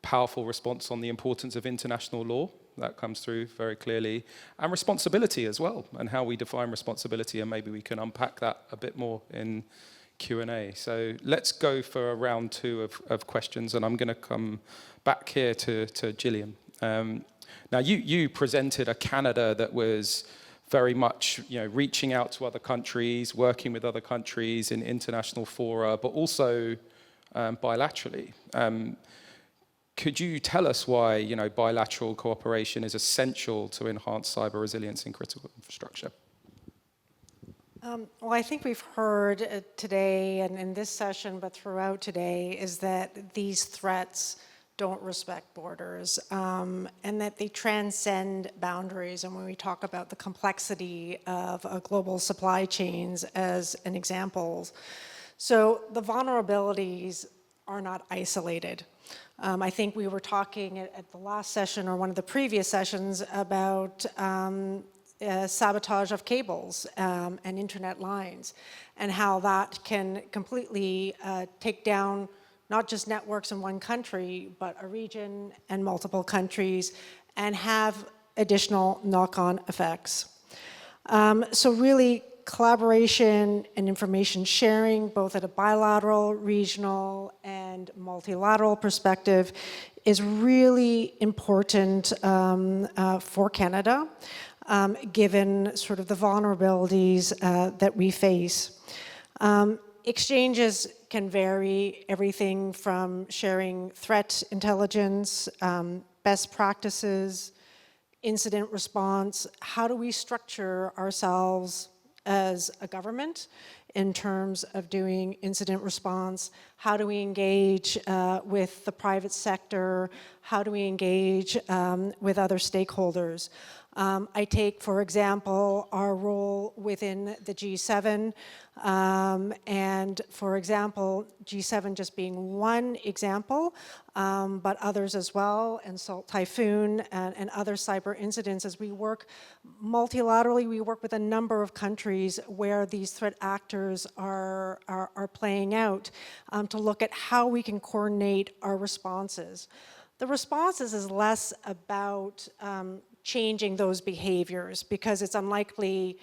powerful response on the importance of international law. That comes through very clearly. And responsibility as well, and how we define responsibility, and maybe we can unpack that a bit more in Q&A. So let's go for a round two of questions, and I'm going to come back here to Gillian. Now, you presented a Canada that was very much, reaching out to other countries, working with other countries in international fora, but also bilaterally. Could you tell us why, bilateral cooperation is essential to enhance cyber resilience in critical infrastructure? Well, I think we've heard today and in this session, but throughout today, is that these threats don't respect borders and that they transcend boundaries. And when we talk about the complexity of global supply chains as an example, so the vulnerabilities are not isolated. I think we were talking at the last session or one of the previous sessions about sabotage of cables and internet lines, and how that can completely take down not just networks in one country, but a region and multiple countries, and have additional knock-on effects. So really, collaboration and information sharing, both at a bilateral, regional, and multilateral perspective, is really important for Canada, given sort of the vulnerabilities that we face. Exchanges can vary, everything from sharing threat intelligence, best practices, incident response. How do we structure ourselves as a government in terms of doing incident response? How do we engage with the private sector? How do we engage with other stakeholders? I take, for example, our role within the G7, and for example, G7 just being one example, but others as well, and Salt Typhoon and other cyber incidents. As we work multilaterally, we work with a number of countries where these threat actors are playing out to look at how we can coordinate our responses. The responses is less about changing those behaviors, because it's unlikely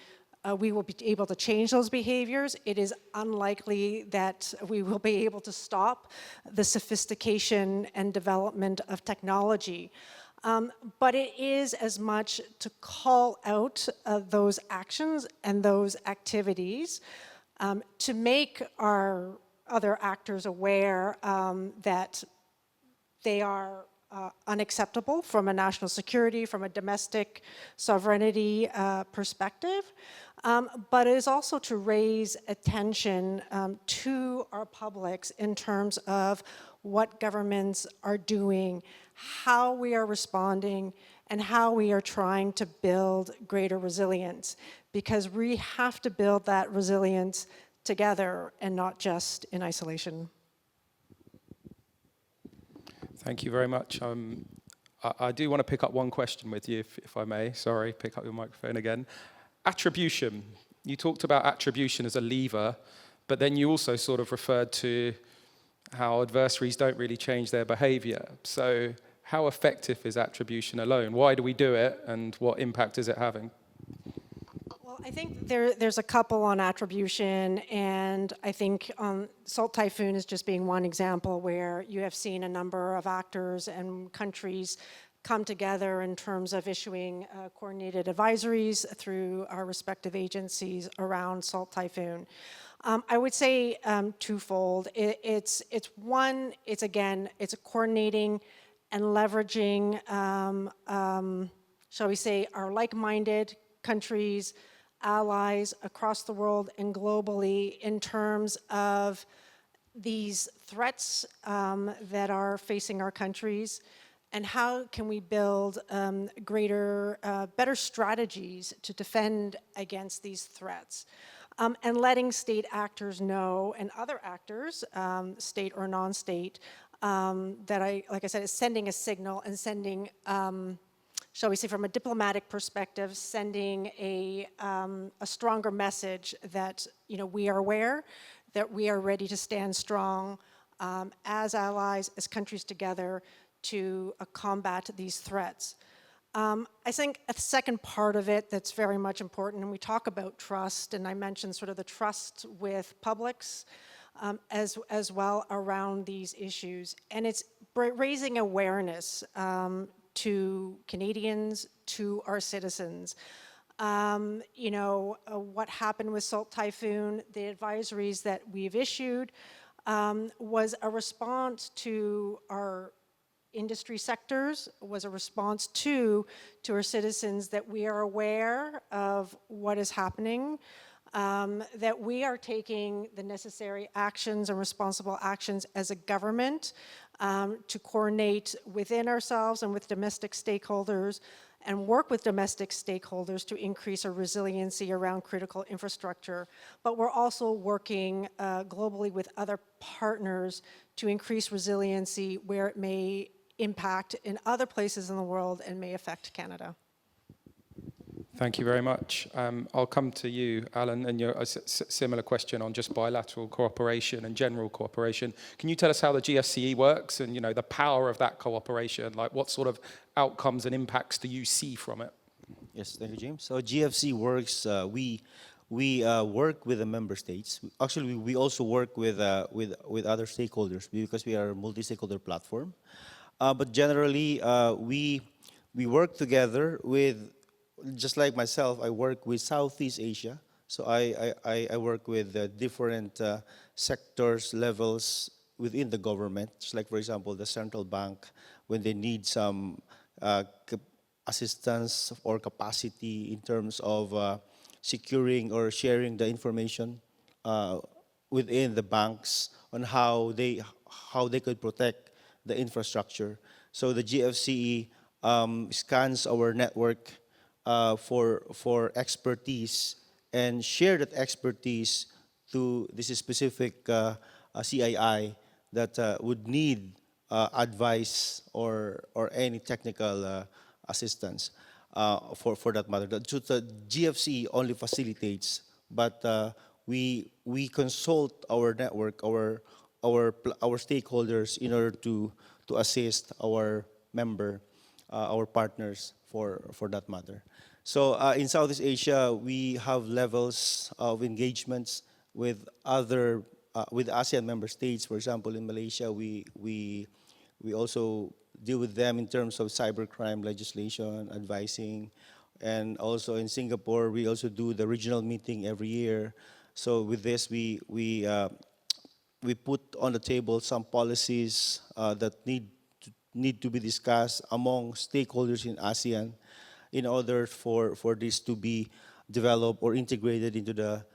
we will be able to change those behaviors. It is unlikely that we will be able to stop the sophistication and development of technology. But it is as much to call out those actions and those activities to make our other actors aware that they are unacceptable from a national security, from a domestic sovereignty perspective, but it is also to raise attention to our publics in terms of what governments are doing, how we are responding, and how we are trying to build greater resilience, because we have to build that resilience together and not just in isolation. Thank you very much. I do want to pick up one question with you, if I may. Sorry, pick up your microphone again. Attribution. You talked about attribution as a lever, but then you also sort of referred to how adversaries don't really change their behavior. So how effective is attribution alone? Why do we do it, and what impact is it having? Well, I think there's a couple on attribution, and I think Salt Typhoon is just being one example where you have seen a number of actors and countries come together in terms of issuing coordinated advisories through our respective agencies around Salt Typhoon. I would say twofold. It's a coordinating and leveraging, shall we say, our like-minded countries, allies across the world and globally in terms of these threats that are facing our countries, and how can we build better strategies to defend against these threats. And letting state actors know, and other actors, state or non-state, like I said, is sending a signal and sending, shall we say, from a diplomatic perspective, sending a stronger message that we are aware, that we are ready to stand strong as allies, as countries together to combat these threats. I think a second part of it that's very much important, and we talk about trust, and I mentioned sort of the trust with publics as well around these issues, and it's raising awareness to Canadians, to our citizens. What happened with Salt Typhoon, the advisories that we've issued was a response to our industry sectors, was a response to our citizens that we are aware of what is happening, that we are taking the necessary actions and responsible actions as a government to coordinate within ourselves and with domestic stakeholders and work with domestic stakeholders to increase our resiliency around critical infrastructure. But we're also working globally with other partners to increase resiliency where it may impact in other places in the world and may affect Canada. Thank you very much. I'll come to you, Alan, and a similar question on just bilateral cooperation and general cooperation. Can you tell us how the GFCE works and the power of that cooperation? Like, what sort of outcomes and impacts do you see from it? Yes, thank you, James. So GFC works. We work with the member states. Actually, we also work with other stakeholders because we are a multi-stakeholder platform. But generally, we work together with. Just like myself, I work with Southeast Asia. So I work with different sectors, levels within the government. Just like, for example, the central bank, when they need some assistance or capacity in terms of securing or sharing the information within the banks on how they could protect the infrastructure. So the GFCE scans our network for expertise and share that expertise to this specific CII that would need advice or any technical assistance for that matter. The GFC only facilitates, but we consult our network, our stakeholders in order to assist our our partners for that matter. So in Southeast Asia, we have levels of engagements with other with ASEAN member states. For example, in Malaysia, we also deal with them in terms of cybercrime legislation, advising, and also in Singapore, we also do the regional meeting every year. So with this, we put on the table some policies that need to be discussed among stakeholders in ASEAN in order for this to be developed or integrated into the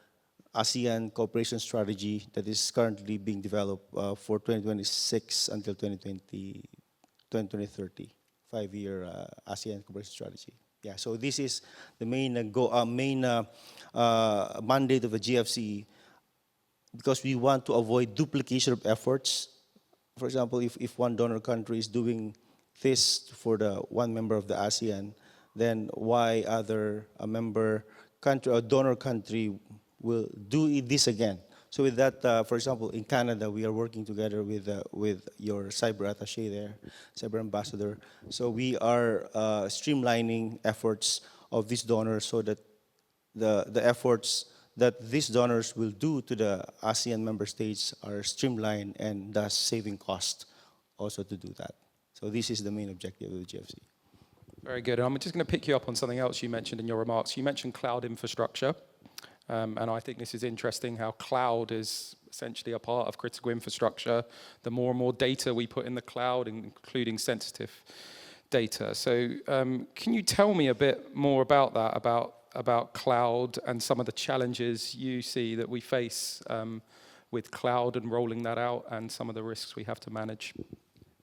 ASEAN cooperation strategy that is currently being developed for 2026 until 2030, 5-year ASEAN cooperation strategy. Yeah, so this is the main mandate of the GFC, because we want to avoid duplication of efforts. For example, if one donor country is doing this for the one member of the ASEAN, then why other member country or donor country will do this again? So with that, for example, in Canada, we are working together with your cyber attaché there, cyber ambassador. So we are streamlining efforts of these donors so that the efforts that these donors will do to the ASEAN member states are streamlined and thus saving cost also to do that. So this is the main objective of the GFC. Very good. I'm just going to pick you up on something else you mentioned in your remarks. You mentioned cloud infrastructure, and I think this is interesting how cloud is essentially a part of critical infrastructure. The more and more data we put in the cloud, including sensitive data. So can you tell me a bit more about that, about cloud and some of the challenges you see that we face with cloud and rolling that out and some of the risks we have to manage?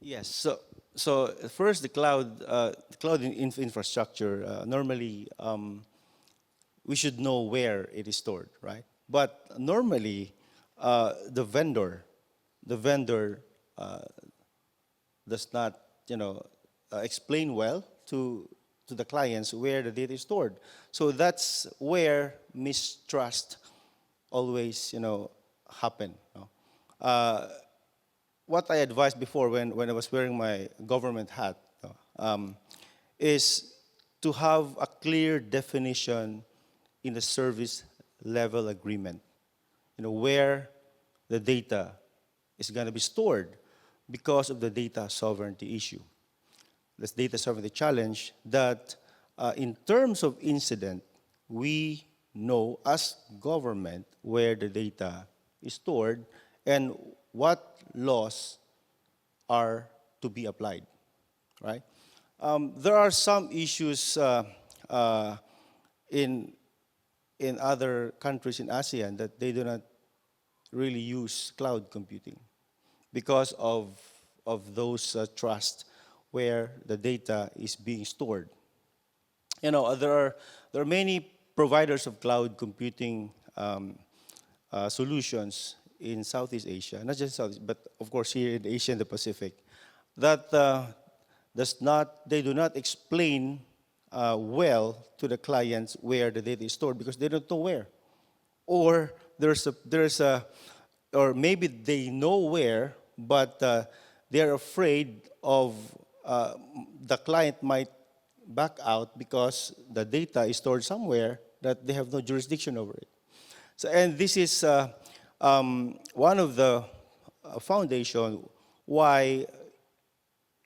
Yes, so first the cloud infrastructure, normally we should know where it is stored, right? But normally the vendor does not, explain well to the clients where the data is stored. So that's where mistrust always, happen. What I advised before when I was wearing my government hat is to have a clear definition in the service level agreement, where the data is going to be stored because of the data sovereignty issue. This data sovereignty challenge that in terms of incident, we know as government where the data is stored and what laws are to be applied, right? There are some issues in other countries in ASEAN that they do not really use cloud computing because of those trust where the data is being stored. There are many providers of cloud computing solutions in Southeast Asia, not just Southeast, but of course here in Asia and the Pacific, that they do not explain well to the clients where the data is stored because they don't know where, or or maybe they know where, but they're afraid of the client might back out because the data is stored somewhere that they have no jurisdiction over it. So, and this is one of the foundation why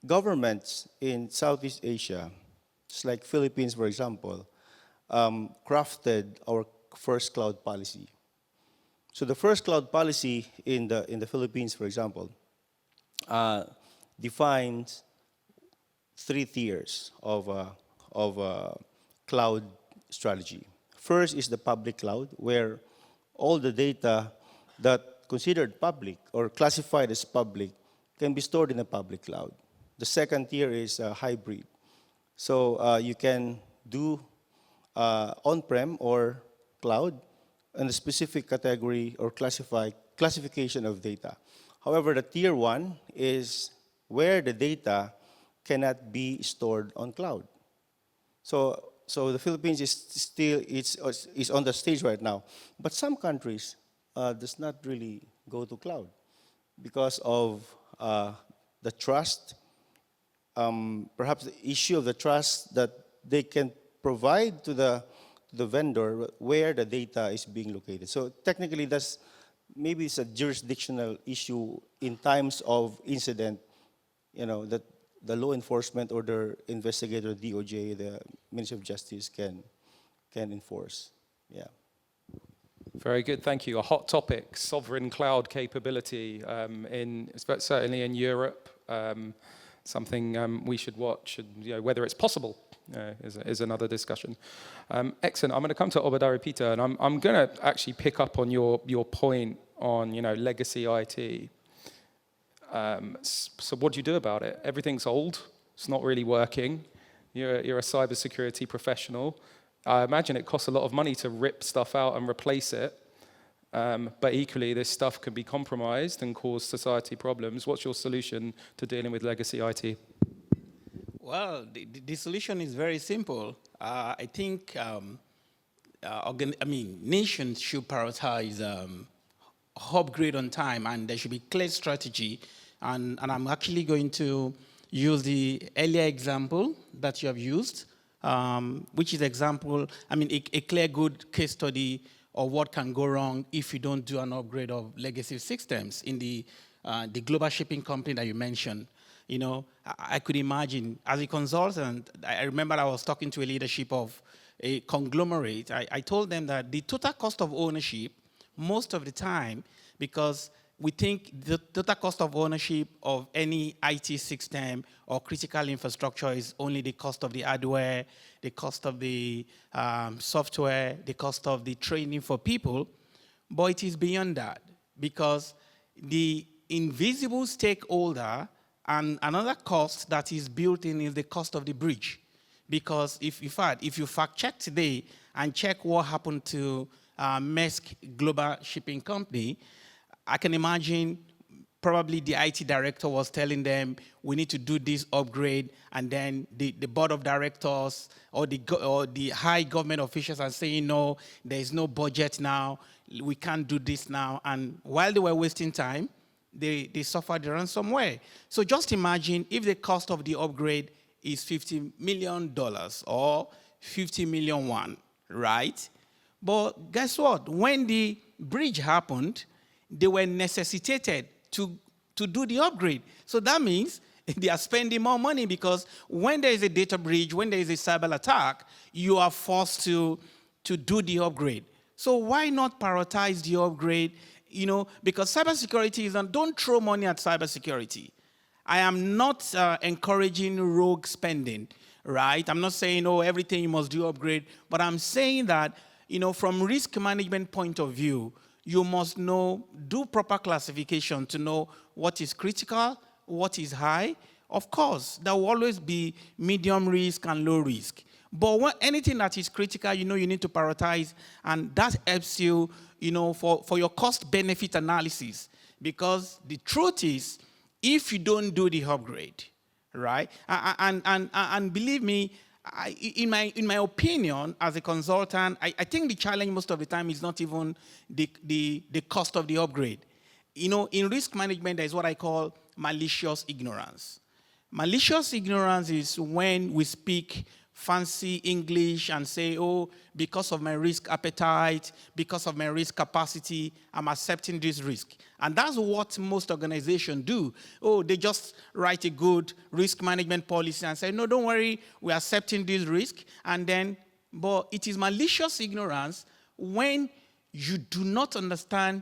governments in Southeast Asia, just like Philippines, for example, crafted our first cloud policy. So the first cloud policy in the Philippines, for example, defines 3 tiers of cloud strategy. First is the public cloud, where all the data that considered public or classified as public can be stored in a public cloud. The second tier is hybrid. So you can do on-prem or cloud in a specific category or classification of data. However, the tier 1 is where the data cannot be stored on cloud. So the Philippines is still is on the stage right now, but some countries does not really go to cloud because of the trust, perhaps the issue of the trust that they can provide to the vendor where the data is being located. So technically, maybe it's a jurisdictional issue in times of incident, that the law enforcement or the investigator, DOJ, the Ministry of Justice can enforce. Yeah. Very good, thank you. A hot topic, sovereign cloud capability, certainly in Europe. Something we should watch, and whether it's possible is another discussion. Excellent. I'm going to come to Obadari Peter, and I'm going to actually pick up on your point on legacy IT. So what do you do about it? Everything's old. It's not really working. You're a cybersecurity professional. I imagine it costs a lot of money to rip stuff out and replace it. But equally, this stuff can be compromised and cause society problems. What's your solution to dealing with legacy IT? Well, the solution is very simple. I think nations should prioritize upgrade on time, and there should be clear strategy. And I'm actually going to use the earlier example that you have used which is example, I mean, a clear good case study of what can go wrong if you don't do an upgrade of legacy systems in the global shipping company that you mentioned. You know, I could imagine, as a consultant, I remember I was talking to a leadership of a conglomerate. I told them that the total cost of ownership, most of the time, because we think the total cost of ownership of any IT system or critical infrastructure is only the cost of the hardware, the cost of the software, the cost of the training for people, but it is beyond that, because the invisible stakeholder and another cost that is built in is the cost of the bridge. Because if you fact check today and check what happened to Maersk Global Shipping Company, I can imagine probably the IT director was telling them, we need to do this upgrade, and then the board of directors or the high government officials are saying, no, there is no budget now, we can't do this now. And while they were wasting time, they suffered the ransomware. So just imagine if the cost of the upgrade is $50 million or 50 million won, right? But guess what? When the bridge happened, they were necessitated to do the upgrade. So that means they are spending more money, because when there is a data breach, when there is a cyber attack, you are forced to do the upgrade. So why not prioritize the upgrade? You know, because cybersecurity is, don't throw money at cybersecurity. I am not encouraging rogue spending, right? I'm not saying, oh, everything you must do upgrade, but I'm saying that, you know, from risk management point of view, you must know, do proper classification to know what is critical, what is high. Of course, there will always be medium risk and low risk. But anything that is critical, you know, you need to prioritize, and that helps you, you know, for your cost-benefit analysis. Because the truth is, if you don't do the upgrade, right? And believe me, in my opinion, as a consultant, I think the challenge most of the time is not even the cost of the upgrade. You know, in risk management, there's what I call malicious ignorance. Malicious ignorance is when we speak fancy English and say, oh, because of my risk appetite, because of my risk capacity, I'm accepting this risk. And that's what most organizations do. Oh, they just write a good risk management policy and say, no, don't worry, we're accepting this risk. And then, but it is malicious ignorance when you do not understand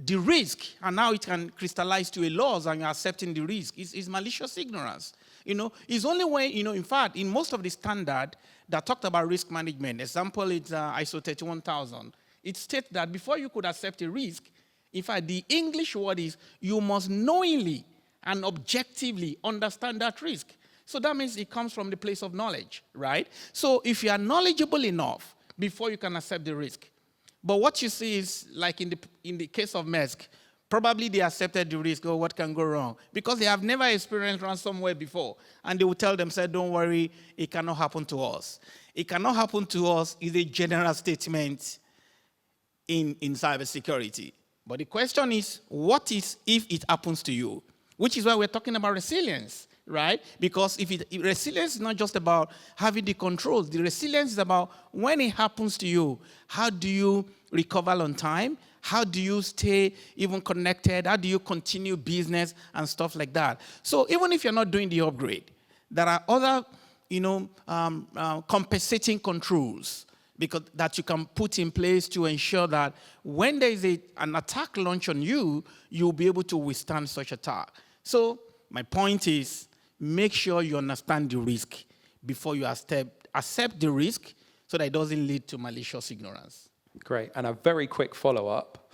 the risk, and now it can crystallize to a loss and you're accepting the risk. It's malicious ignorance. You know, it's only when, you know, in fact, in most of the standard that talked about risk management, example, it's ISO 31000, it states that before you could accept a risk, in fact, the English word is you must knowingly and objectively understand that risk. So that means it comes from the place of knowledge, right? So if you are knowledgeable enough before you can accept the risk. But what you see is, like in the case of Maersk, probably they accepted the risk, oh, what can go wrong? Because they have never experienced ransomware before. And they will tell themselves, don't worry, it cannot happen to us. It cannot happen to us is a general statement in cybersecurity. But the question is, what is if it happens to you? Which is why we're talking about resilience, right? Because resilience is not just about having the controls. The resilience is about when it happens to you, how do you recover on time? How do you stay even connected? How do you continue business and stuff like that? So even if you're not doing the upgrade, there are other, you know, compensating controls that you can put in place to ensure that when there is an attack launched on you, you'll be able to withstand such attack. So my point is, make sure you understand the risk before you accept the risk so that it doesn't lead to malicious ignorance. Great, and a very quick follow-up.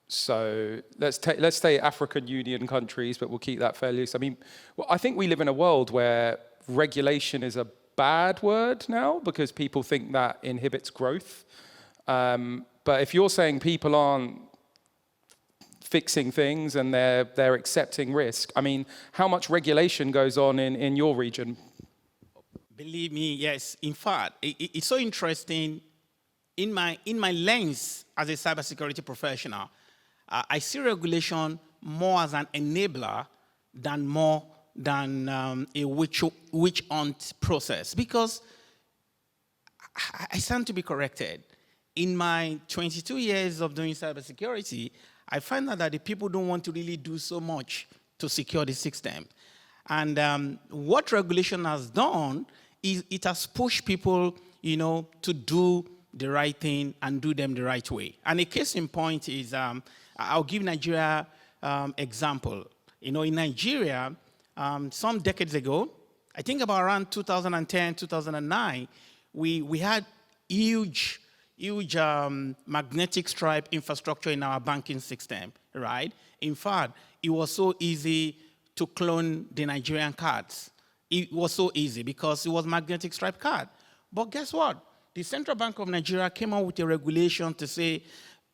So let's say African Union countries, but we'll keep that fairly loose. I mean, well, I think we live in a world where regulation is a bad word now because people think that inhibits growth. But if you're saying people aren't fixing things and they're accepting risk, I mean, how much regulation goes on in your region? Believe me, yes. In fact, it's so interesting. In my lens as a cybersecurity professional, I see regulation more as an enabler than more than a witch hunt process, because I stand to be corrected. In my 22 years of doing cybersecurity, I find out that the people don't want to really do so much to secure the system. And what regulation has done is it has pushed people, to do the right thing and do them the right way. And a case in point is, I'll give Nigeria example. In Nigeria, some decades ago, I think about around 2010, 2009, we had huge magnetic stripe infrastructure in our banking system, right? In fact, it was so easy to clone the Nigerian cards. It was so easy because it was magnetic stripe card. But guess what? The Central Bank of Nigeria came out with a regulation to say,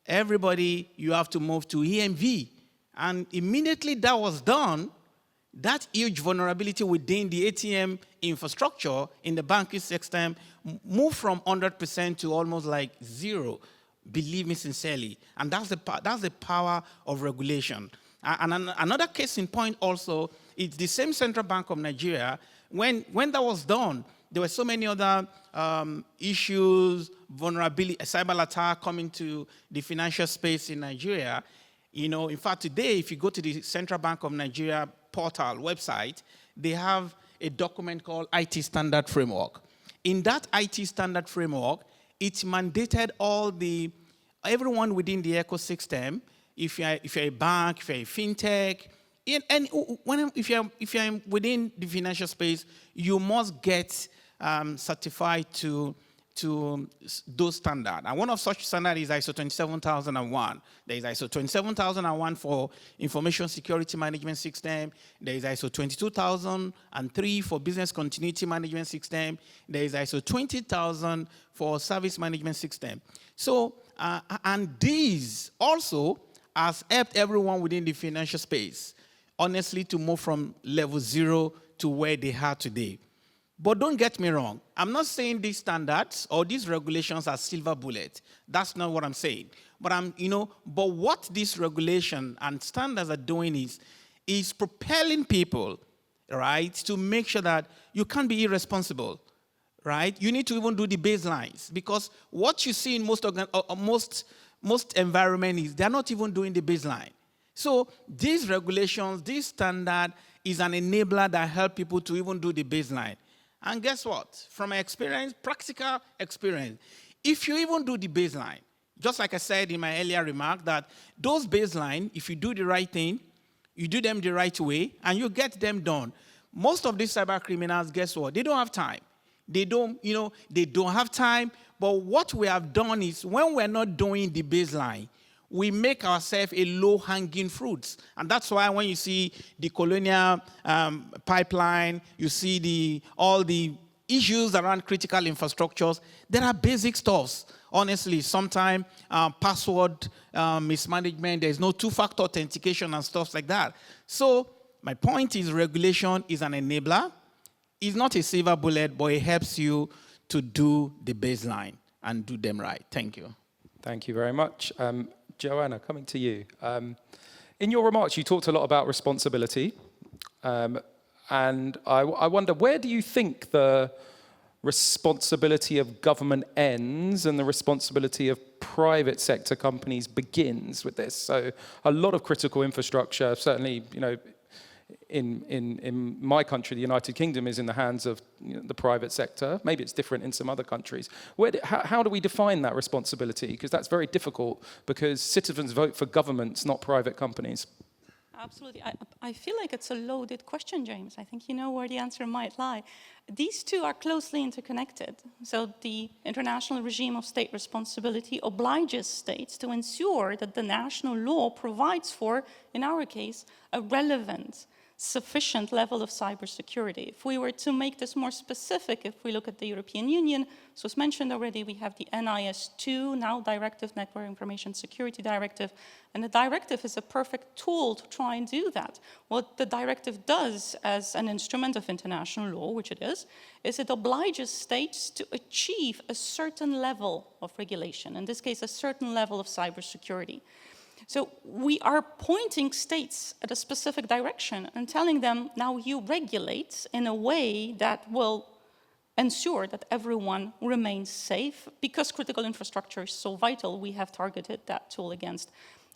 everybody, you have to move to EMV. And immediately that was done, that huge vulnerability within the ATM infrastructure in the banking system moved from 100% to almost like zero. Believe me sincerely. And that's the power of regulation. And another case in point also, it's the same Central Bank of Nigeria. When that was done, there were so many other issues, vulnerability, cyber attack coming to the financial space in Nigeria. In fact, today, if you go to the Central Bank of Nigeria portal website, they have a document called IT Standard Framework. In that IT Standard Framework, it mandated everyone within the ecosystem, if you're a bank, if you're a fintech, and if you're within the financial space, you must get certified to those standards. And one of such standards is ISO 27001. There is ISO 27001 for information security management system. There is ISO 22003 for business continuity management system. There is ISO 20000 for service management system. So, and these also has helped everyone within the financial space, honestly, to move from level 0 to where they are today. But don't get me wrong. I'm not saying these standards or these regulations are silver bullet. That's not what I'm saying. But but what this regulation and standards are doing is propelling people, right, to make sure that you can't be irresponsible, right? You need to even do the baselines, because what you see in most environments is they're not even doing the baseline. So these regulations, this standard is an enabler that help people to even do the baseline. And guess what? From my experience, practical experience, if you even do the baseline, just like I said in my earlier remark, that those baseline, if you do the right thing, you do them the right way, and you get them done. Most of these cyber criminals, guess what? They don't have time. They don't have time. But what we have done is, when we're not doing the baseline, we make ourselves a low-hanging fruit. And that's why when you see the colonial pipeline, you see all the issues around critical infrastructures, there are basic stuffs. Honestly, sometimes password mismanagement, there's no two-factor authentication and stuff like that. So my point is, regulation is an enabler. It's not a silver bullet, but it helps you to do the baseline and do them right. Thank you. Thank you very much. Joanna, coming to you. In your remarks, you talked a lot about responsibility. And I wonder, where do you think the responsibility of government ends and the responsibility of private sector companies begins with this? So a lot of critical infrastructure, certainly, in my country, the United Kingdom, is in the hands of the private sector. Maybe it's different in some other countries. How do we define that responsibility? Because that's very difficult, because citizens vote for governments, not private companies. Absolutely. I feel like it's a loaded question, James. I think you know where the answer might lie. These two are closely interconnected. So the international regime of state responsibility obliges states to ensure that the national law provides for, in our case, a relevant, sufficient level of cybersecurity. If we were to make this more specific, if we look at the European Union, so as mentioned already, we have the NIS2, now Directive, Network Information Security Directive, and the directive is a perfect tool to try and do that. What the directive does as an instrument of international law, which it is it obliges states to achieve a certain level of regulation, in this case, a certain level of cybersecurity. So we are pointing states at a specific direction and telling them, now you regulate in a way that will ensure that everyone remains safe. Because critical infrastructure is so vital, we have targeted that tool against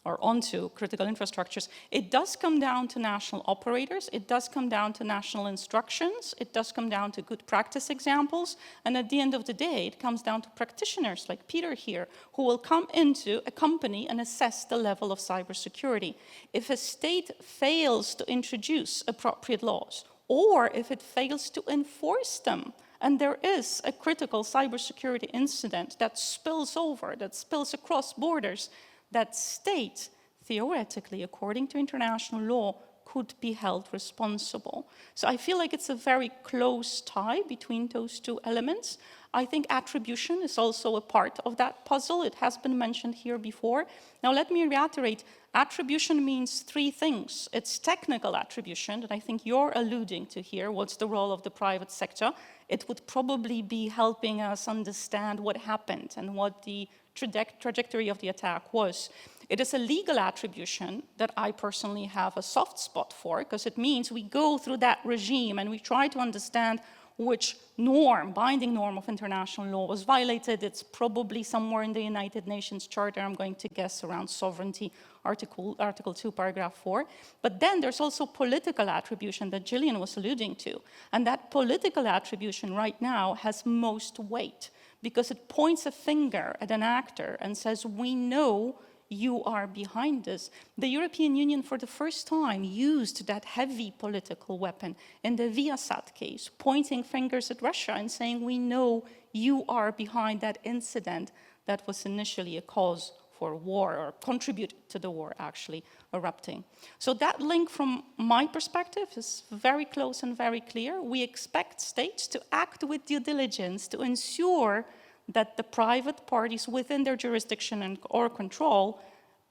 or onto critical infrastructures. It does come down to national operators, it does come down to national instructions, it does come down to good practice examples, and at the end of the day, it comes down to practitioners like Peter here, who will come into a company and assess the level of cybersecurity. If a state fails to introduce appropriate laws, or if it fails to enforce them, and there is a critical cybersecurity incident that spills over, that spills across borders, that state, theoretically, according to international law, could be held responsible. So I feel like it's a very close tie between those two elements. I think attribution is also a part of that puzzle. It has been mentioned here before. Now let me reiterate, attribution means three things. It's technical attribution that I think you're alluding to here. What's the role of the private sector? It would probably be helping us understand what happened and what the trajectory of the attack was. It is a legal attribution that I personally have a soft spot for, because it means we go through that regime and we try to understand which norm, binding norm of international law was violated. It's probably somewhere in the United Nations Charter, I'm going to guess around sovereignty, Article 2, paragraph 4. But then there's also political attribution that Gillian was alluding to. And that political attribution right now has most weight, because it points a finger at an actor and says, we know you are behind this. The European Union, for the first time, used that heavy political weapon in the Viasat case, pointing fingers at Russia and saying, we know you are behind that incident that was initially a cause for war, or contributed to the war actually erupting. So that link from my perspective is very close and very clear. We expect states to act with due diligence to ensure that the private parties within their jurisdiction or control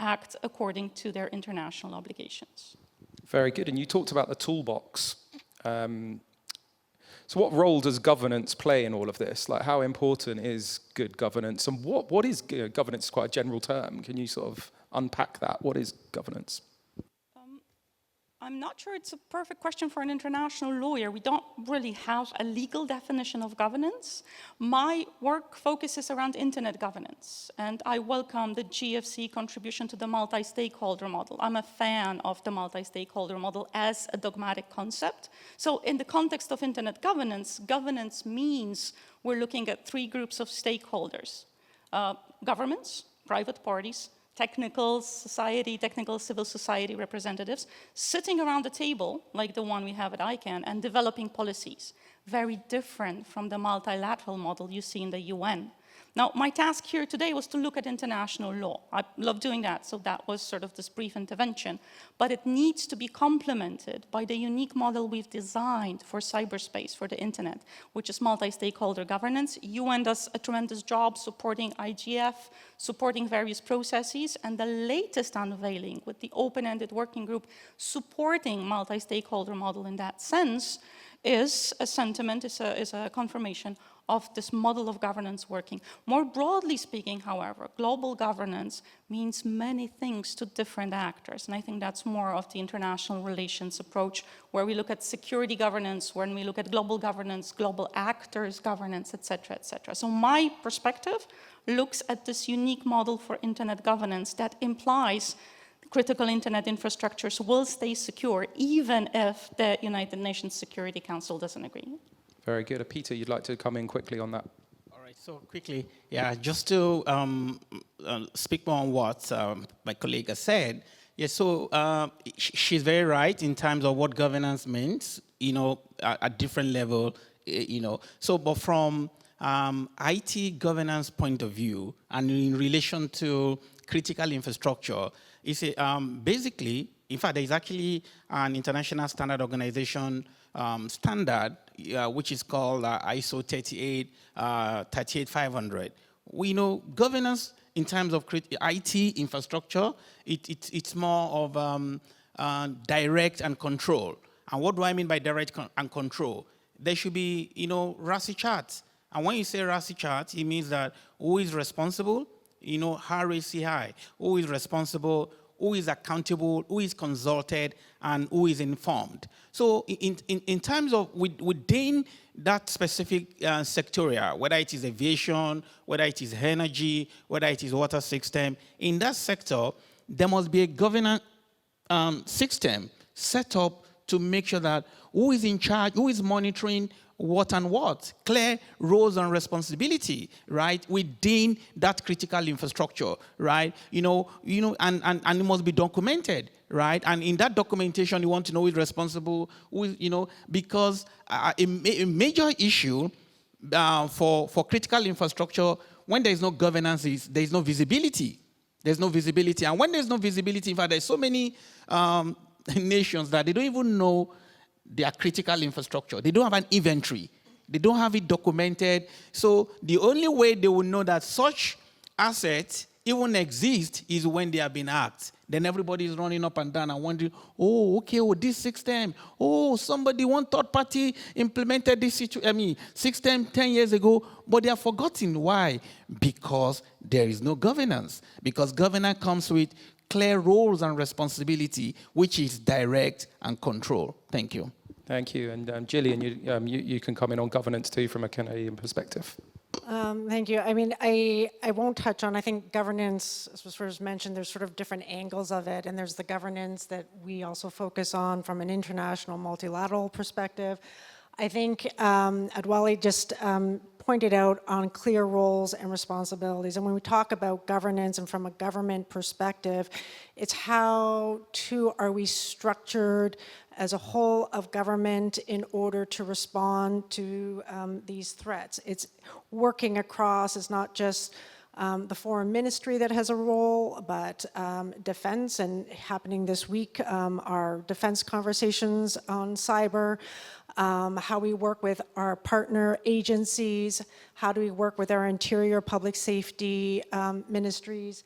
act according to their international obligations. Very good. And you talked about the toolbox. So what role does governance play in all of this? Like, how important is good governance? And what is governance? Is quite a general term. Can you sort of unpack that? What is governance? I'm not sure it's a perfect question for an international lawyer. We don't really have a legal definition of governance. My work focuses around internet governance, and I welcome the GFC contribution to the multi-stakeholder model. I'm a fan of the multi-stakeholder model as a dogmatic concept. So in the context of internet governance, governance means we're looking at three groups of stakeholders: governments, private parties, technical civil society representatives, sitting around a table, like the one we have at ICANN, and developing policies. Very different from the multilateral model you see in the UN. Now, my task here today was to look at international law. I love doing that, so that was sort of this brief intervention. But it needs to be complemented by the unique model we've designed for cyberspace, for the internet, which is multi-stakeholder governance. UN does a tremendous job supporting IGF, supporting various processes, and the latest unveiling with the open-ended working group supporting multi-stakeholder model in that sense is a sentiment, is a confirmation of this model of governance working. More broadly speaking, however, global governance means many things to different actors, and I think that's more of the international relations approach, where we look at security governance, when we look at global governance, global actors governance, etc., etc. So my perspective looks at this unique model for internet governance that implies critical internet infrastructures will stay secure, even if the United Nations Security Council doesn't agree. Very good. Peter, you'd like to come in quickly on that? All right, so quickly, yeah, just to speak more on what my colleague has said. Yeah, so she's very right in terms of what governance means, at different level, So, but from IT governance point of view, and in relation to critical infrastructure, it's basically, in fact, there's actually an international standard organization standard, which is called ISO 38500. We know governance in terms of IT infrastructure, it's more of direct and control. And what do I mean by direct and control? There should be, RASI charts. And when you say RASI charts, it means that who is responsible, RACI, who is responsible, who is accountable, who is consulted, and who is informed. So in terms of within that specific sectorial, whether it is aviation, whether it is energy, whether it is water system, in that sector, there must be a governance system set up to make sure that who is in charge, who is monitoring what and what, clear roles and responsibility, right, within that critical infrastructure, right, and it must be documented, right, and in that documentation, you want to know who is responsible, who is, because a major issue for critical infrastructure, when there is no governance, there is no visibility. There's no visibility, and when there's no visibility, in fact, there's so many nations that they don't even know their critical infrastructure. They don't have an inventory. They don't have it documented. So the only way they will know that such assets even exist is when they have been hacked. Then everybody is running up and down and wondering, this system, one third party implemented this system 10 years ago, but they have forgotten. Why? Because there is no governance. Because governance comes with clear roles and responsibility, which is direct and control. Thank you. Thank you. And Gillian, you can come in on governance too from a Canadian perspective. Thank you. I mean, I won't touch on, I think governance, as was first mentioned, there's sort of different angles of it, and there's the governance that we also focus on from an international multilateral perspective. I think Adwali just pointed out on clear roles and responsibilities. And when we talk about governance and from a government perspective, it's how are we structured as a whole of government in order to respond to these threats. It's working across, it's not just the foreign ministry that has a role, but defense, and happening this week, our defense conversations on cyber, how we work with our partner agencies, how do we work with our interior public safety ministries.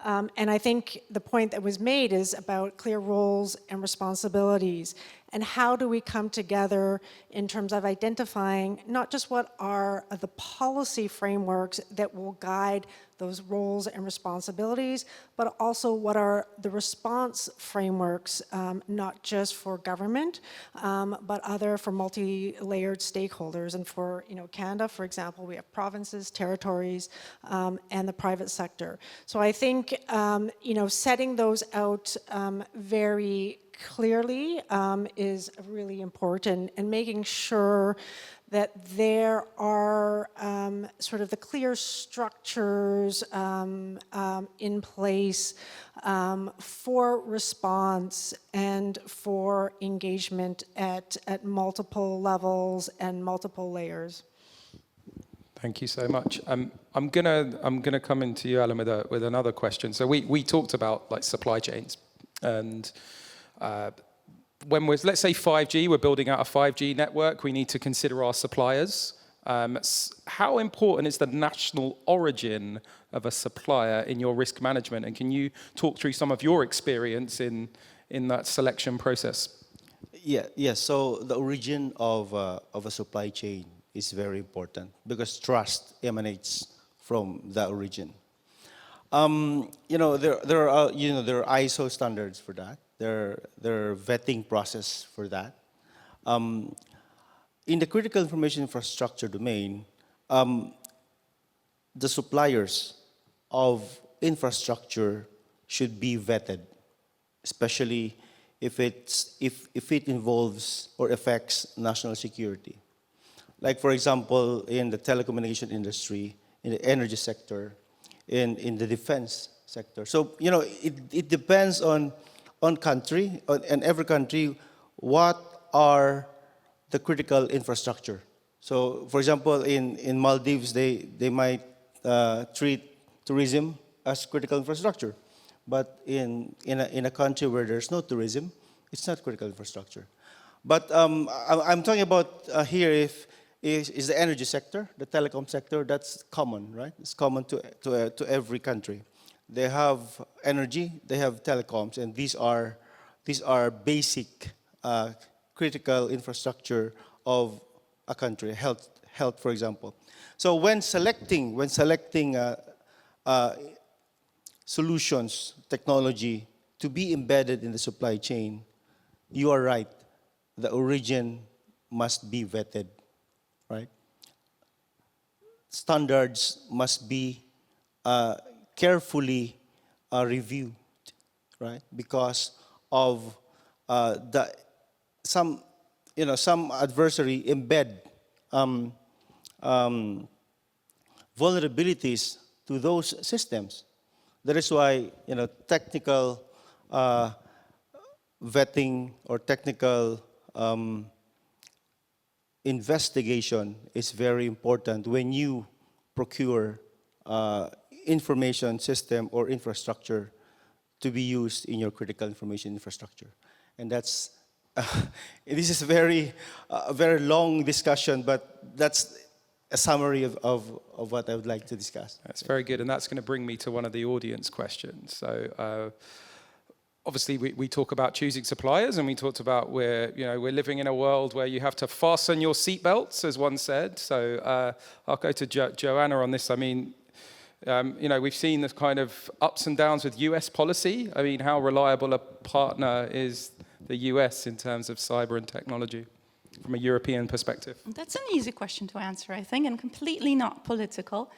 And I think the point that was made is about clear roles and responsibilities, and how do we come together in terms of identifying not just what are the policy frameworks that will guide those roles and responsibilities, but also what are the response frameworks, not just for government, but for multi-layered stakeholders. And for Canada, for example, we have provinces, territories, and the private sector. So I think setting those out very clearly is really important, and making sure that there are sort of the clear structures in place for response and for engagement at multiple levels and multiple layers. Thank you so much. I'm gonna come into you, Alan, with another question. So we talked about like supply chains, and when let's say 5G, we're building out a 5G network, we need to consider our suppliers. How important is the national origin of a supplier in your risk management? And can you talk through some of your experience in that selection process? Yeah. So the origin of a supply chain is very important, because trust emanates from the origin. There are ISO standards for that. There are vetting process for that. In the critical information infrastructure domain, the suppliers of infrastructure should be vetted, especially if it involves or affects national security. Like, for example, in the telecommunication industry, in the energy sector, in the defense sector. So it depends on country, and every country, what are the critical infrastructure. So, for example, in Maldives, they might treat tourism as critical infrastructure, but in a country where there's no tourism, it's not critical infrastructure. But I'm talking about here is the energy sector, the telecom sector. That's common, right? It's common to every country. They have energy, they have telecoms, and these are basic critical infrastructure of a country, health, for example. So when selecting solutions, technology, to be embedded in the supply chain, you are right. The origin must be vetted, right? Standards must be carefully reviewed, right? Because of some adversary embed vulnerabilities to those systems. That is why technical vetting or technical investigation is very important when you procure information system or infrastructure to be used in your critical information infrastructure. And that's, this is a very long discussion, but that's a summary of what I would like to discuss. That's very good, and that's going to bring me to one of the audience questions. So obviously we talk about choosing suppliers, and we talked about we're living in a world where you have to fasten your seatbelts, as one said. So I'll go to Joanna on this. I mean, we've seen this kind of ups and downs with US policy. I mean, how reliable a partner is the US in terms of cyber and technology from a European perspective? That's an easy question to answer, I think, and completely not political.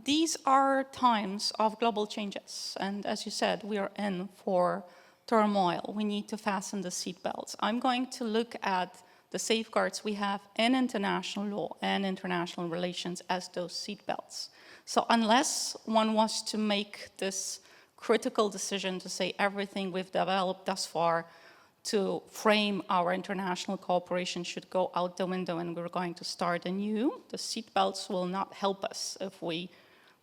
These are times of global changes. And as you said, we are in for turmoil. We need to fasten the seatbelts. I'm going to look at the safeguards we have in international law and international relations as those seatbelts. So unless one was to make this critical decision to say everything we've developed thus far to frame our international cooperation should go out the window and we're going to start anew, the seatbelts will not help us if we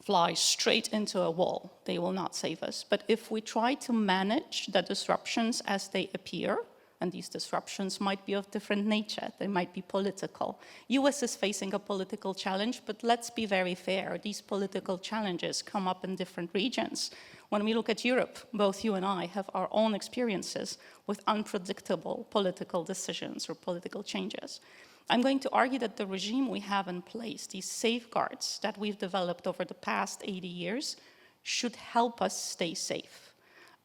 fly straight into a wall. They will not save us. But if we try to manage the disruptions as they appear, and these disruptions might be of different nature, they might be political. US is facing a political challenge, but let's be very fair. These political challenges come up in different regions. When we look at Europe, both you and I have our own experiences with unpredictable political decisions or political changes. I'm going to argue that the regime we have in place, these safeguards that we've developed over the past 80 years, should help us stay safe.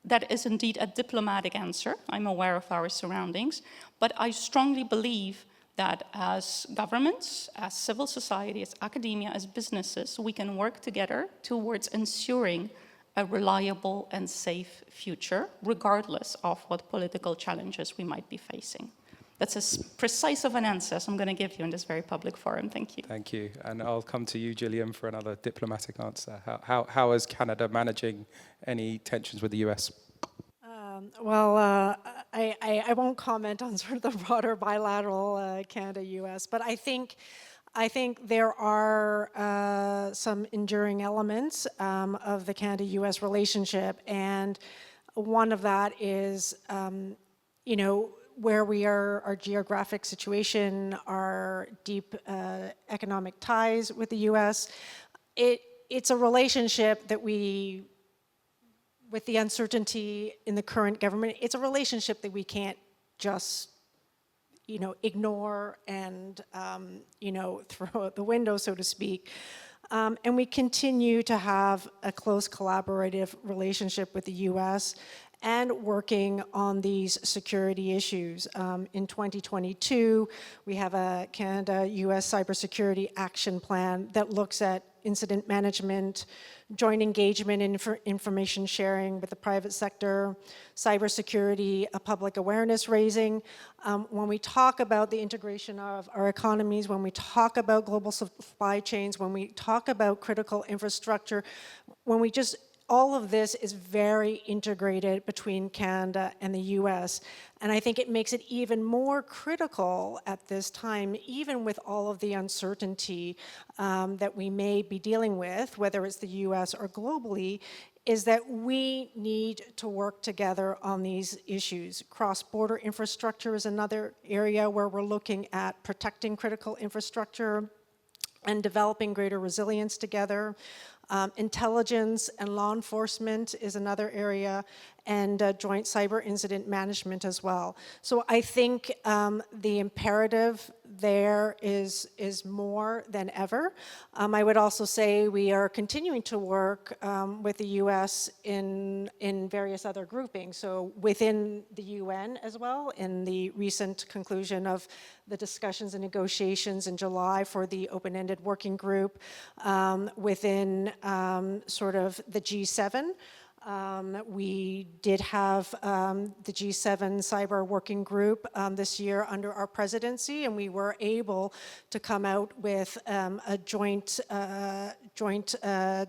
That is indeed a diplomatic answer. I'm aware of our surroundings, but I strongly believe that as governments, as civil society, as academia, as businesses, we can work together towards ensuring a reliable and safe future, regardless of what political challenges we might be facing. That's as precise of an answer as I'm going to give you in this very public forum. Thank you. Thank you. And I'll come to you, Gillian, for another diplomatic answer. How is Canada managing any tensions with the US? I won't comment on sort of the broader bilateral Canada-US, but I think there are some enduring elements of the Canada-US relationship, and one of that is, where we are, our geographic situation, our deep economic ties with the US. It's a relationship that with the uncertainty in the current government, it's a relationship that we can't just ignore and, throw out the window, so to speak. And we continue to have a close collaborative relationship with the US and working on these security issues. In 2022, we have a Canada-US Cybersecurity Action Plan that looks at incident management, joint engagement in information sharing with the private sector, cybersecurity, public awareness raising. When we talk about the integration of our economies, when we talk about global supply chains, when we talk about critical infrastructure, all of this is very integrated between Canada and the US. And I think it makes it even more critical at this time, even with all of the uncertainty that we may be dealing with, whether it's the US or globally, is that we need to work together on these issues. Cross-border infrastructure is another area where we're looking at protecting critical infrastructure and developing greater resilience together. Intelligence and law enforcement is another area, and joint cyber incident management as well. So I think the imperative there is more than ever. I would also say we are continuing to work with the US in various other groupings. So within the UN as well, in the recent conclusion of the discussions and negotiations in July for the open-ended working group, within sort of the G7. We did have the G7 Cyber Working Group this year under our presidency, and we were able to come out with a joint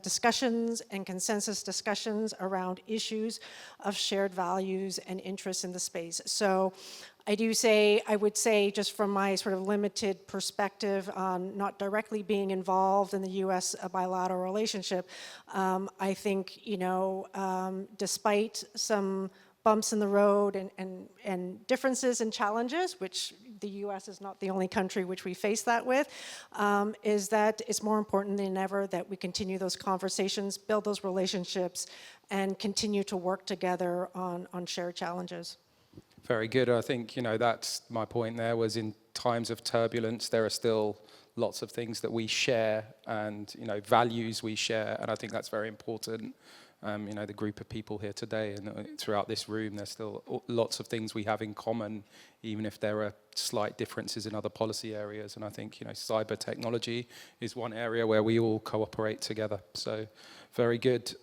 discussions and consensus discussions around issues of shared values and interests in the space. So I would say, just from my sort of limited perspective on not directly being involved in the US bilateral relationship, I think, despite some bumps in the road and differences and challenges, which the US is not the only country which we face that with, is that it's more important than ever that we continue those conversations, build those relationships, and continue to work together on shared challenges. Very good. I think, that's my point there, was in times of turbulence, there are still lots of things that we share and, values we share. And I think that's very important. The group of people here today and throughout this room, there's still lots of things we have in common, even if there are slight differences in other policy areas. And I think, cyber technology is one area where we all cooperate together. So very good.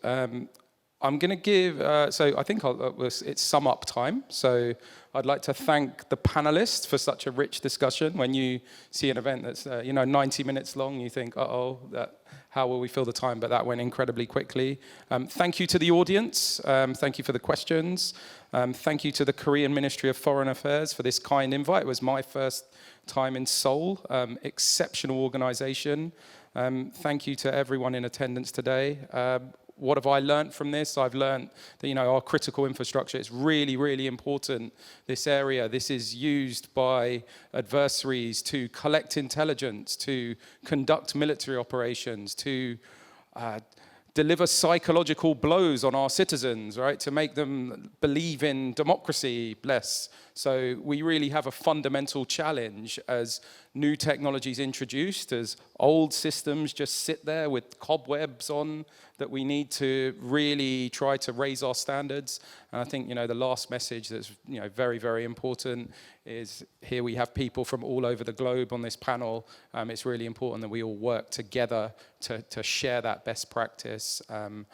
I'm going to give, so I think it's sum up time. So I'd like to thank the panelists for such a rich discussion. When you see an event that's 90 minutes long, you think, how will we fill the time? But that went incredibly quickly. Thank you to the audience. Thank you for the questions. Thank you to the Korean Ministry of Foreign Affairs for this kind invite. It was my first time in Seoul. Exceptional organization. Thank you to everyone in attendance today. What have I learned from this? I've learned that, our critical infrastructure is really, really important. This area, this is used by adversaries to collect intelligence, to conduct military operations, to deliver psychological blows on our citizens, right? To make them believe in democracy less. So we really have a fundamental challenge as new technologies introduced, as old systems just sit there with cobwebs on, that we need to really try to raise our standards. And I think, the last message that's, very, very important is here we have people from all over the globe on this panel. It's really important that we all work together to share that best practice and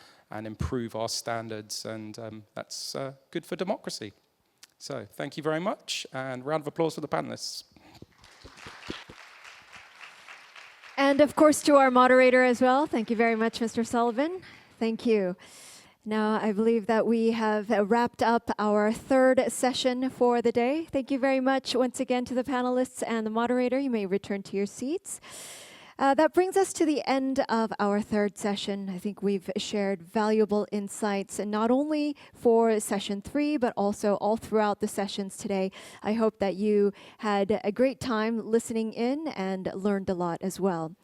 improve our standards. And that's good for democracy. So thank you very much, and round of applause for the panelists. And of course to our moderator as well. Thank you very much, Mr. Sullivan. Thank you. Now I believe that we have wrapped up our third session for the day. Thank you very much once again to the panelists and the moderator. You may return to your seats. That brings us to the end of our third session. I think we've shared valuable insights, and not only for session 3, but also all throughout the sessions today. I hope that you had a great time listening in and learned a lot as well.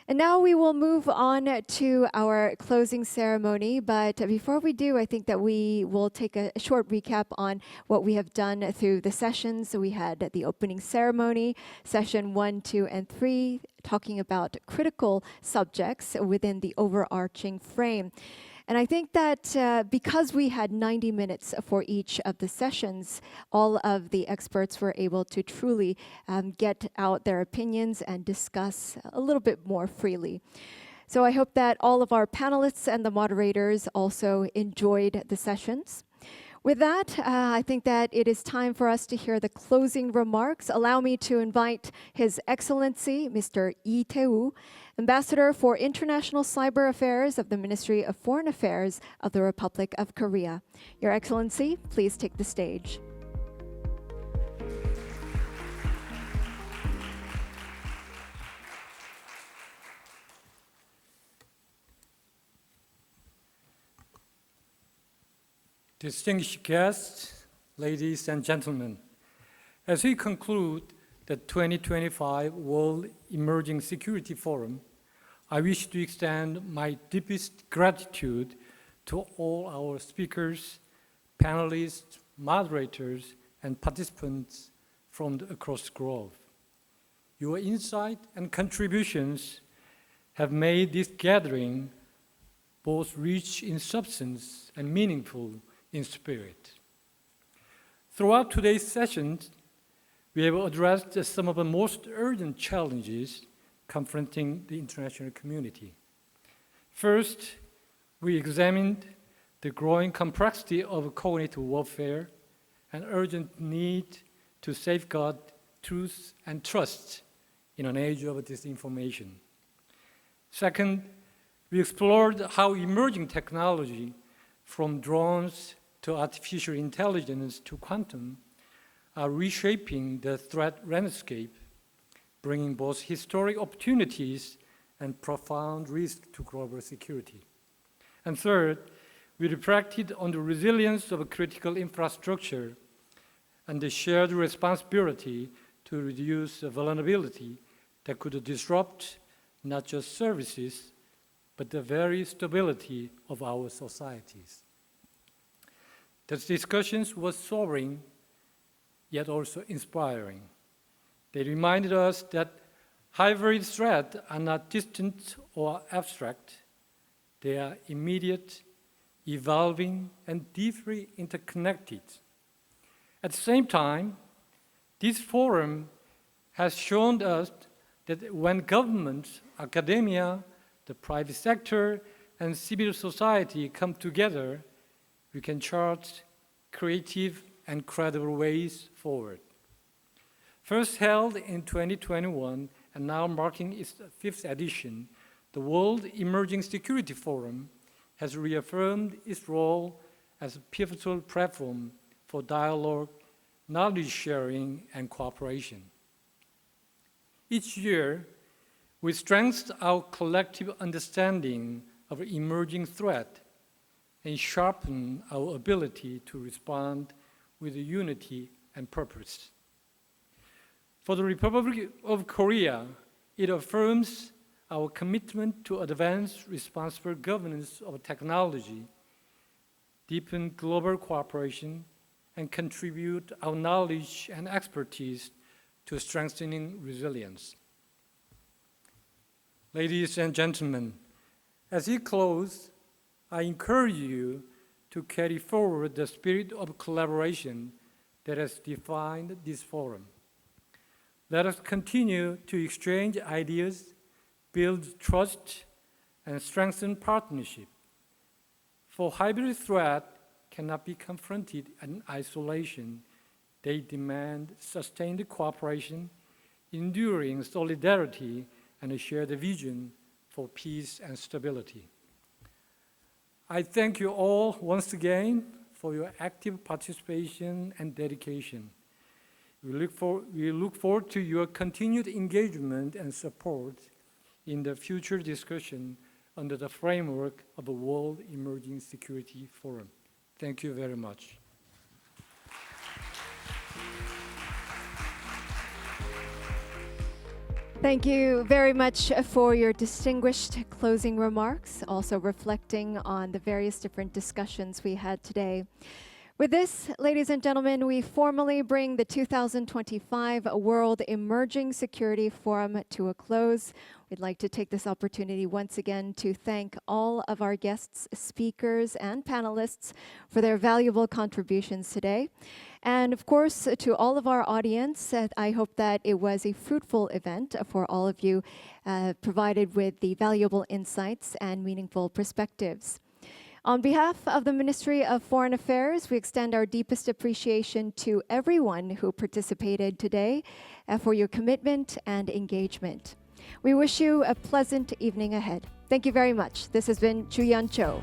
And now we will move on to our closing ceremony. But before we do, I think that we will take a short recap on what we have done through the sessions. So we had the opening ceremony, session 1, 2, and 3, talking about critical subjects within the overarching frame. And I think that because we had 90 minutes for each of the sessions, all of the experts were able to truly get out their opinions and discuss a little bit more freely. So I hope that all of our panelists and the moderators also enjoyed the sessions. With that, I think that it is time for us to hear the closing remarks. Allow me to invite His Excellency, Mr. Lee Tae-woo, Ambassador for International Cyber Affairs of the Ministry of Foreign Affairs of the Republic of Korea. Your Excellency, please take the stage. Distinguished guests, ladies and gentlemen, as we conclude the 2025 World Emerging Security Forum, I wish to extend my deepest gratitude to all our speakers, panelists, moderators, and participants from across the globe. Your insight and contributions have made this gathering both rich in substance and meaningful in spirit. Throughout today's sessions, we have addressed some of the most urgent challenges confronting the international community. First, we examined the growing complexity of cognitive warfare and urgent need to safeguard truth and trust in an age of disinformation. Second, we explored how emerging technology, from drones to artificial intelligence to quantum, are reshaping the threat landscape, bringing both historic opportunities and profound risk to global security. And third, we reflected on the resilience of critical infrastructure and the shared responsibility to reduce the vulnerability that could disrupt not just services, but the very stability of our societies. The discussions were sobering, yet also inspiring. They reminded us that hybrid threats are not distant or abstract. They are immediate, evolving, and deeply interconnected. At the same time, this forum has shown us that when governments, academia, the private sector, and civil society come together, we can chart creative and credible ways forward. First held in 2021 and now marking its 5th edition, the World Emerging Security Forum has reaffirmed its role as a pivotal platform for dialogue, knowledge sharing, and cooperation. Each year, we strengthen our collective understanding of emerging threat and sharpen our ability to respond with unity and purpose. For the Republic of Korea, it affirms our commitment to advance responsible governance of technology, deepen global cooperation, and contribute our knowledge and expertise to strengthening resilience. Ladies and gentlemen, as we close, I encourage you to carry forward the spirit of collaboration that has defined this forum. Let us continue to exchange ideas, build trust, and strengthen partnership. For hybrid threats cannot be confronted in isolation. They demand sustained cooperation, enduring solidarity, and a shared vision for peace and stability. I thank you all once again for your active participation and dedication. We look forward to your continued engagement and support in the future discussion under the framework of the World Emerging Security Forum. Thank you very much. Thank you very much for your distinguished closing remarks, also reflecting on the various different discussions we had today. With this, ladies and gentlemen, we formally bring the 2025 World Emerging Security Forum to a close. We'd like to take this opportunity once again to thank all of our guests, speakers, and panelists for their valuable contributions today. And of course, to all of our audience, I hope that it was a fruitful event for all of you, provided with the valuable insights and meaningful perspectives. On behalf of the Ministry of Foreign Affairs, we extend our deepest appreciation to everyone who participated today for your commitment and engagement. We wish you a pleasant evening ahead. Thank you very much. This has been Chu Yan Cho.